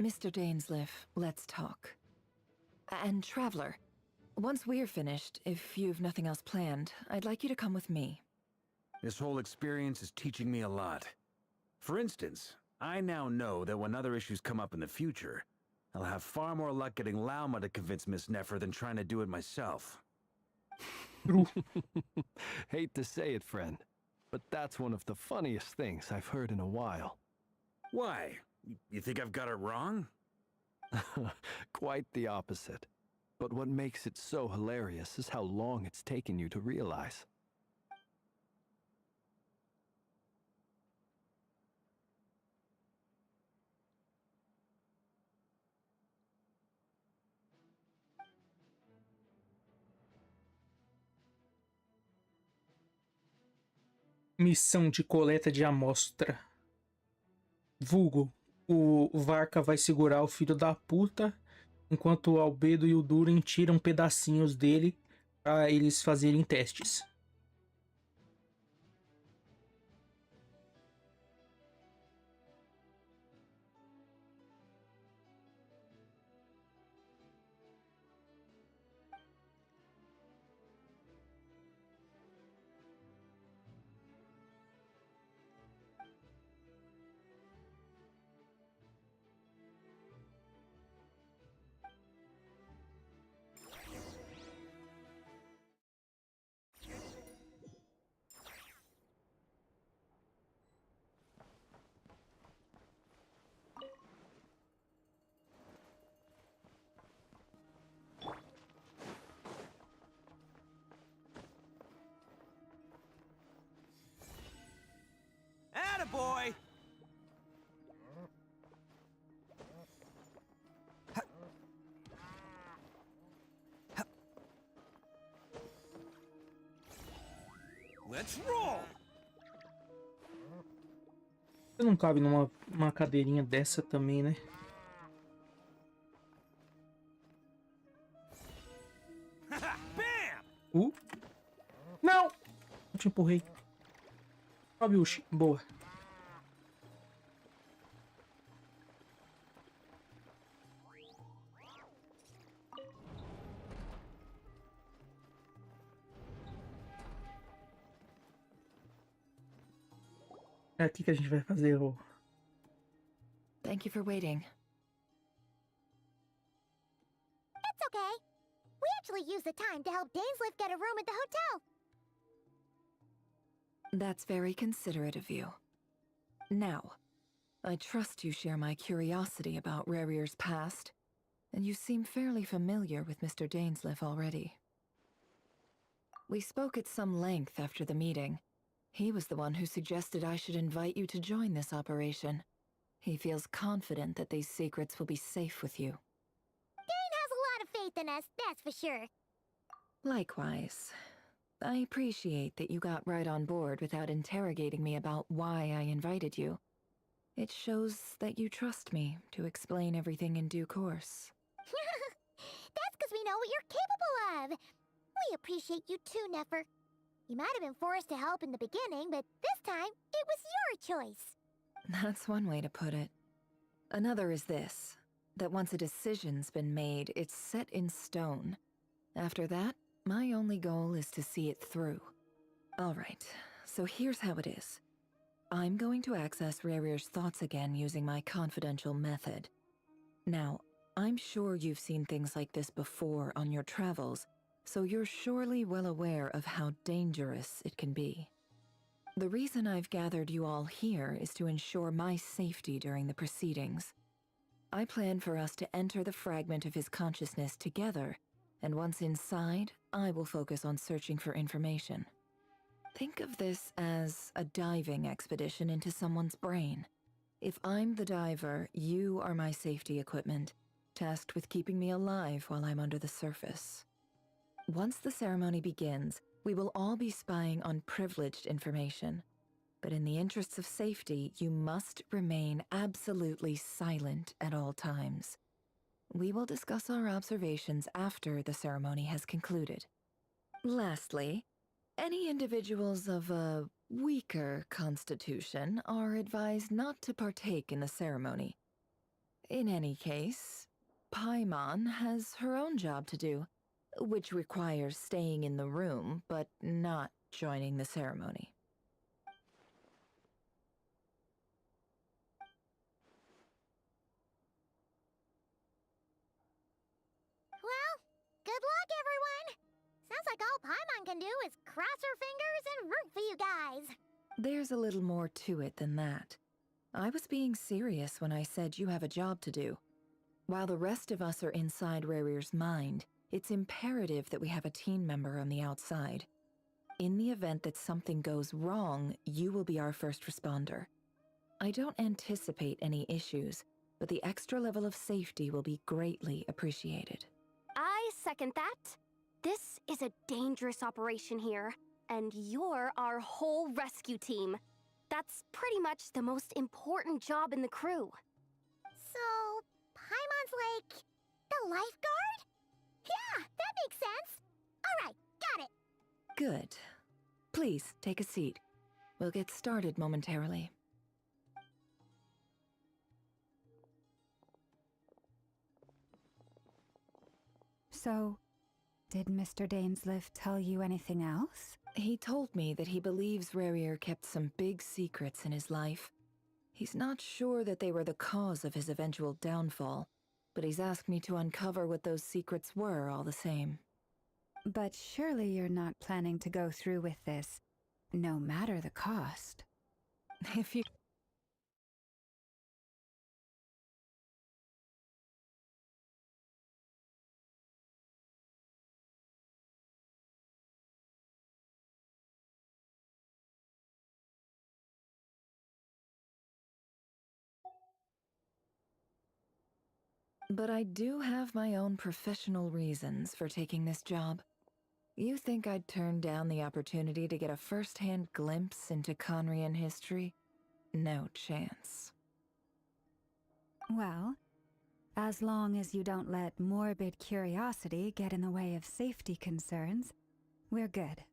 Mr. Dainsleif, let's talk. And Traveler, once we're finished, if you've nothing else planned, I'd like you to come with me. This whole experience is teaching me a lot. For instance, I now know that when other issues come up in the future, I'll have far more luck getting Lauma to convince Miss Nefer than trying to do it myself. Hate to say it, friend, but that's one of the funniest things I've heard in a while. Why? You think I've got it wrong? Quite the opposite. But what makes it so hilarious is how long it's taken you to realize. missão de coleta de amostra. Vulgo, o Varka vai segurar o filho da puta, enquanto o Albedo e o Durin tiram pedacinhos dele para eles fazerem testes. Attaboy! Let's roll! Você não cabe numa cadeirinha dessa também, né? Não! Eu te empurrei. Sobe, Uchi. Boa. É aqui que a gente vai fazer o... Thank you for waiting. It's okay. We actually used the time to help Dainsliff get a room at the hotel. That's very considerate of you. Now, I trust you share my curiosity about Rarier's past, and you seem fairly familiar with Mr. Dainsliff already. We spoke at some length after the meeting. He was the one who suggested I should invite you to join this operation. He feels confident that these secrets will be safe with you. Dane has a lot of faith in us, that's for sure. Likewise. I appreciate that you got right on board without interrogating me about why I invited you. It shows that you trust me to explain everything in due course. That's because we know what you're capable of. We appreciate you too, Nefer. You might have been forced to help in the beginning, but this time, it was your choice. That's one way to put it. Another is this, that once a decision's been made, it's set in stone. After that, my only goal is to see it through. Alright, so here's how it is. I'm going to access Rarier's thoughts again using my confidential method. Now, I'm sure you've seen things like this before on your travels, so you're surely well aware of how dangerous it can be. The reason I've gathered you all here is to ensure my safety during the proceedings. I plan for us to enter the fragment of his consciousness together, and once inside, I will focus on searching for information. Think of this as a diving expedition into someone's brain. If I'm the diver, you are my safety equipment, tasked with keeping me alive while I'm under the surface. Once the ceremony begins, we will all be spying on privileged information. But in the interests of safety, you must remain absolutely silent at all times. We will discuss our observations after the ceremony has concluded. Lastly, any individuals of a weaker constitution are advised not to partake in the ceremony. In any case, Paimon has her own job to do, which requires staying in the room but not joining the ceremony. Well, good luck, everyone. Sounds like all Paimon can do is cross her fingers and root for you guys. There's a little more to it than that. I was being serious when I said you have a job to do. While the rest of us are inside Rarier's mind, it's imperative that we have a team member on the outside. In the event that something goes wrong, you will be our first responder. I don't anticipate any issues, but the extra level of safety will be greatly appreciated. I second that. This is a dangerous operation here, and you're our whole rescue team. That's pretty much the most important job in the crew. So, Paimon's like the lifeguard? Yeah, that makes sense. All right, got it. Good. Please, take a seat. We'll get started momentarily. So, did Mr. Dainsliff tell you anything else? He told me that he believes Rarier kept some big secrets in his life. He's not sure that they were the cause of his eventual downfall, but he's asked me to uncover what those secrets were all the same. But surely you're not planning to go through with this, no matter the cost. If you... But I do have my own professional reasons for taking this job. You think I'd turn down the opportunity to get a first-hand glimpse into Conrian history? No chance. Well, as long as you don't let morbid curiosity get in the way of safety concerns, we're good.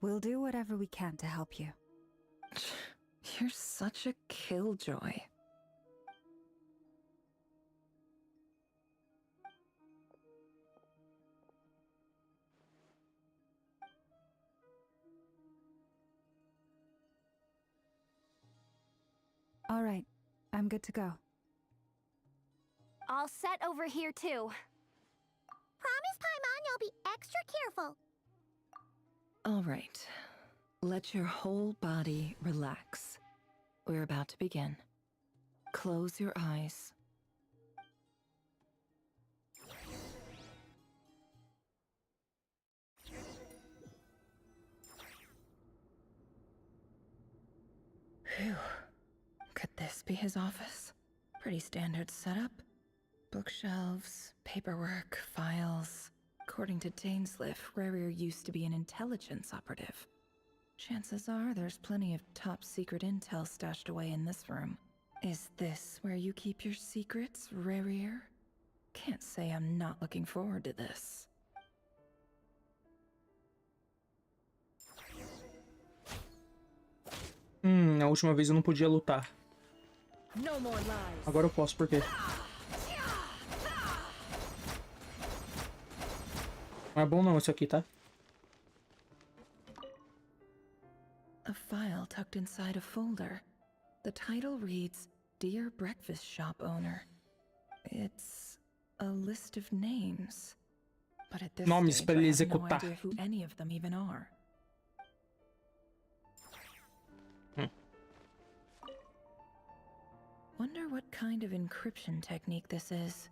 We'll do whatever we can to help you. You're such a killjoy. All right, I'm good to go. All set over here, too. Promise, Paimon, you'll be extra careful. All right. Let your whole body relax. We're about to begin. Close your eyes. Phew. Could this be his office? Pretty standard setup. Bookshelves, paperwork, files. According to Dainsliff, Rarier used to be an intelligence operative. Chances are there's plenty of top-secret intel stashed away in this room. Is this where you keep your secrets, Rarier? Can't say I'm not looking forward to this. A última vez eu não podia lutar. Agora eu posso, por quê? Não é bom não isso aqui, tá? A file tucked inside a folder. The title reads, Dear Breakfast Shop Owner. It's a list of names. But at this Nomes stage, para ele I have no executar. idea who any of them even are. Wonder what kind of encryption technique this is.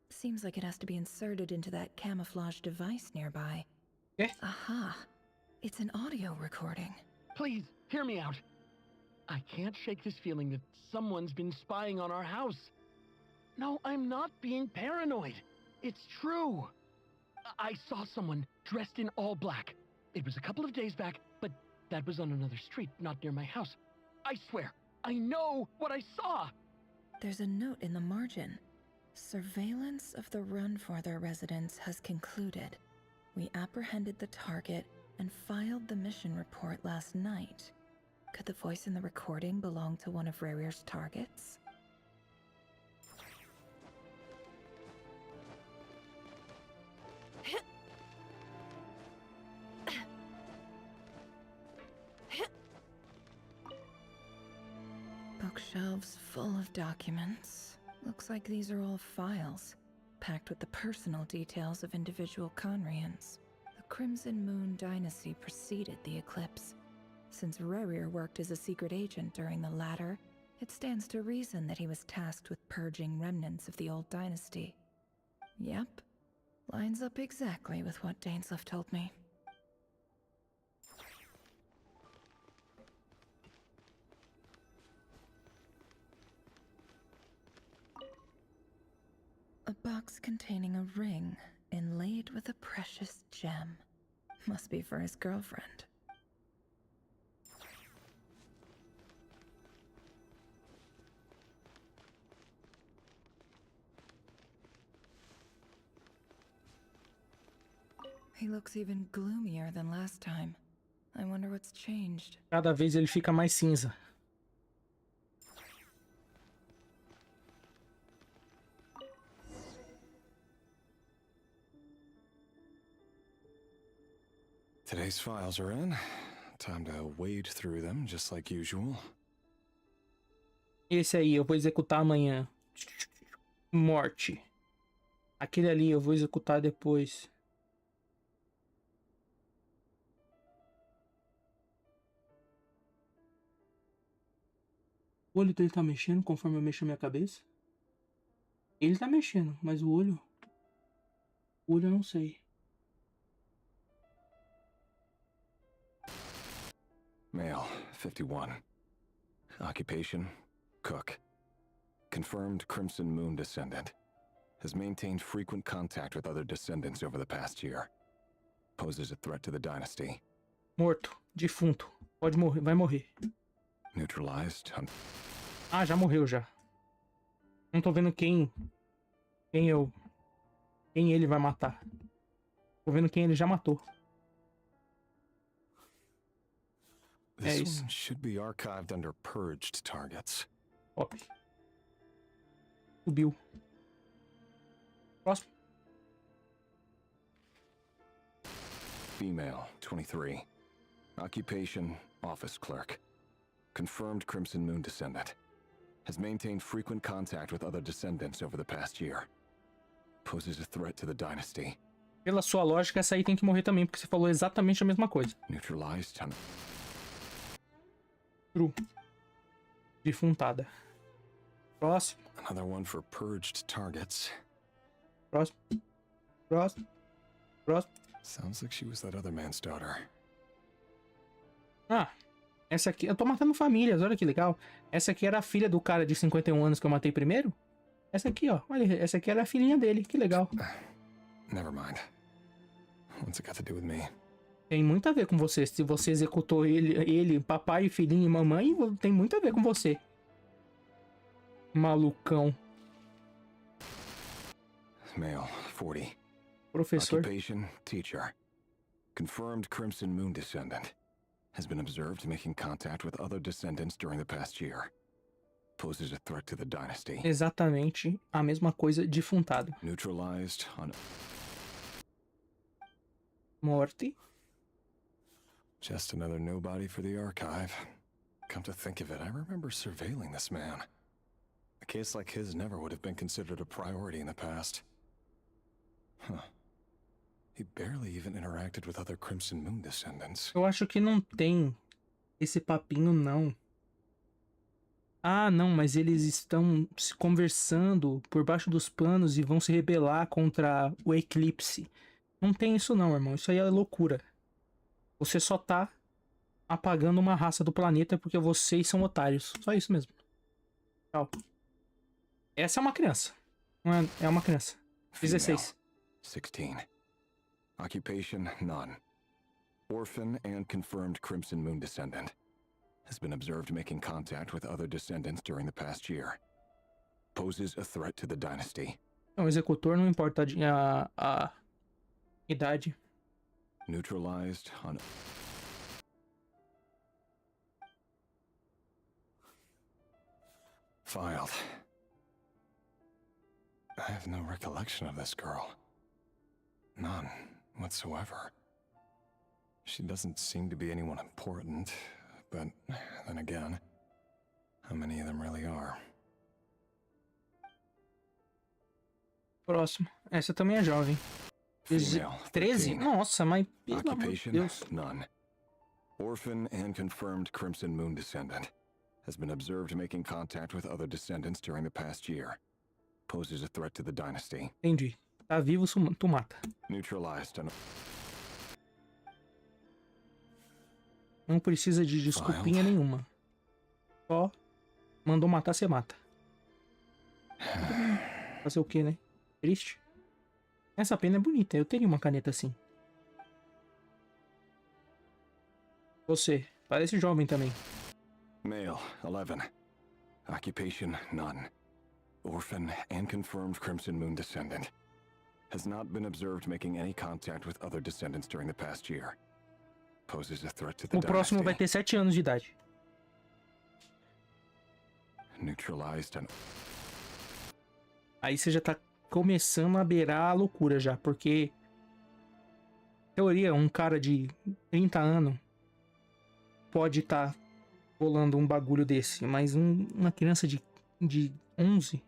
Seems like it has to be inserted into that camouflage device nearby. Yeah. Aha. It's an audio recording. Please, hear me out. I can't shake this feeling that someone's been spying on our house. No, I'm not being paranoid. It's true. I saw someone dressed in all black. It was a couple of days back, but that was on another street, not near my house. I swear, I know what I saw. There's a note in the margin. Surveillance of the Runforther residence has concluded. We apprehended the target and filed the mission report last night. Could the voice in the recording belong to one of Rarier's targets? Bookshelves full of documents. Looks like these are all files, packed with the personal details of individual Conrians. The Crimson Moon dynasty preceded the eclipse. Since Rarier worked as a secret agent during the latter, it stands to reason that he was tasked with purging remnants of the old dynasty. Yep, lines up exactly with what Dainsliff told me. A box containing a ring inlaid with a precious gem. Must be for his girlfriend. He looks even gloomier than last time. I wonder what's changed. Cada vez ele fica mais cinza. Today's files are in. Time to wade through them, just like usual. Esse aí eu vou executar amanhã. Morte. Aquele ali eu vou executar depois. O olho dele tá mexendo conforme eu mexo a minha cabeça? Ele tá mexendo, mas o olho... O olho eu não sei. Male, 51. Occupation, cook. Confirmed Crimson Moon descendant. Has maintained frequent contact with other descendants over the past year. Poses a threat to the dynasty. Morto. Defunto. Pode morrer. Vai morrer. Neutralized. Ah, já morreu já. Não tô vendo quem ele vai matar. Tô vendo quem ele já matou. É This isso. one should be archived under purged targets. Top. Subiu. Próximo. Female, 23. Occupation, office clerk. Confirmed Crimson Moon descendant. Has maintained frequent contact with other descendants over the past year. Poses a threat to the dynasty. Pela sua lógica, essa aí tem que morrer também, porque você falou exatamente a mesma coisa. Neutralized. True. Defuntada. Próximo. Another one for purged targets. Próximo. Próximo. Próximo. Sounds like she was that other man's daughter. Ah, essa aqui... Eu tô matando famílias, olha que legal. Essa aqui era a filha do cara de 51 anos que eu matei primeiro. Essa aqui, ó. Olha, essa aqui era a filhinha dele. Que legal. Never mind. What's it got to do with me? Tem muito a ver com você. Se você executou ele, papai, filhinho e mamãe, tem muito a ver com você. Malucão. Male, 40. Professor. Occupation, teacher. Confirmed Crimson Moon descendant. Has been observed making contact with other descendants during the past year. Poses a threat to the dynasty. Exatamente a mesma coisa, defuntado. Neutralized on... Morte. Just another nobody for the archive. Come to think of it, I remember surveilling this man. A case like his never would have been considered a priority in the past. Huh. He barely even interacted with other Crimson Moon descendants. Eu acho que não tem esse papinho, não. Ah, não, mas eles estão se conversando por baixo dos panos e vão se rebelar contra o eclipse. Não tem isso não, irmão. Isso aí é loucura. Você só tá apagando uma raça do planeta porque vocês são otários. Só isso mesmo. Tchau. Essa é uma criança. É uma criança. 16. 16. Occupation, none. Orphan and confirmed Crimson Moon descendant. Has been observed making contact with other descendants during the past year. Poses a threat to the dynasty. É um executor, não importa a idade. Neutralized on... Filed. I have no recollection of this girl. None whatsoever. She doesn't seem to be anyone important, but then again, how many of them really are? Próximo. Essa também é jovem. 13? Nossa, mas pelo amor de Occupation, Deus. none. Orphan and confirmed Crimson Moon descendant. Has been observed making contact with other descendants during the past year. Poses a threat to the dynasty. Entendi. Tá vivo, tu mata. Neutralized on... Não precisa de desculpinha nenhuma. Só mandou matar, você mata. Fazer o que, né? Triste. Essa pena é bonita. Eu teria uma caneta assim. Você. Parece jovem também. Male, 11. Occupation, none. Orphan and confirmed Crimson Moon descendant. Has not been observed making any contact with other descendants during the past year. Poses a threat to the O próximo dynasty. vai ter 7 anos de idade. Neutralized and... Aí você já tá começando a beirar a loucura já, porque... Teoria, um cara de 30 anos pode estar rolando um bagulho desse, mas uma criança de 11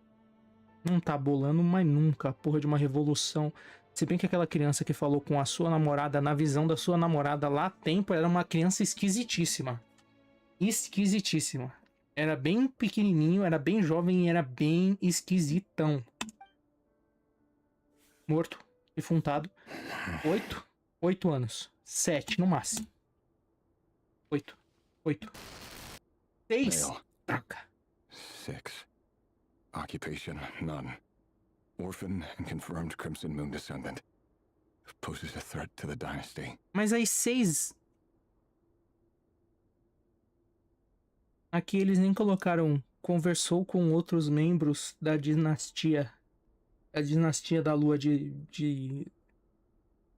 não tá bolando mais nunca a porra de uma revolução. Se bem que aquela criança que falou com a sua namorada, na visão da sua namorada lá há tempo, era uma criança esquisitíssima. Esquisitíssima. Era bem pequenininho, era bem jovem e era bem esquisitão. Morto, defuntado. 8 anos. 7 no máximo. 8. 6. Troca. 6. Occupation, none. Orphan and confirmed Crimson Moon descendant. Poses a threat to the dynasty. Mas aí 6... Aqui eles nem colocaram... Conversou com outros membros da dinastia. A dinastia da lua de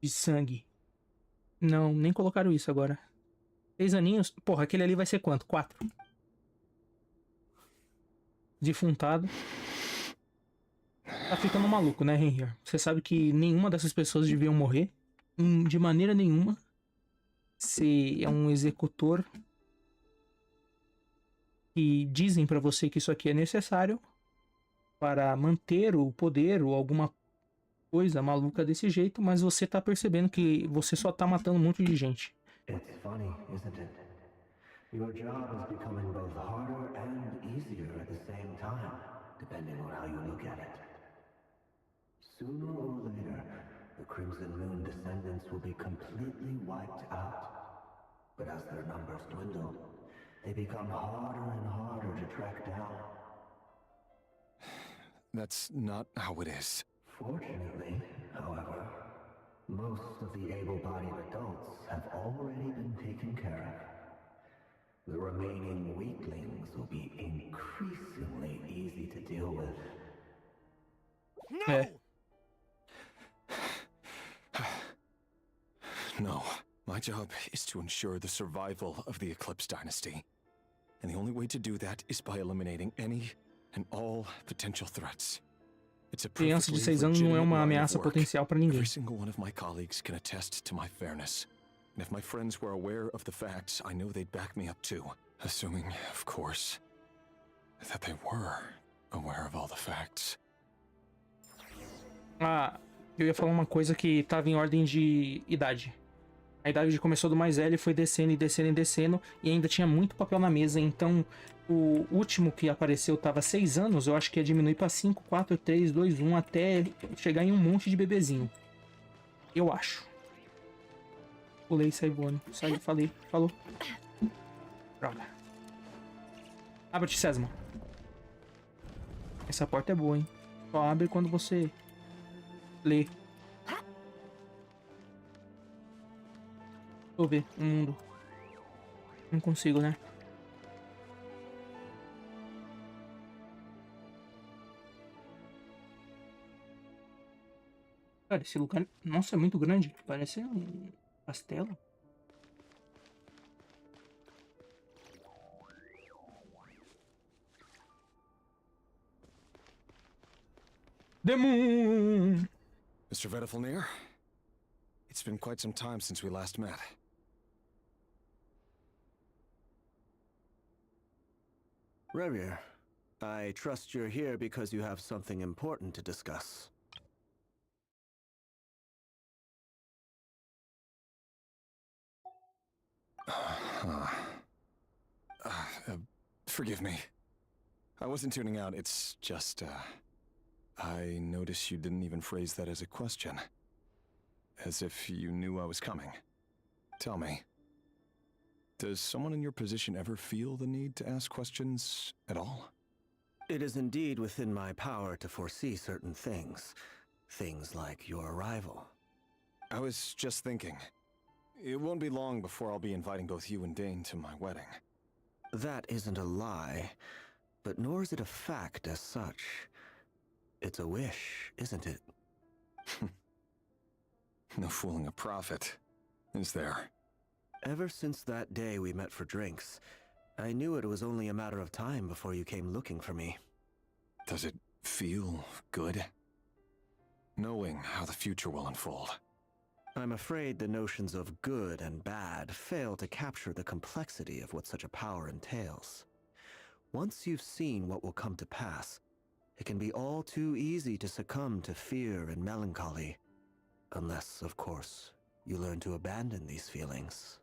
sangue. Não, nem colocaram isso agora. 6 aninhos? Porra, aquele ali vai ser quanto? 4. Defuntado. Tá ficando maluco, né, Henry? Você sabe que nenhuma dessas pessoas deviam morrer. De maneira nenhuma. Você é um executor. E dizem pra você que isso aqui é necessário para manter o poder ou alguma coisa maluca desse jeito, mas você tá percebendo que você só tá matando um monte de gente. It's funny, isn't it? Your job is becoming both harder and easier at the same time, depending on how you look at it. Sooner or later, the Crimson Moon descendants will be completely wiped out. But as their numbers dwindle, they become harder and harder to track down. That's not how it is. Fortunately, however, most of the able-bodied adults have already been taken care of. The remaining weaklings will be increasingly easy to deal with. No! No. My job is to ensure the survival of the Eclipse Dynasty. And the only way to do that is by eliminating any and all potential threats. It's a Criança de 6 anos não é uma ameaça potencial pra ninguém. Every single one of my colleagues can attest to my fairness. And if my friends were aware of the facts, I know they'd back me up too. Assuming, of course, that they were aware of all the facts. Ah, eu ia falar uma coisa que tava em ordem de idade. A idade começou do mais velho e foi descendo e descendo e descendo. E ainda tinha muito papel na mesa. Então, o último que apareceu tava 6 anos. Eu acho que ia diminuir pra 5, 4, 3, 2, 1. Até chegar em um monte de bebezinho. Eu acho. Pulei e saí voando. Saí, falei, falou. Droga. Abre-te, Sesma. Essa porta é boa, hein? Só abre quando você lê. Deixa eu ver o mundo. Não consigo, né? Cara, esse lugar... Nossa, é muito grande. Parece um castelo. The moon! Mr. Vedafilnir? It's been quite some time since we last met. Revier, I trust you're here because you have something important to discuss. Forgive me. I wasn't tuning out, it's just, I noticed you didn't even phrase that as a question. As if you knew I was coming. Tell me, does someone in your position ever feel the need to ask questions at all? It is indeed within my power to foresee certain things. Things like your arrival. I was just thinking, It won't be long before I'll be inviting both you and Dane to my wedding. That isn't a lie, but nor is it a fact as such. It's a wish, isn't it? No fooling a prophet, is there? Ever since that day we met for drinks, I knew it was only a matter of time before you came looking for me. Does it feel good? Knowing how the future will unfold. I'm afraid the notions of good and bad fail to capture the complexity of what such a power entails. Once you've seen what will come to pass, it can be all too easy to succumb to fear and melancholy. Unless, of course, you learn to abandon these feelings.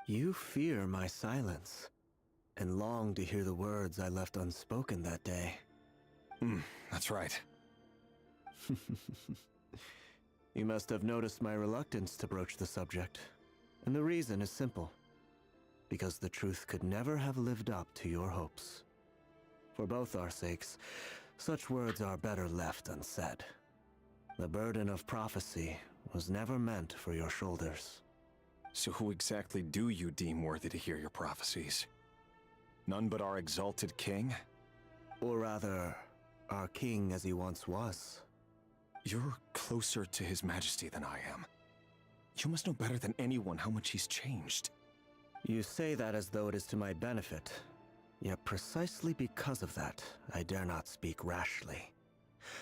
You fear my silence, and long to hear the words I left unspoken that day. That's right. You must have noticed my reluctance to broach the subject, and the reason is simple. Because the truth could never have lived up to your hopes. For both our sakes, such words are better left unsaid. The burden of prophecy was never meant for your shoulders. So who exactly do you deem worthy to hear your prophecies? None but our exalted king? Or rather, our king as he once was. You're closer to his majesty than I am. You must know better than anyone how much he's changed. You say that as though it is to my benefit. Yet precisely because of that, I dare not speak rashly.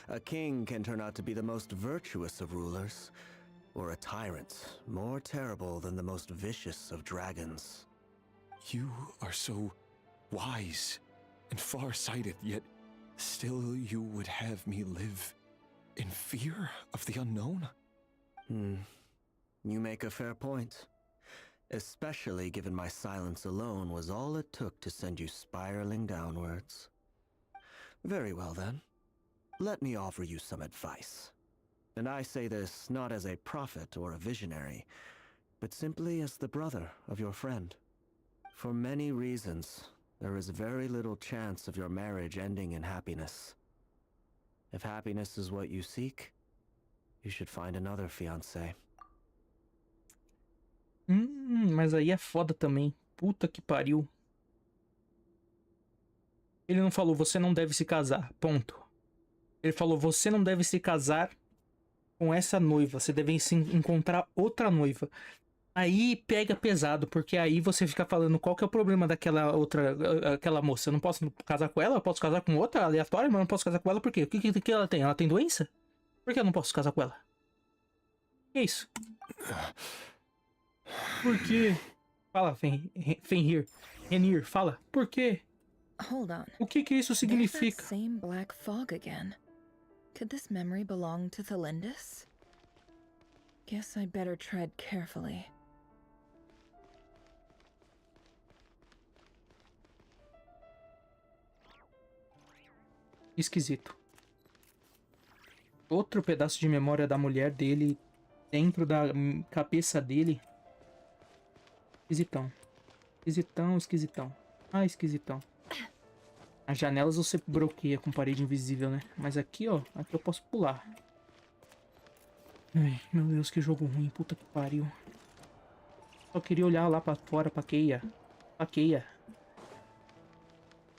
A king can turn out to be the most virtuous of rulers, or a tyrant more terrible than the most vicious of dragons. You are so wise and far-sighted, yet still you would have me live in fear of the unknown? You make a fair point. Especially given my silence alone was all it took to send you spiraling downwards. Very well then. Let me offer you some advice. And I say this not as a prophet or a visionary, but simply as the brother of your friend. For many reasons, there is very little chance of your marriage ending in happiness. If happiness is what you seek, you should find another fiancé. Mas aí é foda também. Puta que pariu. Ele não falou, você não deve se casar. Ponto. Ele falou, você não deve se casar com essa noiva. Você deve se encontrar outra noiva. Aí pega pesado, porque aí você fica falando qual que é o problema daquela outra, aquela moça. Eu não posso casar com ela? Eu posso casar com outra aleatória, mas eu não posso casar com ela por quê? O que ela tem? Ela tem doença? Por que eu não posso casar com ela? Que isso? Por quê? Fala, Renir, fala. Por quê? Hold on. O que isso significa? Same black fog again. Could this memory belong to Thelindis? Guess I better tread carefully. Esquisito. Outro pedaço de memória da mulher dele dentro da cabeça dele. Esquisitão. Esquisitão. Ah, esquisitão. As janelas você bloqueia com parede invisível, né? Mas aqui, ó. Aqui eu posso pular. Ai, meu Deus, que jogo ruim. Puta que pariu. Só queria olhar lá pra fora, pra Keia.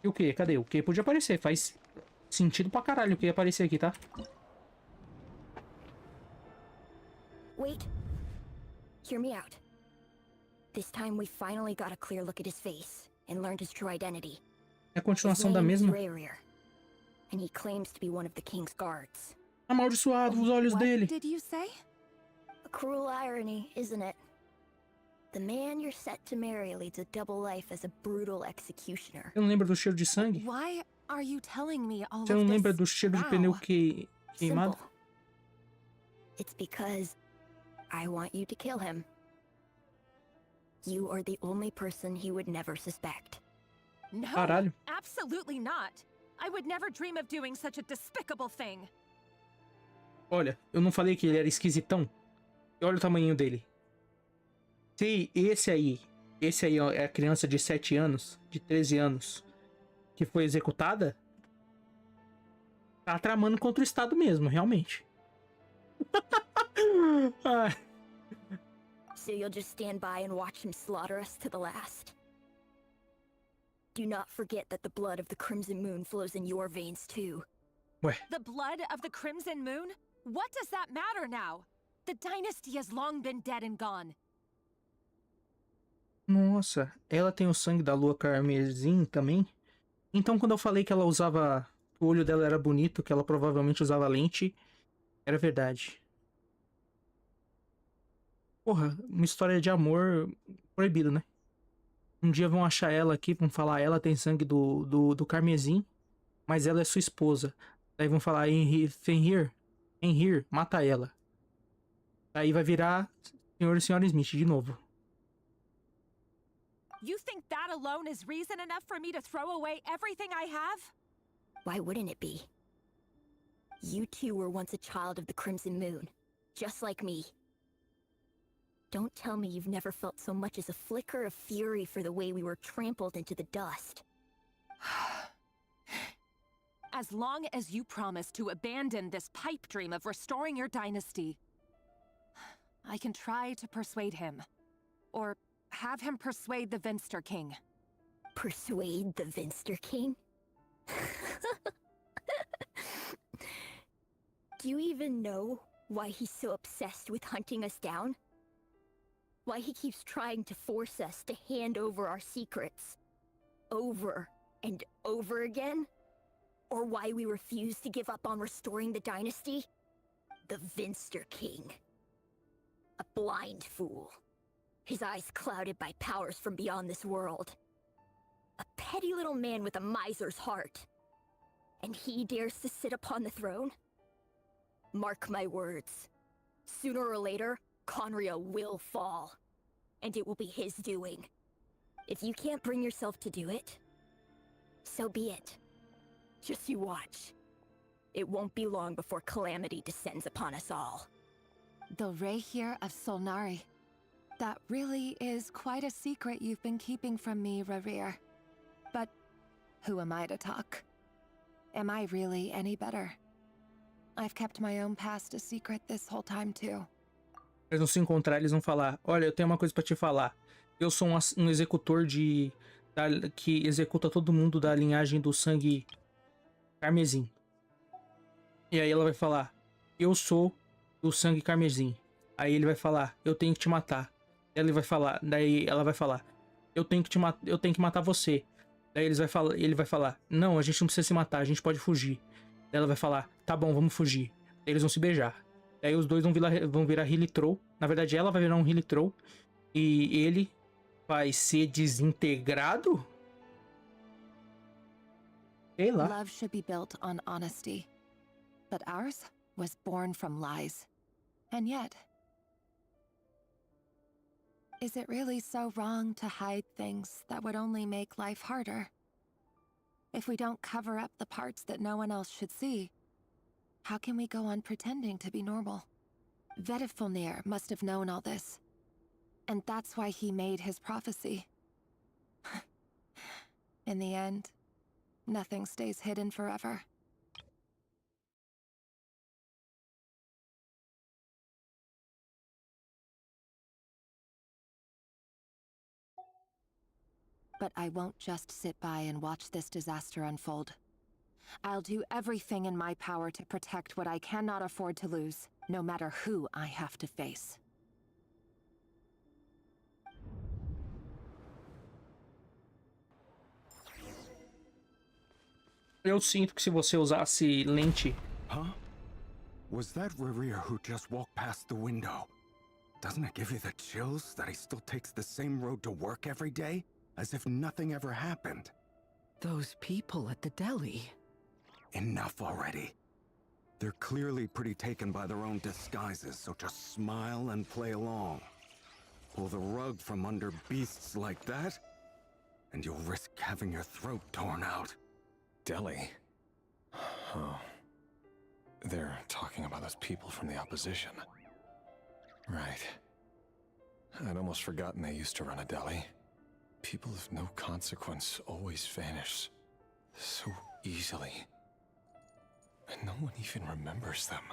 E o que? Cadê? O que podia aparecer? Faz sentido pra caralho o que ia aparecer aqui, tá? Wait. Hear me out. This time we finally got a clear look at his face and learned his true identity. É a continuação da mesma. And he claims to be one of the king's guards. Amaldiçoado os olhos dele. What did you say? A cruel irony, isn't it? The man you're set to marry leads a double life as a brutal executioner. Eu não lembro do cheiro de sangue. Why are you telling me all Você não lembra do cheiro de pneu queimado? Simple. It's because I want you to kill him. You are the only person he would never suspect. No, Caralho. absolutely not. I would never dream of doing such a despicable thing. Olha, eu não falei que ele era esquisitão? Olha o tamanho dele. Se esse aí é a criança de 7 anos, de 13 anos, que foi executada, Tá tramando contra o Estado mesmo, realmente. Ai. So you'll just stand by and watch him slaughter us to the last? Do not forget that the blood of the Crimson Moon flows in your veins too. Ué. The blood of the Crimson Moon? What does that matter now? The dynasty has long been dead and gone. Nossa, ela tem o sangue da lua carmesim também? Então quando eu falei que ela usava... O olho dela era bonito, que ela provavelmente usava lente, era verdade. Porra, uma história de amor proibido, né? Um dia vão achar ela aqui, vão falar, ela tem sangue do carmesim, mas ela é sua esposa. Daí vão falar, Fenrir, mata ela. Aí vai virar senhor e senhora Smite de novo. You think that alone is reason enough for me to throw away everything I have? Why wouldn't it be? You two were once a child of the Crimson Moon, just like me. Don't tell me you've never felt so much as a flicker of fury for the way we were trampled into the dust. As long as you promise to abandon this pipe dream of restoring your dynasty, I can try to persuade him. Or have him persuade the Vinster King. Persuade the Vinster King? Do you even know why he's so obsessed with hunting us down? Why he keeps trying to force us to hand over our secrets over and over again? Or why we refuse to give up on restoring the dynasty? The Vinster King. A blind fool. His eyes clouded by powers from beyond this world. A petty little man with a miser's heart. And he dares to sit upon the throne? Mark my words. Sooner or later, Conria will fall. And it will be his doing. If you can't bring yourself to do it, so be it. Just you watch. It won't be long before calamity descends upon us all. The Rehir of Solnari. That really is quite a secret you've been keeping from me, Rerir. But who am I to talk? Am I really any better? I've kept my own past a secret this whole time too. Eles vão se encontrar, eles vão falar, olha, eu tenho uma coisa pra te falar. Eu sou um executor que executa todo mundo da linhagem do sangue carmesim. E aí ela vai falar, eu sou do sangue carmesim. Aí ele vai falar, eu tenho que te matar. Ele vai falar, daí ela vai falar, eu tenho que matar você. Daí ele vai falar, não, a gente não precisa se matar, a gente pode fugir. Daí ela vai falar, tá bom, vamos fugir. Daí eles vão se beijar. Daí os dois vão virar Hilitroll. Na verdade, ela vai virar um Hilitroll. E ele vai ser desintegrado? Sei lá. Love should be built on honesty. But ours was born from lies. And yet, is it really so wrong to hide things that would only make life harder? If we don't cover up the parts that no one else should see, how can we go on pretending to be normal? Vedifulnir must have known all this. And that's why he made his prophecy. In the end, nothing stays hidden forever. But I won't just sit by and watch this disaster unfold. I'll do everything in my power to protect what I cannot afford to lose, no matter who I have to face. Eu sinto que se você usasse lente... Huh? Was that Rerir who just walked past the window? Doesn't it give you the chills that he still takes the same road to work every day? As if nothing ever happened. Those people at the deli. Enough already. They're clearly pretty taken by their own disguises, so just smile and play along. Pull the rug from under beasts like that, and you'll risk having your throat torn out. Deli? Oh. They're talking about those people from the opposition. Right. I'd almost forgotten they used to run a deli. People of no consequence always vanish so easily. And no one even remembers them.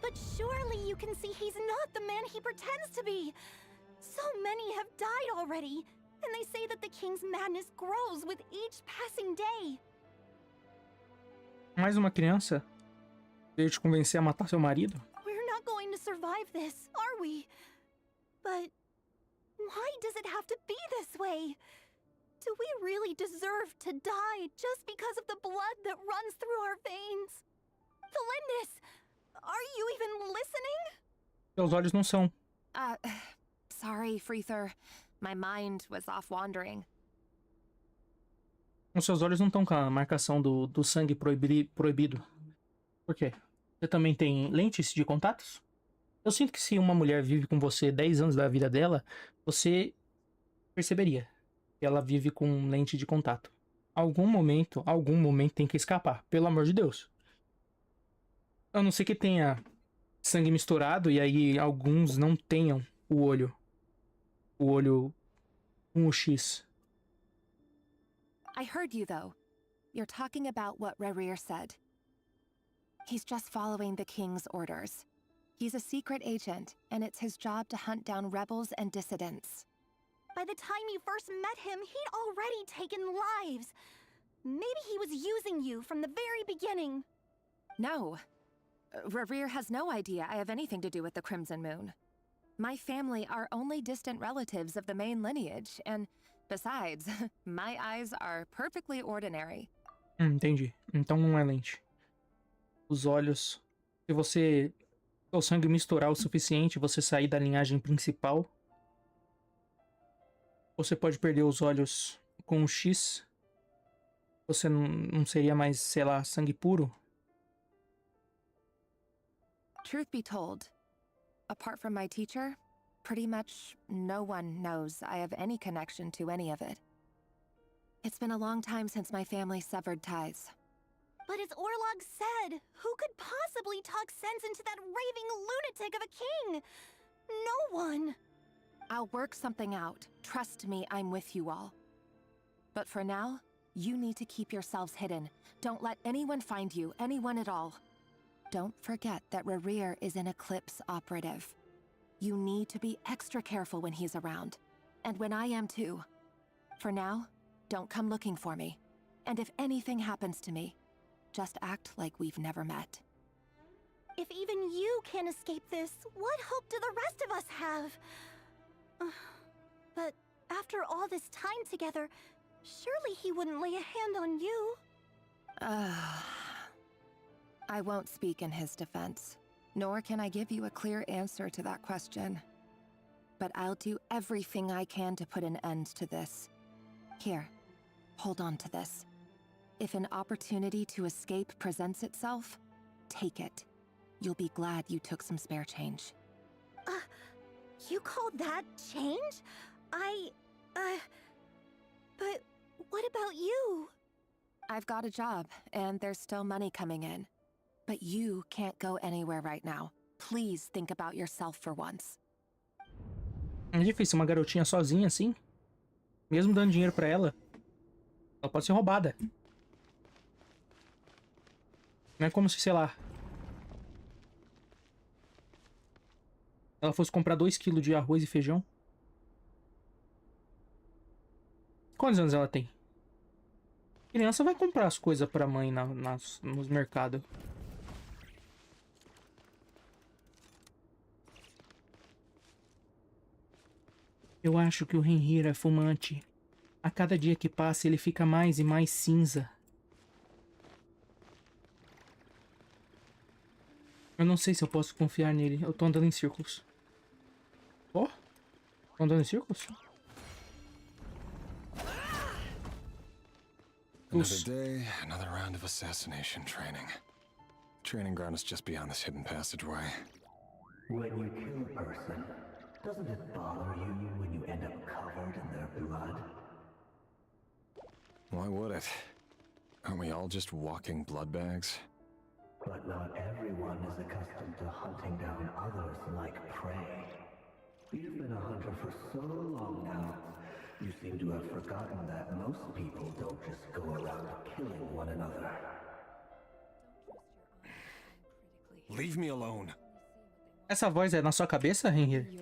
But surely you can see he's not the man he pretends to be. So many have died already, and they say that the king's madness grows with each passing day. Mais uma criança veio te convencer a matar seu marido? We're not going to survive this, are we? But why does it have to be this way? Do we really deserve to die just because of the blood that runs through our veins? Felindis, are you even listening? Seus olhos não são. Sorry, Freether. My mind was off wandering. Os seus olhos não estão com a marcação do sangue proibido. Por quê? Você também tem lentes de contatos? Eu sinto que se uma mulher vive com você 10 anos da vida dela, você perceberia que ela vive com lente de contato. Algum momento tem que escapar, pelo amor de Deus. A não ser que tenha sangue misturado e aí alguns não tenham o olho com o X. I heard you, though. You're talking about what Rerir said. He's just following the king's orders. He's a secret agent, and it's his job to hunt down rebels and dissidents. By the time you first met him, he'd already taken lives. Maybe he was using you from the very beginning. No. Rerir has no idea I have anything to do with the Crimson Moon. My family are only distant relatives of the main lineage, and besides, my eyes are perfectly ordinary. Entendi. Então não é lente. Os olhos... Se você... o sangue misturar o suficiente, você sair da linhagem principal, você pode perder os olhos com um X. Você não seria mais, sei lá, sangue puro? Truth be told, apart from my teacher, pretty much no one knows I have any connection to any of it. It's been a long time since my family severed ties. But as Orlog said, who could possibly talk sense into that raving lunatic of a king? No one. I'll work something out. Trust me, I'm with you all. But for now, you need to keep yourselves hidden. Don't let anyone find you, anyone at all. Don't forget that Rerir is an Eclipse operative. You need to be extra careful when he's around. And when I am too. For now, don't come looking for me. And if anything happens to me, just act like we've never met. If even you can't escape this, what hope do the rest of us have? But after all this time together, surely he wouldn't lay a hand on you. I won't speak in his defense, nor can I give you a clear answer to that question. But I'll do everything I can to put an end to this. Here, hold on to this. If an opportunity to escape presents itself, take it. You'll be glad you took some spare change. You call that change? But what about you? I've got a job, and there's still money coming in. But you can't go anywhere right now. Please think about yourself for once. É difícil, uma garotinha sozinha assim, mesmo dando dinheiro pra ela pode ser roubada. Não é como se, sei lá, ela fosse comprar 2 kg de arroz e feijão. Quantos anos ela tem? Criança vai comprar as coisas pra mãe nos mercados. Eu acho que o Henry é fumante. A cada dia que passa, ele fica mais e mais cinza. Eu não sei se eu posso confiar nele. Eu tô andando em círculos. Ó, tô andando em círculos? Another day, another round of assassination training. Training ground is just beyond this hidden passageway. When you kill a person, doesn't it bother you when you end up covered in their blood? Why would it? Aren't we all just walking blood bags? But not everyone is accustomed to hunting down others like prey. You've been a hunter for so long now, you seem to have forgotten that most people don't just go around killing one another. Leave me alone. Essa voz é na sua cabeça, Henry?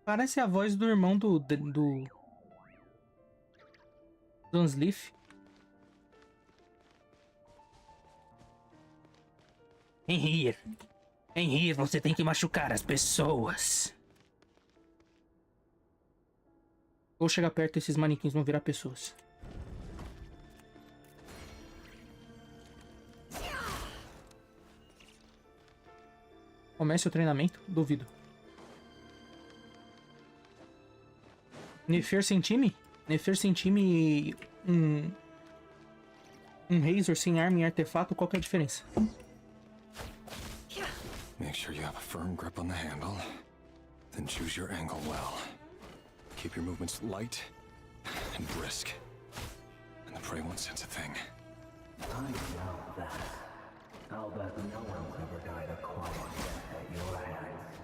Parece a voz do irmão do Dunsleaf. Henry, você tem que machucar as pessoas. Vou chegar perto, esses manequins vão virar pessoas. Comece o treinamento? Duvido. Nefer sem time? Nefer sem time e um Razor sem arma e artefato, qual que é a diferença? Make sure you have a firm grip on the handle, then choose your angle well. Keep your movements light and brisk. And the prey won't sense a thing. I doubt that. I'll bet no one's ever died a quiet death at your hands.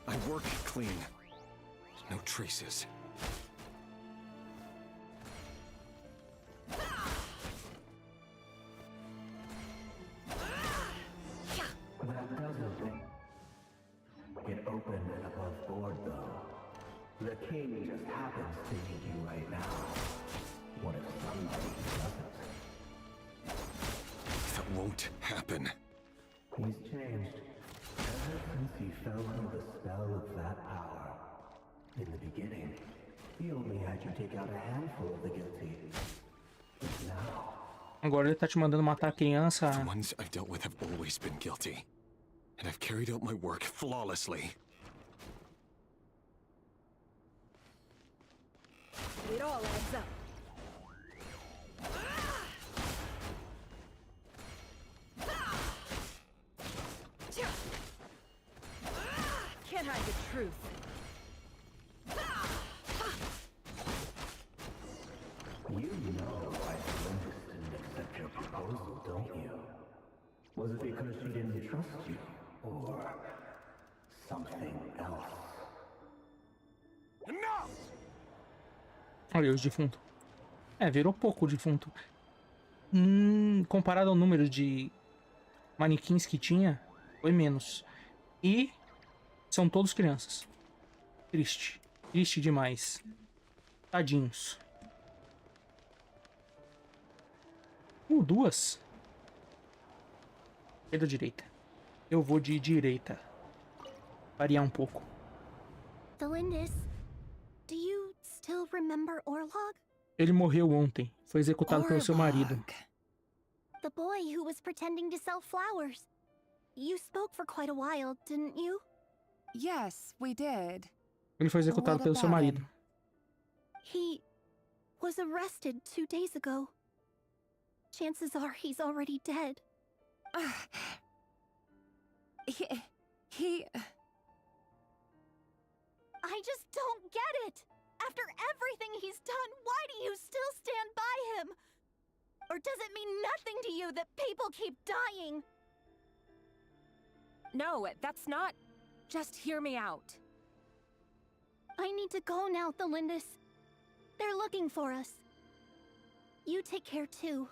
I work clean. No traces. That doesn't get open and above board, though. The king just happens to need you right now. What if somebody doesn't? That won't happen. He's changed. Ever since he fell under the spell of that power. In the beginning, he only had you take out a handful of the guilty. But now... Agora ele tá te mandando matar a criança. The ones I've dealt with have always been guilty. And I've carried out my work flawlessly. It all adds up. Can't hide the truth. You know why Olympus didn't accept your proposal, don't you? Was it because she didn't trust you? Or something else? Enough! Olha os defuntos. É, virou pouco o defunto. Comparado ao número de manequins que tinha, foi menos. E são todos crianças. Triste. Triste demais. Tadinhos. Duas. Esquerda ou direita? Eu vou de direita. Variar um pouco. Delindis, do you still remember Orlog? Ele morreu ontem. Foi executado pelo seu marido. The boy who was pretending to sell flowers. You spoke for quite a while, didn't you? Yes, we did. Ele foi executado pelo seu marido. He was arrested 2 days ago. Chances are he's already dead. He... I just don't get it! After everything he's done, why do you still stand by him? Or does it mean nothing to you that people keep dying? No, that's not... Just hear me out. I need to go now, Thelindis. They're looking for us. You take care too.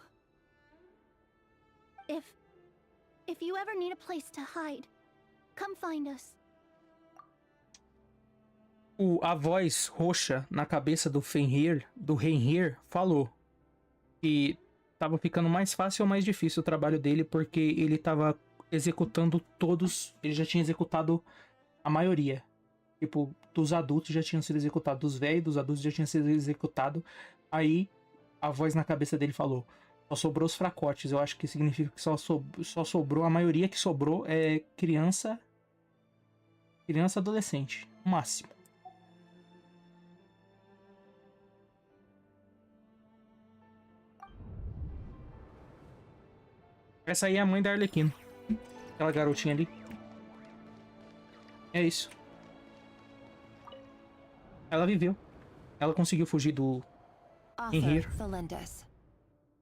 If you ever need a place to hide, come find us. A voz roxa na cabeça do Fenrir falou que tava ficando mais fácil ou mais difícil o trabalho dele, porque ele tava executando todos, ele já tinha executado a maioria. Tipo, dos adultos já tinham sido executados, dos velhos, dos adultos já tinham sido executado. Aí a voz na cabeça dele falou: só sobrou os fracotes. Eu acho que significa que só sobrou, a maioria que sobrou é criança, adolescente, no máximo. Essa aí é a mãe da Arlequina. Aquela garotinha ali. É isso. Ela viveu. Ela conseguiu fugir do Fenrir. Valindas.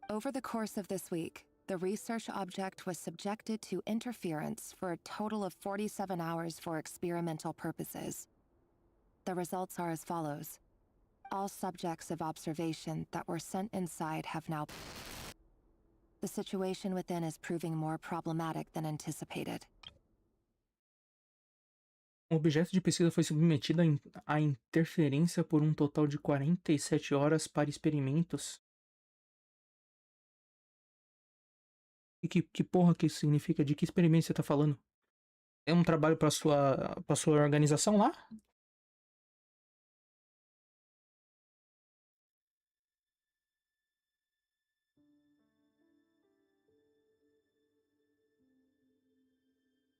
Over the course of this week, the research object was subjected to interference for a total of 47 hours for experimental purposes. The results are as follows. All subjects of observation that were sent inside have now... The situation within is proving more problematic than anticipated. O objeto de pesquisa foi submetido à interferência por um total de 47 horas para experimentos. E que porra que isso significa? De que experimento você tá falando? É um trabalho para sua organização lá?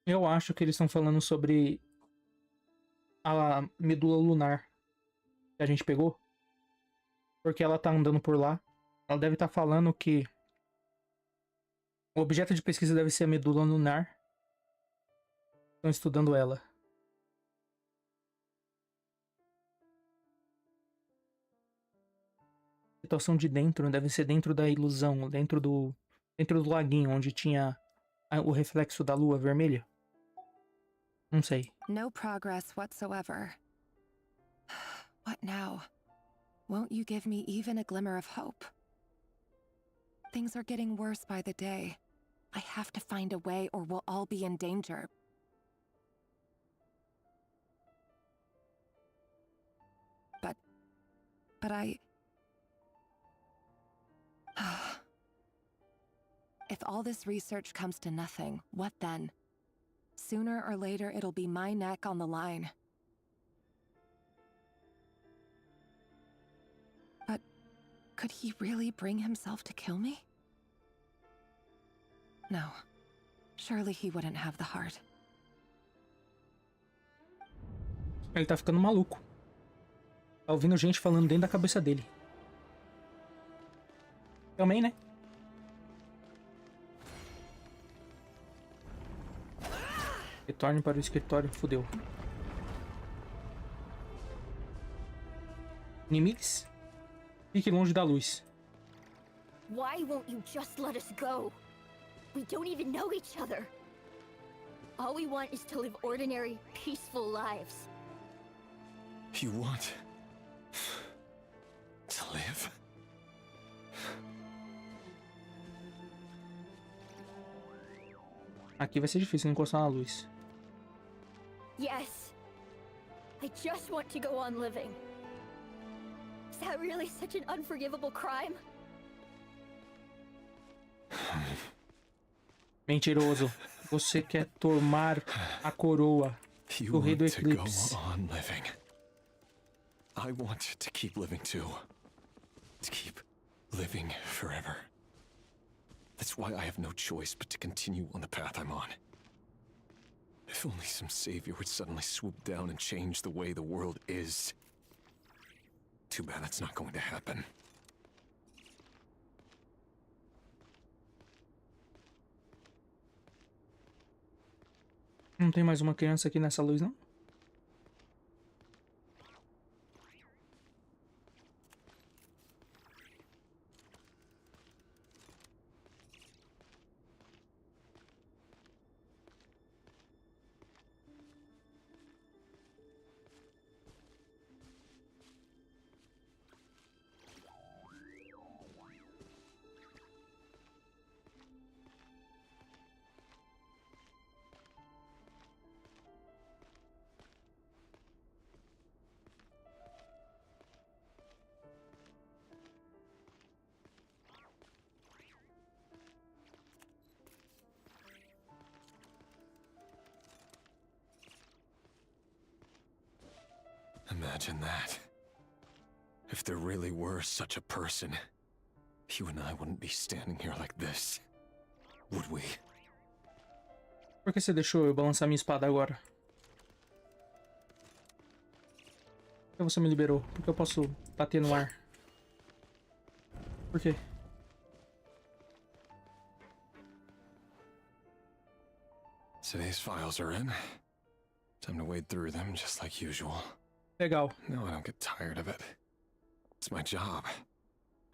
Eu acho que eles estão falando sobre a medula lunar que a gente pegou. Porque ela tá andando por lá. Ela deve estar falando que o objeto de pesquisa deve ser a medula lunar. Estão estudando ela. A situação de dentro deve ser dentro da ilusão, dentro do laguinho onde tinha o reflexo da lua vermelha. Não sei. No progress whatsoever. What now? Won't you give me even a glimmer of hope? Things are getting worse by the day. I have to find a way or we'll all be in danger. But I... If all this research comes to nothing, what then? Sooner or later, it'll be my neck on the line. But could he really bring himself to kill me? No. Surely he wouldn't have the heart. Ele tá ficando maluco. Tá ouvindo gente falando dentro da cabeça dele. Também, né? Retorne para o escritório, fudeu. Inimigos? Fique longe da luz. Why won't you just let us go? We don't even know each other. All we want is to live ordinary, peaceful lives. You want to live? Aqui vai ser difícil encostar na luz. Yes. I just want to go on living. Is that really such an unforgivable crime? Mentiroso. Você quer tomar a coroa do rei do eclipse. I want to keep living too. To keep living forever. That's why I have no choice but to continue on the path I'm on. If only some savior would suddenly swoop down and change the way the world is. Too bad that's not going to happen. Não tem mais uma criança aqui nessa luz, não? Imagine that. If there really were such a person, you and I wouldn't be standing here like this, would we? Por que você deixou eu balançar minha espada agora? Por que você me liberou? Por que eu posso bater no ar? Por quê? Today's files are in. Time to wade through them just like usual. Legal. No, I don't get tired of it. It's my job.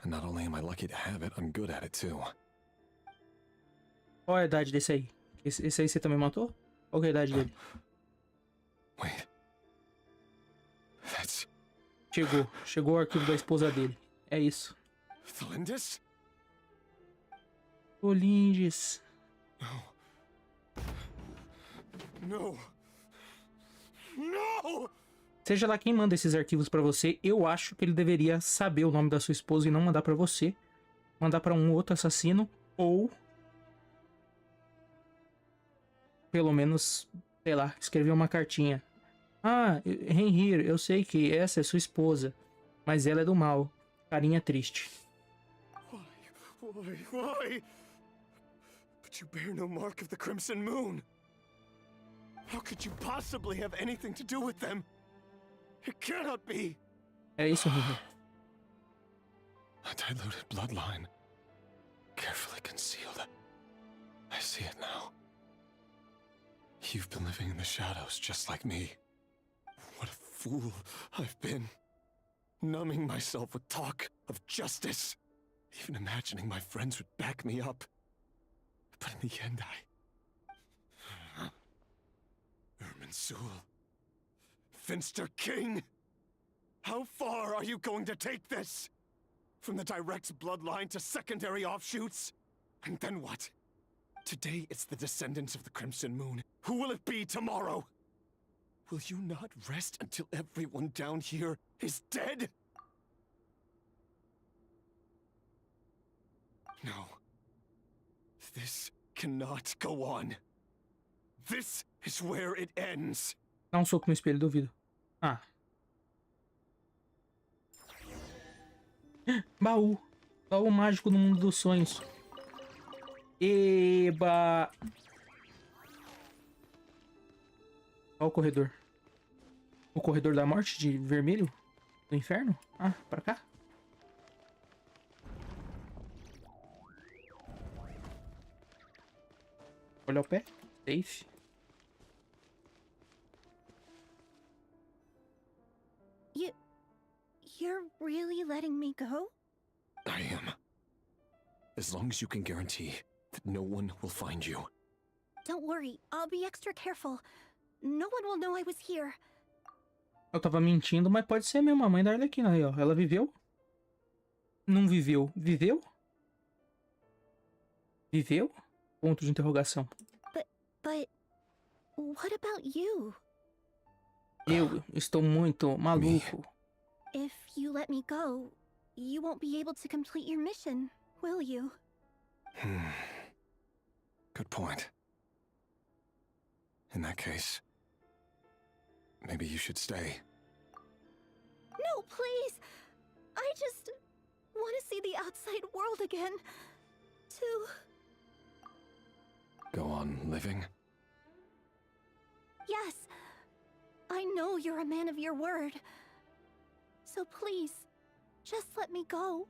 And not only am I lucky to have it, I'm good at it too. Qual é a idade desse aí? Esse aí você também matou? Qual que é a idade dele? Wait. That's... Chegou o arquivo da esposa dele. É isso. Thalindis? Olindes. No. No! Seja lá quem manda esses arquivos pra você, eu acho que ele deveria saber o nome da sua esposa e não mandar pra você. Mandar pra um outro assassino ou... pelo menos, sei lá, escrever uma cartinha. Ah, Henry, eu sei que essa é sua esposa, mas ela é do mal. Carinha triste. Why? But you bear no mark of the Crimson Moon. How could you possibly have anything to do with them? It cannot be. É isso, Henry. A diluted bloodline. Carefully concealed. I see it now. You've been living in the shadows just like me. What a fool I've been. Numbing myself with talk of justice. Even imagining my friends would back me up. But in the end, Irminsul. Finster King! How far are you going to take this? From the direct bloodline to secondary offshoots? And then what? Today it's the descendants of the Crimson Moon. Who will it be tomorrow? Will you not rest until everyone down here is dead? No. This cannot go on. This is where it ends. Dá soco no espelho, duvido. Ah. Baú. Baú mágico no mundo dos sonhos. Eba. Qual o corredor? O corredor da morte de vermelho? Do inferno? Ah, pra cá? Olha o pé. Safe. You're really letting me go? I am. As long as you can guarantee that no one will find you. Don't worry, I'll be extra careful. No one will know I was here. Eu tava mentindo, mas pode ser mesmo. A mãe da Arlequina aí, ó. Ela viveu? Não viveu. Viveu? Viveu? Ponto de interrogação. But what about you? Eu estou muito maluco. If you let me go, you won't be able to complete your mission, will you? Good point. In that case, maybe you should stay. No, please! I just want to see the outside world again. To... Go on living? Yes. I know you're a man of your word. So please, just let me go.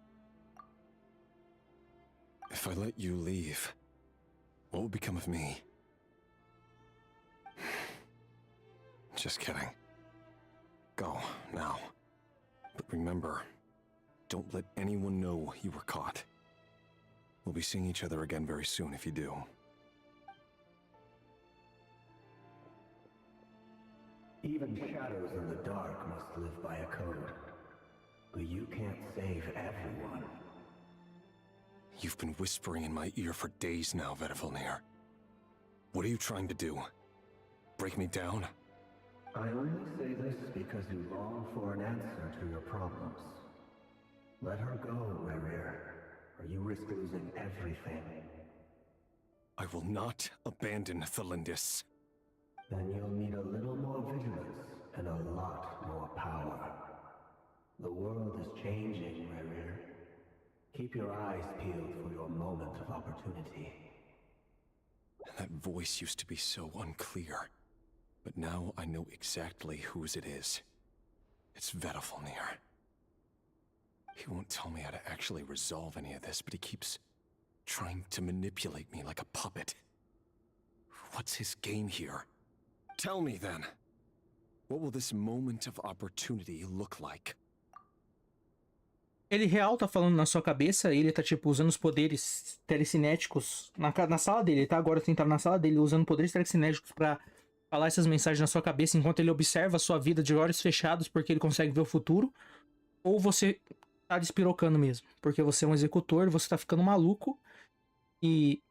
If I let you leave, what will become of me? Just kidding. Go, now. But remember, don't let anyone know you were caught. We'll be seeing each other again very soon if you do. Even shadows in the dark must live by a code. But you can't save everyone. You've been whispering in my ear for days now, Vedifalnir. What are you trying to do? Break me down? I only say this because you long for an answer to your problems. Let her go, Rerir, or you risk losing everything. I will not abandon Thalindis. Then you'll need a little more vigilance and a lot more power. The world is changing, Rerir. Keep your eyes peeled for your moment of opportunity. That voice used to be so unclear, but now I know exactly whose it is. It's Vedalfnir. He won't tell me how to actually resolve any of this, but he keeps trying to manipulate me like a puppet. What's his game here? Tell me then. What will this moment of opportunity look like? Ele real tá falando na sua cabeça, ele tá tipo usando os poderes telecinéticos na sala dele. Ele tá agora sentado na sala dele usando poderes telecinéticos pra falar essas mensagens na sua cabeça enquanto ele observa a sua vida de olhos fechados porque ele consegue ver o futuro. Ou você tá despirocando mesmo, porque você é um executor, você tá ficando maluco e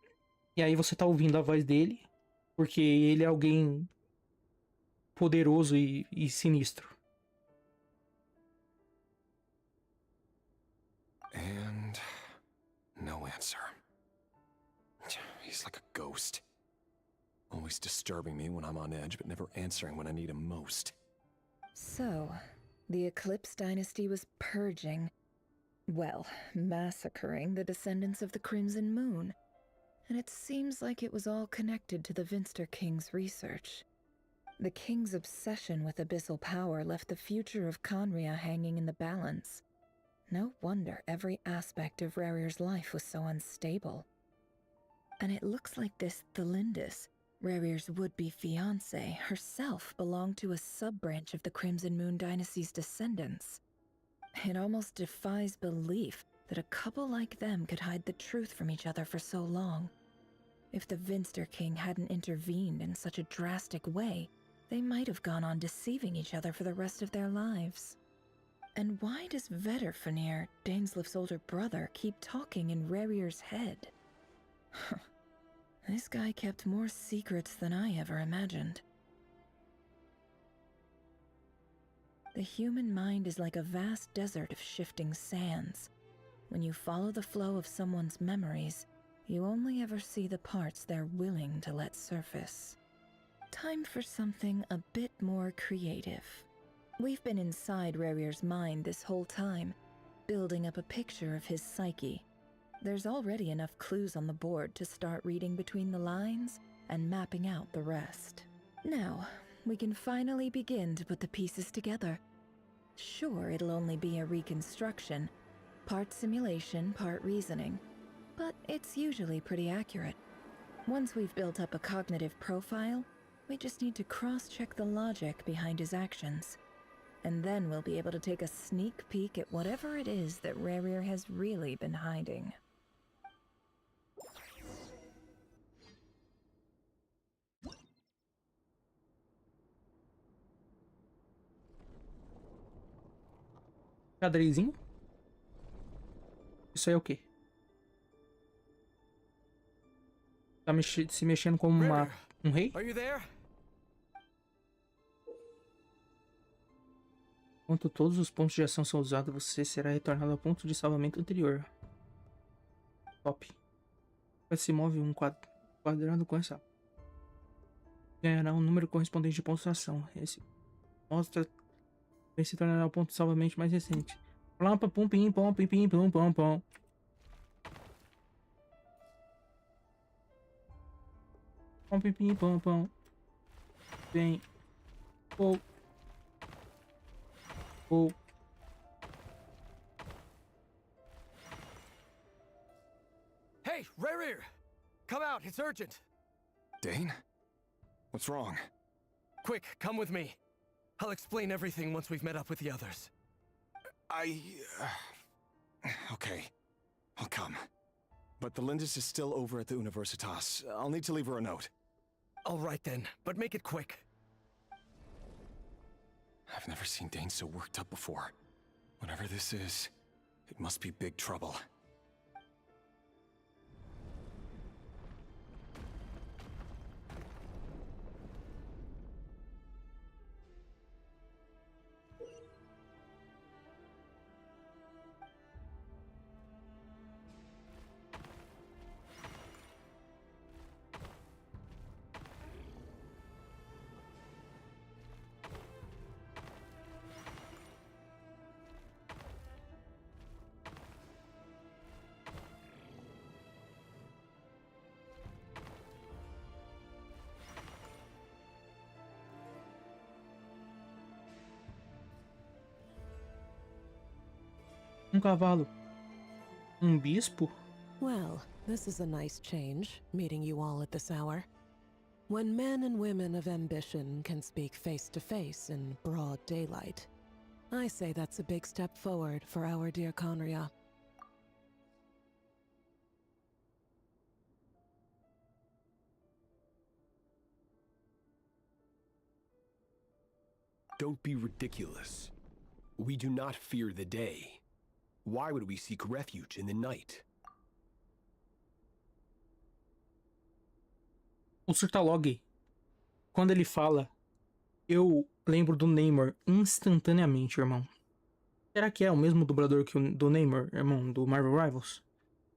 aí você tá ouvindo a voz dele porque ele é alguém poderoso e sinistro. And no answer. He's like a ghost. Always disturbing me when I'm on edge, but never answering when I need him most. So, the Eclipse Dynasty was purging, well, massacring the descendants of the Crimson Moon. And it seems like it was all connected to the Vinster King's research. The King's obsession with abyssal power left the future of Conria hanging in the balance. No wonder every aspect of Rerir's life was so unstable. And it looks like this Thelindis, Rerir's would-be fiancée, herself belonged to a sub-branch of the Crimson Moon Dynasty's descendants. It almost defies belief that a couple like them could hide the truth from each other for so long. If the Vinster King hadn't intervened in such a drastic way, they might have gone on deceiving each other for the rest of their lives. And why does Vedalfnir, Daneslif's older brother, keep talking in Rerir's head? This guy kept more secrets than I ever imagined. The human mind is like a vast desert of shifting sands. When you follow the flow of someone's memories, you only ever see the parts they're willing to let surface. Time for something a bit more creative. We've been inside Rerir's mind this whole time, building up a picture of his psyche. There's already enough clues on the board to start reading between the lines and mapping out the rest. Now, we can finally begin to put the pieces together. Sure, it'll only be a reconstruction, part simulation, part reasoning, but it's usually pretty accurate. Once we've built up a cognitive profile, we just need to cross-check the logic behind his actions. And then we'll be able to take a sneak peek at whatever it is that Rerir has really been hiding. Xadrezinho? Isso aí é o quê? Tá se mexendo como um rei? Are you there? Enquanto todos os pontos de ação são usados, você será retornado ao ponto de salvamento anterior. Top. Se move um quadrado com essa. Ganhará um número correspondente de pontos de ação. Esse mostra. Se tornará o ponto de salvamento mais recente. Plampa, pum, pim, pom, pim, pim, pum, pom, pom. Pom, pim, pim, pom, pom. Vem. Ou. Ou. Hey, Rerir! Come out, it's urgent! Dane? What's wrong? Quick, come with me. I'll explain everything once we've met up with the others. Okay. I'll come. But the Lindis is still over at the Universitas. I'll need to leave her a note. All right then, but make it quick. I've never seen Dane so worked up before. Whatever this is, it must be big trouble. cavalo. Bispo? Well, this is a nice change, meeting you all at this hour. When men and women of ambition can speak face to face in broad daylight, I say that's a big step forward for our dear Conria. Don't be ridiculous. We do not fear the day. Why would we seek refuge in the night? O Surtalog, quando ele fala, eu lembro do Neymar instantaneamente, irmão. Será que é o mesmo dublador que o do Neymar, irmão, do Marvel Rivals?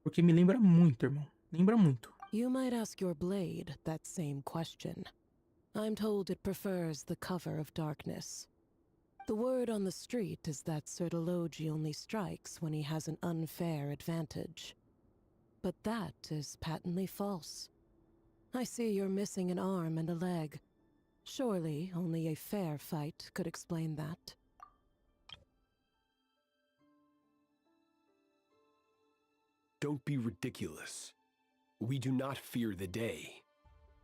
Porque me lembra muito, irmão. Lembra muito. You might ask your blade that same question. I'm told it prefers the cover of darkness. The word on the street is that Sertologi only strikes when he has an unfair advantage. But that is patently false. I see you're missing an arm and a leg. Surely only a fair fight could explain that. Don't be ridiculous. We do not fear the day.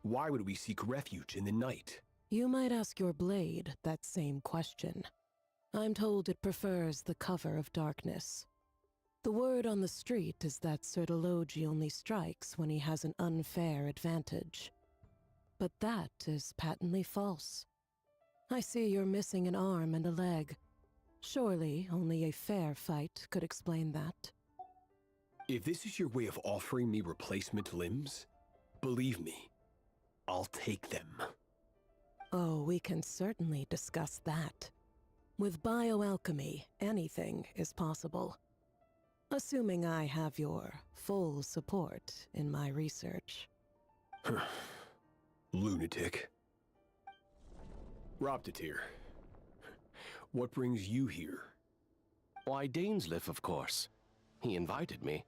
Why would we seek refuge in the night? You might ask your blade that same question. I'm told it prefers the cover of darkness. The word on the street is that Sertologi only strikes when he has an unfair advantage. But that is patently false. I see you're missing an arm and a leg. Surely only a fair fight could explain that. If this is your way of offering me replacement limbs, believe me, I'll take them. Oh, we can certainly discuss that. With bioalchemy, anything is possible. Assuming I have your full support in my research. Lunatic. Robtatir, what brings you here? Why, Dainsleif, of course. He invited me.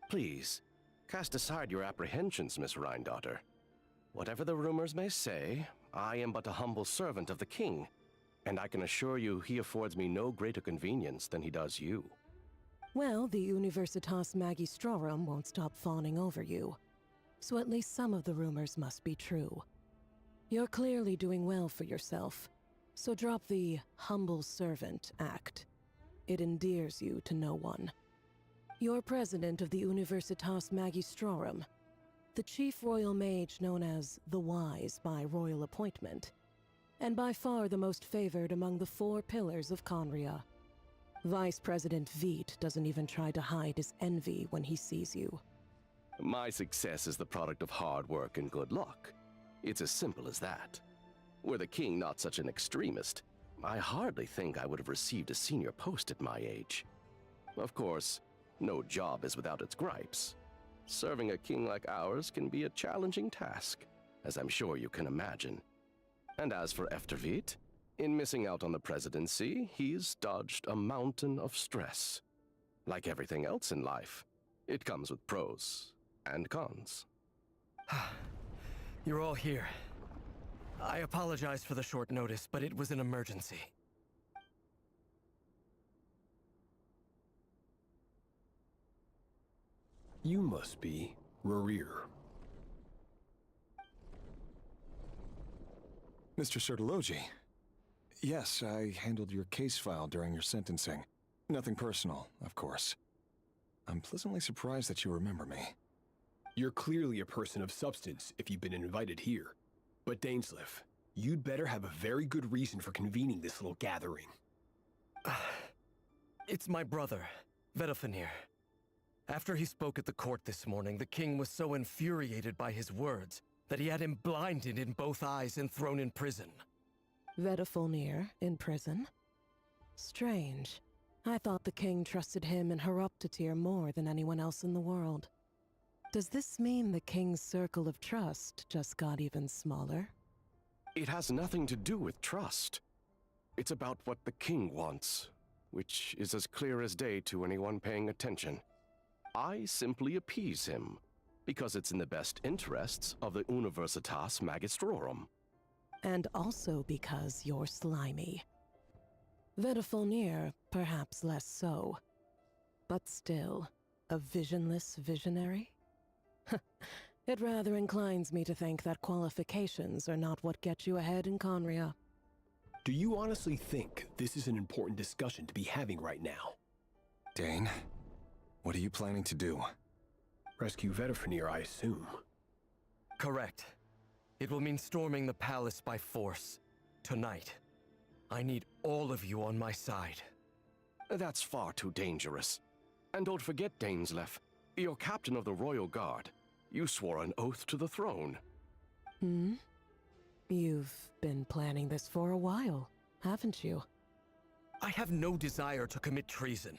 Please, cast aside your apprehensions, Miss Rhindaughter. Whatever the rumors may say, I am but a humble servant of the king, and I can assure you he affords me no greater convenience than he does you. Well, the Universitas Magistrorum won't stop fawning over you, so at least some of the rumors must be true. You're clearly doing well for yourself, so drop the humble servant act. It endears you to no one. You're president of the Universitas Magistrorum, the chief royal mage known as the Wise by royal appointment, and by far the most favored among the 4 pillars of Conria. Vice President Veit doesn't even try to hide his envy when he sees you. My success is the product of hard work and good luck. It's as simple as that. Were the king not such an extremist, I hardly think I would have received a senior post at my age. Of course, no job is without its gripes. Serving a king like ours can be a challenging task, as I'm sure you can imagine. And as for Efterveit, in missing out on the presidency, he's dodged a mountain of stress. Like everything else in life, it comes with pros and cons. You're all here. I apologize for the short notice, but it was an emergency. You must be Rerir. Mr. Sertologi. Yes, I handled your case file during your sentencing. Nothing personal, of course. I'm pleasantly surprised that you remember me. You're clearly a person of substance if you've been invited here. But Dainsleif, you'd better have a very good reason for convening this little gathering. It's my brother, Vedofenir. After he spoke at the court this morning, the king was so infuriated by his words that he had him blinded in both eyes and thrown in prison. Vedofenir in prison? Strange. I thought the king trusted him and Horoptatir more than anyone else in the world. Does this mean the king's circle of trust just got even smaller? It has nothing to do with trust. It's about what the king wants, which is as clear as day to anyone paying attention. I simply appease him, because it's in the best interests of the Universitas Magistrorum. And also because you're slimy. Vedofenir, perhaps less so. But still, a visionless visionary? It rather inclines me to think that qualifications are not what get you ahead in Conria. Do you honestly think this is an important discussion to be having right now? Dane, what are you planning to do? Rescue Vedifenir, I assume. Correct. It will mean storming the palace by force. Tonight. I need all of you on my side. That's far too dangerous. And don't forget, Dainsleif, you're captain of the Royal Guard. You swore an oath to the throne. Hmm? You've been planning this for a while, haven't you? I have no desire to commit treason.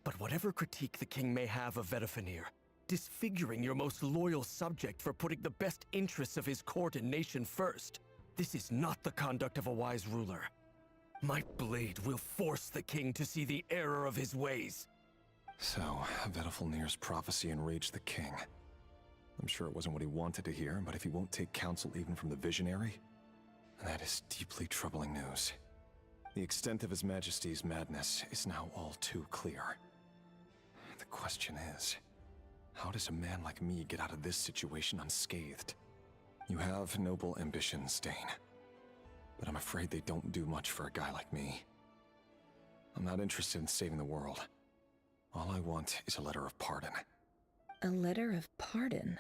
But whatever critique the king may have of Vedifenir, disfiguring your most loyal subject for putting the best interests of his court and nation first, this is not the conduct of a wise ruler. My blade will force the king to see the error of his ways. So, Vedifenir's prophecy enraged the king. I'm sure it wasn't what he wanted to hear, but if he won't take counsel even from the visionary, that is deeply troubling news. The extent of His Majesty's madness is now all too clear. The question is, how does a man like me get out of this situation unscathed? You have noble ambitions, Dane, but I'm afraid they don't do much for a guy like me. I'm not interested in saving the world. All I want is a letter of pardon. A letter of pardon?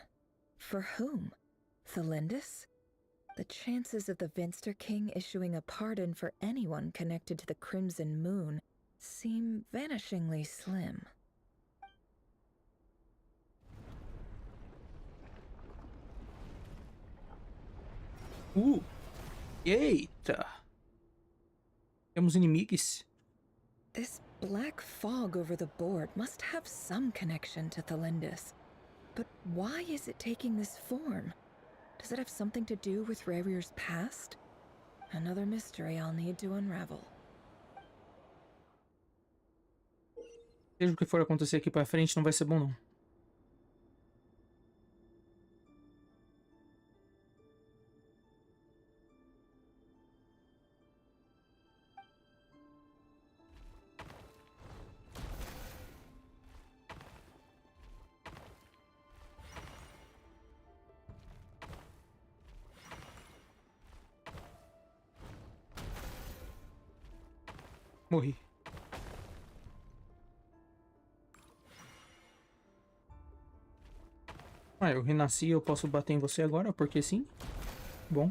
For whom? Thelindis? The chances of the Vinster King issuing a pardon for anyone connected to the Crimson Moon seem vanishingly slim. Eita! Temos inimigos. This black fog over the board must have some connection to Thelindis. But why is it taking this form? Does it have something to do with Revir's past? Another mystery I'll need to unravel. Seja o que for acontecer aqui pra frente, não vai ser bom não. Morri. Ah, eu renasci, eu posso bater em você agora, porque sim. Bom.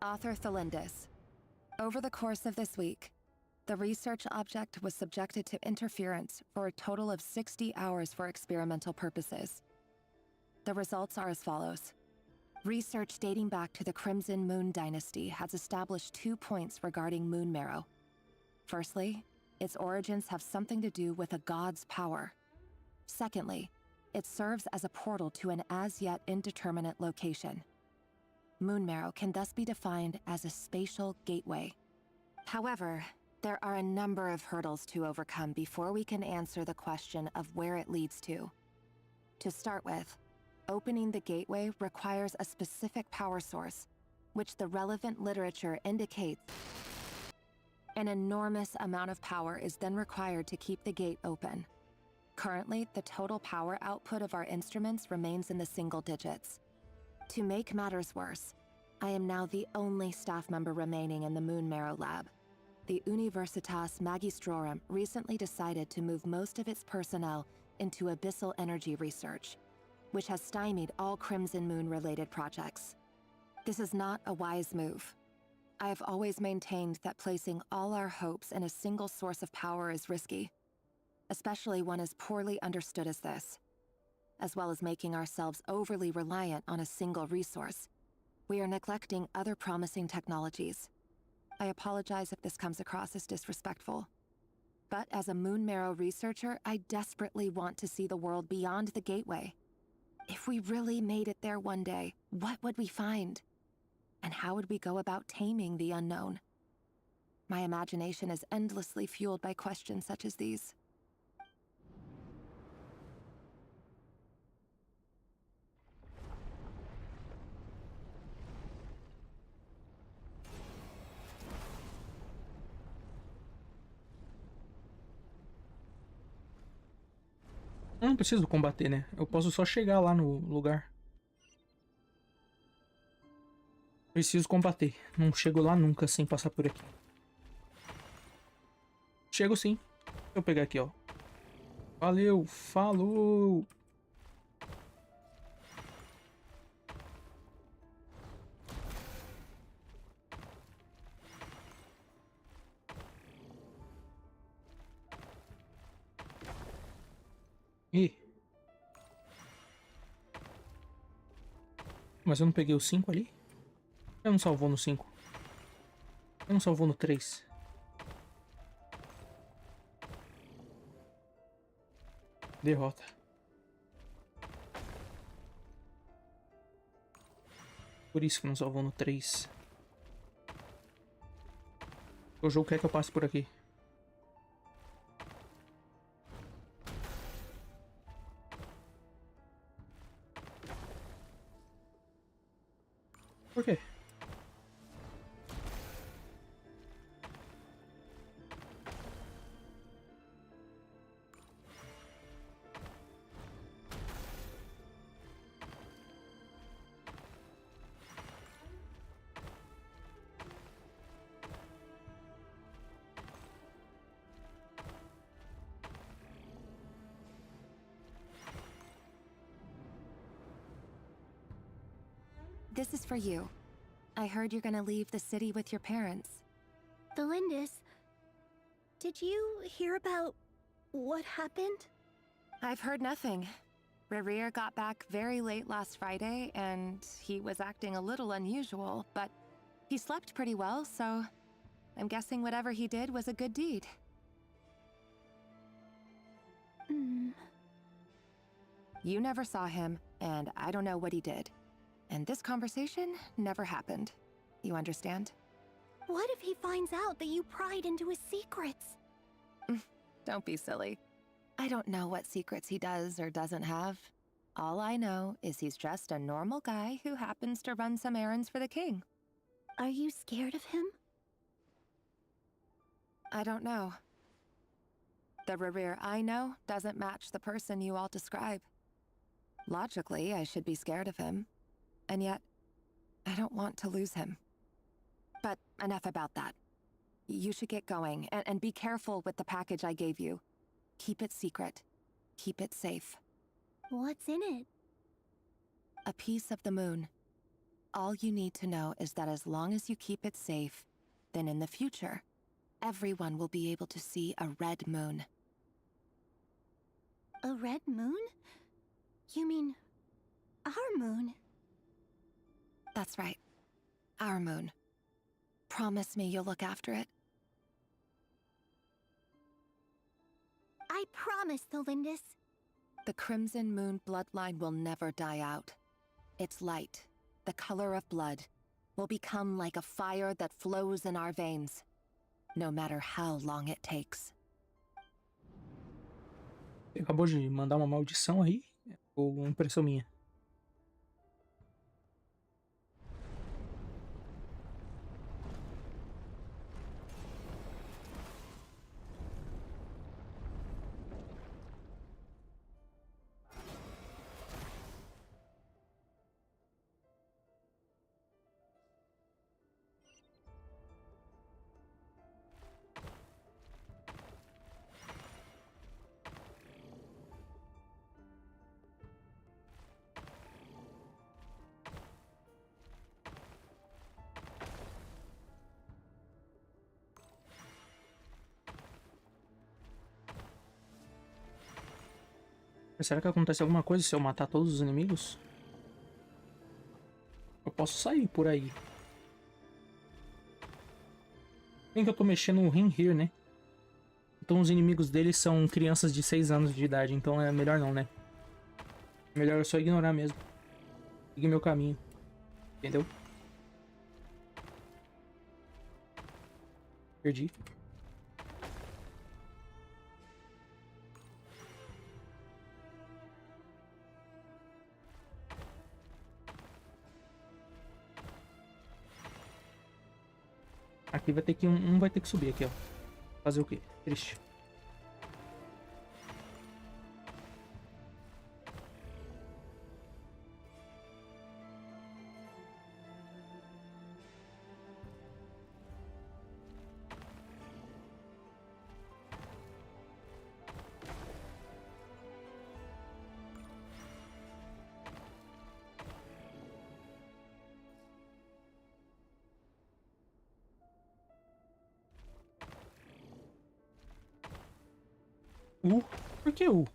Author Thelindis. Over the course of this week, the research object was subjected to interference for a total of 60 hours for experimental purposes. The results are as follows. Research dating back to the Crimson Moon Dynasty has established 2 points regarding moon marrow. Firstly, its origins have something to do with a god's power. Secondly, it serves as a portal to an as-yet indeterminate location. Moon marrow can thus be defined as a spatial gateway. However, there are a number of hurdles to overcome before we can answer the question of where it leads to. To start with, opening the gateway requires a specific power source, which the relevant literature indicates. An enormous amount of power is then required to keep the gate open. Currently, the total power output of our instruments remains in the single digits. To make matters worse, I am now the only staff member remaining in the Moon Marrow lab. The Universitas Magistrorum recently decided to move most of its personnel into abyssal energy research, which has stymied all Crimson Moon-related projects. This is not a wise move. I have always maintained that placing all our hopes in a single source of power is risky, especially one as poorly understood as this. As well as making ourselves overly reliant on a single resource, we are neglecting other promising technologies. I apologize if this comes across as disrespectful. But as a Moon Marrow researcher, I desperately want to see the world beyond the gateway. If we really made it there one day, what would we find? And how would we go about taming the unknown? My imagination is endlessly fueled by questions such as these. Eu não preciso combater, né? Eu posso só chegar lá no lugar. Preciso combater. Não chego lá nunca sem passar por aqui. Chego sim. Deixa eu pegar aqui, ó. Valeu, falou! Ih. Mas eu não peguei o 5 ali? Eu não salvou no 5. Eu não salvou no 3. Derrota. Por isso que não salvou no 3. O jogo quer que eu passe por aqui. Por quê? This is for you. I heard you're gonna leave the city with your parents. The Lindis. Did you hear about what happened? I've heard nothing. Rerir got back very late last Friday, and he was acting a little unusual, but he slept pretty well, so I'm guessing whatever he did was a good deed. You never saw him, and I don't know what he did. And this conversation never happened. You understand? What if he finds out that you pried into his secrets? Don't be silly. I don't know what secrets he does or doesn't have. All I know is he's just a normal guy who happens to run some errands for the king. Are you scared of him? I don't know. The Rerir I know doesn't match the person you all describe. Logically, I should be scared of him. And yet, I don't want to lose him. But enough about that. You should get going, and be careful with the package I gave you. Keep it secret. Keep it safe. What's in it? A piece of the moon. All you need to know is that as long as you keep it safe, then in the future, everyone will be able to see a red moon. A red moon? You mean our moon? That's right. Our moon. Promise me you'll look after it. I promise, the Lindis. The Crimson Moon bloodline will never die out. Its light, the color of blood, will become like a fire that flows in our veins, no matter how long it takes. Você acabou de mandar uma maldição aí? Ou impressão minha? Será que acontece alguma coisa se eu matar todos os inimigos? Eu posso sair por aí. Bem que eu tô mexendo no ring here, né? Então os inimigos deles são crianças de 6 anos de idade, então é melhor não, né? Melhor eu só ignorar mesmo. Seguir meu caminho. Entendeu? Perdi. Aqui vai ter que um vai ter que subir aqui, ó. Fazer o quê? Triste. Por que U?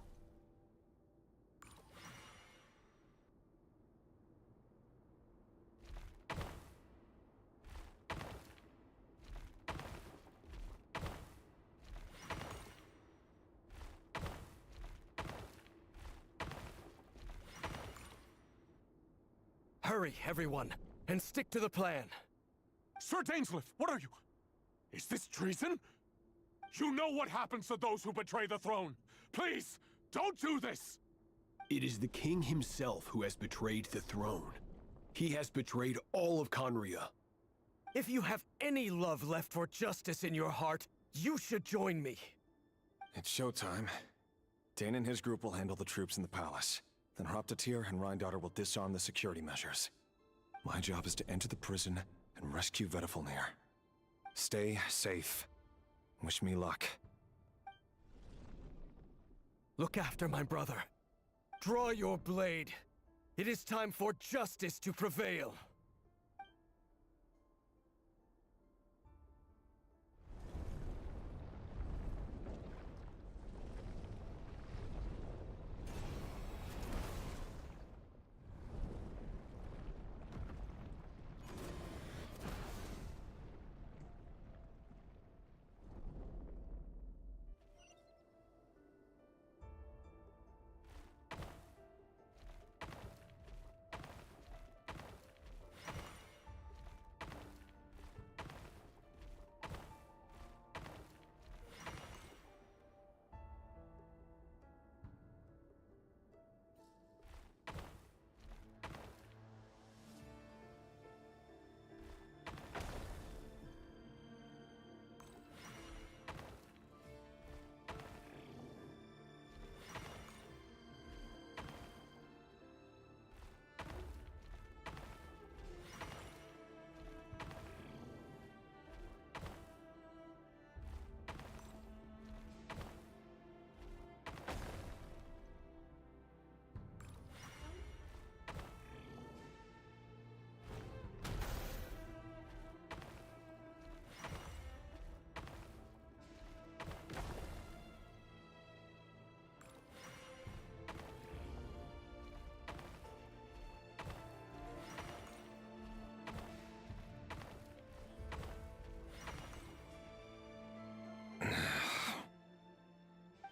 Hurry, everyone, and stick to the plan. Sir Dainsleif, what are you? Is this treason? You know what happens to those who betray the throne. Please, don't do this! It is the king himself who has betrayed the throne. He has betrayed all of Conria. If you have any love left for justice in your heart, you should join me. It's showtime. Dane and his group will handle the troops in the palace. Then Hroptatyr and Rhindaughter will disarm the security measures. My job is to enter the prison and rescue Vedifalnir. Stay safe. Wish me luck. Look after my brother. Draw your blade. It is time for justice to prevail.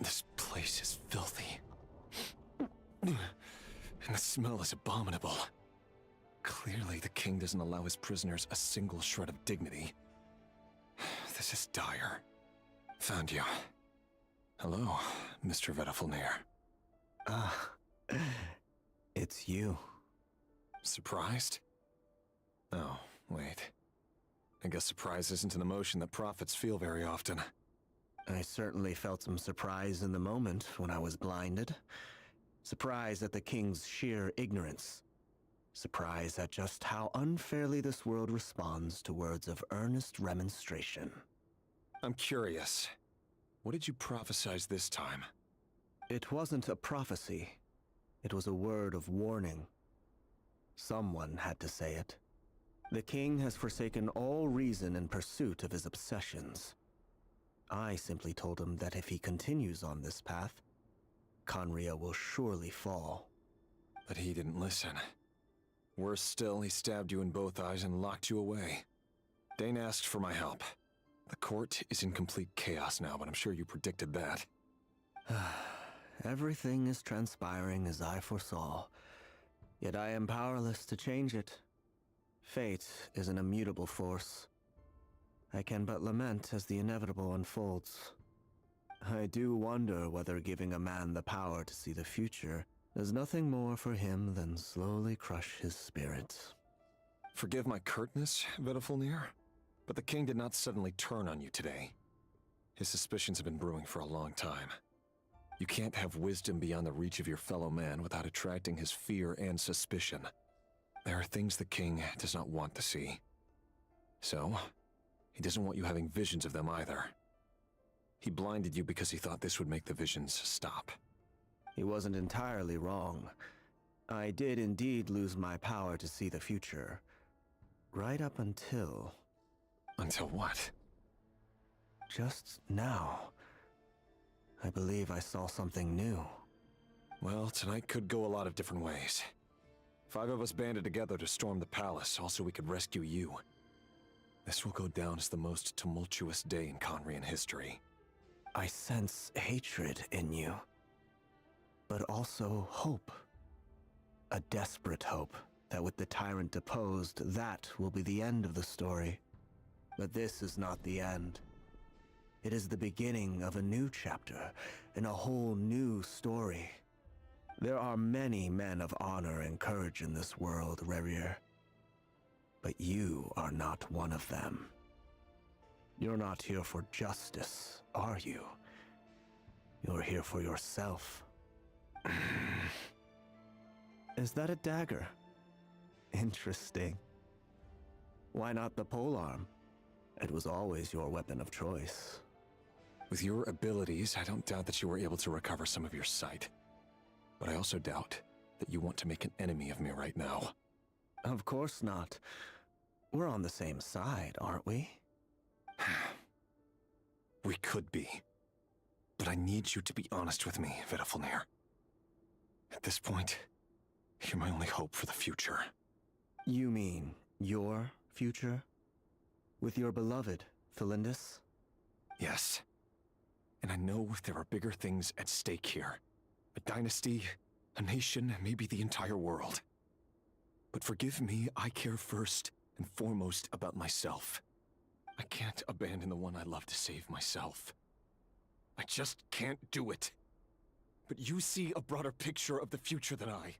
This place is filthy. And the smell is abominable. Clearly, the king doesn't allow his prisoners a single shred of dignity. This is dire. Found you. Hello, Mr. Vedifalnir. Ah, it's you. Surprised? Oh, wait. I guess surprise isn't an emotion that prophets feel very often. I certainly felt some surprise in the moment when I was blinded. Surprise at the king's sheer ignorance. Surprise at just how unfairly this world responds to words of earnest remonstration. I'm curious. What did you prophesize this time? It wasn't a prophecy. It was a word of warning. Someone had to say it. The king has forsaken all reason in pursuit of his obsessions. I simply told him that if he continues on this path, Conria will surely fall. But he didn't listen. Worse still, he stabbed you in both eyes and locked you away. Dane asked for my help. The court is in complete chaos now, but I'm sure you predicted that. everything is transpiring as I foresaw. Yet I am powerless to change it. Fate is an immutable force. I can but lament as the inevitable unfolds. I do wonder whether giving a man the power to see the future does nothing more for him than slowly crush his spirit. Forgive my curtness, Vedafulnir, but the king did not suddenly turn on you today. His suspicions have been brewing for a long time. You can't have wisdom beyond the reach of your fellow man without attracting his fear and suspicion. There are things the king does not want to see. So, he doesn't want you having visions of them either. He blinded you because he thought this would make the visions stop. He wasn't entirely wrong. I did indeed lose my power to see the future. Right up until... Until what? Just now. I believe I saw something new. Well, tonight could go a lot of different ways. 5 of us banded together to storm the palace, also we could rescue you. This will go down as the most tumultuous day in Conrian history. I sense hatred in you, but also hope. A desperate hope that with the tyrant deposed, that will be the end of the story. But this is not the end. It is the beginning of a new chapter, in a whole new story. There are many men of honor and courage in this world, Rerir. But you are not one of them. You're not here for justice, are you? You're here for yourself. Is that a dagger? Interesting. Why not the polearm? It was always your weapon of choice. With your abilities, I don't doubt that you were able to recover some of your sight. But I also doubt that you want to make an enemy of me right now. Of course not. We're on the same side, aren't we? We could be. But I need you to be honest with me, Vedafulnir. At this point, you're my only hope for the future. You mean your future? With your beloved, Felindis? Yes. And I know there are bigger things at stake here. A dynasty, a nation, maybe the entire world. But forgive me, I care first and foremost about myself. I can't abandon the one I love to save myself. I just can't do it. But you see a broader picture of the future than I.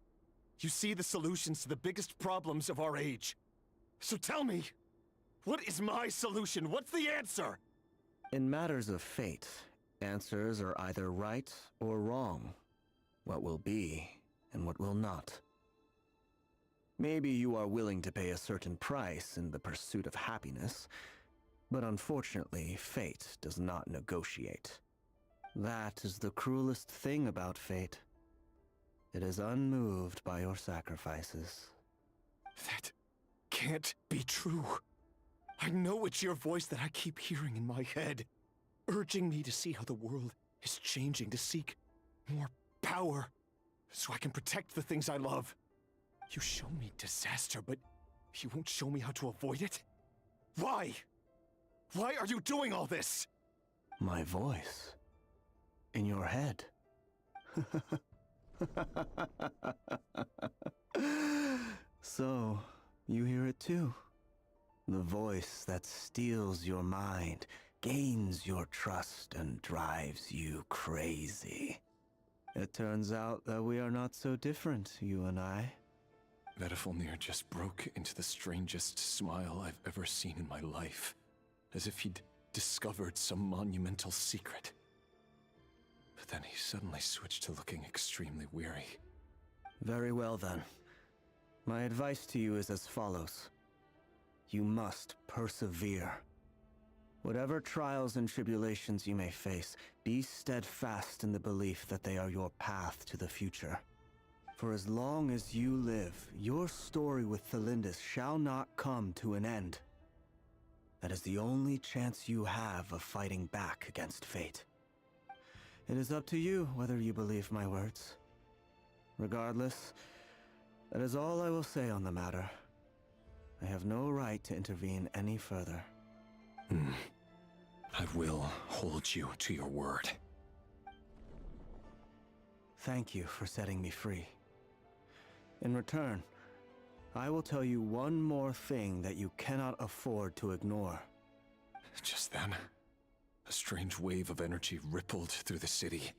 You see the solutions to the biggest problems of our age. So tell me, what is my solution? What's the answer? In matters of fate, answers are either right or wrong. What will be and what will not. Maybe you are willing to pay a certain price in the pursuit of happiness, but unfortunately, fate does not negotiate. That is the cruelest thing about fate. It is unmoved by your sacrifices. That can't be true. I know it's your voice that I keep hearing in my head, urging me to see how the world is changing, to seek more power, so I can protect the things I love. You show me disaster, but you won't show me how to avoid it? Why? Why are you doing all this? My voice. In your head. So, you hear it too? The voice that steals your mind, gains your trust, and drives you crazy. It turns out that we are not so different, you and I. Vedafulnir just broke into the strangest smile I've ever seen in my life, as if he'd discovered some monumental secret. But then he suddenly switched to looking extremely weary. Very well then. My advice to you is as follows. You must persevere. Whatever trials and tribulations you may face, be steadfast in the belief that they are your path to the future. For as long as you live, your story with Felindis shall not come to an end. That is the only chance you have of fighting back against fate. It is up to you whether you believe my words. Regardless, that is all I will say on the matter. I have no right to intervene any further. I will hold you to your word. thank you for setting me free. In return, I will tell you one more thing that you cannot afford to ignore. Just then, a strange wave of energy rippled through the city.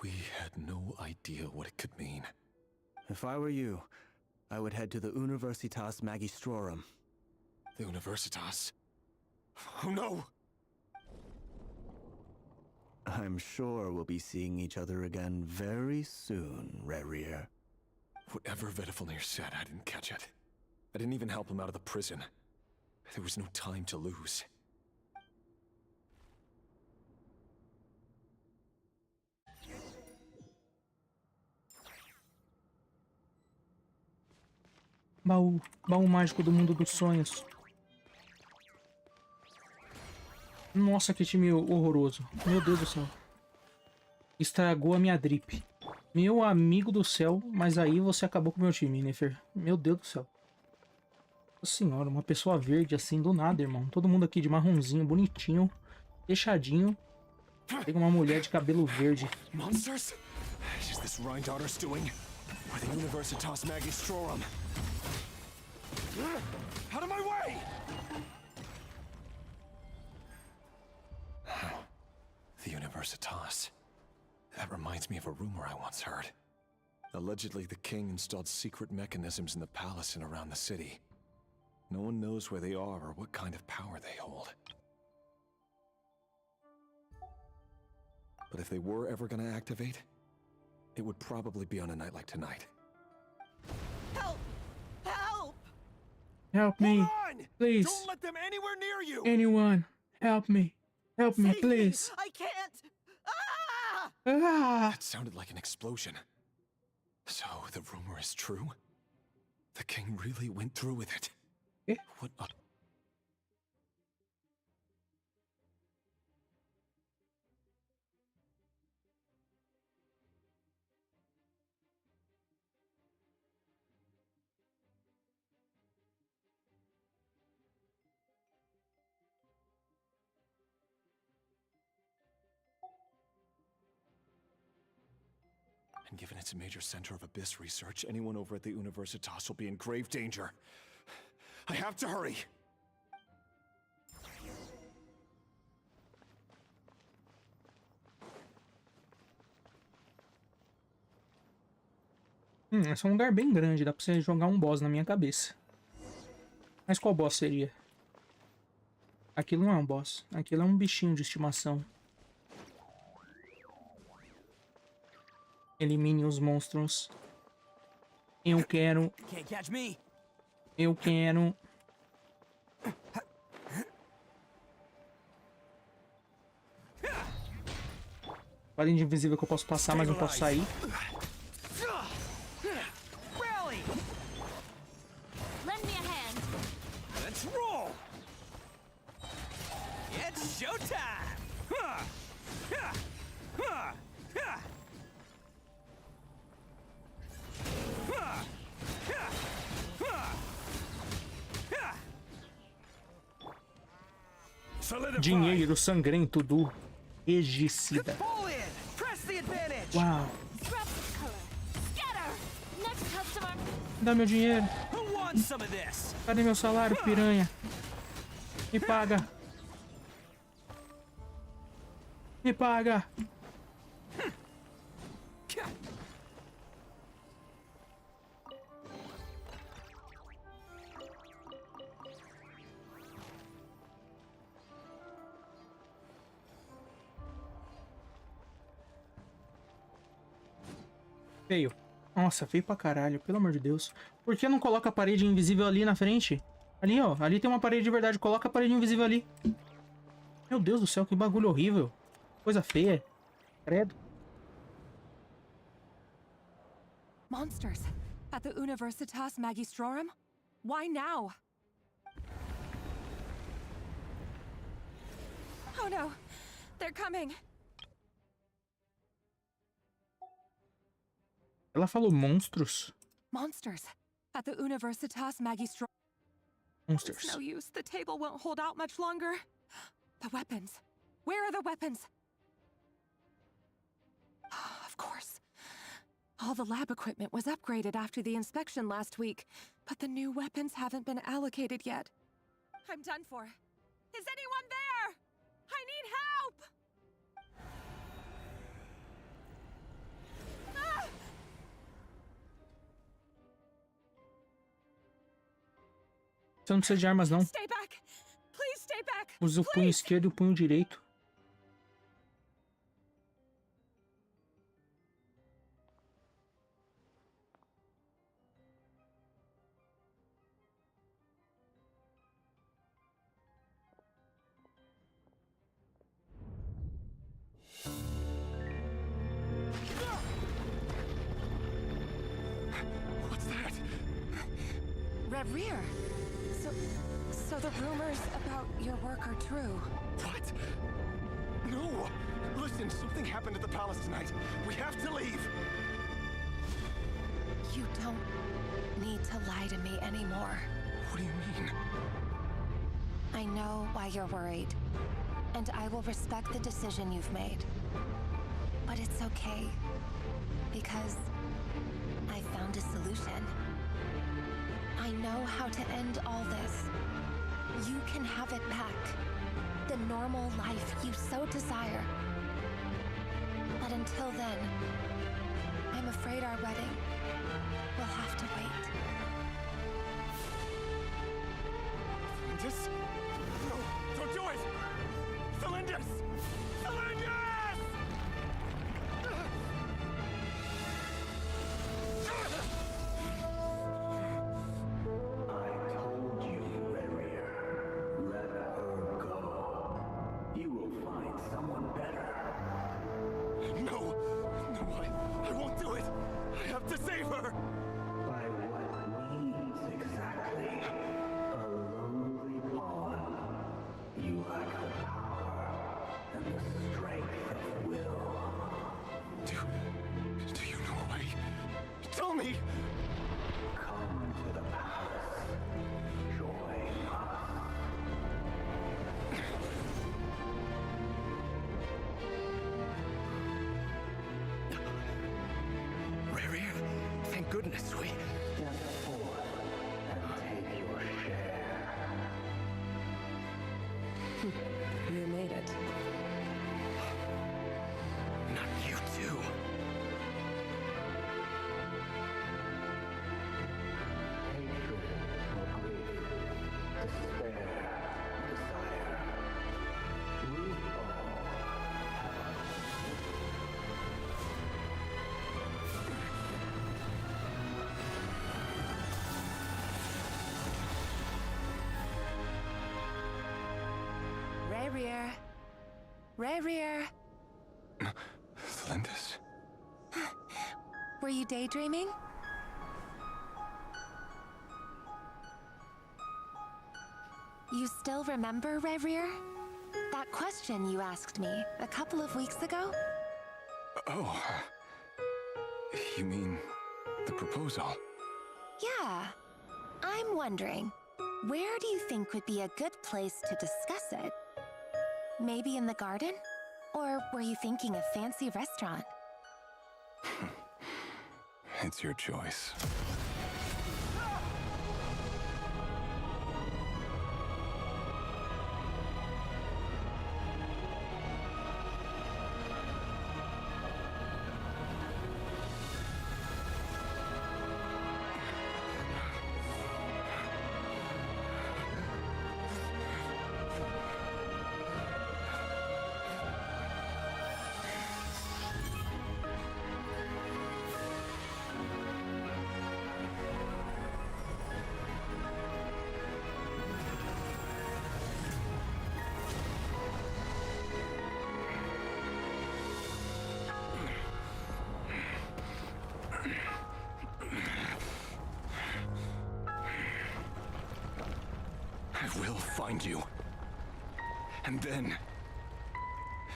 We had no idea what it could mean. If I were you, I would head to the Universitas Magistrorum. The Universitas? Oh no! I'm sure we'll be seeing each other again very soon, Rerir. Whatever Vedifalnir said, I didn't catch it. I didn't even help him out of the prison. There was no time to lose. Baú. Baú mágico do mundo dos sonhos. Nossa, que time horroroso. Meu Deus do céu. Estragou a minha drip. Meu amigo do céu, mas aí você acabou com o meu time, Nefer. Meu Deus do céu. Nossa senhora, uma pessoa verde assim do nada, irmão. Todo mundo aqui de marronzinho, bonitinho, fechadinho. Tem uma mulher de cabelo verde. Monsters? Is this Rheindarter's doing? Or the Universitas Magistrorum? Out of my way! The Universitas. That reminds me of a rumor I once heard. Allegedly, the king installed secret mechanisms in the palace and around the city. No one knows where they are or what kind of power they hold. But if they were ever gonna activate, it would probably be on a night like tonight. Help! Help! Help me, please. Don't let them anywhere near you! Anyone, help me. Help me, Save please. I can't! Ah! Ah! That sounded like an explosion. So, the rumor is true? The king really went through with it? Eh? What? And given it's a major center of abyss research, anyone over at the Universitas will be in grave danger. I have to hurry! Esse é um lugar bem grande, dá pra você jogar um boss na minha cabeça. Mas qual boss seria? Aquilo não é um boss, aquilo é um bichinho de estimação. Elimine os monstros. Eu quero. Eu quero. Parede invisível que eu posso passar, mas não posso sair. Lend me a hand. Let's roll. It's showtime. Dinheiro sangrento do regicida. Uau. Dá meu dinheiro. Cadê meu salário, piranha? Me paga. Me paga. Feio. Nossa, feio pra caralho, pelo amor de Deus. Por que não coloca a parede invisível ali na frente? Ali, ó. Ali tem uma parede de verdade. Coloca a parede invisível ali. Meu Deus do céu, que bagulho horrível. Coisa feia. Credo. Monsters at the Universitas Magistrorum? Why now? Oh no, they're coming. Ela falou monstros? Monsters at the Universitas Magistrorum. Monsters. It's no use. The table won't hold out much longer. The weapons. Where are the weapons? Of course. All the lab equipment was upgraded after the inspection last week, but the new weapons haven't been allocated yet. I'm done for. Is anyone there? I need help! Ah! Você não precisa de armas, não. Stay back. Please stay back. Usa o punho esquerdo e o punho direito. What's that? Rear. So the rumors about your work are true. What? No! Listen, something happened at the palace tonight. We have to leave! You don't need to lie to me anymore. What do you mean? I know why you're worried, and I will respect the decision you've made. But it's okay, because I found a solution. I know how to end all this. You can have it back. The normal life you so desire. But until then, I'm afraid our wedding will have to wait. Celindus? No, don't do it! Celindus! Celindus! I told you, Rerir. Let her go. You will find someone better. No! No, I won't do it! I have to save her! By what means exactly? A lonely pawn. You lack the power and the strength of will. Do you know a way? Tell me! Come to the palace. Join us. Rerir, thank goodness we... Step forth and take your share. You made it. Not you too. Hatred or grief, despair, desire. We all Rerir. Rerir. Celindus? Were you daydreaming? You still remember, Rerir? That question you asked me a couple of weeks ago? Oh. You mean the proposal? Yeah. I'm wondering, where do you think would be a good place to discuss it? Maybe in the garden? Or were you thinking a fancy restaurant? It's your choice. I will find you. And then...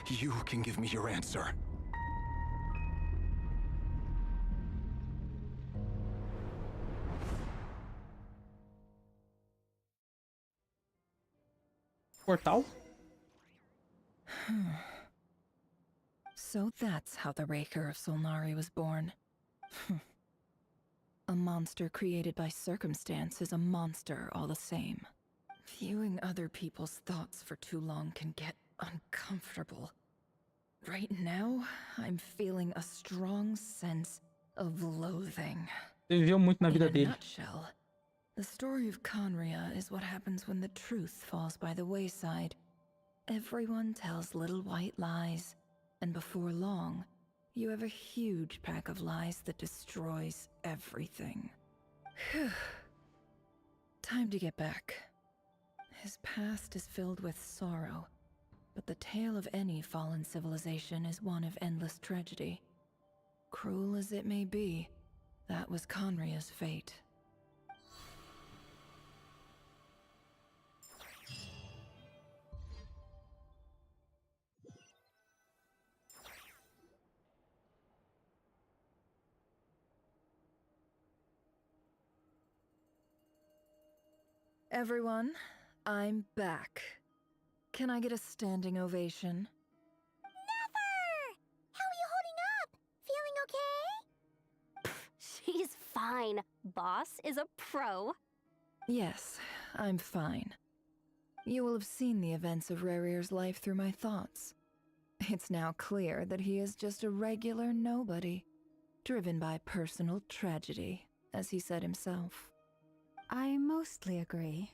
you can give me your answer. Portal? So that's how the Raker of Solnari was born. A monster created by circumstance is a monster all the same. Viewing other people's thoughts for too long can get uncomfortable. Right now, I'm feeling a strong sense of loathing. Ele viveu muito na vida In a dele. nutshell, the story of Conria is what happens when the truth falls by the wayside. Everyone tells little white lies, and before long, you have a huge pack of lies that destroys everything. Whew. Time to get back. His past is filled with sorrow, but the tale of any fallen civilization is one of endless tragedy. Cruel as it may be, that was Conria's fate. Everyone, I'm back. Can I get a standing ovation? Never! How are you holding up? Feeling okay? She's fine. Boss is a pro. Yes, I'm fine. You will have seen the events of Rarir's life through my thoughts. It's now clear that he is just a regular nobody, driven by personal tragedy, as he said himself. I mostly agree.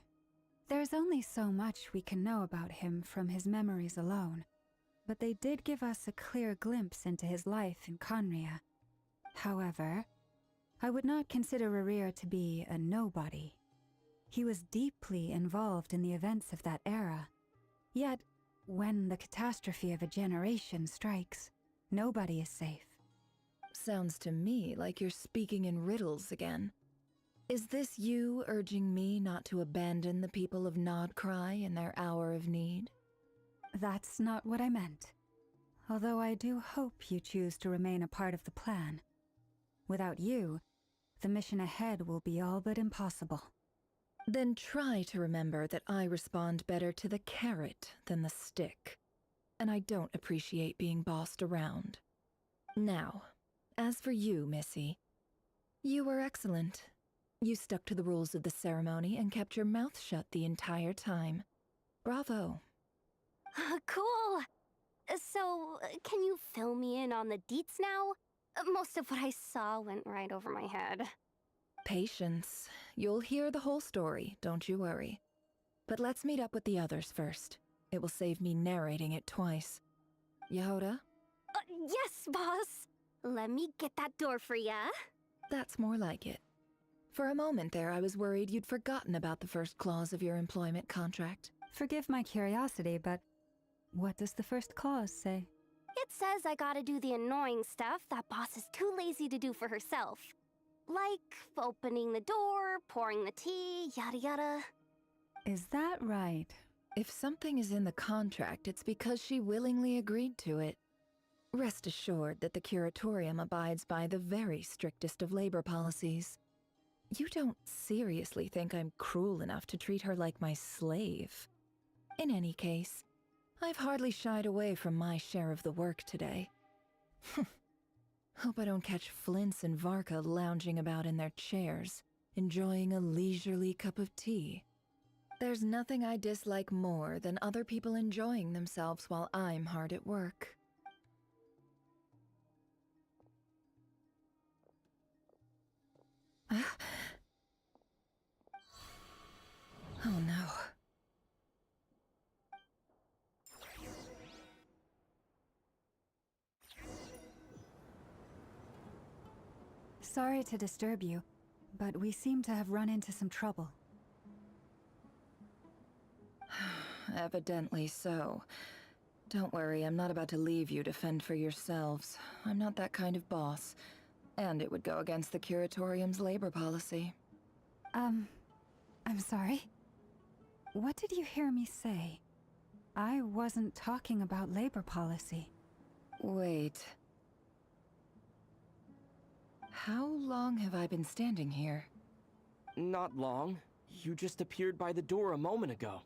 There's only so much we can know about him from his memories alone, but they did give us a clear glimpse into his life in Conria. However, I would not consider Rarir to be a nobody. He was deeply involved in the events of that era. Yet, when the catastrophe of a generation strikes, nobody is safe. Sounds to me like you're speaking in riddles again. Is this you urging me not to abandon the people of Nodcry in their hour of need? That's not what I meant. Although I do hope you choose to remain a part of the plan. Without you, the mission ahead will be all but impossible. Then try to remember that I respond better to the carrot than the stick. And I don't appreciate being bossed around. Now, as for you, Missy, you were excellent. You stuck to the rules of the ceremony and kept your mouth shut the entire time. Bravo. Cool. So, can you fill me in on the deets now? Most of what I saw went right over my head. Patience. You'll hear the whole story, don't you worry. But let's meet up with the others first. It will save me narrating it twice. Yehoda? Yes, boss. Let me get that door for ya. That's more like it. For a moment there, I was worried you'd forgotten about the first clause of your employment contract. Forgive my curiosity, but what does the first clause say? It says I gotta do the annoying stuff that boss is too lazy to do for herself. Like opening the door, pouring the tea, yada yada. Is that right? If something is in the contract, it's because she willingly agreed to it. Rest assured that the curatorium abides by the very strictest of labor policies. You don't seriously think I'm cruel enough to treat her like my slave? In any case, I've hardly shied away from my share of the work today. Hope I don't catch Flints and Varka lounging about in their chairs, enjoying a leisurely cup of tea. There's nothing I dislike more than other people enjoying themselves while I'm hard at work. Oh no. Sorry to disturb you, but we seem to have run into some trouble. Evidently so. Don't worry, I'm not about to leave you to fend for yourselves. I'm not that kind of boss. And it would go against the curatorium's labor policy. I'm sorry? What did you hear me say? I wasn't talking about labor policy. Wait. How long have I been standing here? Not long. You just appeared by the door a moment ago.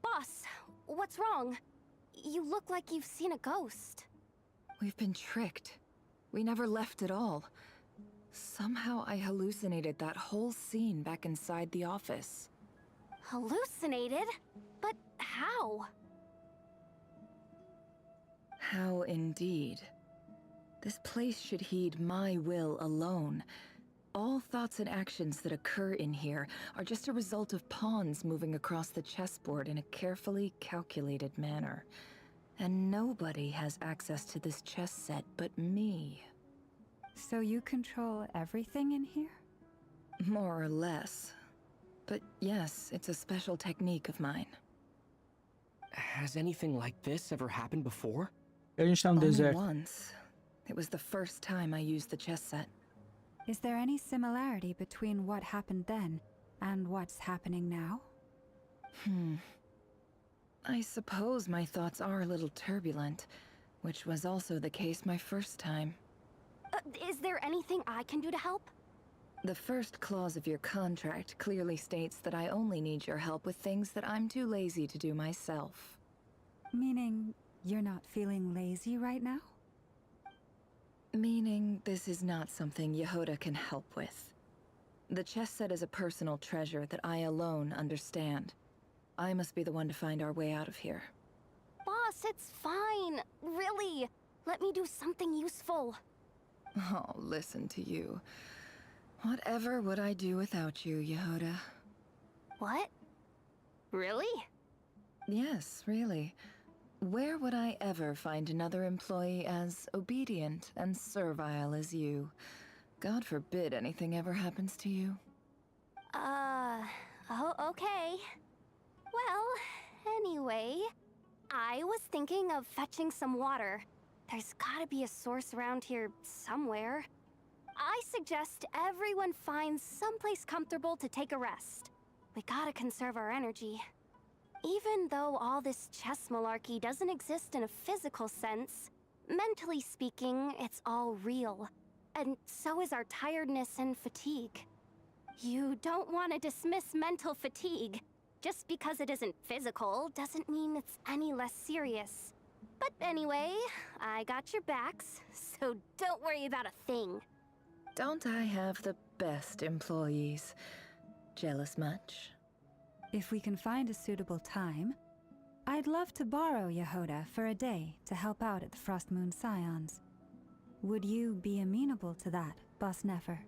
Boss, what's wrong? You look like you've seen a ghost. We've been tricked. We never left at all. Somehow I hallucinated that whole scene back inside the office. Hallucinated? But how? How indeed. This place should heed my will alone. All thoughts and actions that occur in here are just a result of pawns moving across the chessboard in a carefully calculated manner. And nobody has access to this chess set but me. So you control everything in here? More or less. But yes, it's a special technique of mine. Has anything like this ever happened before? A gente tá no Only deserto. once. It was the first time I used the chess set. Is there any similarity between what happened then and what's happening now? I suppose my thoughts are a little turbulent, which was also the case my first time. Is there anything I can do to help? The first clause of your contract clearly states that I only need your help with things that I'm too lazy to do myself. Meaning you're not feeling lazy right now? Meaning this is not something Yehoda can help with. The chess set is a personal treasure that I alone understand. I must be the one to find our way out of here. Boss, it's fine. Really. Let me do something useful. Oh, listen to you. Whatever would I do without you, Yehoda? What? Really? Yes, really. Where would I ever find another employee as obedient and servile as you? God forbid anything ever happens to you. Oh, okay. Well, anyway, I was thinking of fetching some water. There's gotta be a source around here somewhere. I suggest everyone finds someplace comfortable to take a rest. We gotta conserve our energy. Even though all this chess malarkey doesn't exist in a physical sense, mentally speaking, it's all real. And so is our tiredness and fatigue. You don't want to dismiss mental fatigue. Just because it isn't physical doesn't mean it's any less serious. But anyway, I got your backs, so don't worry about a thing. Don't I have the best employees? Jealous much? If we can find a suitable time, I'd love to borrow Yehoda for a day to help out at the Frost Moon Scions. Would you be amenable to that, Boss Nefer?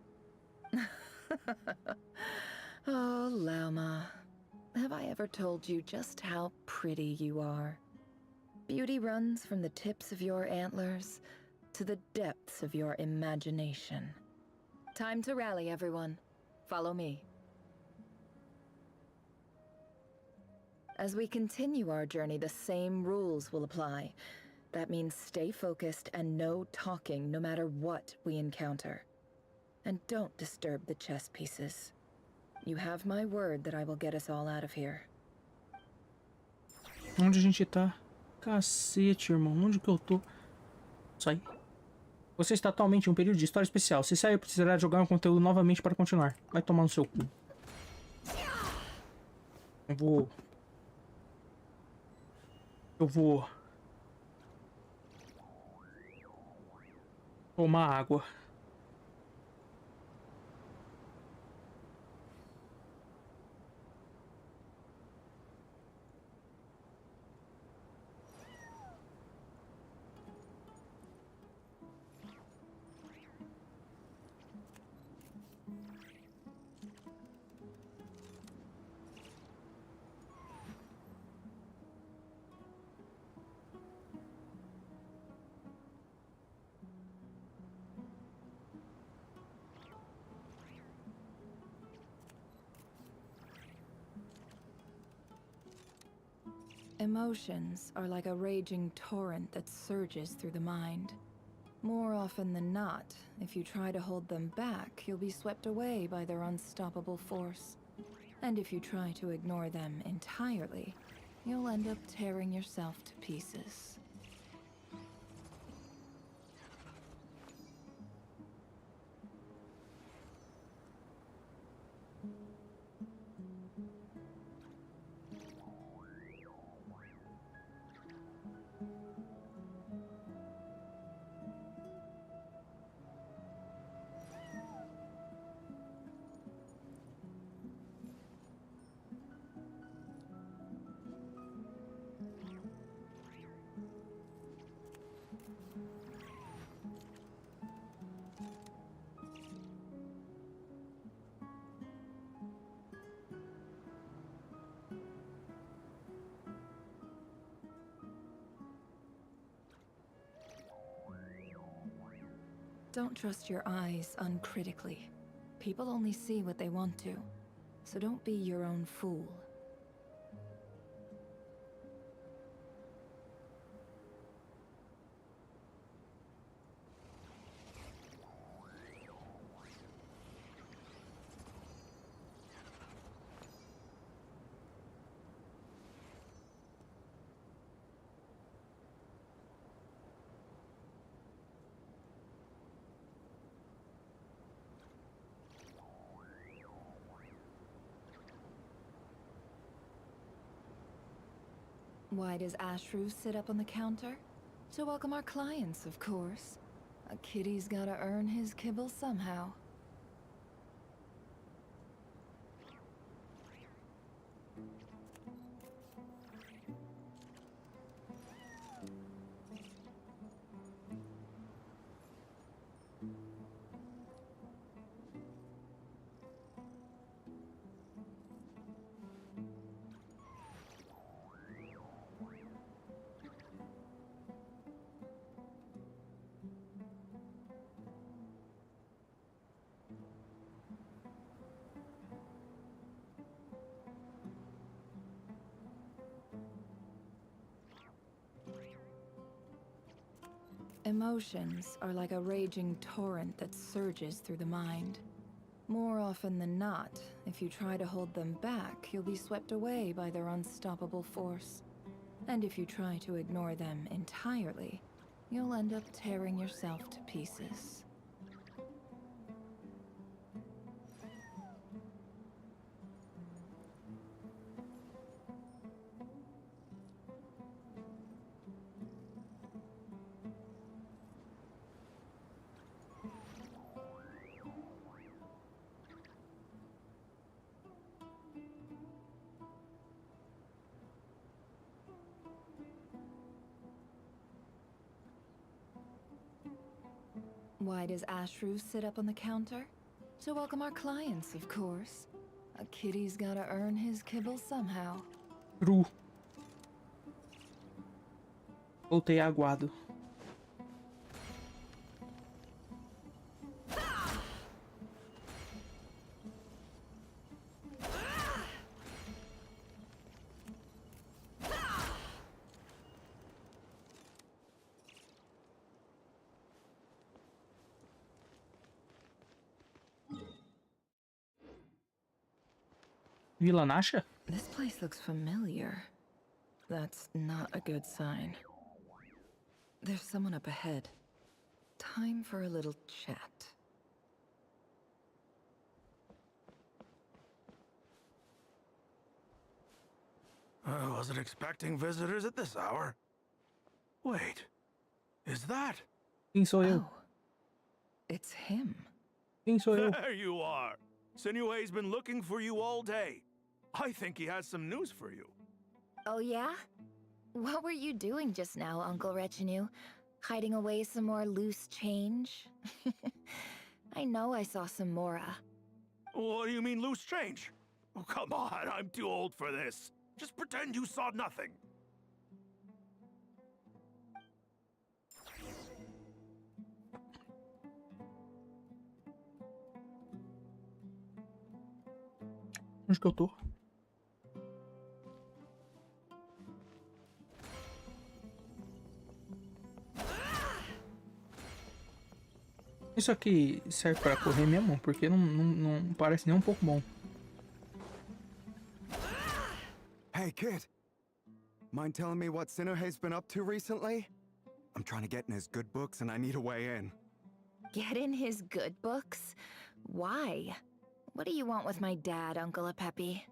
Oh, Lauma. Have I ever told you just how pretty you are? Beauty runs from the tips of your antlers to the depths of your imagination. Time to rally, everyone. Follow me. As we continue our journey, the same rules will apply. That means stay focused and no talking no matter what we encounter. And don't disturb the chess pieces. You have my word that I will get us all out of here. Onde a gente tá? Cacete, irmão. Onde que eu tô? Sai. Você está atualmente em um período de história especial. Se sair, precisará jogar um conteúdo novamente para continuar. Vai tomar no seu cu. Eu vou tomar água. Emotions are like a raging torrent that surges through the mind. More often than not, if you try to hold them back, you'll be swept away by their unstoppable force. And if you try to ignore them entirely, you'll end up tearing yourself to pieces. Don't trust your eyes uncritically. People only see what they want to, so don't be your own fool. Why does Ashru sit up on the counter? To welcome our clients, of course. A kitty's gotta earn his kibble somehow. Emotions are like a raging torrent that surges through the mind. More often than not, if you try to hold them back, you'll be swept away by their unstoppable force. And if you try to ignore them entirely, you'll end up tearing yourself to pieces. Why does Ashru sit up on the counter? To welcome our clients, of course. A kitty's gotta earn his kibble somehow. True. Voltei aguado. Vila Nasha? This place looks familiar. That's not a good sign. There's someone up ahead. Time for a little chat. I wasn't expecting visitors at this hour. Wait, is that? Quem sou eu? It's him. Quem sou eu? There you are. Sinue's been looking for you all day. I think he has some news for you. Oh yeah? What were you doing just now, Uncle Retinue? Hiding away some more loose change? I know I saw some Mora. What do you mean loose change? Oh, come on, I'm too old for this. Just pretend you saw nothing. Onde que eu tô? Isso aqui serve pra correr mesmo? Porque não parece nem um pouco bom. Hey, kid. Mind telling me what Sinuhe's been up to recently? I'm trying to get in his good books and I need a way in. Get in his good books? Why? What do you want with my dad, Uncle Apepe?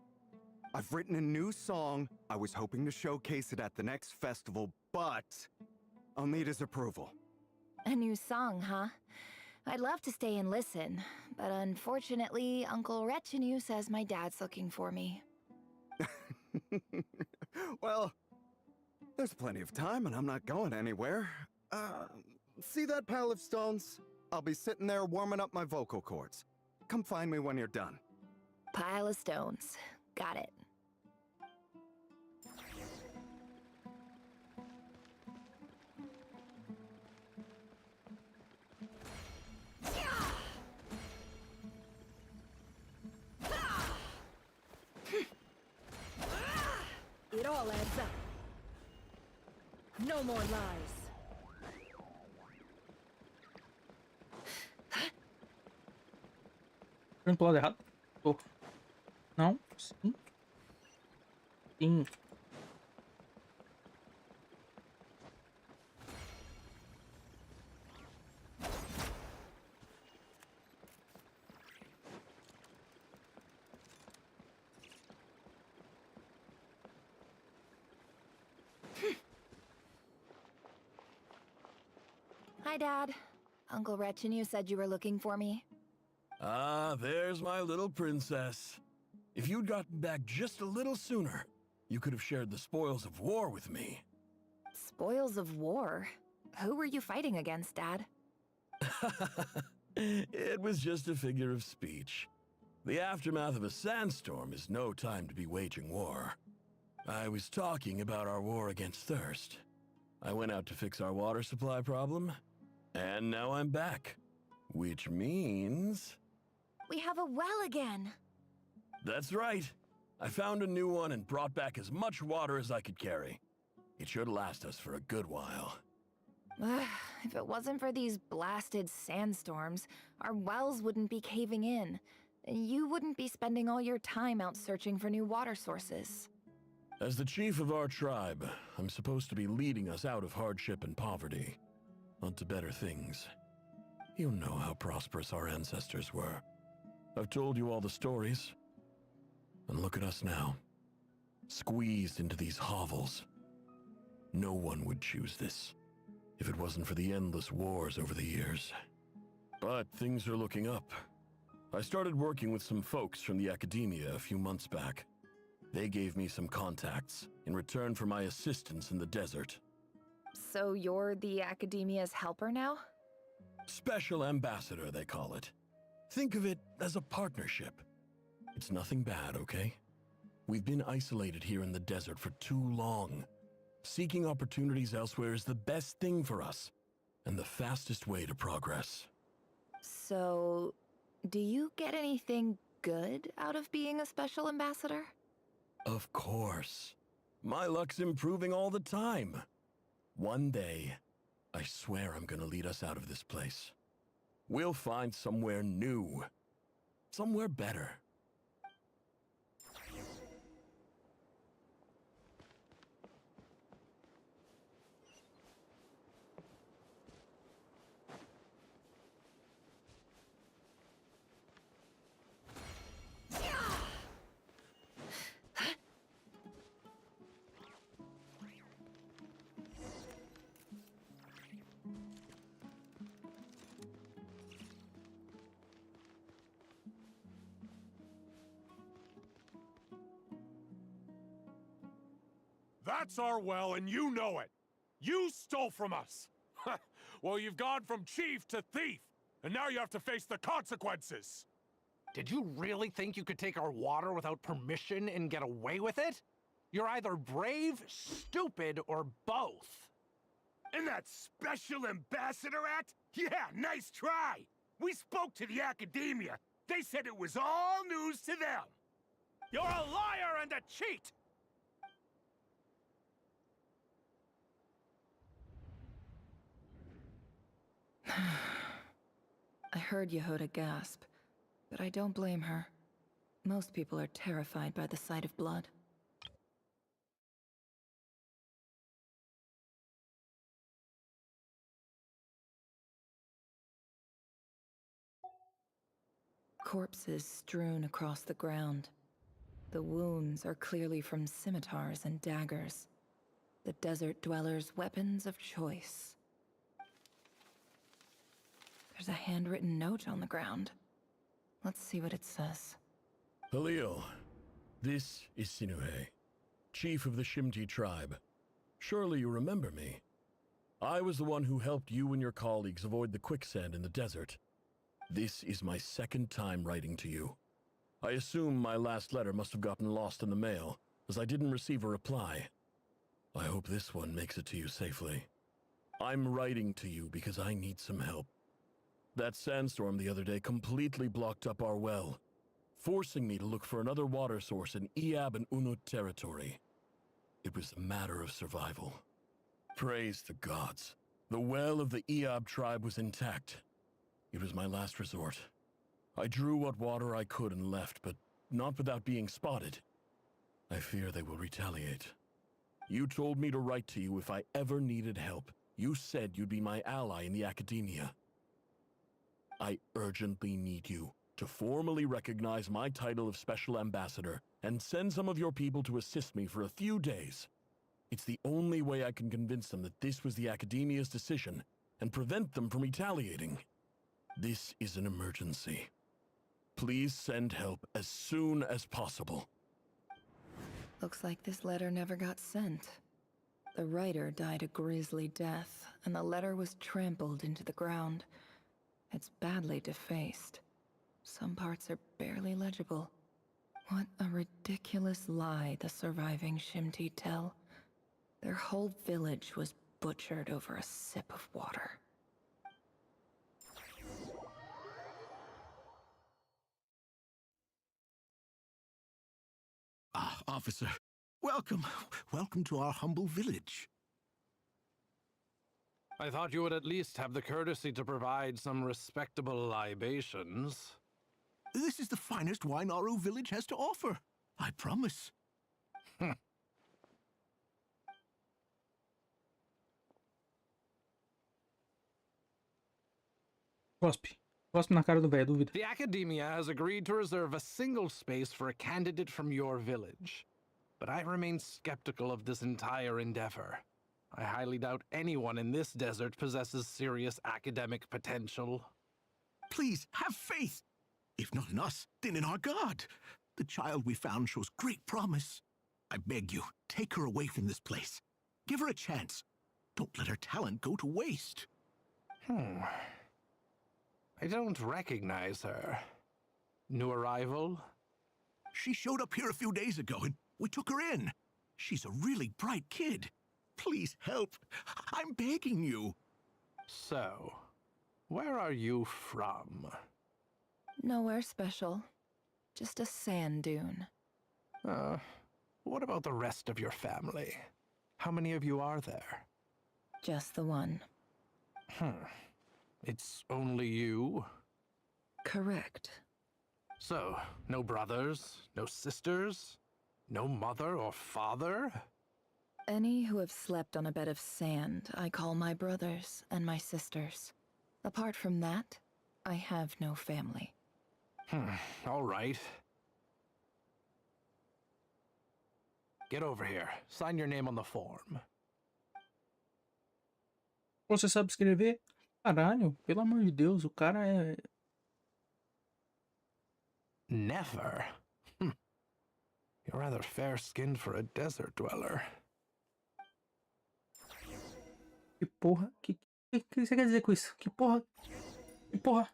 I've written a new song. I was hoping to showcase it at the next festival, but I'll need his approval. A new song, huh? I'd love to stay and listen, but unfortunately, Uncle Retinue says my dad's looking for me. Well, there's plenty of time and I'm not going anywhere. See that pile of stones? I'll be sitting there warming up my vocal cords. Come find me when you're done. Pile of stones. Got it. It all adds up. No more lies. Tô indo pro lado errado. Tô. Não. Sim. Sim. Hi, Dad. Uncle Retinue said you were looking for me. Ah, there's my little princess. If you'd gotten back just a little sooner, you could have shared the spoils of war with me. Spoils of war? Who were you fighting against, Dad? It was just a figure of speech. The aftermath of a sandstorm is no time to be waging war. I was talking about our war against thirst. I went out to fix our water supply problem, and now I'm back. Which means... We have a well again. That's right. I found a new one and brought back as much water as I could carry. It should last us for a good while. If it wasn't for these blasted sandstorms, our wells wouldn't be caving in. And you wouldn't be spending all your time out searching for new water sources. As the chief of our tribe, I'm supposed to be leading us out of hardship and poverty, onto better things. You know how prosperous our ancestors were. I've told you all the stories. And look at us now, squeezed into these hovels. No one would choose this, if it wasn't for the endless wars over the years. But things are looking up. I started working with some folks from the academia a few months back. They gave me some contacts in return for my assistance in the desert. So you're the academia's helper now? Special ambassador, they call it. Think of it as a partnership. It's nothing bad, okay? We've been isolated here in the desert for too long. Seeking opportunities elsewhere is the best thing for us, and the fastest way to progress. So, do you get anything good out of being a special ambassador? Of course. My luck's improving all the time. One day, I swear I'm gonna lead us out of this place. We'll find somewhere new. Somewhere better. That's our well, and you know it. You stole from us. Well, you've gone from chief to thief, and now you have to face the consequences. Did you really think you could take our water without permission and get away with it? You're either brave, stupid, or both. And that special ambassador act? Yeah, nice try. We spoke to the academia. They said it was all news to them. You're a liar and a cheat! I heard Yehuda gasp, but I don't blame her. Most people are terrified by the sight of blood. Corpses strewn across the ground. The wounds are clearly from scimitars and daggers. The desert dwellers' weapons of choice. There's a handwritten note on the ground. Let's see what it says. Halil, this is Sinuhe, chief of the Shimti tribe. Surely you remember me. I was the one who helped you and your colleagues avoid the quicksand in the desert. This is my second time writing to you. I assume my last letter must have gotten lost in the mail, as I didn't receive a reply. I hope this one makes it to you safely. I'm writing to you because I need some help. That sandstorm the other day completely blocked up our well, forcing me to look for another water source in Iab and Unut territory. It was a matter of survival. Praise the gods. The well of the Eob tribe was intact. It was my last resort. I drew what water I could and left, but not without being spotted. I fear they will retaliate. You told me to write to you if I ever needed help. You said you'd be my ally in the academia. I urgently need you to formally recognize my title of Special Ambassador and send some of your people to assist me for a few days. It's the only way I can convince them that this was the academia's decision and prevent them from retaliating. This is an emergency. Please send help as soon as possible. Looks like this letter never got sent. The writer died a grisly death, and the letter was trampled into the ground. It's badly defaced. Some parts are barely legible. What a ridiculous lie the surviving Shimti tell. Their whole village was butchered over a sip of water. Ah, officer. Welcome. Welcome to our humble village. I thought you would at least have the courtesy to provide some respectable libations. This is the finest wine our village has to offer. I promise. Cospe. Cospe na cara do velho, dúvida. The academia has agreed to reserve a single space for a candidate from your village. But I remain skeptical of this entire endeavor. I highly doubt anyone in this desert possesses serious academic potential. Please, have faith. If not in us, then in our god. The child we found shows great promise. I beg you, take her away from this place. Give her a chance. Don't let her talent go to waste. I don't recognize her. New arrival? She showed up here a few days ago and we took her in. She's a really bright kid. Please help. I'm begging you. So, where are you from? Nowhere special. Just a sand dune. What about the rest of your family? How many of you are there? Just the one. It's only you? Correct. So, no brothers, no sisters, no mother or father? Any who have slept on a bed of sand, I call my brothers and my sisters. Apart from that, I have no family. All right. Get over here. Sign your name on the form. Você sabe escrever? Caralho, pelo amor de Deus, o cara é... Never? You're rather fair-skinned for a desert dweller. Que porra? Que você quer dizer com isso? Que porra? Que porra?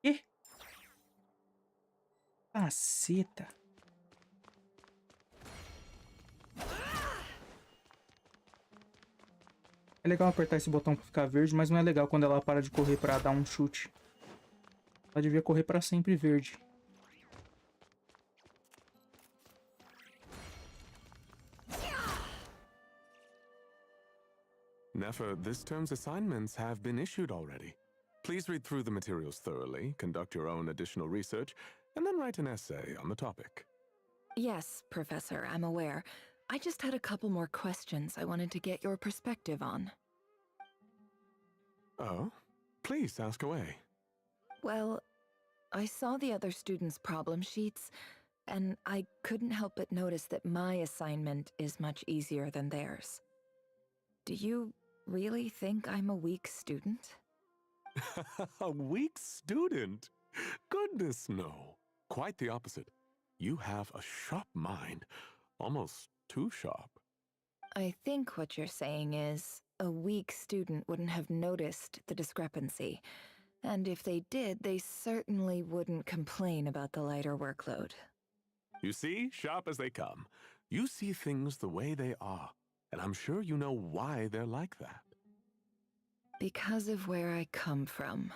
Que? Caceta. É legal apertar esse botão pra ficar verde, mas não é legal quando ela para de correr pra dar um chute. Ela devia correr pra sempre verde. Nefer, this term's assignments have been issued already. Please read through the materials thoroughly, conduct your own additional research, and then write an essay on the topic. Yes, Professor, I'm aware. I just had a couple more questions I wanted to get your perspective on. Oh? Please ask away. Well, I saw the other students' problem sheets, and I couldn't help but notice that my assignment is much easier than theirs. Do you really think I'm a weak student? A weak student? Goodness, no. Quite the opposite. You have a sharp mind. Almost too sharp. I think what you're saying is, a weak student wouldn't have noticed the discrepancy. And if they did, they certainly wouldn't complain about the lighter workload. You see, sharp as they come. You see things the way they are. And I'm sure you know why they're like that. Because of where I come from.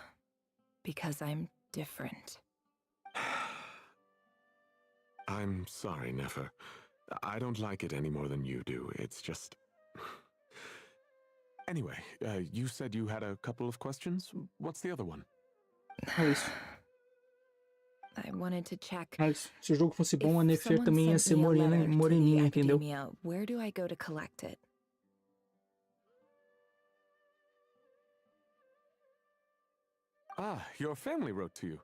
Because I'm different. I'm sorry, Nefer. I don't like it any more than you do. It's just... Anyway, you said you had a couple of questions. What's the other one? Mas, I wanted to check. se o jogo fosse bom, a If Nefer someone também ia sent ser me a morena, letter to the moreninha, entendeu? academia, where do I go to collect it? Ah, your family wrote to you.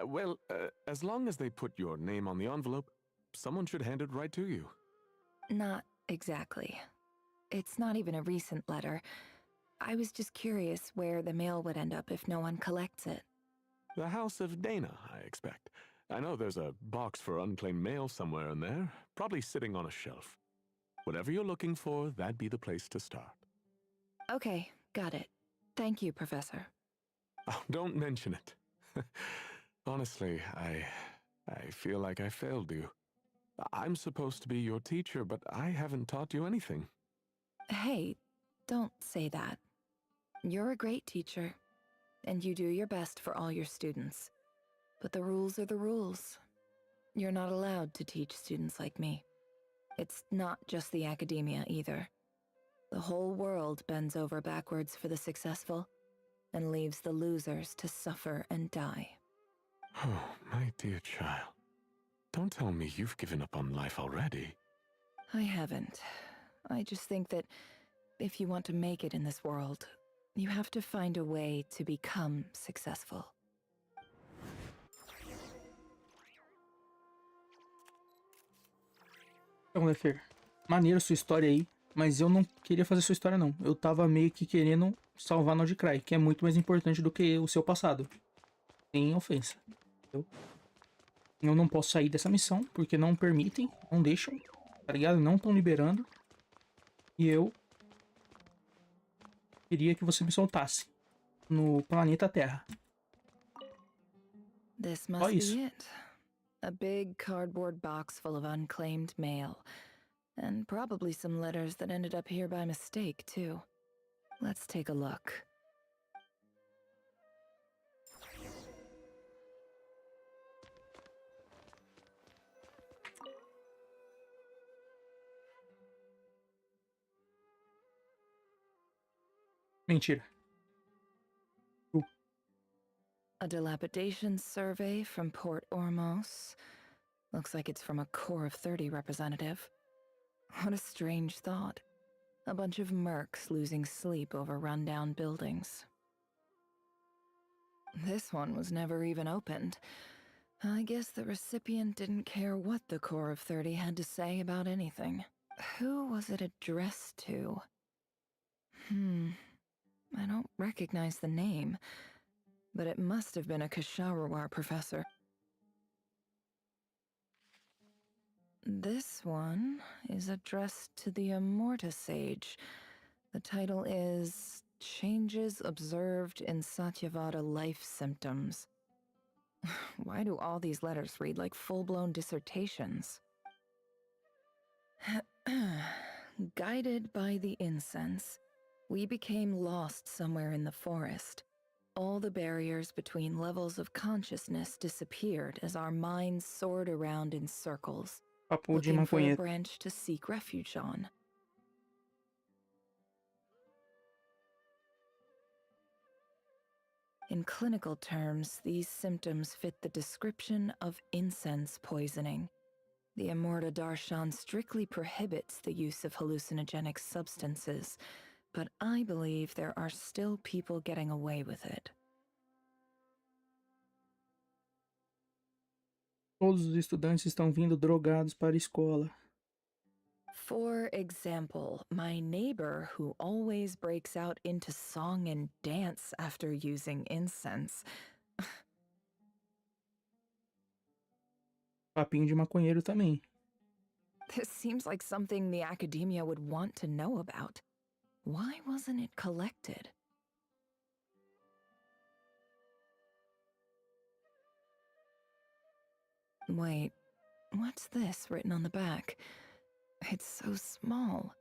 Well, as long as they put your name on the envelope, someone should hand it right to you. Not exactly. It's not even a recent letter. I was just curious where the mail would end up if no one collects it. The House of Dana, I expect. I know there's a box for unclaimed mail somewhere in there, probably sitting on a shelf. Whatever you're looking for, that'd be the place to start. Okay, got it. Thank you, Professor. Oh, don't mention it. Honestly, I feel like I failed you. I'm supposed to be your teacher, but I haven't taught you anything. Hey, don't say that. You're a great teacher, and you do your best for all your students. But the rules are the rules. You're not allowed to teach students like me. It's not just the academia either. The whole world bends over backwards for the successful, and leaves the losers to suffer and die. Oh, my dear child. Don't tell me you've given up on life already. I haven't. I just think that if you want to make it in this world, you have to find a way to become successful. Então, Nefer, maneiro sua história aí, mas eu não queria fazer sua história não. Eu tava meio que querendo salvar Nordcry, que é muito mais importante do que o seu passado. Sem ofensa. Entendeu? Eu não posso sair dessa missão, porque não permitem, não deixam, tá ligado? Não estão liberando. E eu queria que você me soltasse no planeta Terra. This must be it. A big cardboard box full of unclaimed mail. And probably some letters that ended up here by mistake, too. Let's take a look. Mentira. A dilapidation survey from Port Ormos. Looks like it's from a Core of 30 representative. What a strange thought. A bunch of mercs losing sleep over rundown buildings. This one was never even opened. I guess the recipient didn't care what the Core of 30 had to say about anything. Who was it addressed to? I don't recognize the name, but it must have been a Kasharawar professor. This one is addressed to the Immorta Sage. The title is Changes Observed in Satyavada Life Symptoms. Why do all these letters read like full-blown dissertations? Guided by the incense, we became lost somewhere in the forest. All the barriers between levels of consciousness disappeared as our minds soared around in circles, Papo de looking for a maconheiro. branch to seek refuge on. In clinical terms, these symptoms fit the description of incense poisoning. The Immorta Darshan strictly prohibits the use of hallucinogenic substances, but I believe there are still people getting away with it. Todos os estudantes estão vindo drogados para a escola. For example, my neighbor who always breaks out into song and dance after using incense. Papinho de maconheiro também. This seems like something the academia would want to know about. Why wasn't it collected? Wait, what's this written on the back? It's so small.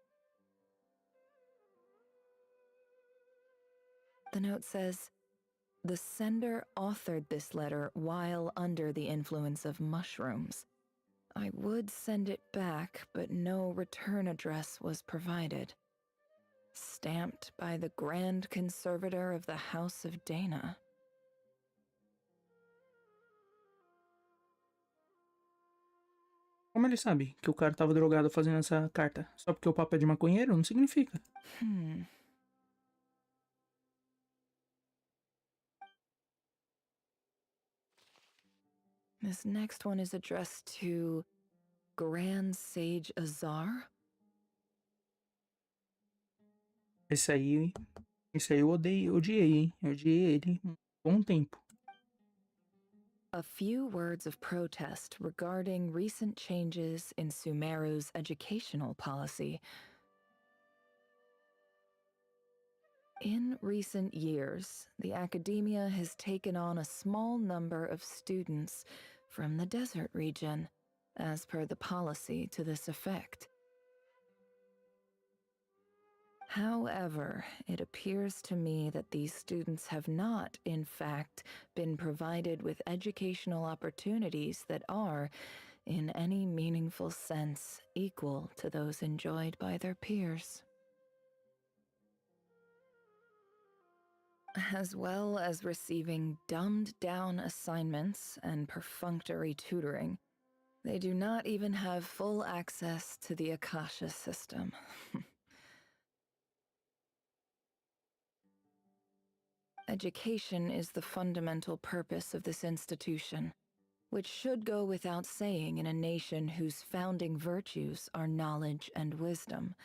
The note says, the sender authored this letter while under the influence of mushrooms. I would send it back, but no return address was provided. Stamped by the Grand Conservator of the House of Dana. Como ele sabe que o cara tava drogado fazendo essa carta? Só porque o papo é de maconheiro? Não significa. This next one is addressed to Grand Sage Azar. Esse aí eu odiei, hein? Eu odiei ele um bom tempo. A few words of protest regarding recent changes in Sumeru's educational policy. In recent years, the academia has taken on a small number of students from the desert region, as per the policy to this effect. However, it appears to me that these students have not, in fact, been provided with educational opportunities that are, in any meaningful sense, equal to those enjoyed by their peers. As well as receiving dumbed-down assignments and perfunctory tutoring, they do not even have full access to the Akasha system. Education is the fundamental purpose of this institution, which should go without saying in a nation whose founding virtues are knowledge and wisdom.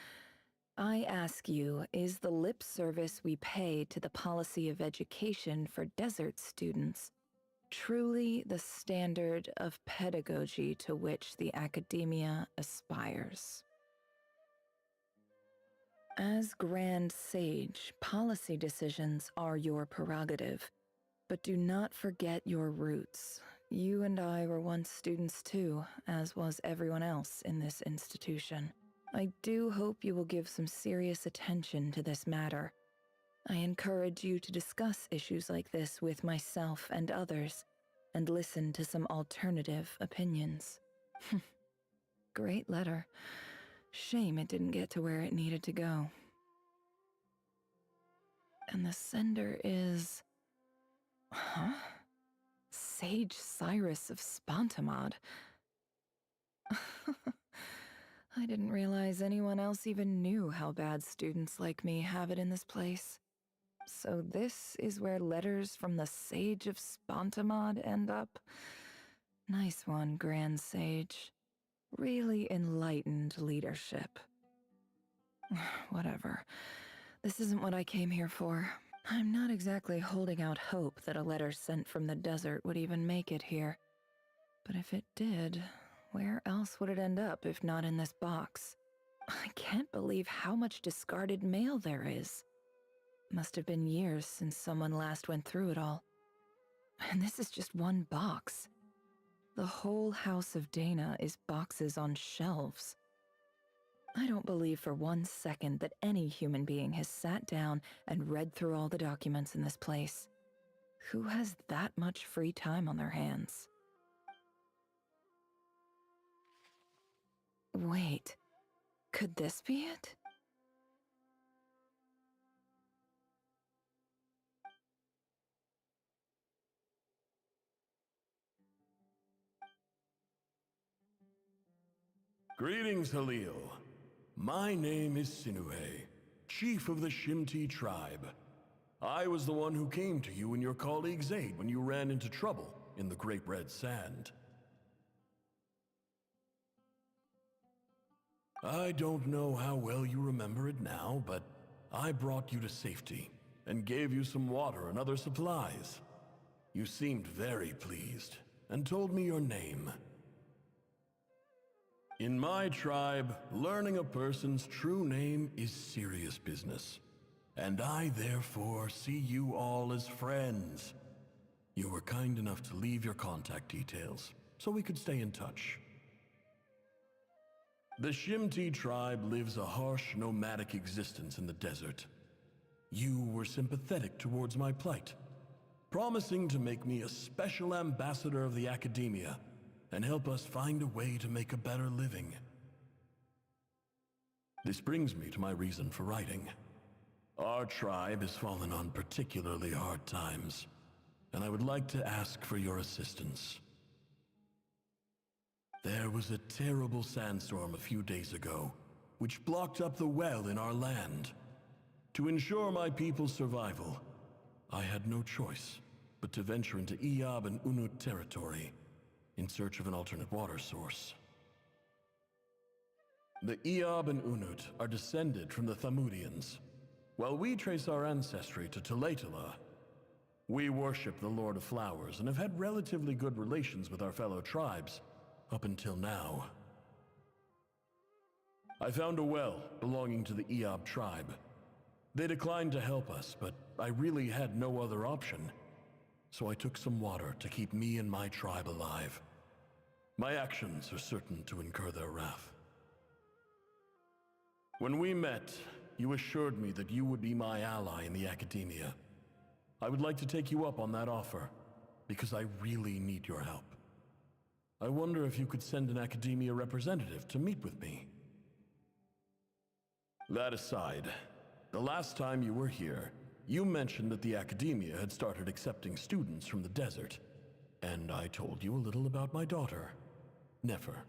I ask you, is the lip service we pay to the policy of education for desert students truly the standard of pedagogy to which the academia aspires? As Grand Sage, policy decisions are your prerogative, but do not forget your roots. You and I were once students too, as was everyone else in this institution. I do hope you will give some serious attention to this matter. I encourage you to discuss issues like this with myself and others, and listen to some alternative opinions. Great letter. Shame it didn't get to where it needed to go. And the sender is... Huh? Sage Cyrus of Spontamod. I didn't realize anyone else even knew how bad students like me have it in this place. So this is where letters from the Sage of Spontamod end up? Nice one, Grand Sage. Really enlightened leadership. Whatever. This isn't what I came here for. I'm not exactly holding out hope that a letter sent from the desert would even make it here. But if it did, where else would it end up if not in this box? I can't believe how much discarded mail there is. Must have been years since someone last went through it all. And this is just one box. The whole House of Dana is boxes on shelves. I don't believe for 1 second that any human being has sat down and read through all the documents in this place. Who has that much free time on their hands? Wait, could this be it? Greetings, Halil. My name is Sinue, chief of the Shimti tribe. I was the one who came to you and your colleague's aid when you ran into trouble in the Great Red Sand. I don't know how well you remember it now, but I brought you to safety and gave you some water and other supplies. You seemed very pleased and told me your name. In my tribe, learning a person's true name is serious business, and I therefore see you all as friends. You were kind enough to leave your contact details, so we could stay in touch. The Shimti tribe lives a harsh, nomadic existence in the desert. You were sympathetic towards my plight, promising to make me a special ambassador of the academia and help us find a way to make a better living. This brings me to my reason for writing. Our tribe has fallen on particularly hard times, and I would like to ask for your assistance. There was a terrible sandstorm a few days ago, which blocked up the well in our land. To ensure my people's survival, I had no choice but to venture into Iyab and Unut territory in search of an alternate water source. The Iyab and Unut are descended from the Thamudians, while we trace our ancestry to Tulatala. We worship the Lord of Flowers and have had relatively good relations with our fellow tribes up until now. I found a well belonging to the Iyab tribe. They declined to help us, but I really had no other option, so I took some water to keep me and my tribe alive. My actions are certain to incur their wrath. When we met, you assured me that you would be my ally in the academia. I would like to take you up on that offer, because I really need your help. I wonder if you could send an academia representative to meet with me. That aside, the last time you were here, you mentioned that the academia had started accepting students from the desert, and I told you a little about my daughter, Nefer.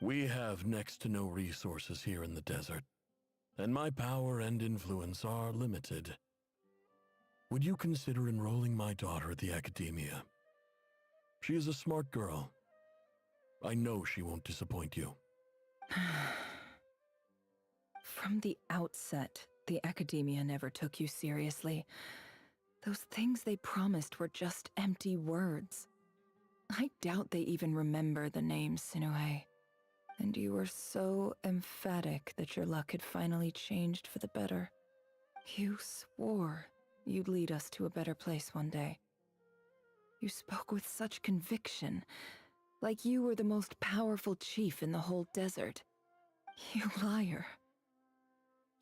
We have next to no resources here in the desert, and my power and influence are limited. Would you consider enrolling my daughter at the academia? She is a smart girl. I know she won't disappoint you. From the outset, the academia never took you seriously. Those things they promised were just empty words. I doubt they even remember the name Sinuhe. And you were so emphatic that your luck had finally changed for the better. You swore you'd lead us to a better place one day. You spoke with such conviction, like you were the most powerful chief in the whole desert. You liar.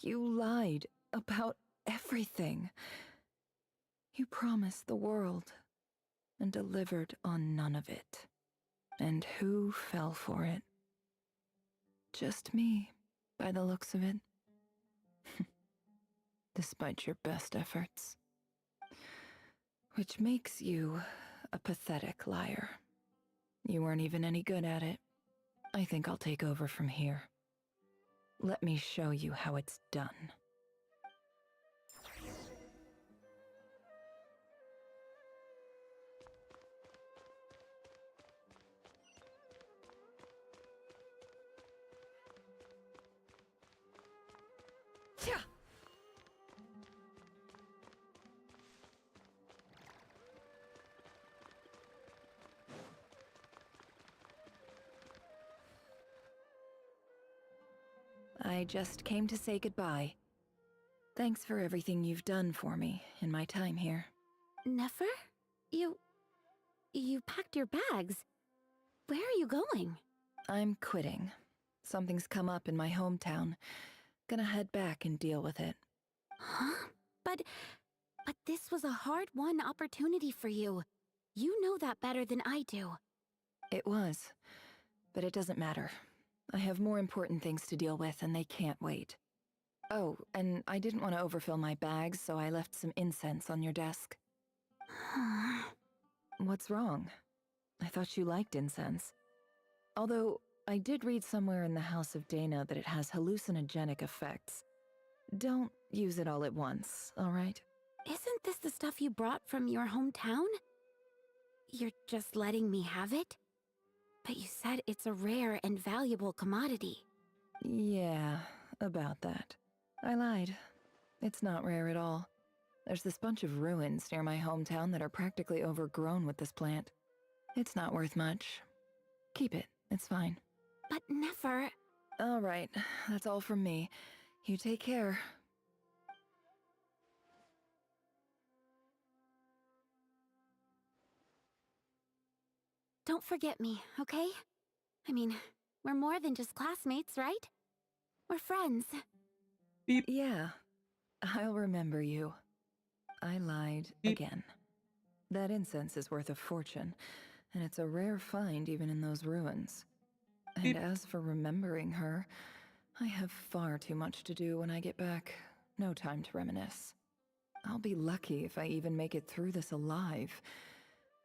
You lied about everything. You promised the world and delivered on none of it. And who fell for it? Just me, by the looks of it. Despite your best efforts. Which makes you a pathetic liar. You weren't even any good at it. I think I'll take over from here. Let me show you how it's done. I just came to say goodbye. Thanks for everything you've done for me in my time here. Nefer? You packed your bags. Where are you going? I'm quitting. Something's come up in my hometown. Gonna head back and deal with it. Huh? But this was a hard-won opportunity for you. You know that better than I do. It was. But it doesn't matter. I have more important things to deal with, and they can't wait. Oh, and I didn't want to overfill my bags, so I left some incense on your desk. What's wrong? I thought you liked incense. Although, I did read somewhere in the House of Dana that it has hallucinogenic effects. Don't use it all at once, alright? Isn't this the stuff you brought from your hometown? You're just letting me have it? But you said it's a rare and valuable commodity. Yeah, about that. I lied. It's not rare at all. There's this bunch of ruins near my hometown that are practically overgrown with this plant. It's not worth much. Keep it, it's fine. But Nefer... Alright, that's all from me. You take care. Don't forget me, okay? I mean, we're more than just classmates, right? We're friends. Beep. Yeah, I'll remember you. I lied again. That incense is worth a fortune, and it's a rare find even in those ruins. And as for remembering her, I have far too much to do when I get back. No time to reminisce. I'll be lucky if I even make it through this alive.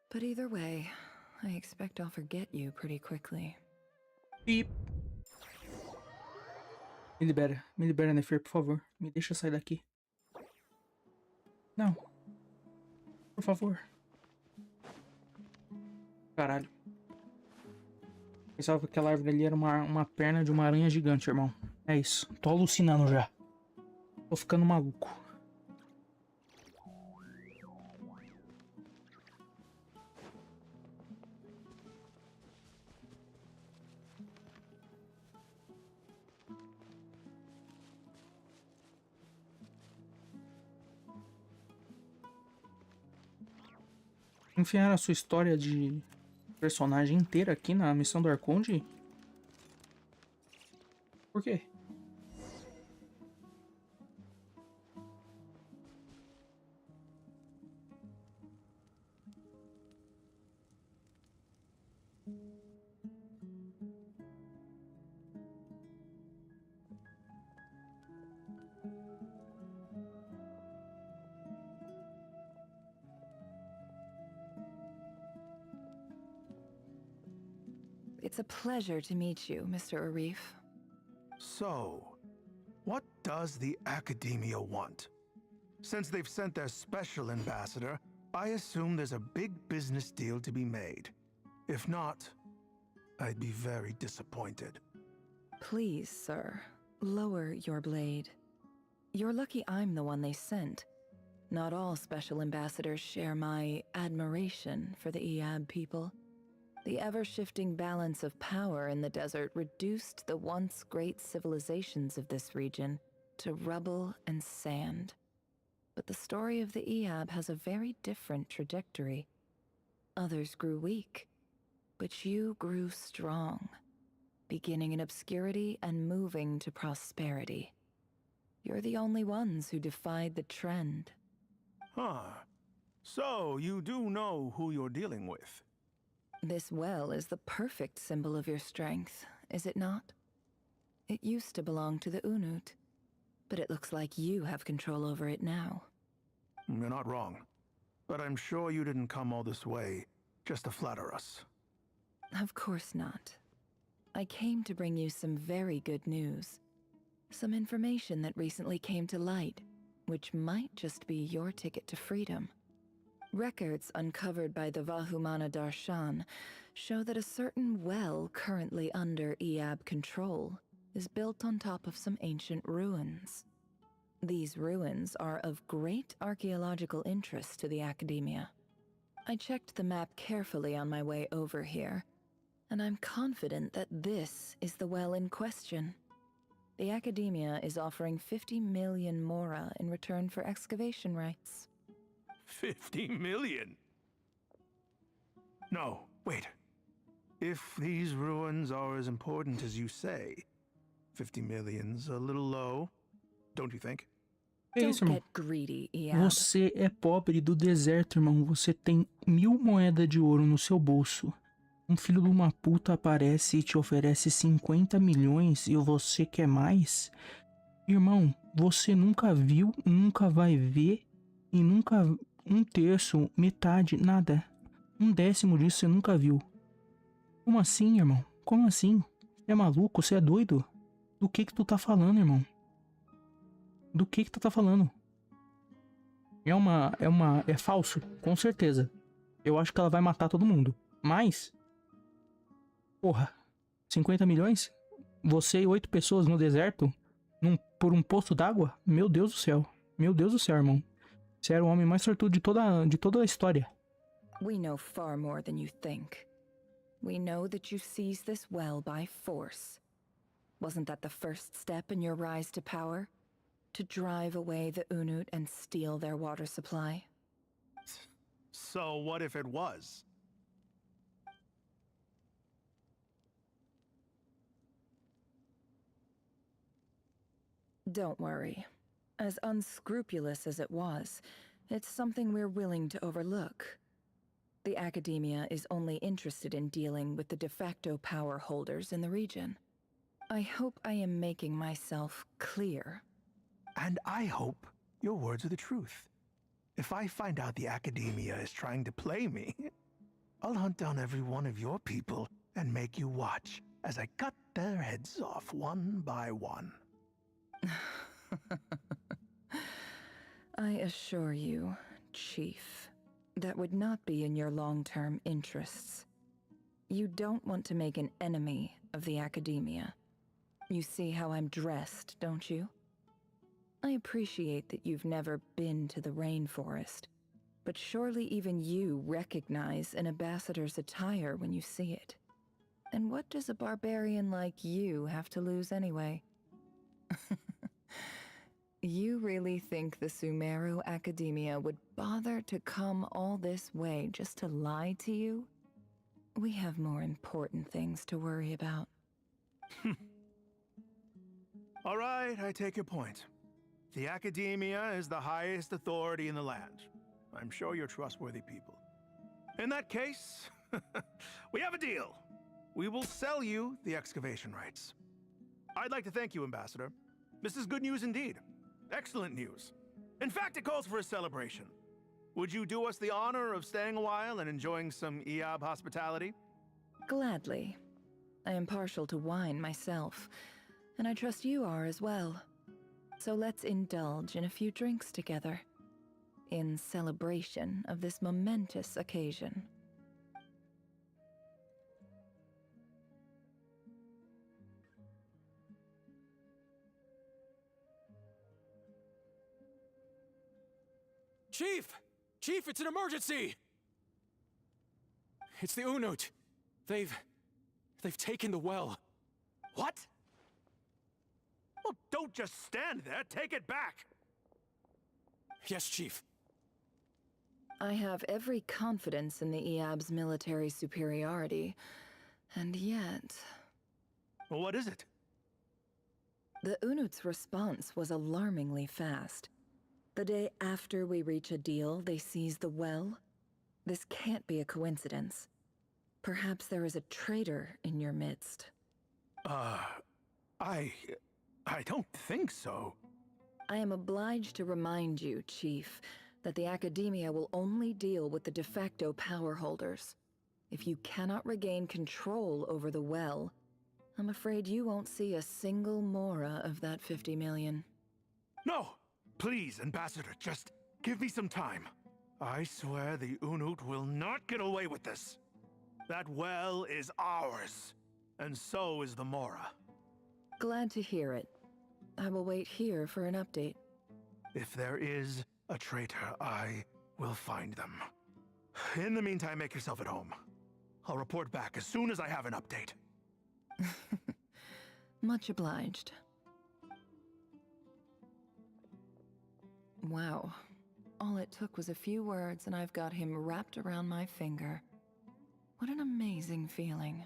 But either way, I expect I'll forget you pretty quickly. Beep. Me libera, Nefer, por favor. Me deixa sair daqui. Não. Por favor. Caralho. Pensava que aquela árvore ali era uma perna de uma aranha gigante, irmão. É isso. Tô alucinando já. Tô ficando maluco. Enfiaram a sua história de personagem inteira aqui na missão do Arconde? Por quê? It's a pleasure to meet you, Mr. Arif. So, what does the Academia want? Since they've sent their special ambassador, I assume there's a big business deal to be made. If not, I'd be very disappointed. Please, sir, lower your blade. You're lucky I'm the one they sent. Not all special ambassadors share my admiration for the Iab people. The ever-shifting balance of power in the desert reduced the once great civilizations of this region to rubble and sand. But the story of the Iab has a very different trajectory. Others grew weak, but you grew strong, beginning in obscurity and moving to prosperity. You're the only ones who defied the trend. Huh. So, you do know who you're dealing with? This well is the perfect symbol of your strength, is it not? It used to belong to the Unut, but it looks like you have control over it now. You're not wrong. But I'm sure you didn't come all this way just to flatter us. Of course not. I came to bring you some very good news. Some information that recently came to light, which might just be your ticket to freedom. Records uncovered by the Vahumana Darshan show that a certain well currently under Iab control is built on top of some ancient ruins. These ruins are of great archaeological interest to the Academia. I checked the map carefully on my way over here, and I'm confident that this is the well in question. The Academia is offering 50 million mora in return for excavation rights. 50 million? No, wait. If these ruins are as important as you say, 50 million's a little low, don't you think? É isso, irmão. Get greedy, Iab. Você é pobre do deserto, irmão. Você tem 1000 moedas de ouro no seu bolso. Um filho de uma puta aparece e te oferece 50 milhões e você quer mais? Irmão, você nunca viu, nunca vai ver e nunca... Um terço, metade, nada. Um décimo disso você nunca viu. Como assim, irmão? Como assim? É maluco? Você é doido? Do que tu tá falando, irmão? Do que tu tá falando? É falso, com certeza. Eu acho que ela vai matar todo mundo. Mas... Porra, 50 milhões? Você e 8 pessoas no deserto? Por um poço d'água? Meu Deus do céu. Meu Deus do céu, irmão. Você era o homem mais sortudo de toda a história. We know far more than you think. We know that you seized this well by force. Wasn't that the first step in your rise to power? To drive away the Unut and steal their water supply? So what if it was? Don't worry. As unscrupulous as it was, it's something we're willing to overlook. the Academia is only interested in dealing with the de facto power holders in the region. I hope I am making myself clear. And I hope your words are the truth. If I find out the Academia is trying to play me, I'll hunt down every one of your people and make you watch as I cut their heads off one by one. I assure you, Chief, that would not be in your long-term interests. You don't want to make an enemy of the Academia. You see how I'm dressed, don't you? I appreciate that you've never been to the rainforest, but surely even you recognize an ambassador's attire when you see it. And what does a barbarian like you have to lose anyway? You really think the Sumeru Academia would bother to come all this way just to lie to you? We have more important things to worry about. All right, I take your point. The Academia is the highest authority in the land. I'm sure you're trustworthy people. In that case, we have a deal. We will sell you the excavation rights. I'd like to thank you, Ambassador. This is good news indeed. Excellent news. In fact, it calls for a celebration. Would you do us the honor of staying a while and enjoying some EOB hospitality? Gladly. I am partial to wine myself, and I trust you are as well. So let's indulge in a few drinks together, in celebration of this momentous occasion. Chief! Chief, it's an emergency! It's the Unut. They've taken the well. What? Well, don't just stand there. Take it back. Yes, Chief. I have every confidence in the EOB's military superiority, and yet... Well, what is it? The Unut's response was alarmingly fast. The day after we reach a deal, they seize the well. This can't be a coincidence. Perhaps there is a traitor in your midst. I don't think so. I am obliged to remind you, Chief, that the Academia will only deal with the de facto power holders. If you cannot regain control over the well, I'm afraid you won't see a single mora of that 50 million. No! Please, Ambassador, just give me some time. I swear the Unut will not get away with this. That well is ours, and so is the mora. Glad to hear it. I will wait here for an update. If there is a traitor, I will find them. In the meantime, make yourself at home. I'll report back as soon as I have an update. Much obliged. Wow. All it took was a few words and I've got him wrapped around my finger. What an amazing feeling.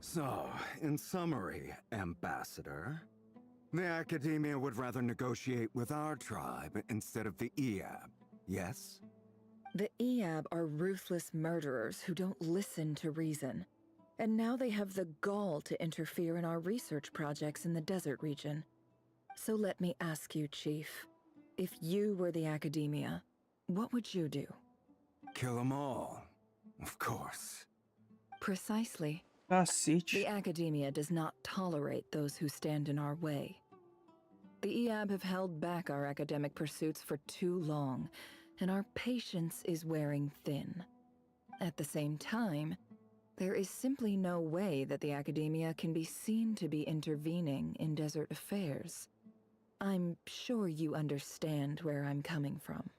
So, in summary, Ambassador, the Academia would rather negotiate with our tribe instead of the EOB, yes? The EOB are ruthless murderers who don't listen to reason. And now they have the gall to interfere in our research projects in the desert region. So let me ask you, Chief. If you were the Academia, what would you do? Kill them all, of course. Precisely. Cacete. The Academia does not tolerate those who stand in our way. The EOB have held back our academic pursuits for too long, and our patience is wearing thin. At the same time, there is simply no way that the Academia can be seen to be intervening in desert affairs. I'm sure you understand where I'm coming from.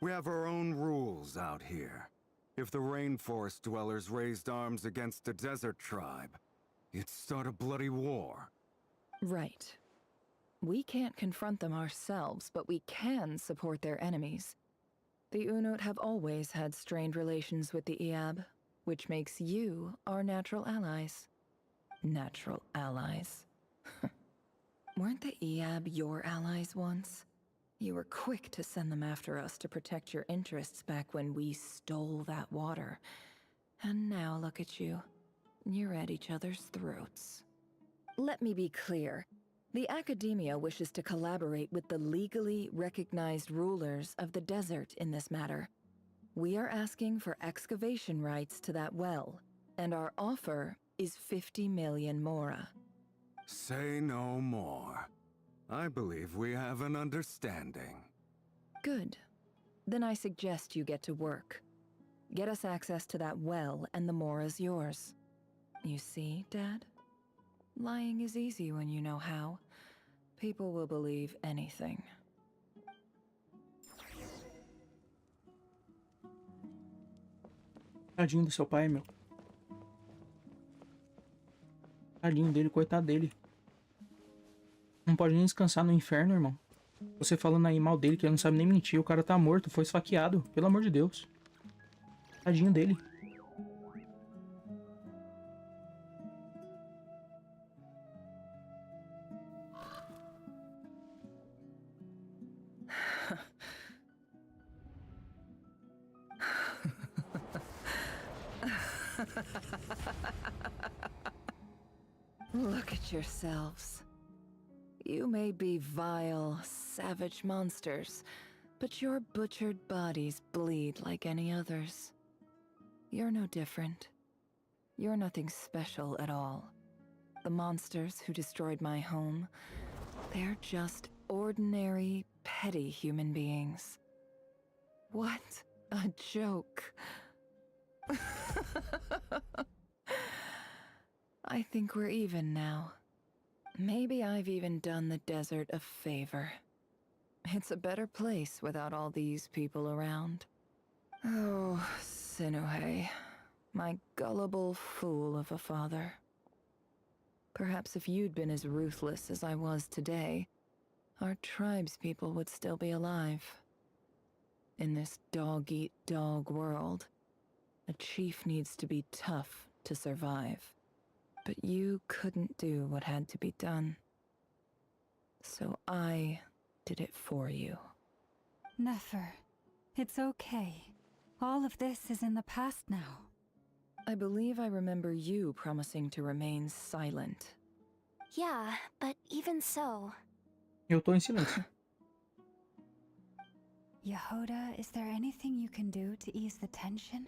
We have our own rules out here. If the rainforest dwellers raised arms against a desert tribe, it'd start a bloody war. Right. We can't confront them ourselves, but we can support their enemies. The Unut have always had strained relations with the EOB, which makes you our natural allies. Natural allies. Weren't the EOB your allies once? You were quick to send them after us to protect your interests back when we stole that water. And now look at you. You're at each other's throats. Let me be clear. The academia wishes to collaborate with the legally recognized rulers of the desert in this matter. We are asking for excavation rights to that well, and our offer is 50 million mora. Say no more. I believe we have an understanding. Good. Then I suggest you get to work. Get us access to that well, and the mora's yours. You see, Dad? Lying is easy when you know how. People will believe anything. Tadinho do seu pai, meu. Tadinho dele, coitado dele. Não pode nem descansar no inferno, irmão. Você falando aí mal dele, que ele não sabe nem mentir. O cara tá morto, foi esfaqueado. Pelo amor de Deus. Tadinho dele. Look at yourselves. You may be vile, savage monsters, but your butchered bodies bleed like any others. You're no different. You're nothing special at all. The monsters who destroyed my home, they're just ordinary, petty human beings. What a joke. I think we're even now. Maybe I've even done the desert a favor. It's a better place without all these people around. Oh, Sinuhe, my gullible fool of a father. Perhaps if you'd been as ruthless as I was today, our tribespeople would still be alive. In this dog-eat-dog world, a chief needs to be tough to survive. But you couldn't do what had to be done. So I did it for you. Nefer, it's okay. All of this is in the past now. I believe I remember you promising to remain silent. Yeah, but even so... Eu tô em silêncio. Yehoda, is there anything you can do to ease the tension?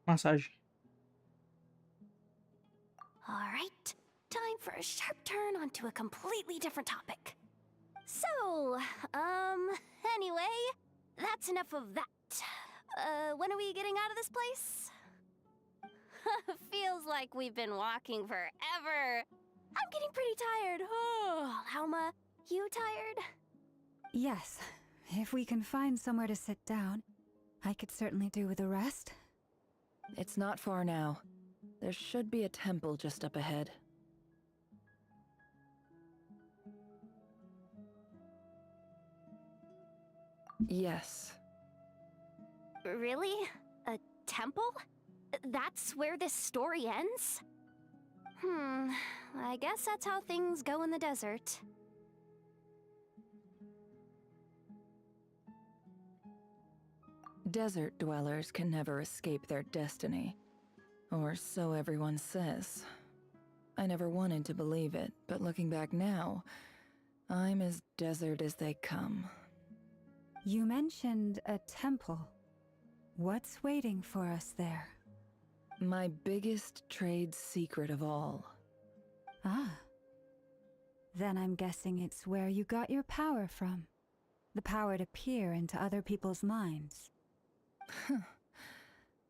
Massagem. Alright, time for a sharp turn onto a completely different topic. So, anyway, that's enough of that. When are we getting out of this place? Feels like we've been walking forever. I'm getting pretty tired. Oh, Alma, you tired? Yes, if we can find somewhere to sit down, I could certainly do with a rest. It's not far now. There should be a temple just up ahead. Yes. Really? A temple? That's where this story ends? I guess that's how things go in the desert. Desert dwellers can never escape their destiny. Or so everyone says. I never wanted to believe it, but looking back now, I'm as desert as they come. You mentioned a temple. What's waiting for us there? My biggest trade secret of all. Ah. Then I'm guessing it's where you got your power from. The power to peer into other people's minds.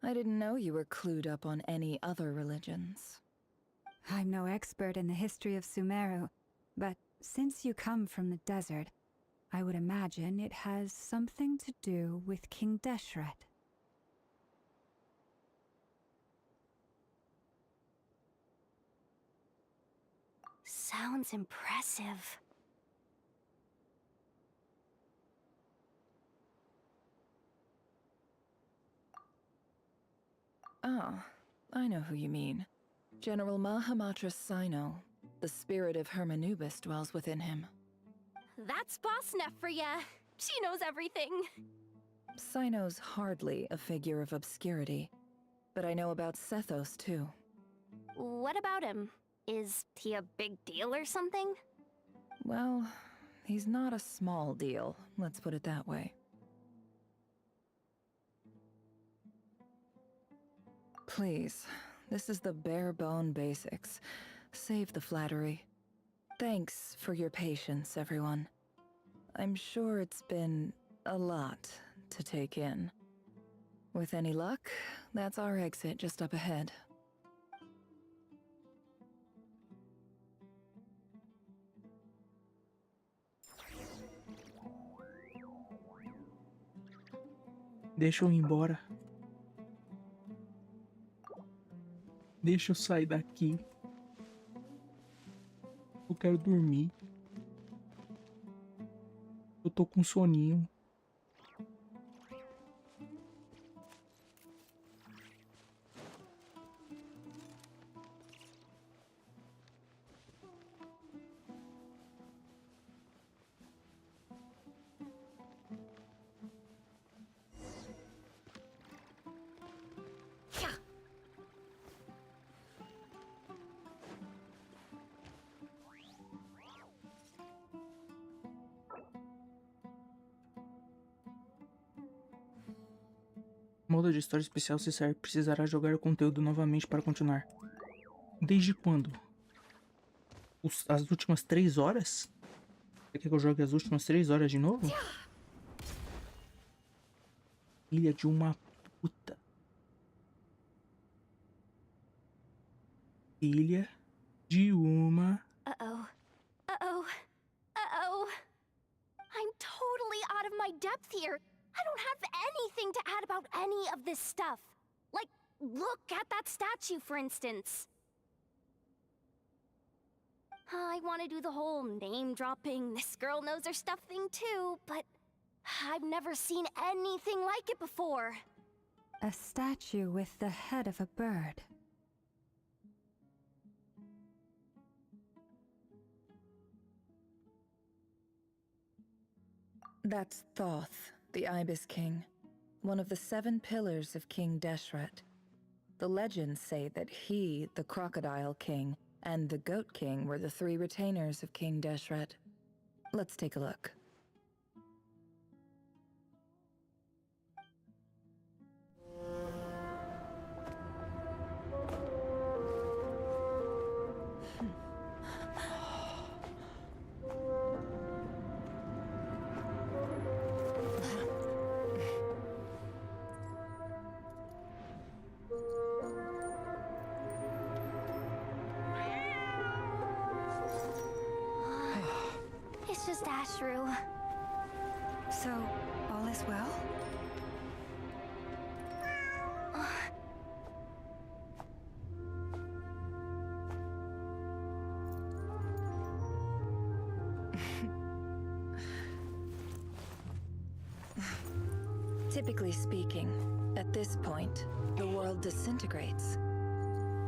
I didn't know you were clued up on any other religions. I'm no expert in the history of Sumeru, but since you come from the desert, I would imagine it has something to do with King Deshret. Sounds impressive. Ah, I know who you mean. General Mahamatra Sino. The spirit of Hermanubis dwells within him. That's Boss Neff for ya. She knows everything. Cyno's hardly a figure of obscurity, but I know about Sethos too. What about him? Is he a big deal or something? Well, he's not a small deal, let's put it that way. Please, this is the bare-bone basics. Save the flattery. Thanks for your patience, everyone. I'm sure it's been a lot to take in. With any luck, that's our exit just up ahead. Deixa eu ir embora. Deixa eu sair daqui. Eu quero dormir. Eu tô com soninho. Modo de história especial se serve, precisará jogar o conteúdo novamente para continuar. Desde quando? As últimas 3 horas? Você quer que eu jogue as últimas 3 horas de novo? Filha de uma puta. Filha de uma... Uh-oh. Uh-oh. Uh-oh. I'm totally out of my depth here. I don't have anything to add about any of this stuff. Like, look at that statue, for instance. I want to do the whole name-dropping, this girl knows her stuff thing too, but I've never seen anything like it before. A statue with the head of a bird. That's Thoth, the Ibis King, one of the 7 pillars of King Deshret. The legends say that he, the Crocodile King, and the Goat King were the 3 retainers of King Deshret. Let's take a look. It's just Ashru. So, all is well? Typically speaking, at this point, the world disintegrates.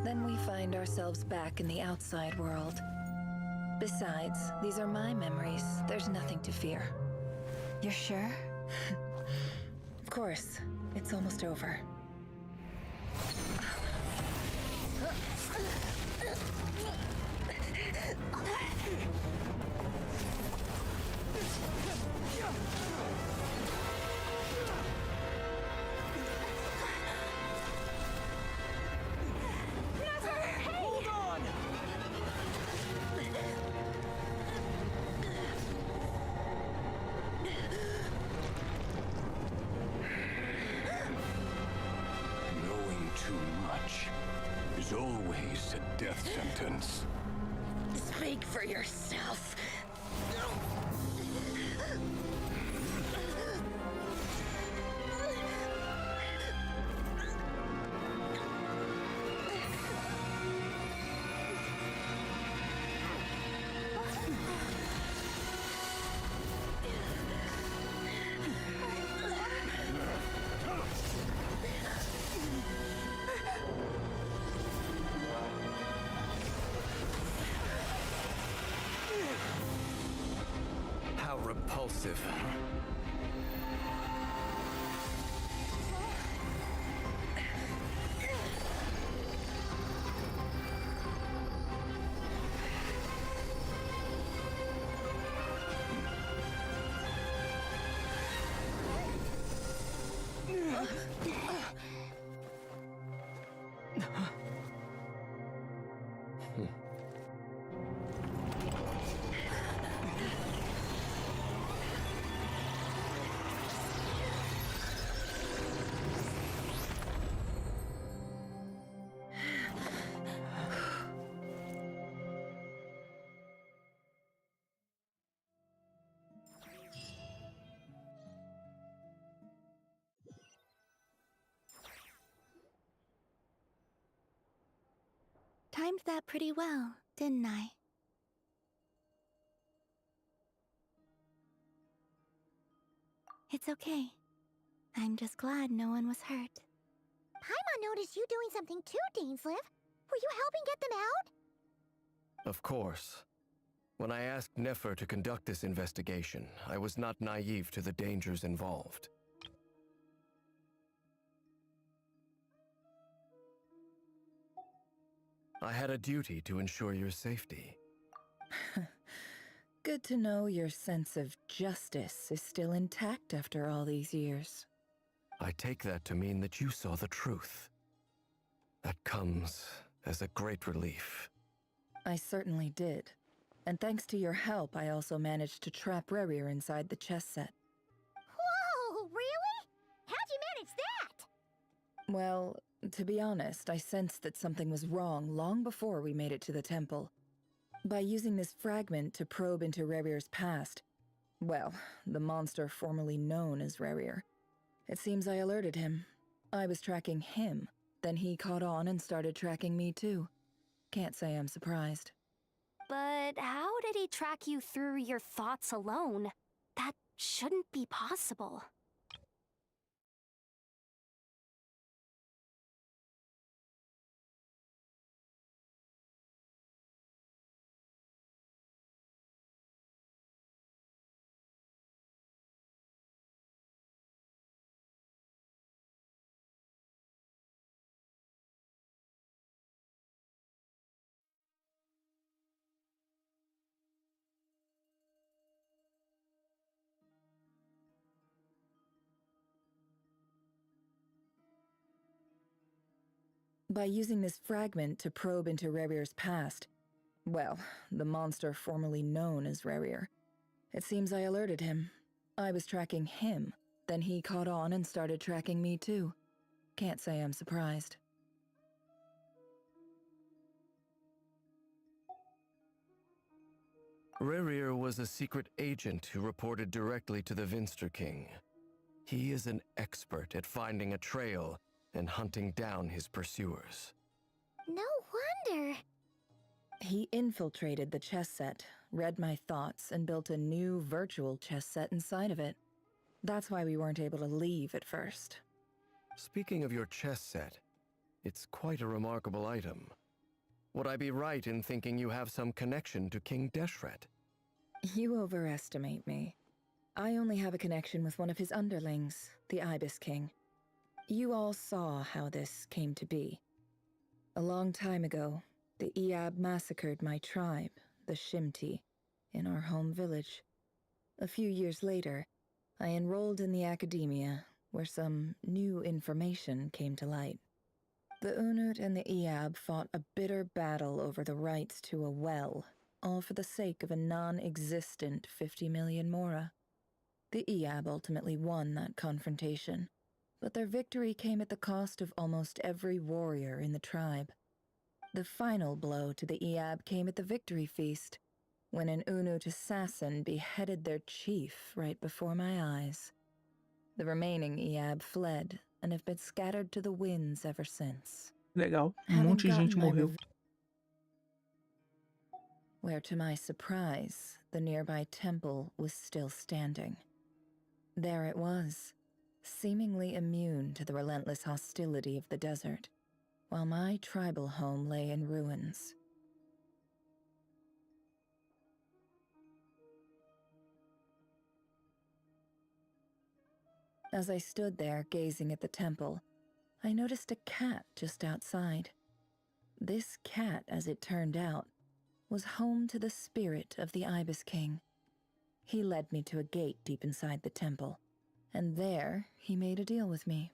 Then we find ourselves back in the outside world. Besides, these are my memories. There's nothing to fear. You're sure? Of course. It's almost over. Always a death sentence. Speak for yourself. Impulsive, huh? Timed that pretty well, didn't I? It's okay. I'm just glad no one was hurt. Paimon noticed you doing something too, Dainsleif. Were you helping get them out? Of course. When I asked Nefer to conduct this investigation, I was not naive to the dangers involved. I had a duty to ensure your safety. Good to know your sense of justice is still intact after all these years. I take that to mean that you saw the truth. That comes as a great relief. I certainly did. And thanks to your help, I also managed to trap Rerir inside the chess set. Whoa, really? How'd you manage that? Well, to be honest, I sensed that something was wrong long before we made it to the temple. By using this fragment to probe into Rerir's past, well, the monster formerly known as Rerir, it seems I alerted him. I was tracking him, then he caught on and started tracking me too. Can't say I'm surprised. But how did he track you through your thoughts alone? That shouldn't be possible. By using this fragment to probe into Rerir's past, well, the monster formerly known as Rerir, it seems I alerted him. I was tracking him, then he caught on and started tracking me too. Can't say I'm surprised. Rerir was a secret agent who reported directly to the Vinster King. He is an expert at finding a trail and hunting down his pursuers. No wonder. He infiltrated the chess set, read my thoughts, and built a new virtual chess set inside of it. That's why we weren't able to leave at first. Speaking of your chess set, it's quite a remarkable item. Would I be right in thinking you have some connection to King Deshret? You overestimate me. I only have a connection with one of his underlings, the Ibis King. You all saw how this came to be. A long time ago, the Eab massacred my tribe, the Shimti, in our home village. A few years later, I enrolled in the academia, where some new information came to light. The Unut and the Eab fought a bitter battle over the rights to a well, all for the sake of a non-existent 50 million mora. The Eab ultimately won that confrontation, but their victory came at the cost of almost every warrior in the tribe. The final blow to the Eab came at the victory feast, when an Unut assassin beheaded their chief right before my eyes. The remaining Eab fled and have been scattered to the winds ever since. Legal. Having Monte de gente gotten my morreu. Where, to my surprise, the nearby temple was still standing. There it was, seemingly immune to the relentless hostility of the desert, while my tribal home lay in ruins. As I stood there gazing at the temple, I noticed a cat just outside. This cat, as it turned out, was home to the spirit of the Ibis King. He led me to a gate deep inside the temple, and there he made a deal with me.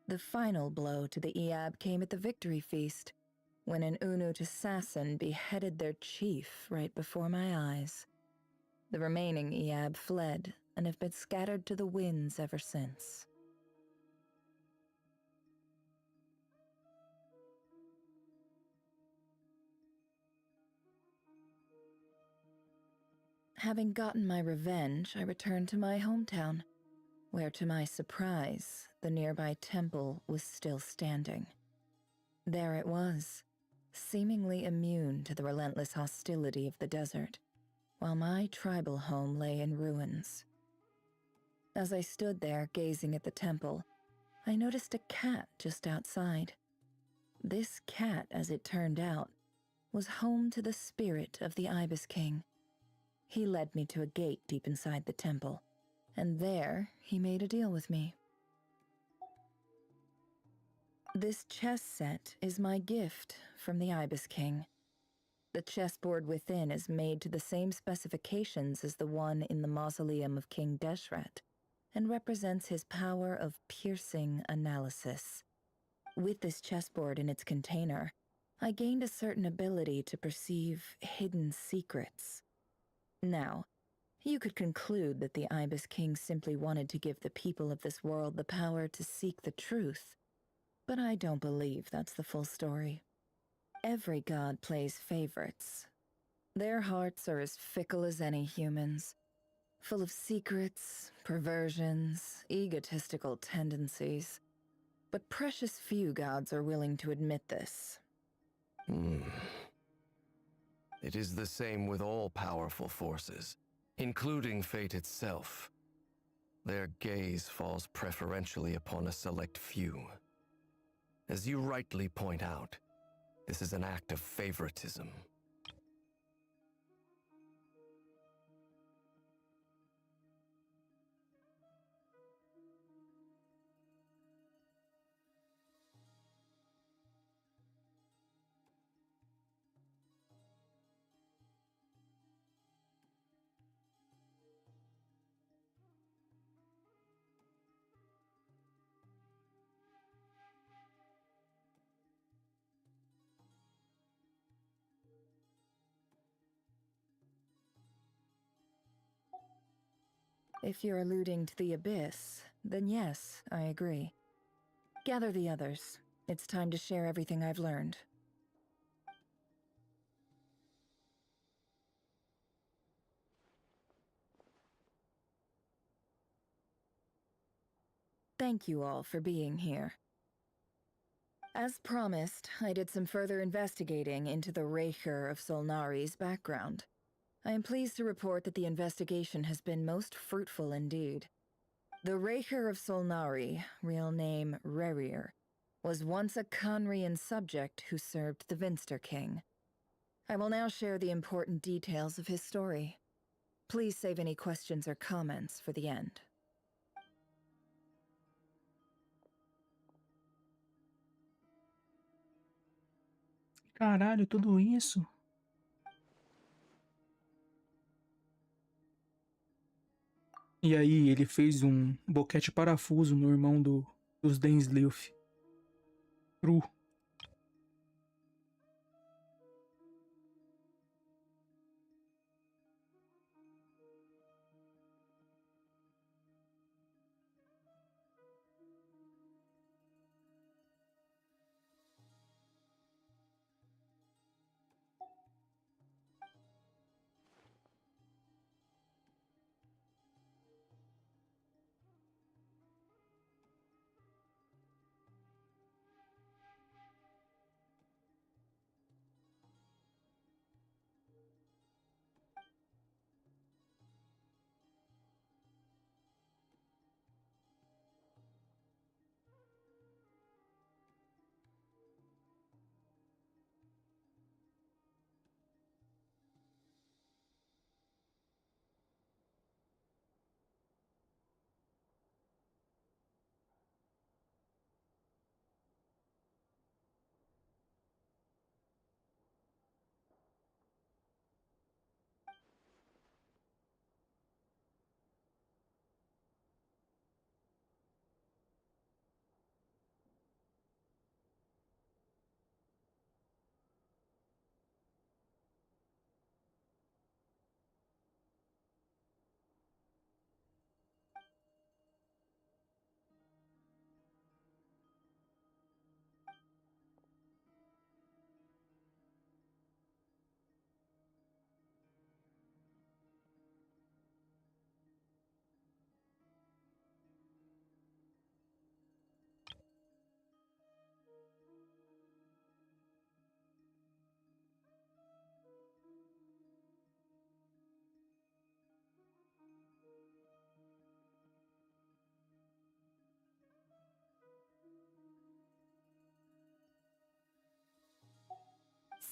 The final blow to the Eab came at the victory feast, when an Unut assassin beheaded their chief right before my eyes. The remaining Eab fled and have been scattered to the winds ever since. Having gotten my revenge, I returned to my hometown, where to my surprise, the nearby temple was still standing. There it was, seemingly immune to the relentless hostility of the desert, while my tribal home lay in ruins. As I stood there gazing at the temple, I noticed a cat just outside. This cat, as it turned out, was home to the spirit of the Ibis King. He led me to a gate deep inside the temple, and there he made a deal with me. This chess set is my gift from the Ibis King. The chessboard within is made to the same specifications as the one in the mausoleum of King Deshret, and represents his power of piercing analysis. With this chessboard in its container, I gained a certain ability to perceive hidden secrets. Now, you could conclude that the Ibis King simply wanted to give the people of this world the power to seek the truth, but I don't believe that's the full story. Every god plays favorites. Their hearts are as fickle as any human's, full of secrets, perversions, egotistical tendencies. But precious few gods are willing to admit this. It is the same with all powerful forces, including fate itself. Their gaze falls preferentially upon a select few. As you rightly point out, this is an act of favoritism. If you're alluding to the Abyss, then yes, I agree. Gather the others. It's time to share everything I've learned. Thank you all for being here. As promised, I did some further investigating into the Raker of Solnari's background. I am pleased to report that the investigation has been most fruitful indeed. The Raker of Solnari, real name Rerir, was once a Conrian subject who served the Vinster King. I will now share the important details of his story. Please save any questions or comments for the end. Caralho, tudo isso? E aí ele fez um boquete parafuso no irmão dos Densleif. Cru.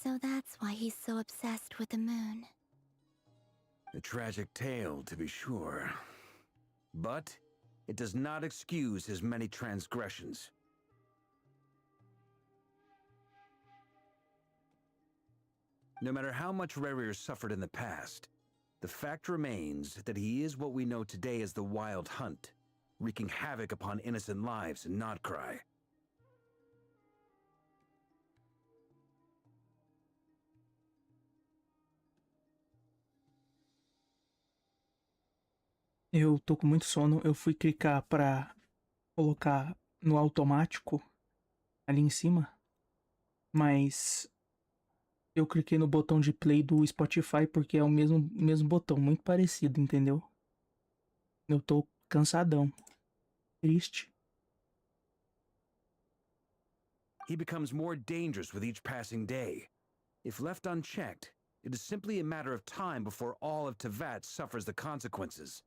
So that's why he's so obsessed with the moon. A tragic tale, to be sure. But it does not excuse his many transgressions. No matter how much Rarier suffered in the past, the fact remains that he is what we know today as the Wild Hunt, wreaking havoc upon innocent lives in Nodcry. Eu tô com muito sono. Eu fui clicar pra colocar no automático ali em cima, mas eu cliquei no botão de play do Spotify porque é o mesmo botão, muito parecido, entendeu? Eu tô cansadão. Triste. He becomes more dangerous with each passing day. If left unchecked, it is simply a matter of time before all of Tevat suffers the consequences.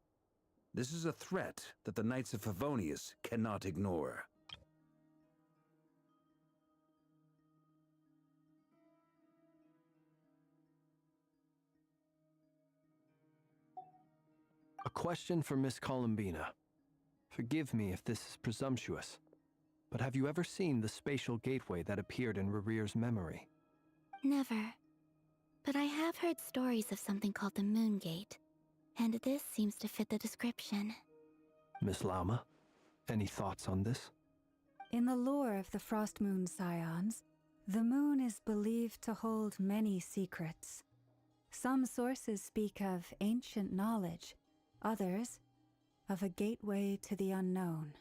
This is a threat that the Knights of Favonius cannot ignore. A question for Miss Columbina. Forgive me if this is presumptuous, but have you ever seen the spatial gateway that appeared in Rarier's memory? Never. But I have heard stories of something called the Moon Gate, and this seems to fit the description. Miss Lama, any thoughts on this? In the lore of the Frost Moon Scions, the moon is believed to hold many secrets. Some sources speak of ancient knowledge, others of a gateway to the unknown.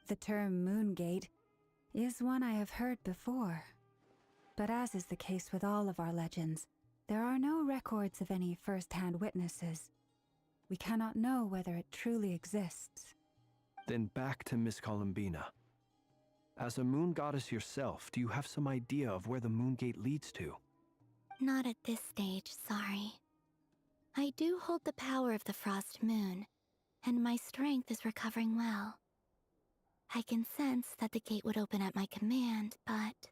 The term Moon Gate is one I have heard before, but as is the case with all of our legends, there are no records of any first-hand witnesses. We cannot know whether it truly exists. Then back to Miss Columbina. As a moon goddess yourself, do you have some idea of where the Moon Gate leads to? Not at this stage, sorry. I do hold the power of the Frost Moon, and my strength is recovering well. I can sense that the gate would open at my command, but...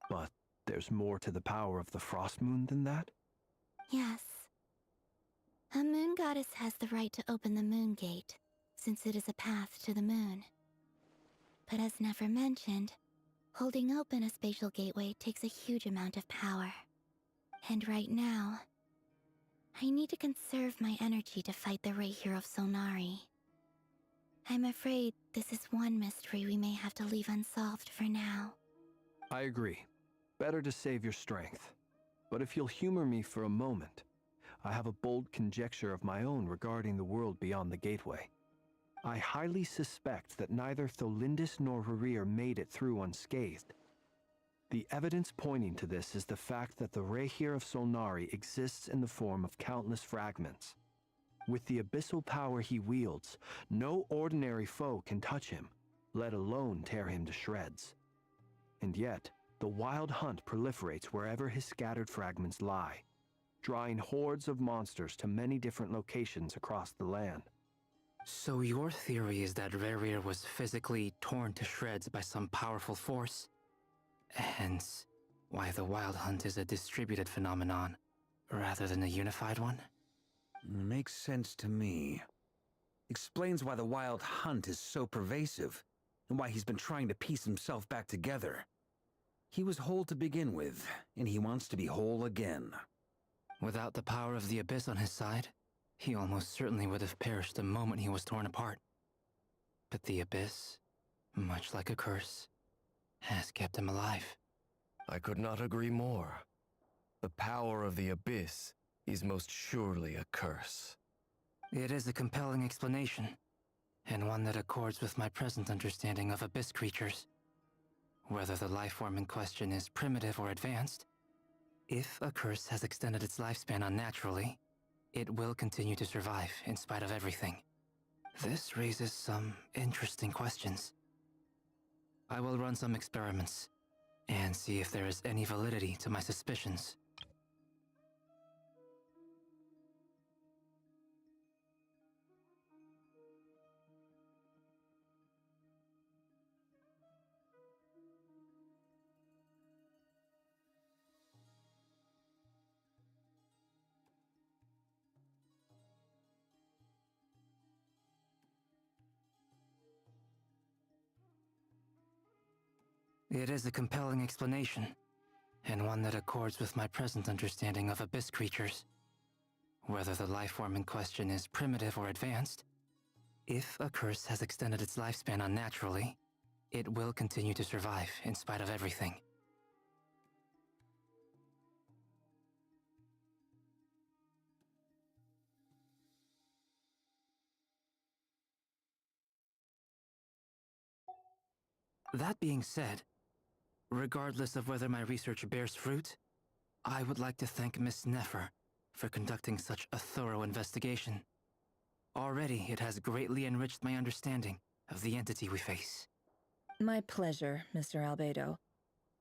But there's more to the power of the Frost Moon than that? Yes. A moon goddess has the right to open the moon gate, since it is a path to the moon. But as Nefer mentioned, holding open a spatial gateway takes a huge amount of power. And right now, I need to conserve my energy to fight the Rahier of Solnari. I'm afraid this is one mystery we may have to leave unsolved for now. I agree. Better to save your strength. But if you'll humor me for a moment, I have a bold conjecture of my own regarding the world beyond the gateway. I highly suspect that neither Tholindis nor Rarir made it through unscathed. The evidence pointing to this is the fact that the Rahier of Solnari exists in the form of countless fragments. With the abyssal power he wields, no ordinary foe can touch him, let alone tear him to shreds. And yet, the wild hunt proliferates wherever his scattered fragments lie, drawing hordes of monsters to many different locations across the land. So your theory is that Rarir was physically torn to shreds by some powerful force? Hence, why the wild hunt is a distributed phenomenon, rather than a unified one? Makes sense to me. Explains why the wild hunt is so pervasive, and why he's been trying to piece himself back together. He was whole to begin with, and he wants to be whole again. Without the power of the Abyss on his side, he almost certainly would have perished the moment he was torn apart. But the Abyss, much like a curse, has kept him alive. I could not agree more. The power of the Abyss is most surely a curse. It is a compelling explanation, and one that accords with my present understanding of Abyss creatures. Whether the life form in question is primitive or advanced, if a curse has extended its lifespan unnaturally, it will continue to survive in spite of everything. This raises some interesting questions. I will run some experiments and see if there is any validity to my suspicions. It is a compelling explanation, and one that accords with my present understanding of Abyss creatures. Whether the life form in question is primitive or advanced, if a curse has extended its lifespan unnaturally, it will continue to survive in spite of everything. That being said, regardless of whether my research bears fruit, I would like to thank Miss Nefer for conducting such a thorough investigation. Already, it has greatly enriched my understanding of the entity we face. My pleasure, Mr. Albedo.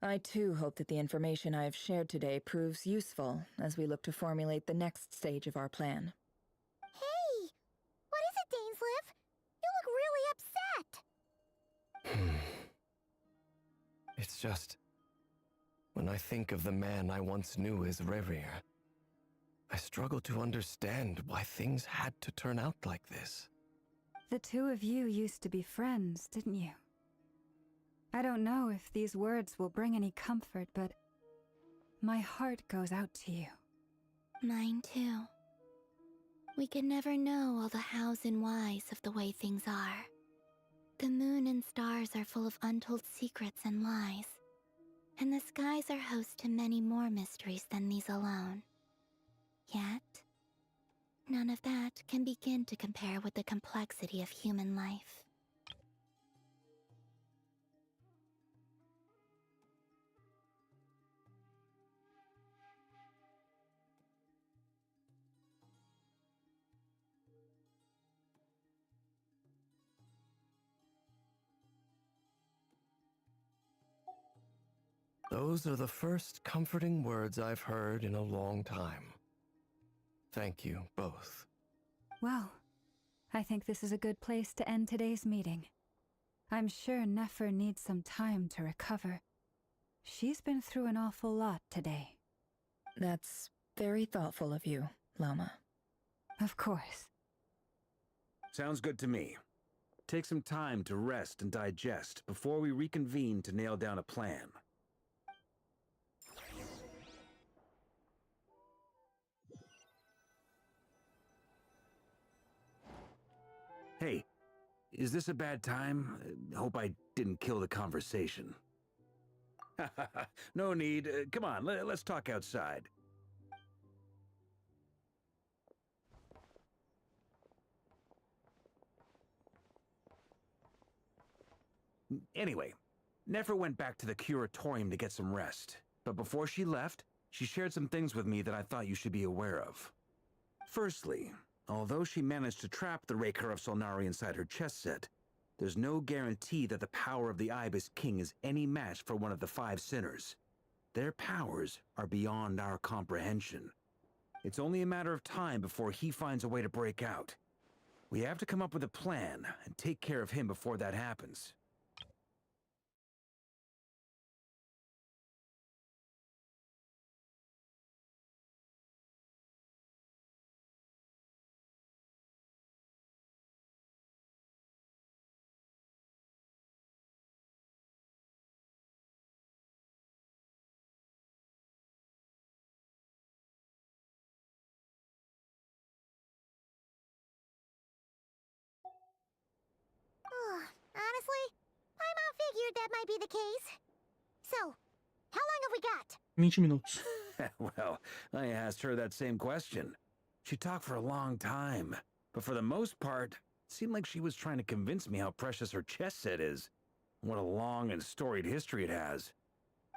I too hope that the information I have shared today proves useful as we look to formulate the next stage of our plan. Hey! What is it, Dainsleif? You look really upset! It's just... when I think of the man I once knew as Rarir, I struggle to understand why things had to turn out like this. The two of you used to be friends, didn't you? I don't know if these words will bring any comfort, but my heart goes out to you. Mine too. We can never know all the hows and whys of the way things are. The moon and stars are full of untold secrets and lies, and the skies are host to many more mysteries than these alone. Yet, none of that can begin to compare with the complexity of human life. Those are the first comforting words I've heard in a long time. Thank you, both. Well, I think this is a good place to end today's meeting. I'm sure Nefer needs some time to recover. She's been through an awful lot today. That's very thoughtful of you, Lama. Of course. Sounds good to me. Take some time to rest and digest before we reconvene to nail down a plan. Hey, is this a bad time? Hope I didn't kill the conversation. No need. Come on, let's talk outside. Anyway, Nefer went back to the curatorium to get some rest. But before she left, she shared some things with me that I thought you should be aware of. Firstly, although she managed to trap the Raker of Solnari inside her chess set, there's no guarantee that the power of the Ibis King is any match for one of the 5 sinners. Their powers are beyond our comprehension. It's only a matter of time before he finds a way to break out. We have to come up with a plan and take care of him before that happens. Honestly, my mom figured that might be the case. So, how long have we got? 20 minutos. Well, I asked her that same question. She talked for a long time, but for the most part, it seemed like she was trying to convince me how precious her chess set is. What a long and storied history it has.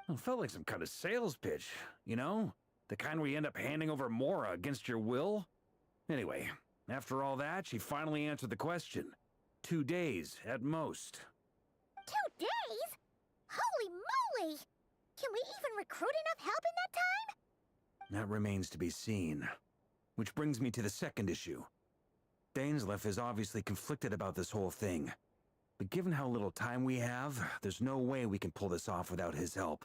It felt like some kind of sales pitch, you know? The kind where you end up handing over Mora against your will? Anyway, after all that, she finally answered the question. 2 days, at most. 2 days? Holy moly! Can we even recruit enough help in that time? That remains to be seen. Which brings me to the second issue. Dainsleif is obviously conflicted about this whole thing. But given how little time we have, there's no way we can pull this off without his help.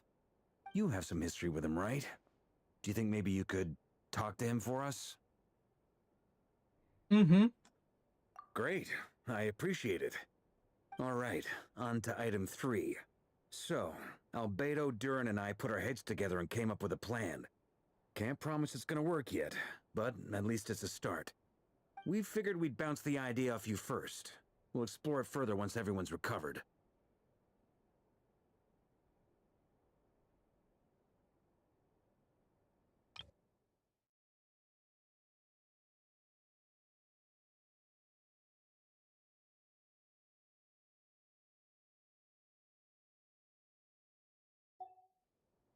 You have some history with him, right? Do you think maybe you could talk to him for us? Mm-hmm. Great. I appreciate it. All right, on to item 3. So, Albedo, Durin, and I put our heads together and came up with a plan. Can't promise it's gonna work yet, but at least it's a start. We figured we'd bounce the idea off you first. We'll explore it further once everyone's recovered.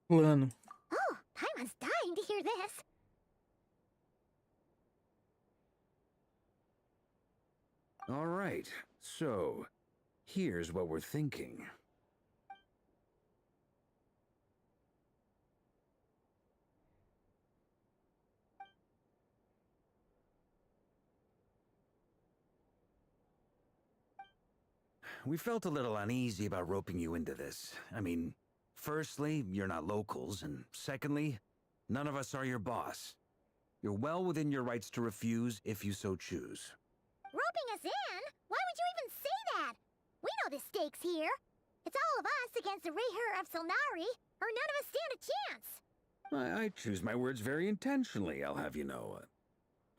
Plano. Oh, Paimon's dying to hear this. All right, so here's what we're thinking. We felt a little uneasy about roping you into this. I mean, firstly, you're not locals, and secondly, none of us are your boss. You're well within your rights to refuse if you so choose. Roping us in? Why would you even say that? We know the stakes here. It's all of us against the Rayher of Solnari, or none of us stand a chance. I choose my words very intentionally, I'll have you know.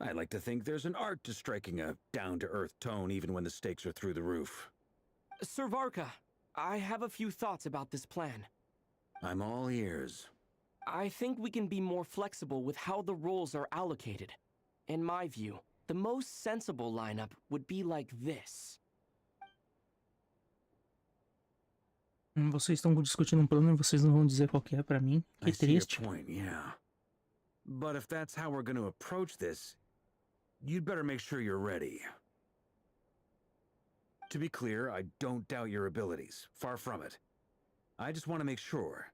I like to think there's an art to striking a down-to-earth tone even when the stakes are through the roof. Sir Varka, I have a few thoughts about this plan. I'm all ears. I think we can be more flexible with how the roles are allocated. In my view, the most sensible lineup would be like this. Vocês estão discutindo um plano e vocês não vão dizer qual que é pra mim. Que I see your triste. point, yeah. But if that's how we're going to approach this, you'd better make sure you're ready. To be clear, I don't doubt your abilities. Far from it. I just want to make sure.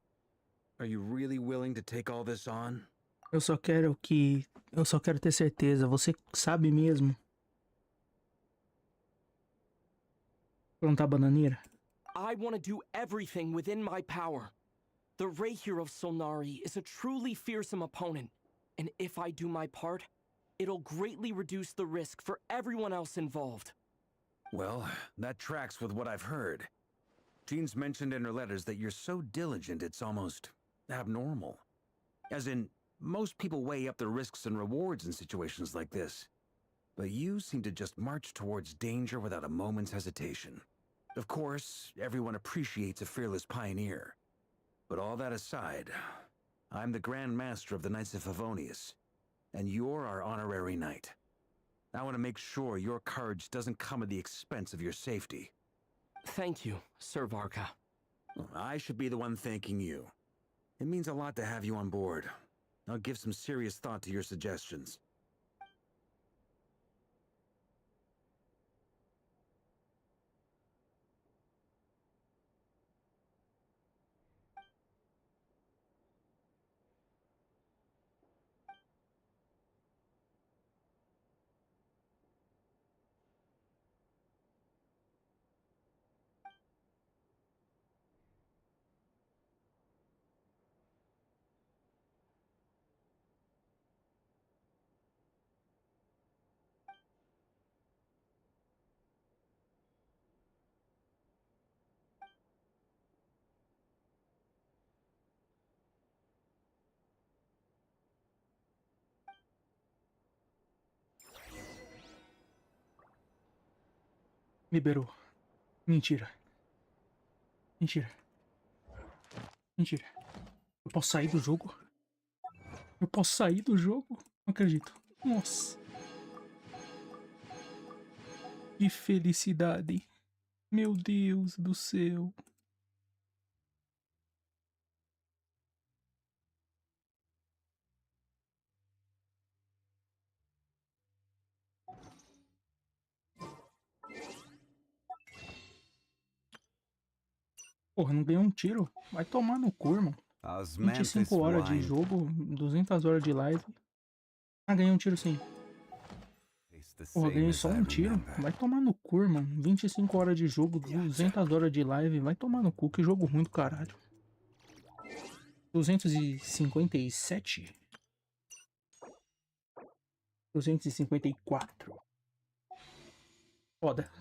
Are you really willing to take all this on? Eu só quero ter certeza. Você sabe mesmo? Plantar bananeira? I want to do everything within my power. The Rayher of Solnari is a truly fearsome opponent, and if I do my part, It'll greatly reduce the risk for everyone else involved. Well, that tracks with what I've heard. Jean's mentioned in her letters that you're so diligent it's almost abnormal. As in, most people weigh up the risks and rewards in situations like this. But you seem to just march towards danger without a moment's hesitation. Of course, everyone appreciates a fearless pioneer. But all that aside, I'm the Grand Master of the Knights of Favonius, and you're our honorary knight. I want to make sure your courage doesn't come at the expense of your safety. Thank you, Sir Varka. I should be the one thanking you. It means a lot to have you on board. I'll give some serious thought to your suggestions. Liberou. Mentira. Mentira. Mentira. Eu posso sair do jogo? Eu posso sair do jogo? Não acredito. Nossa. Que felicidade. Meu Deus do céu. Porra, não ganhou um tiro? Vai tomar no cu, irmão. 25 horas de jogo, 200 horas de live. Ah, ganhei um tiro sim. Porra, ganhei só um tiro. Vai tomar no cu, irmão. 25 horas de jogo, 200 horas de live. Vai tomar no cu, que jogo ruim do caralho. 257. 254. Foda.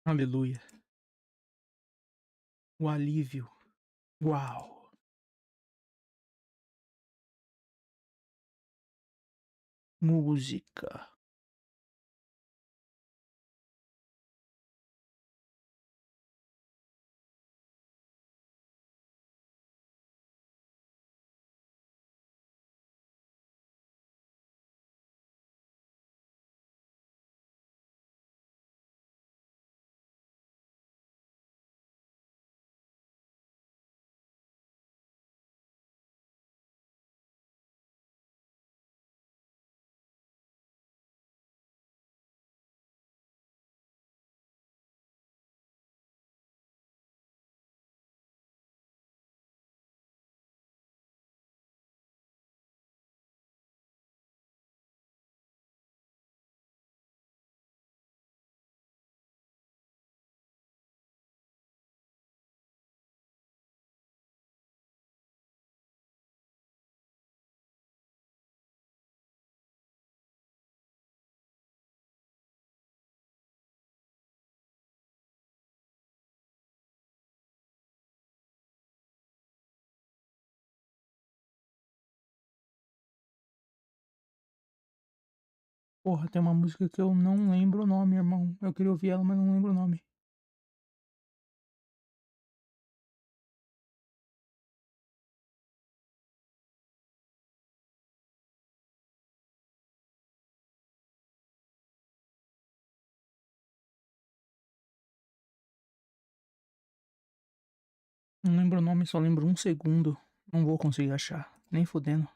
Aleluia. O alívio. Uau. Música. Porra, tem uma música que eu não lembro o nome, irmão. Eu queria ouvir ela, mas não lembro o nome. Não lembro o nome, só lembro um segundo. Não vou conseguir achar. Nem fudendo.